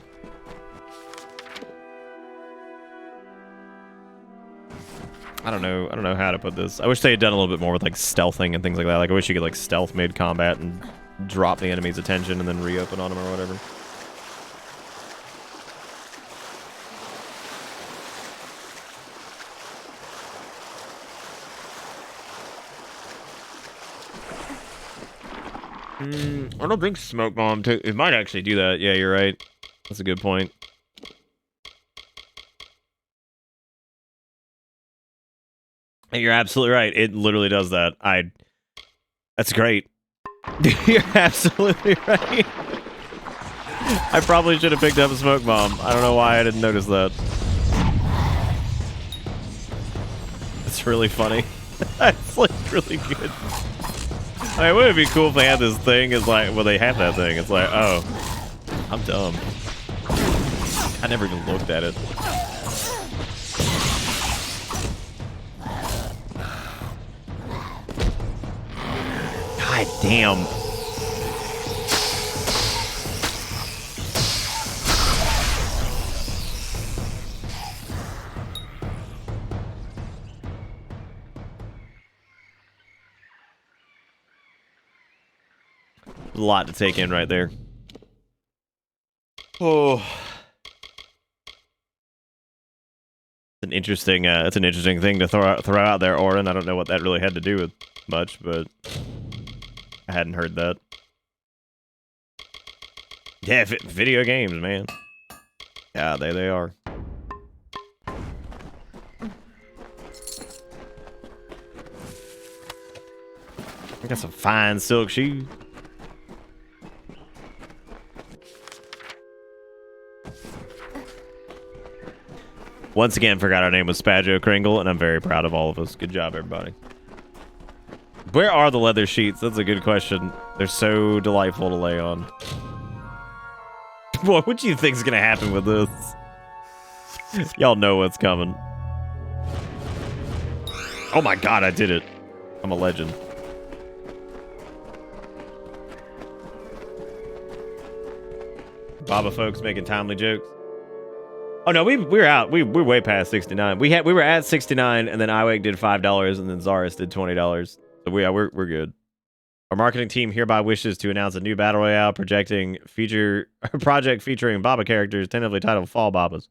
[SPEAKER 2] don't know how to put this. I wish they had done a little bit more with, like, stealthing and things like that. Like, I wish you could, like, stealth mid-combat and drop the enemy's attention and then reopen on them or whatever. I don't think Smoke Bomb it might actually do that. Yeah, you're right. That's a good point. You're absolutely right. It literally does that. That's great. You're absolutely right. I probably should have picked up a Smoke Bomb. I don't know why I didn't notice that. It's really funny. It's like really good. I mean, wouldn't it be cool if they had this thing? It's like, well, they have that thing. It's like, oh, I'm dumb. I never even looked at it. God damn. lot to take in right there. Oh, it's an interesting thing to throw out there, Orin. I don't know what that really had to do with much, but I hadn't heard that. Yeah, video games, man. Yeah, there they are. I got some fine silk shoes. Once again, forgot our name was Spajo Kringle, and I'm very proud of all of us. Good job, everybody. Where are the leather sheets? That's a good question. They're so delightful to lay on. What do you think's gonna happen with this? Y'all know what's coming. Oh my god, I did it. I'm a legend. Baba folks making timely jokes. Oh no, we're out. We're way past 69. We were at 69, and then Iwake did $5, and then Zaris did $20. So we're good. Our marketing team hereby wishes to announce a new battle royale project featuring Baba characters, tentatively titled Fall Babas.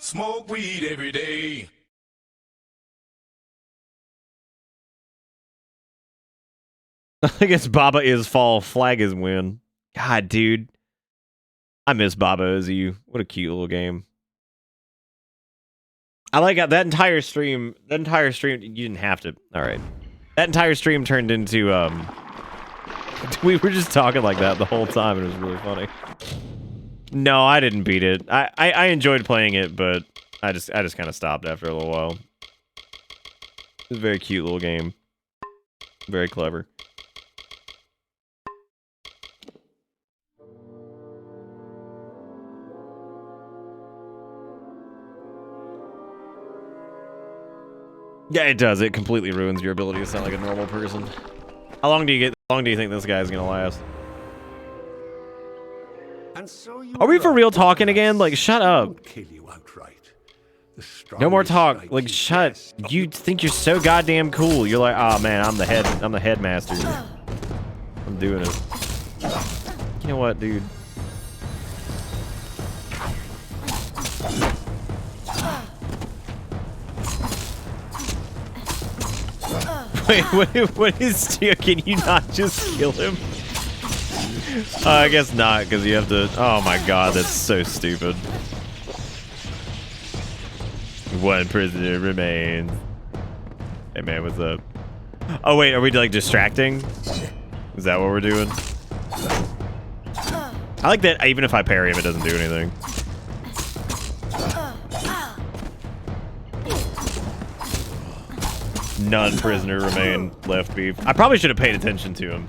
[SPEAKER 14] Smoke weed every day.
[SPEAKER 2] I guess Baba is fall, flag is win. God, dude. I miss Baba as you. What a cute little game. I like that entire stream. That entire stream, you didn't have to. All right. That entire stream turned into, we were just talking like that the whole time, and it was really funny. No, I didn't beat it. I enjoyed playing it, but I just kind of stopped after a little while. It was a very cute little game. Very clever. Yeah, it does. It completely ruins your ability to sound like a normal person. How long do you think this guy's gonna last?
[SPEAKER 15] And so
[SPEAKER 2] Are we for real talking again? Like, shut up.
[SPEAKER 15] Kill you outright.
[SPEAKER 2] No more talk. Like, shut. You think you're so goddamn cool. You're like, oh man, I'm the headmaster. I'm doing it. You know what, dude? Wait, what is... Can you not just kill him? I guess not, because you have to... Oh my god, that's so stupid. One prisoner remains. Hey man, what's up? Oh wait, are we like distracting? Is that what we're doing? I like that even if I parry him, it doesn't do anything. None prisoner remain. Left beef. I probably should have paid attention to him.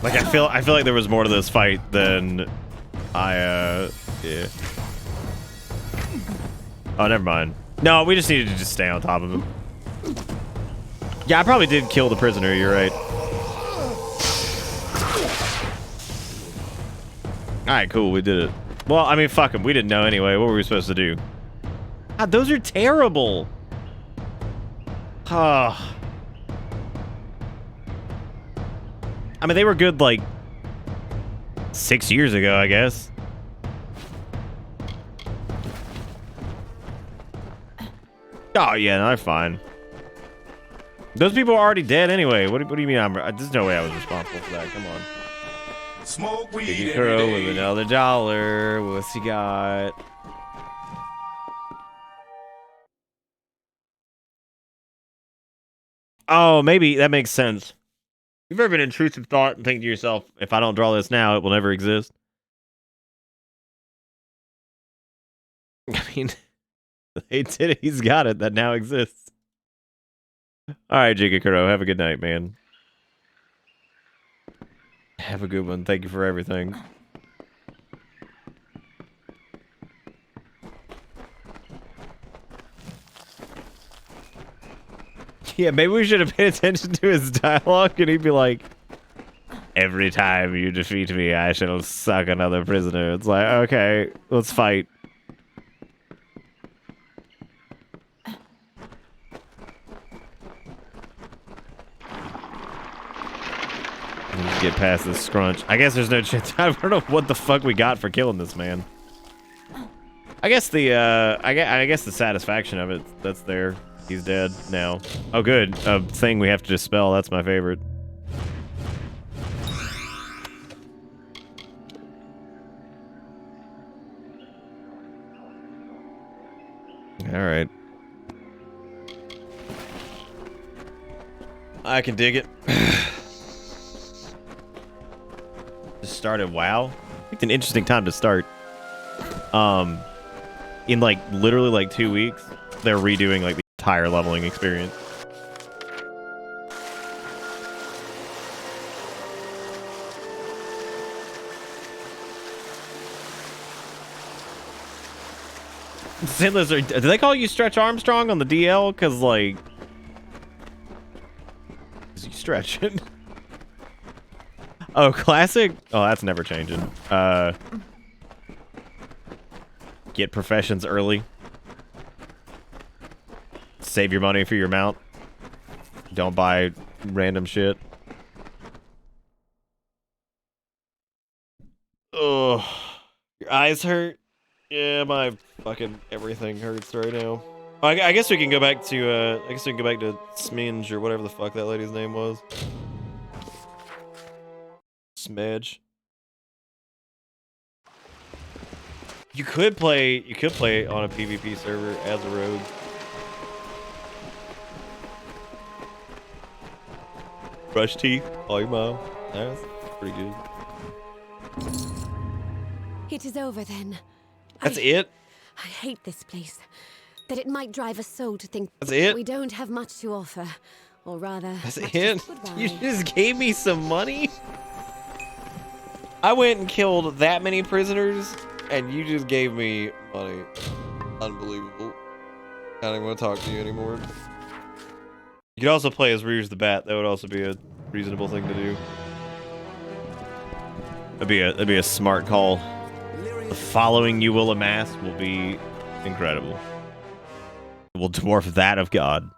[SPEAKER 2] Like I feel like there was more to this fight than yeah. Oh, never mind. No, we just needed to just stay on top of him. Yeah, I probably did kill the prisoner, you're right. Alright, cool, we did it. Well, I mean, fuck him. We didn't know anyway. What were we supposed to do? God, those are terrible. Oh. I mean, they were good, like, 6 years ago, I guess. Oh, yeah, no, they're fine. Those people are already dead anyway. What do you mean there's no way I was responsible for that. Come on.
[SPEAKER 14] Smoke weed
[SPEAKER 2] Biggie
[SPEAKER 14] every
[SPEAKER 2] Kuro
[SPEAKER 14] day.
[SPEAKER 2] with another $1. What's he got? Oh, maybe that makes sense. You've ever been an intrusive thought and think to yourself, if I don't draw this now, it will never exist? I mean, he did it. He's got it. That now exists. All right, Jigakuro, have a good night, man. Have a good one. Thank you for everything. Yeah, maybe we should have paid attention to his dialogue, and he'd be like, Every time you defeat me, I shall suck another prisoner. It's like, okay, let's fight. Let's get past this scrunch. I guess there's no chance. I don't know what the fuck we got for killing this man. I guess the I guess the satisfaction of it, that's there. He's dead now. Oh, good. A thing we have to dispel. That's my favorite. All right. I can dig it. Just started WoW. It's an interesting time to start. In like literally like 2 weeks, they're redoing like the entire leveling experience. Sinless, do they call you Stretch Armstrong on the DL? Cause like, is you stretching? Oh, classic? Oh, that's never changing. Get professions early. Save your money for your mount. Don't buy random shit. Oh, your eyes hurt? Yeah, my fucking everything hurts right now. I guess we can go back to Sminge or whatever the fuck that lady's name was. Smedge. You could play on a PvP server as a rogue. Brush teeth, call your mom. That's pretty good.
[SPEAKER 13] It is over then.
[SPEAKER 2] That's it?
[SPEAKER 13] I hate this place. That it might drive us so to think
[SPEAKER 2] That's it?
[SPEAKER 13] we don't have much to offer. Or rather,
[SPEAKER 2] That's
[SPEAKER 13] much
[SPEAKER 2] it?
[SPEAKER 13] to goodbye.
[SPEAKER 2] You just gave me some money? I went and killed that many prisoners, and you just gave me money. Unbelievable. I don't even want to talk to you anymore. You could also play as Rouge the Bat. That would also be a reasonable thing to do. That'd be a smart call. The following you will amass will be incredible. It will dwarf that of God.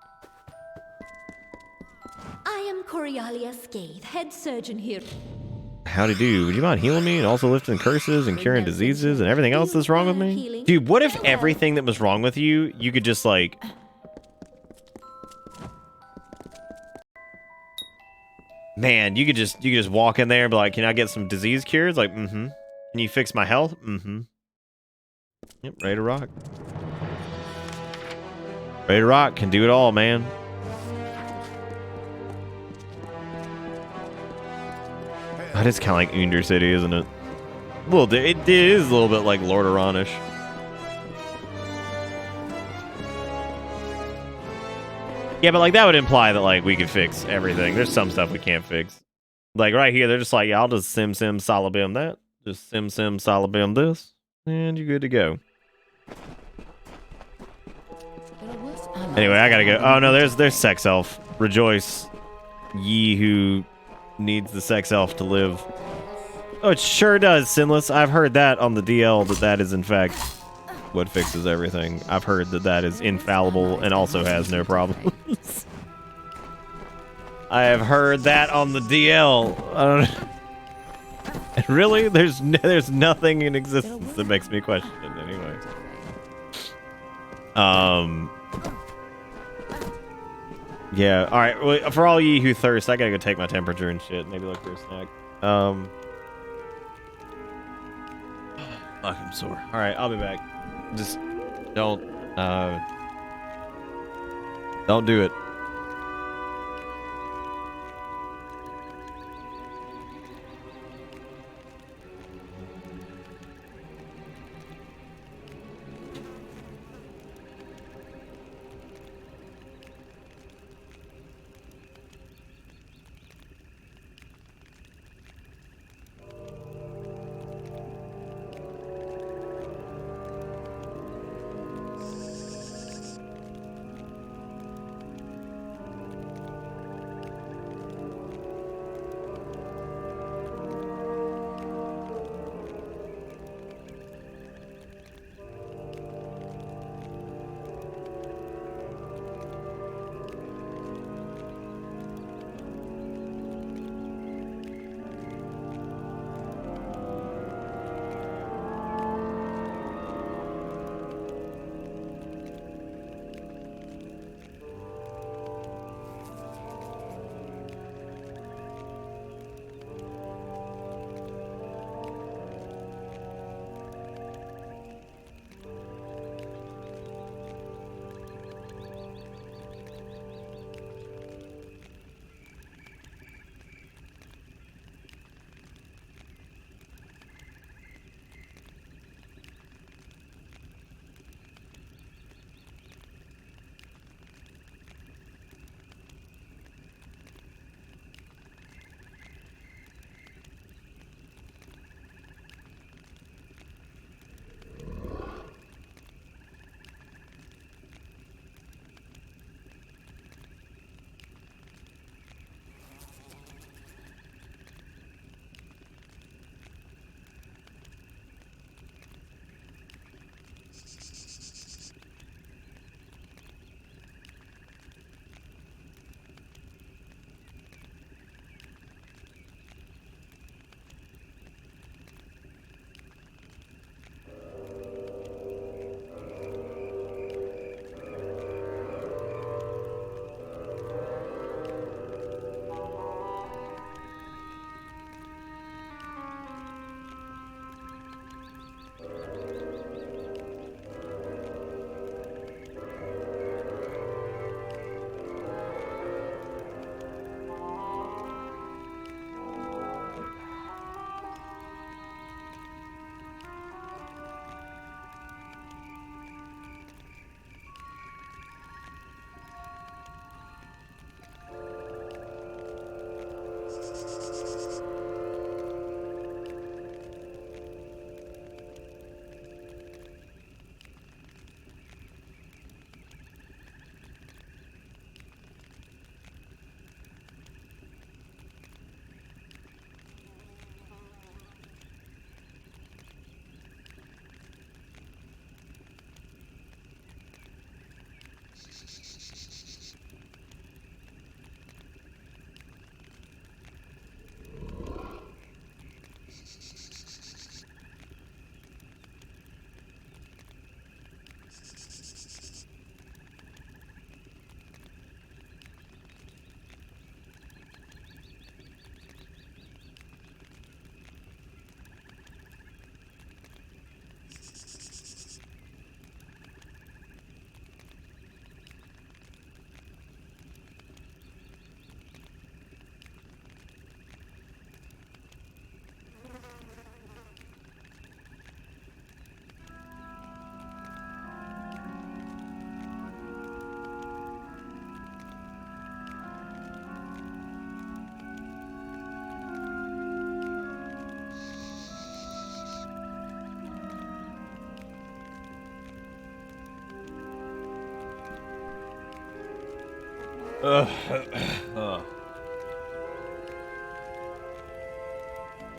[SPEAKER 18] I am Corialia Scathe, head surgeon here.
[SPEAKER 2] Howdy do. Would you mind healing me and also lifting curses and curing diseases and everything else that's wrong with me? Dude, what if everything that was wrong with you, you could just like... Man, you could just walk in there and be like, can I get some disease cures? Like, mm-hmm. Can you fix my health? Mm-hmm. Yep, ready to rock. Ready to rock. Can do it all, man. That is kind of like Under City, isn't it? Well, it is a little bit like Lordoranish. Yeah, but like that would imply that like we could fix everything. There's some stuff we can't fix. Like right here, they're just like, yeah, I'll just sim solibim that. Just sim solibim this, and you're good to go. Anyway, I gotta go. Oh no, there's Sex Elf. Rejoice, ye who needs the Sex Elf to live. Oh, it sure does, Sinless. I've heard that on the DL that is in fact what fixes everything. I've heard that is infallible and also has no problems. I have heard that on the DL. I don't. Really? There's nothing in existence that makes me question it anyway. Yeah. All right. Well, for all ye who thirst, I gotta go take my temperature and shit. Maybe look for a snack. Fuck, I'm sore. All right, I'll be back. Just don't do it.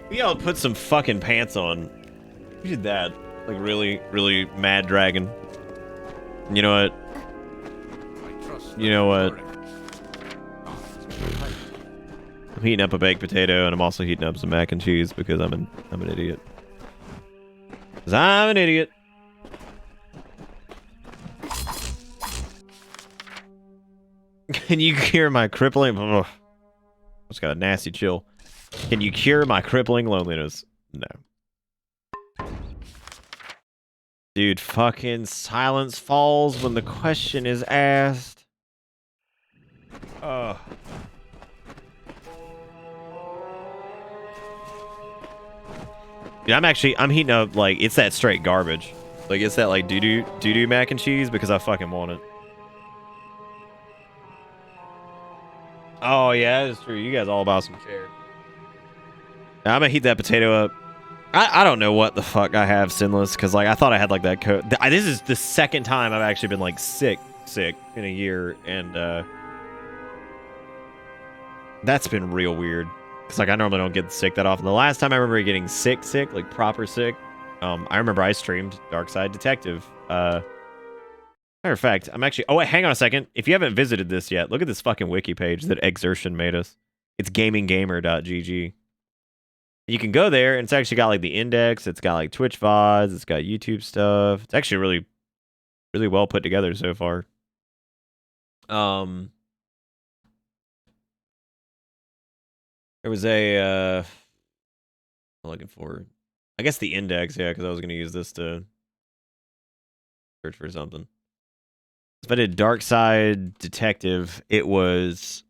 [SPEAKER 2] We all put some fucking pants on. We did that. Like really, really mad dragon. You know what? You know what? I'm heating up a baked potato and I'm also heating up some mac and cheese because I'm an idiot. 'Cause I'm an idiot. Can you cure my crippling... Ugh. Just got a nasty chill. Can you cure my crippling loneliness? No. Dude, fucking silence falls when the question is asked. Ugh. Dude, I'm heating up, like, it's that straight garbage. Like, it's that, like, doo-doo mac and cheese because I fucking want it. Oh, yeah, that is true. You guys all about some care. Now, I'm gonna heat that potato up. I don't know what the fuck I have sinless, because, like, I thought I had, like, that coat. This is the second time I've actually been, like, sick in a year, and, that's been real weird. Because, like, I normally don't get sick that often. The last time I remember getting sick, like, proper sick, I remember I streamed Darkside Detective. Matter of fact, I'm actually... Oh, wait, hang on a second. If you haven't visited this yet, look at this fucking wiki page that Exertion made us. It's gaminggamer.gg. You can go there, and it's actually got, like, the index. It's got, like, Twitch VODs. It's got YouTube stuff. It's actually really, really well put together so far. There was a... I'm looking for... I guess the index, yeah, because I was going to use this to search for something. If I did Darkside Detective, it was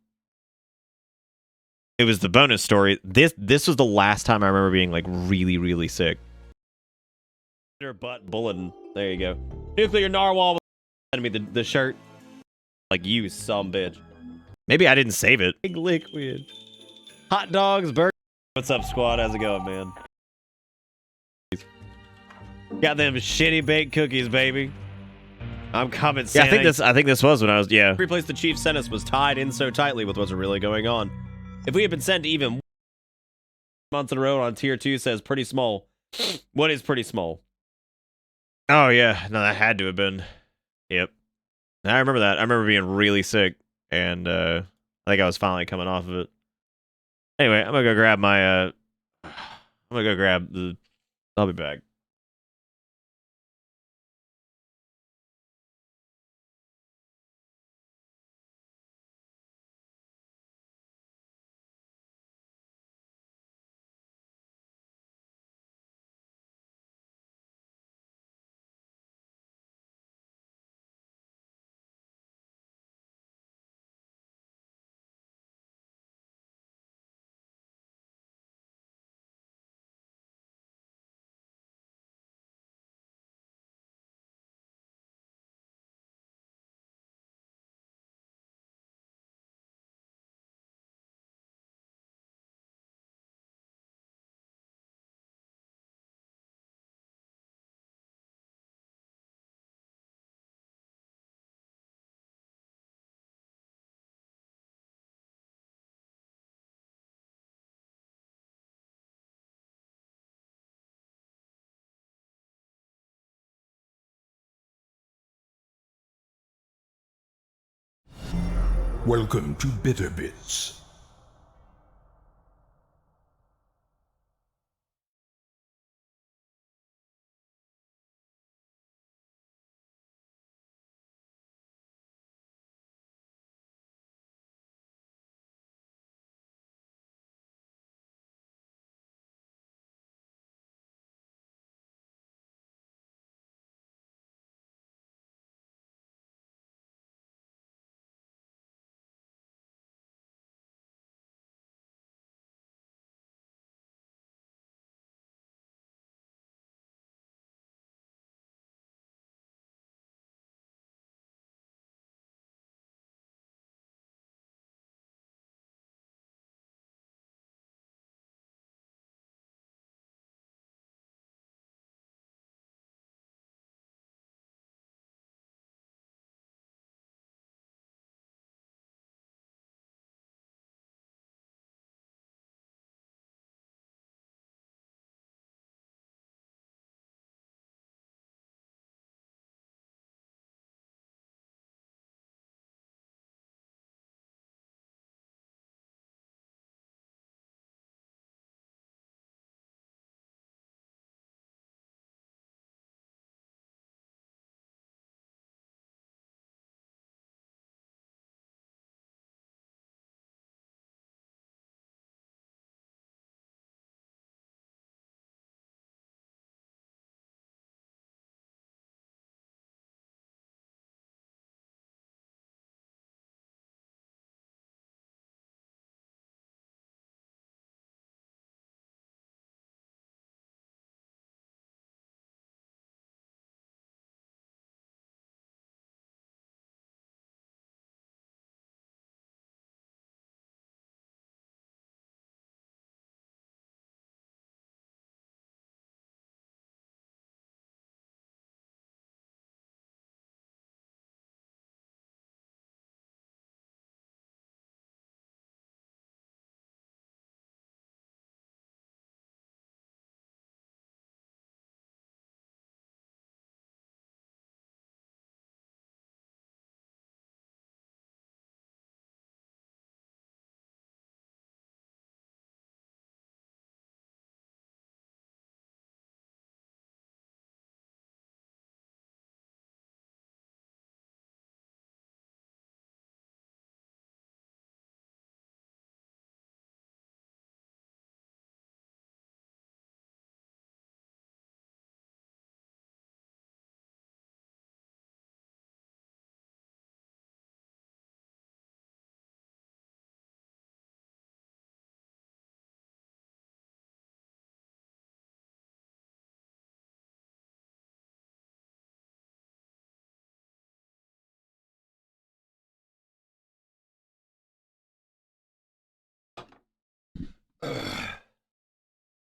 [SPEAKER 2] the bonus story. This was the last time I remember being, like, really, really sick. Butt bulletin. There you go. Nuclear Narwhal sending me the shirt. Like, you some bitch. Maybe I didn't save it. Big liquid. Hot dogs, burgers. What's up, squad? How's it going, man? Got them shitty baked cookies, baby. I'm coming, Santa. Yeah, I think this was when I was, yeah. Every place the chief sent us was tied in so tightly with what's really going on. If we had been sent even months in a row on tier 2 says pretty small. What is pretty small? Oh, yeah. No, that had to have been. Yep. I remember that. I remember being really sick, and I think I was finally coming off of it. Anyway, I'm gonna go grab my, I'm gonna go grab the... I'll be back.
[SPEAKER 14] Welcome to Bitter Bits.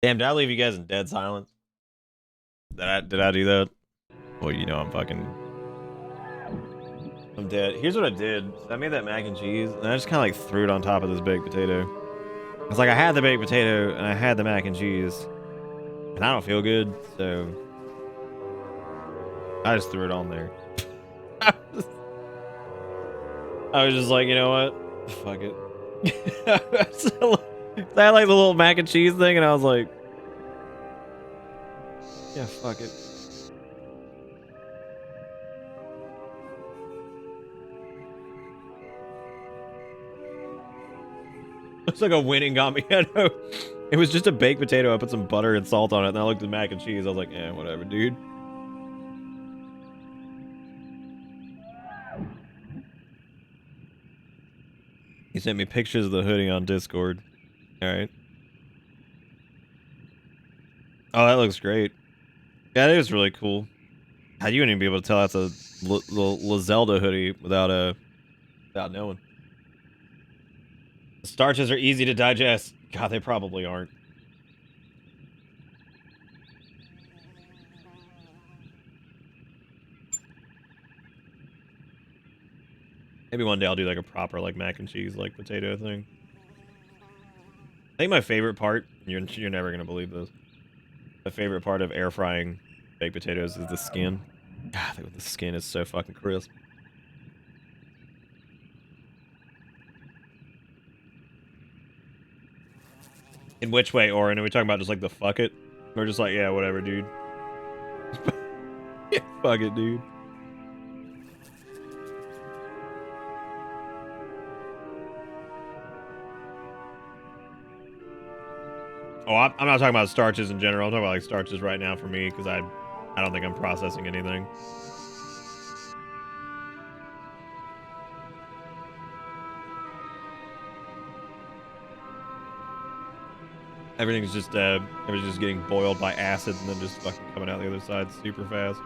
[SPEAKER 2] Damn, did I leave you guys in dead silence? Did I do that? Well, you know I'm dead. Here's what I did. I made that mac and cheese, and I just kind of like threw it on top of this baked potato. It's like I had the baked potato, and I had the mac and cheese, and I don't feel good, so I just threw it on there. I was just like, you know what? Fuck it. So, I had like the little mac and cheese thing, and I was like, yeah, fuck it. It's like a winning got me. I know. It was just a baked potato. I put some butter and salt on it, and I looked at the mac and cheese. I was like, eh, whatever, dude. He sent me pictures of the hoodie on Discord. Alright. Oh, that looks great. Yeah, it is really cool. How you wouldn't even be able to tell that's a La Zelda hoodie without knowing. The starches are easy to digest. God, they probably aren't. Maybe one day I'll do like a proper like mac and cheese like potato thing. I think my favorite part, you're never gonna believe this. My favorite part of air frying baked potatoes is the skin. God, the skin is so fucking crisp. In which way, Orin? Are we talking about just like the fuck it? Or just like, yeah, whatever, dude. Yeah, fuck it, dude. Oh, I'm not talking about starches in general. I'm talking about like starches right now for me because I don't think I'm processing anything. Everything's just getting boiled by acid and then just fucking coming out the other side super fast.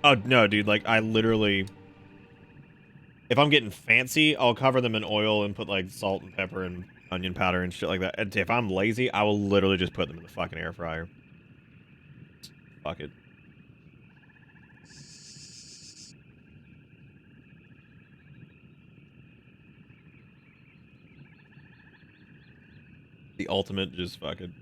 [SPEAKER 2] Oh no, dude! Like I literally, if I'm getting fancy, I'll cover them in oil and put like salt and pepper and onion powder and shit like that. And if I'm lazy, I will literally just put them in the fucking air fryer. Fuck it. The ultimate just fucking.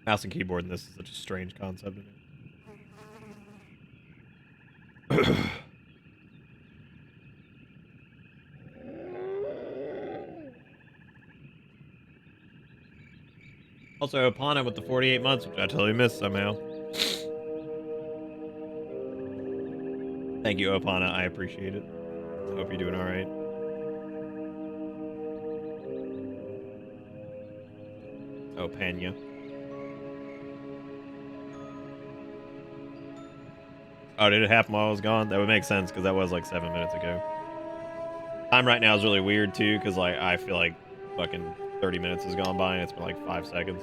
[SPEAKER 2] Mouse and keyboard in this is such a strange concept. Also, Opana with the 48 months, which I totally missed somehow. Thank you, Opana. I appreciate it. I hope you're doing alright. Oh, Pena. Oh, did it happen while I was gone? That would make sense, because that was like 7 minutes ago. Time right now is really weird, too, because like I feel like fucking 30 minutes has gone by, and it's been like 5 seconds.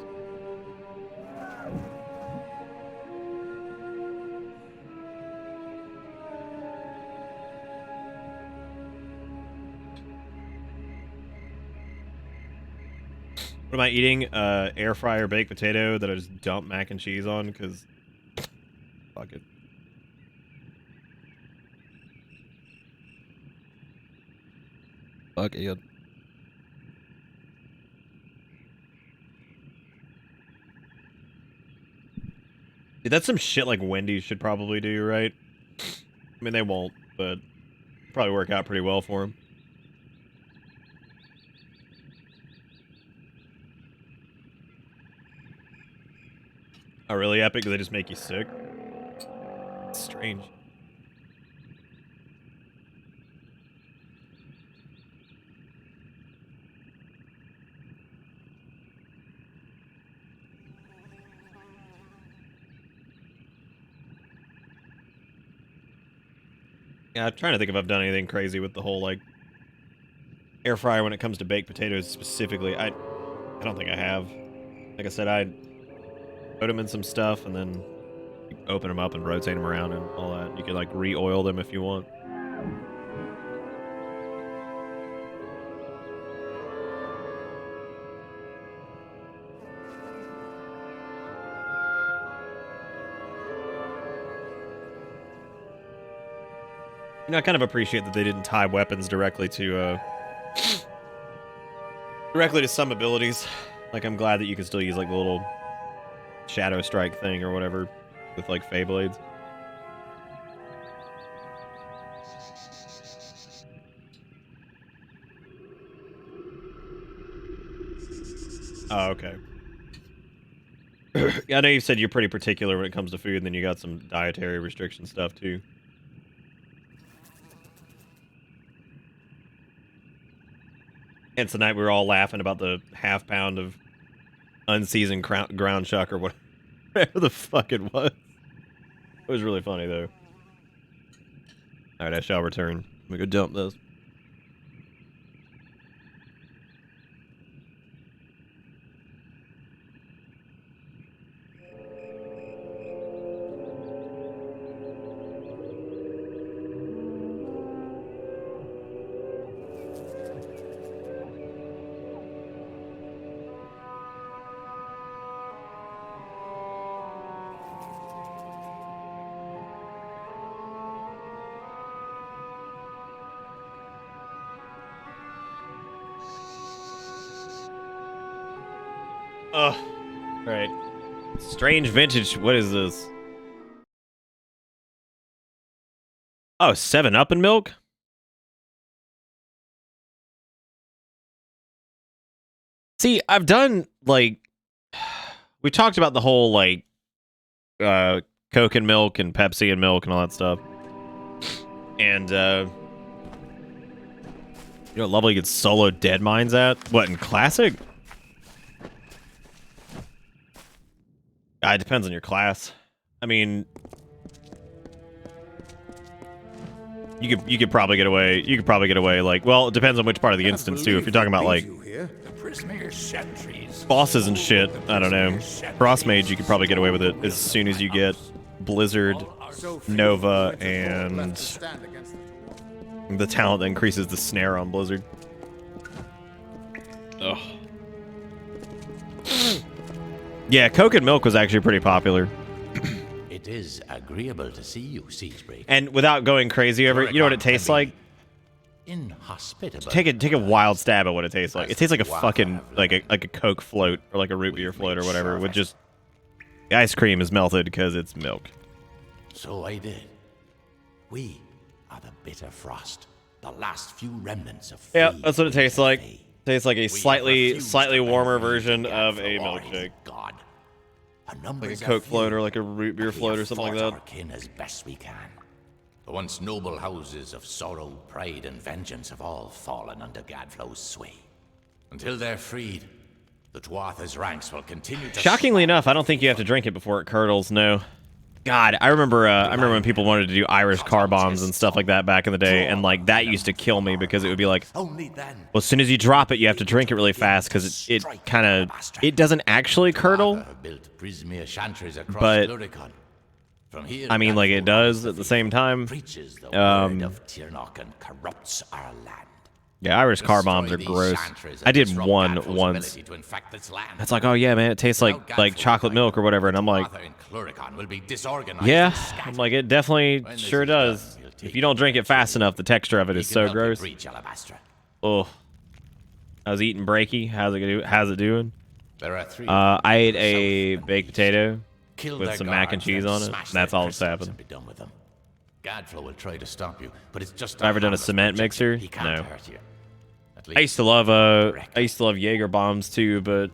[SPEAKER 2] What am I eating? Air fryer baked potato that I just dump mac and cheese on, because fuck it. Fuck it. Dude, that's some shit like Wendy's should probably do, right? I mean, they won't, but probably work out pretty well for them. Oh, really epic? Do they just make you sick? It's strange. Yeah, I'm trying to think if I've done anything crazy with the whole, like, air fryer when it comes to baked potatoes specifically. I don't think I have. Like I said, I put them in some stuff and then open them up and rotate them around and all that. You can, like, re-oil them if you want. You know, I kind of appreciate that they didn't tie weapons directly to some abilities. Like, I'm glad that you can still use, like, the little shadow strike thing or whatever with, like, Fey blades. Oh, okay. Yeah, I know you said you're pretty particular when it comes to food, and then you got some dietary restriction stuff, too. And tonight we were all laughing about the half-pound of unseasoned ground chuck or whatever the fuck it was. It was really funny, though. Alright, I shall return. Let me go dump this. Ugh. Alright. Strange vintage. What is this? Oh, 7-Up and milk? See, I've done, like... We talked about the whole, like... Coke and milk and Pepsi and milk and all that stuff. And, you know what level you get solo dead mines at? What, in Classic? It depends on your class. I mean, you could probably get away. You could probably get away. Like, well, it depends on which part of the instance too. If you're talking about like bosses and shit, I don't know. Frost Mage, you could probably get away with it as soon as you get Blizzard, Nova, and the talent that increases the snare on Blizzard. Ugh. Yeah, Coke and milk was actually pretty popular.
[SPEAKER 8] It is agreeable to see you, Siegebreaker.
[SPEAKER 2] And without going crazy over it, you know what it tastes like?
[SPEAKER 8] Inhospitable.
[SPEAKER 2] Take a wild stab at what it tastes like. It tastes like a fucking like a Coke float or like a root beer float or whatever. With just the ice cream is melted because it's milk.
[SPEAKER 8] So I did. We are the bitter frost, the last few remnants of.
[SPEAKER 2] Yeah, that's what it tastes like. Tastes like a slightly warmer version of a milkshake.
[SPEAKER 8] God.
[SPEAKER 2] Like a Coke float or like a root beer float or something like that.
[SPEAKER 8] Our kin as best we can. The once noble houses of sorrow, pride, and vengeance have all fallen under Gadflow's sway. Until they're freed, the Dwarth's ranks will continue to.
[SPEAKER 2] Shockingly enough, I don't think you have to drink it before it curdles. No. God, I remember when people wanted to do Irish car bombs and stuff like that back in the day, and like that used to kill me because it would be like, well, as soon as you drop it, you have to drink it really fast because it kind of it doesn't actually curdle, but I mean, like it does at the same time. Yeah, Irish car bombs are gross. I did one once. It's like, oh yeah, man, it tastes like chocolate milk or whatever, and I'm like, yeah, I'm like, it definitely sure does. If you don't drink it fast enough, the texture of it is so gross. Oh, I was eating Breaky. How's it doing? I ate a baked potato with some mac and cheese on it. That's all that's happened.
[SPEAKER 8] Gadflow will try to stop you, but it's just.
[SPEAKER 2] Have I ever done a cement mixer? No. I used to love Jaeger bombs too, but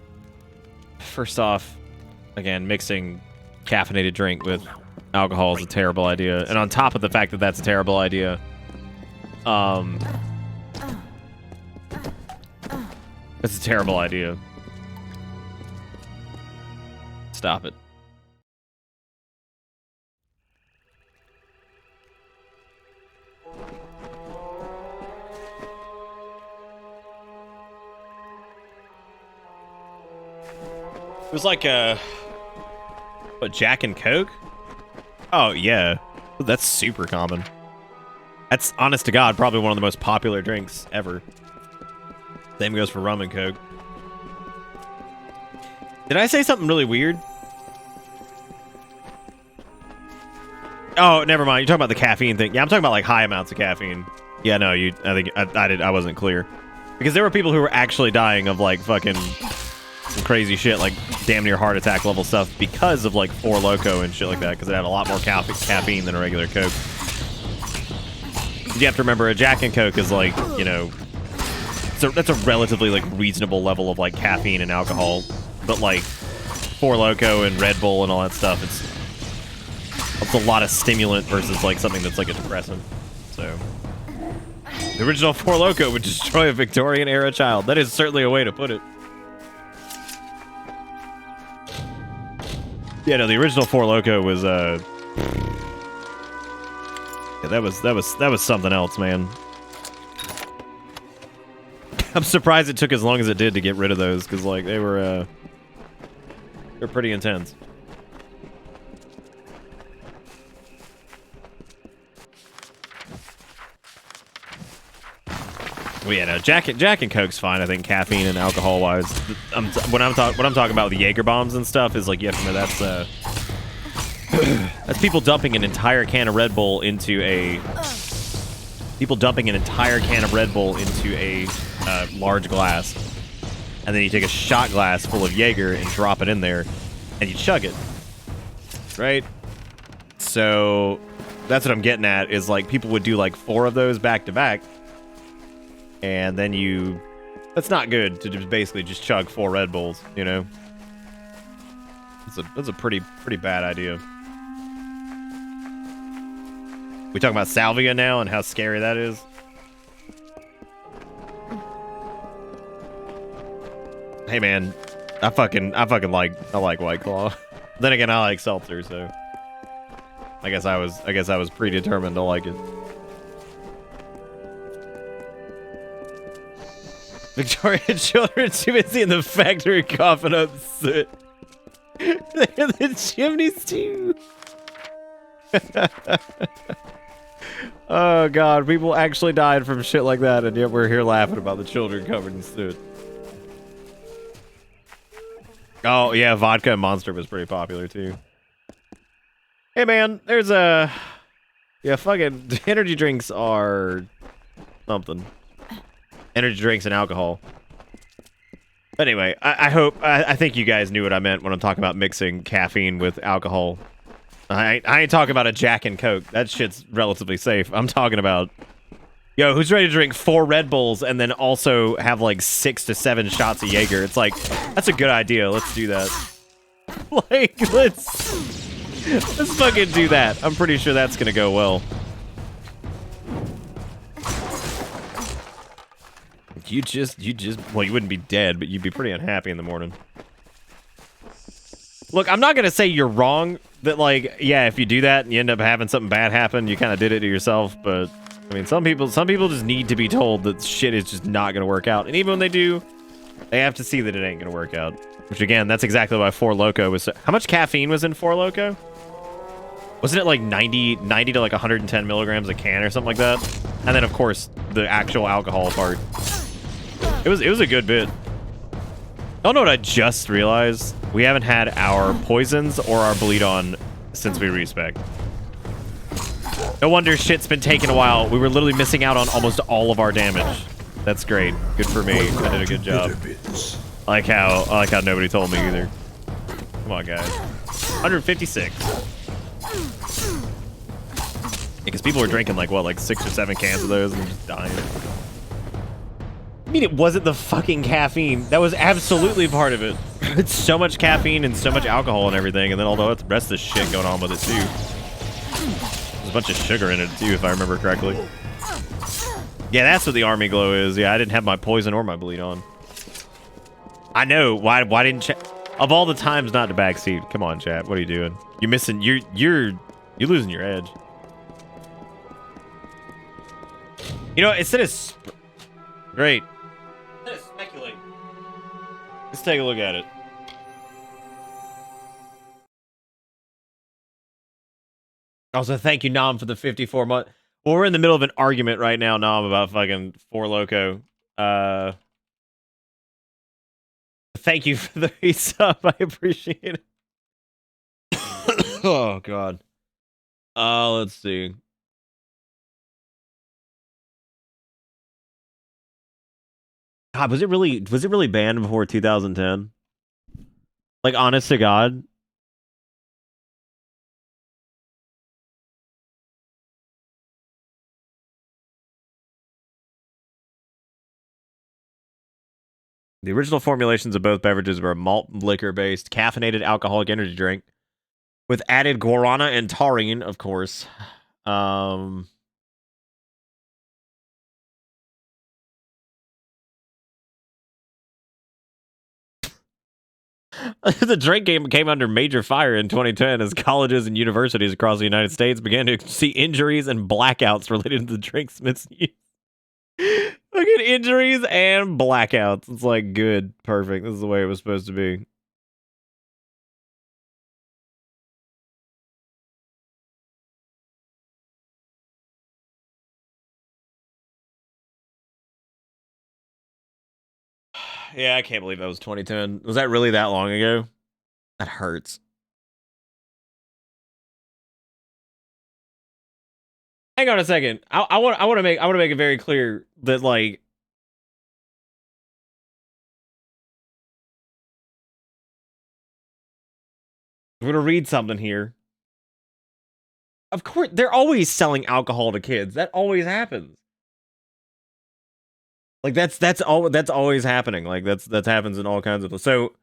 [SPEAKER 2] first off, again, mixing caffeinated drink with alcohol is a terrible idea. And on top of the fact that that's a terrible idea, it's a terrible idea. Stop it. was like what, Jack and Coke? Oh yeah, that's super common. That's, honest to God, probably one of the most popular drinks ever. Same goes for rum and Coke. Did I say something really weird? Oh, never mind. You're talking about the caffeine thing. Yeah, I'm talking about like high amounts of caffeine. Yeah, no, I think I wasn't clear. Because there were people who were actually dying of like fucking some crazy shit, like damn near heart attack level stuff because of like Four Loko and shit like that, because it had a lot more caffeine than a regular Coke. You have to remember, a Jack and Coke is like, you know, so that's a relatively like reasonable level of like caffeine and alcohol, but like Four Loko and Red Bull and all that stuff, it's a lot of stimulant versus like something that's like a depressant. So the original Four Loko would destroy a Victorian era child. That is certainly a way to put it. Yeah, no, the original Four Loko was yeah, that was something else, man. I'm surprised it took as long as it did to get rid of those, because like they're pretty intense. Well, yeah, no, Jack and Coke's fine. I think caffeine and alcohol wise, what I'm talking about with the Jaeger bombs and stuff is like, you have to know that's people dumping an entire can of Red Bull into a large glass, and then you take a shot glass full of Jaeger and drop it in there, and you chug it, right? So that's what I'm getting at, is like people would do like 4 of those back to back. And then that's not good to just basically just chug 4 Red Bulls, you know? That's a pretty bad idea. We talking about salvia now and how scary that is? Hey man, I like White Claw. Then again, I like seltzer, so I guess I was predetermined to like it. Victorian children too busy in the factory coughing up soot. They're the chimneys too. Oh god, people actually died from shit like that, and yet we're here laughing about the children covered in soot. Oh yeah, vodka and Monster was pretty popular too. Hey man, there's fucking energy drinks are something. Energy drinks and alcohol. But anyway, I think you guys knew what I meant when I'm talking about mixing caffeine with alcohol. I ain't talking about a Jack and Coke. That shit's relatively safe. I'm talking about, yo, who's ready to drink 4 Red Bulls and then also have like 6 to 7 shots of Jaeger? It's like, that's a good idea. Let's do that. Like, let's fucking do that. I'm pretty sure that's gonna go well. You just, well, you wouldn't be dead, but you'd be pretty unhappy in the morning. Look, I'm not going to say you're wrong, that, like, yeah, if you do that and you end up having something bad happen, you kind of did it to yourself, but, I mean, some people just need to be told that shit is just not going to work out, and even when they do, they have to see that it ain't going to work out. Which, again, that's exactly why Four Loko was so... How much caffeine was in Four Loko? Wasn't it like 90 to like 110 milligrams a can or something like that? And then, of course, the actual alcohol part. It was a good bit. Oh, know what I just realized? We haven't had our poisons or our bleed on since we respec. No wonder shit's been taking a while. We were literally missing out on almost all of our damage. That's great. Good for me. I did a good job. I like how nobody told me either. Come on, guys. 156. Because people were drinking like what, like 6 or 7 cans of those and just dying. I mean, it wasn't the fucking caffeine. That was absolutely part of it. It's so much caffeine and so much alcohol and everything, and then all the rest of the shit going on with it too. There's a bunch of sugar in it too, if I remember correctly. Yeah, that's what the army glow is. Yeah, I didn't have my poison or my bleed on. I know. Why didn't chat? Of all the times not to backseat. Come on, chat. What are you doing? You're missing. You're losing your edge. You know, instead of great. Let's speculate. Let's take a look at it. Also, thank you, Nom, for the 54 month. Well, we're in the middle of an argument right now, Nom, about fucking Four Loko. Thank you for the resub. I appreciate it. Oh God. Let's see. God, was it really banned before 2010? Like, honest to God. The original formulations of both beverages were a malt liquor-based caffeinated alcoholic energy drink with added guarana and taurine, of course. The drink came under major fire in 2010 as colleges and universities across the United States began to see injuries and blackouts related to the drink's misuse. Look at injuries and blackouts. It's like, good, perfect. This is the way it was supposed to be. Yeah, I can't believe that was 2010. Was that really that long ago? That hurts. Hang on a second. I want to make it very clear that, like, I'm gonna read something here. Of course, they're always selling alcohol to kids. That always happens. Like, that's always happening. Like, that happens in all kinds of. So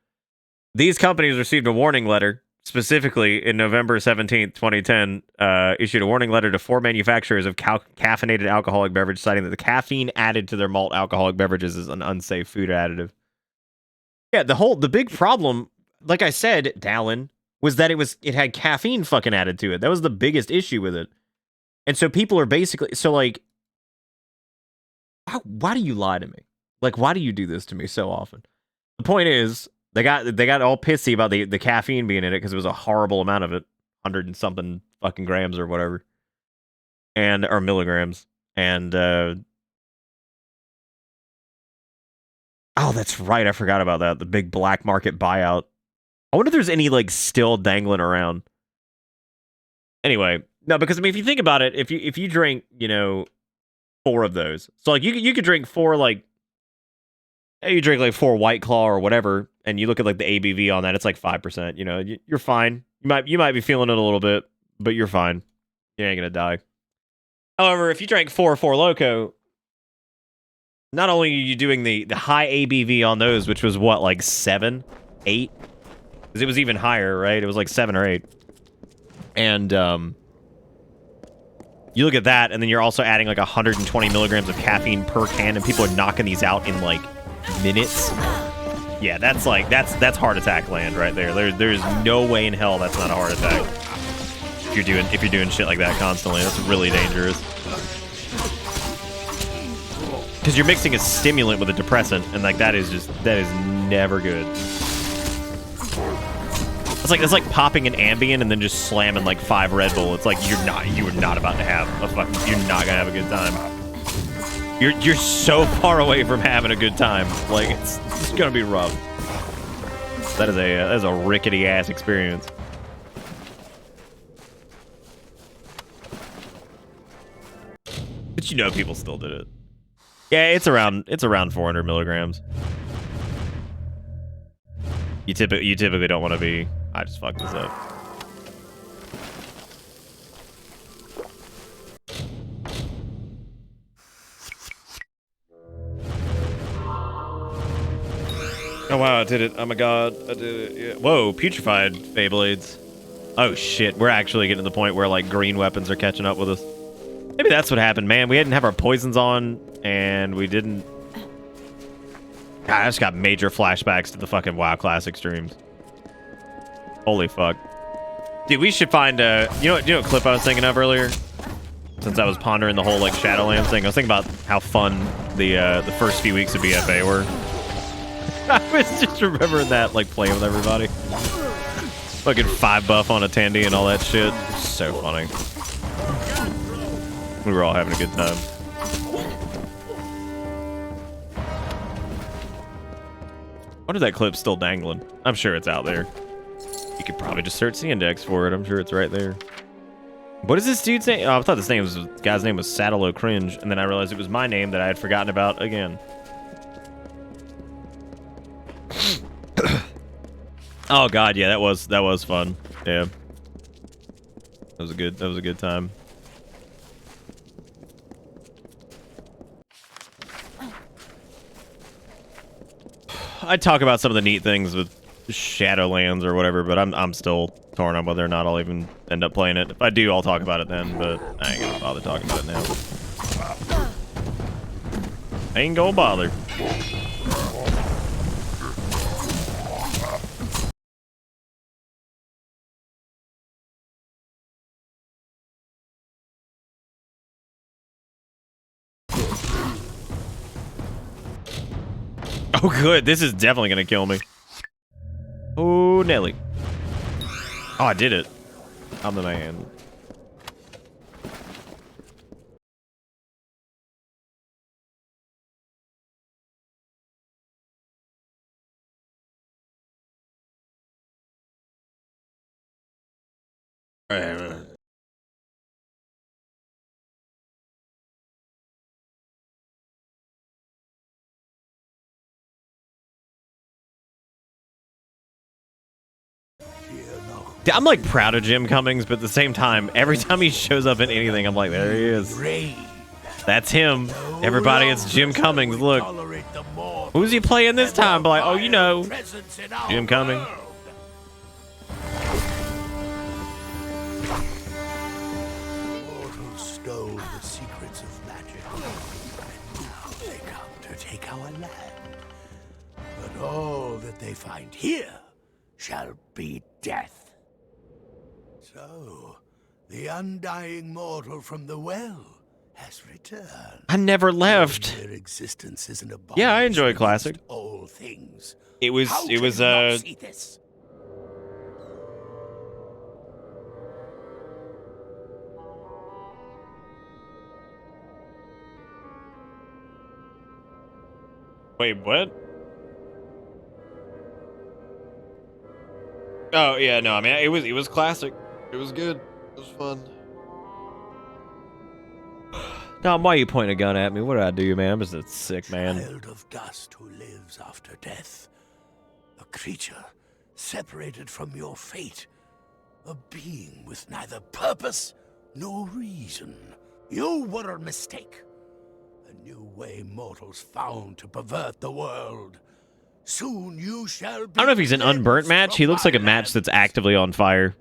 [SPEAKER 2] these companies received a warning letter, specifically in November 17th, 2010, issued a warning letter to 4 manufacturers of caffeinated alcoholic beverage, citing that the caffeine added to their malt alcoholic beverages is an unsafe food additive. Yeah, the big problem, like I said, Dallin, was that it had caffeine fucking added to it. That was the biggest issue with it. And so people are basically, so like, why do you lie to me? Like, why do you do this to me so often? The point is, they got all pissy about the caffeine being in it because it was a horrible amount of it, 100 and something fucking grams or whatever, or milligrams. And oh, that's right, I forgot about that. The big black market buyout. I wonder if there's any like still dangling around. Anyway, no, because I mean, if you think about it, if you drink, 4 of those, so like you could drink 4, like, you drink like 4 White Claw or whatever, and you look at like the ABV on that, it's like 5%. You're fine. You might be feeling it a little bit, but you're fine. You ain't gonna die. However, if you drank 4 Loko, not only are you doing the high ABV on those, which was what, like 7, 8, because it was even higher, right? It was like 7 or 8, and you look at that, and then you're also adding like 120 milligrams of caffeine per can, and people are knocking these out in like minutes. Yeah, that's heart attack land right there. There's no way in hell that's not a heart attack. If you're doing shit like that constantly, that's really dangerous. Because you're mixing a stimulant with a depressant, and like that is never good. It's like popping an Ambien and then just slamming like 5 Red Bull. It's like you are not about to have you're not gonna have a good time. You're so far away from having a good time. Like it's gonna be rough. That is a rickety ass experience. But people still did it. Yeah, it's around 400 milligrams. You typically don't want to be. I just fucked this up. Oh wow, I did it. Oh my god, I did it. Yeah. Whoa, putrefied Beyblades. Oh shit, we're actually getting to the point where like green weapons are catching up with us. Maybe that's what happened, man. We didn't have our poisons on, and we didn't. God, I just got major flashbacks to the fucking WoW Classic streams. Holy fuck. Dude, we should find you know what clip I was thinking of earlier? Since I was pondering the whole like Shadowlands thing, I was thinking about how fun the first few weeks of BFA were. I was just remembering that, like playing with everybody. Fucking 5 buff on a Tandy and all that shit. So funny. We were all having a good time. What is that clip still dangling? I'm sure it's out there. You could probably just search the index for it. I'm sure it's right there. What is this dude's name? Oh, I thought this guy's name was Saddle Cringe, and then I realized it was my name that I had forgotten about again. Oh god, yeah, that was fun. Yeah. That was a good time. I'd talk about some of the neat things with Shadowlands or whatever, but I'm still torn on whether or not I'll even end up playing it. If I do, I'll talk about it then, but I ain't gonna bother talking about it now. I ain't gonna bother. Oh good, this is definitely gonna kill me. Oh, Nelly. Oh, I did it. I'm the man. I'm like proud of Jim Cummings, but at the same time, every time he shows up in anything, I'm like, there he is. That's him. Everybody, it's Jim Cummings. Look. Who's he playing this time? But like, oh, you know, Jim Cummings.
[SPEAKER 9] Mortals stole the secrets of magic, and now they come to take our land. But all that they find here shall be death. So, the undying mortal from the well has returned.
[SPEAKER 2] I never left.
[SPEAKER 9] Their existence is an
[SPEAKER 2] Yeah, I enjoy Classic.
[SPEAKER 9] All things.
[SPEAKER 2] It was
[SPEAKER 9] See this?
[SPEAKER 2] Wait, what? Oh yeah, no, I mean it was classic. It was good. It was fun. Dom, why are you pointing a gun at me? What did I do, man? I'm just a sick man.
[SPEAKER 9] Child of dust who lives after death. A creature separated from your fate. A being with neither purpose nor reason. You were a mistake. A new way mortals found to pervert the world. Soon you shall be.
[SPEAKER 2] I don't know if he's an unburnt match. He looks like a match that's actively on fire.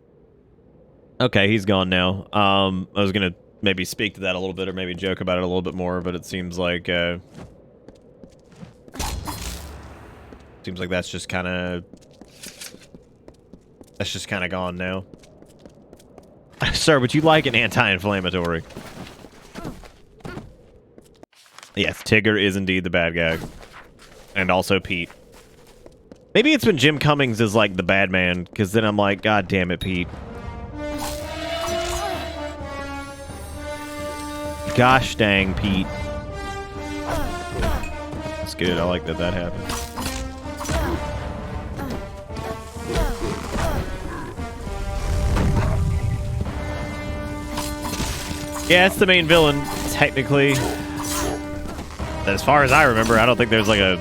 [SPEAKER 2] Okay, he's gone now. I was gonna maybe speak to that a little bit, or maybe joke about it a little bit more, but it seems like that's just kind of gone now. Sir, would you like an anti-inflammatory? Yes, Tigger is indeed the bad guy, and also Pete. Maybe it's when Jim Cummings is like the bad man, because then I'm like, God damn it, Pete. Gosh dang, Pete. That's good. I like that happened. Yeah, it's the main villain, technically. As far as I remember, I don't think there's a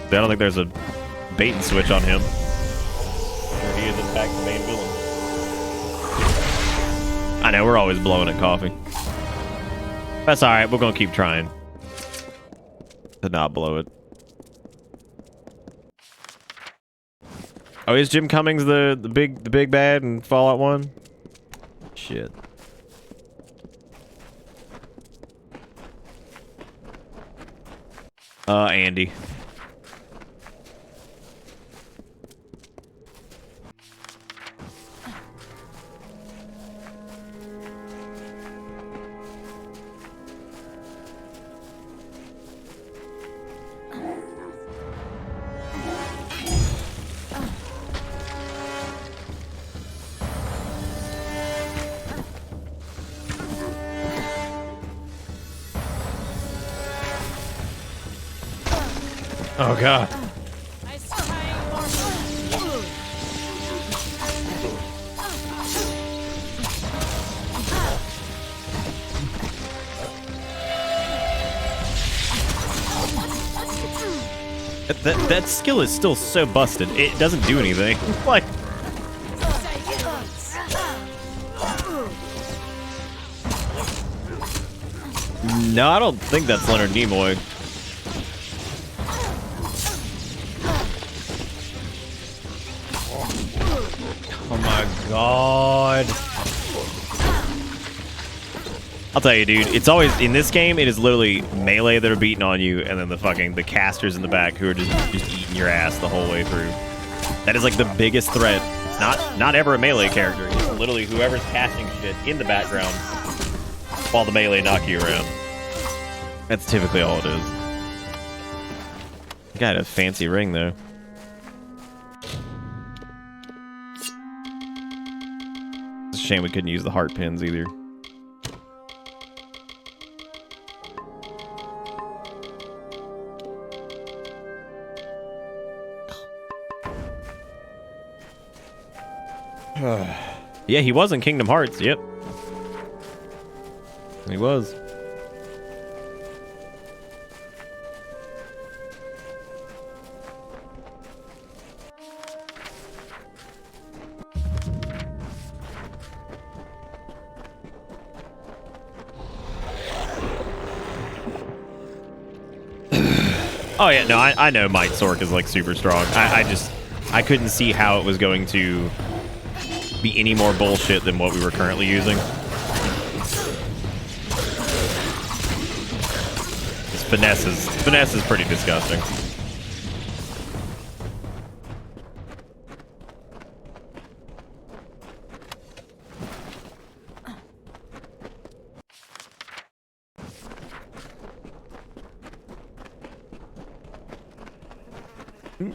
[SPEAKER 2] bait and switch on him. He is in fact the main villain. I know, we're always blowing at coffee. That's alright, we're gonna keep trying to not blow it. Oh, is Jim Cummings the big bad in Fallout 1? Shit. Andy. Oh god. That skill is still so busted. It doesn't do anything. Like. No, I don't think that's Leonard Nimoy. Oh my god. I'll tell you, dude, it's always, in this game, it is literally melee that are beating on you, and then the casters in the back who are just eating your ass the whole way through. That is like the biggest threat. It's not ever a melee character. It's literally whoever's casting shit in the background while the melee knock you around. That's typically all it is. Got a fancy ring, though. It's a shame we couldn't use the heart pins either. Yeah, he was in Kingdom Hearts, yep. He was. Oh yeah, no, I know Might Sork is like super strong. I couldn't see how it was going to be any more bullshit than what we were currently using. His finesse is pretty disgusting.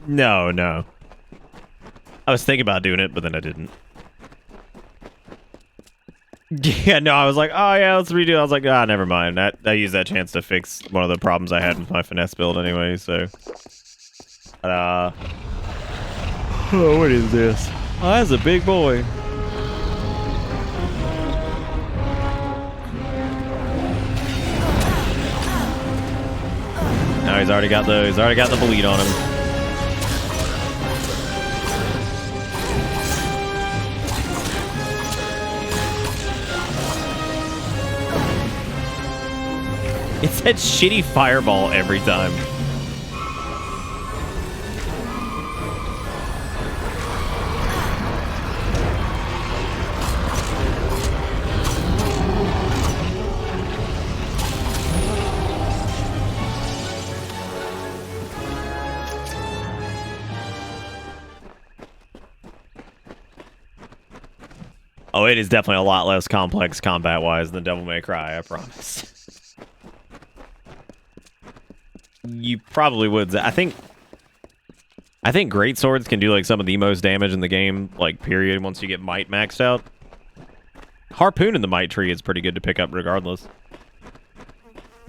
[SPEAKER 2] No. I was thinking about doing it, but then I didn't. Yeah, no, I was like, oh yeah, let's redo it. I was like, ah, never mind. I used that chance to fix one of the problems I had with my finesse build anyway, so. Oh, what is this? Oh, that's a big boy. Now he's already got the bleed on him. It's that shitty fireball every time. Oh, it is definitely a lot less complex combat-wise than Devil May Cry, I promise. You probably would. I think great swords can do like some of the most damage in the game, like period, once you get might maxed out. Harpoon in the might tree is pretty good to pick up regardless.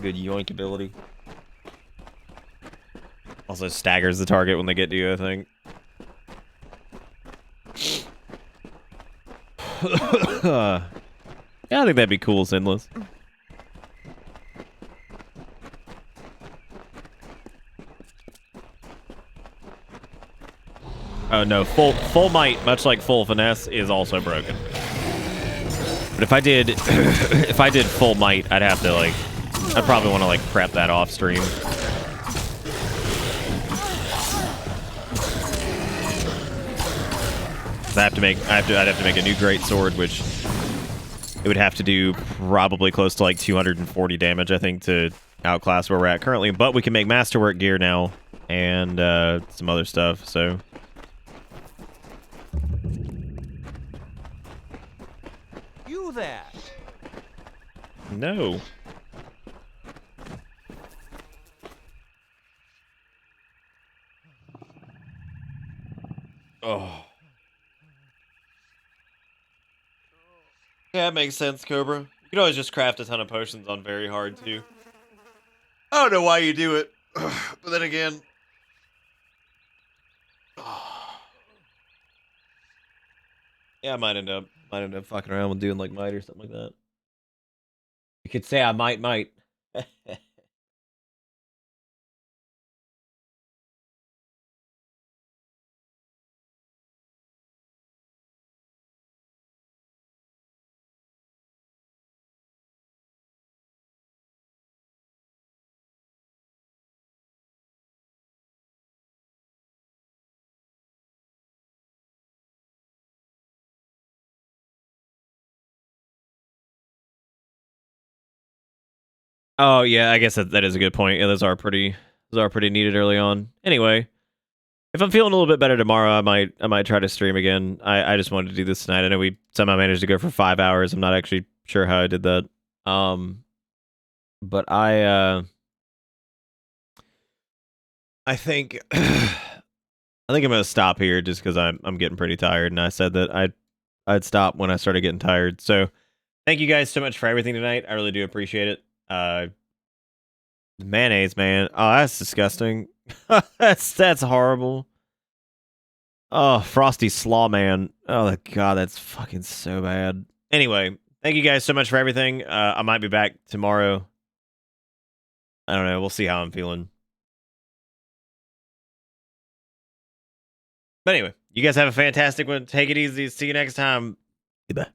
[SPEAKER 2] Good yoink ability. Also staggers the target when they get to you, I think. Yeah, I think that'd be cool, Sinless. Oh no, full might, much like full finesse, is also broken. But if I did full might, I'd have to like, I'd probably want to like prep that off stream. I'd have to make a new great sword, which it would have to do probably close to like 240 damage, I think, to outclass where we're at currently. But we can make masterwork gear now and some other stuff. So.
[SPEAKER 12] You there?
[SPEAKER 2] No. Oh. Yeah, it makes sense, Cobra. You can always just craft a ton of potions on very hard, too. I don't know why you do it, but then again, Yeah, I might end up fucking around with doing like might or something like that. You could say I might. Oh yeah, I guess that is a good point. Yeah, those are pretty needed early on. Anyway, if I'm feeling a little bit better tomorrow, I might try to stream again. I just wanted to do this tonight. I know we somehow managed to go for 5 hours. I'm not actually sure how I did that. But I think I think I'm gonna stop here just because I'm getting pretty tired, and I said that I'd stop when I started getting tired. So thank you guys so much for everything tonight. I really do appreciate it. Mayonnaise, man. Oh, that's disgusting. that's horrible. Oh, Frosty Slaw Man. Oh god, that's fucking so bad. Anyway, thank you guys so much for everything. I might be back tomorrow. I don't know. We'll see how I'm feeling. But anyway, you guys have a fantastic one. Take it easy. See you next time. Goodbye.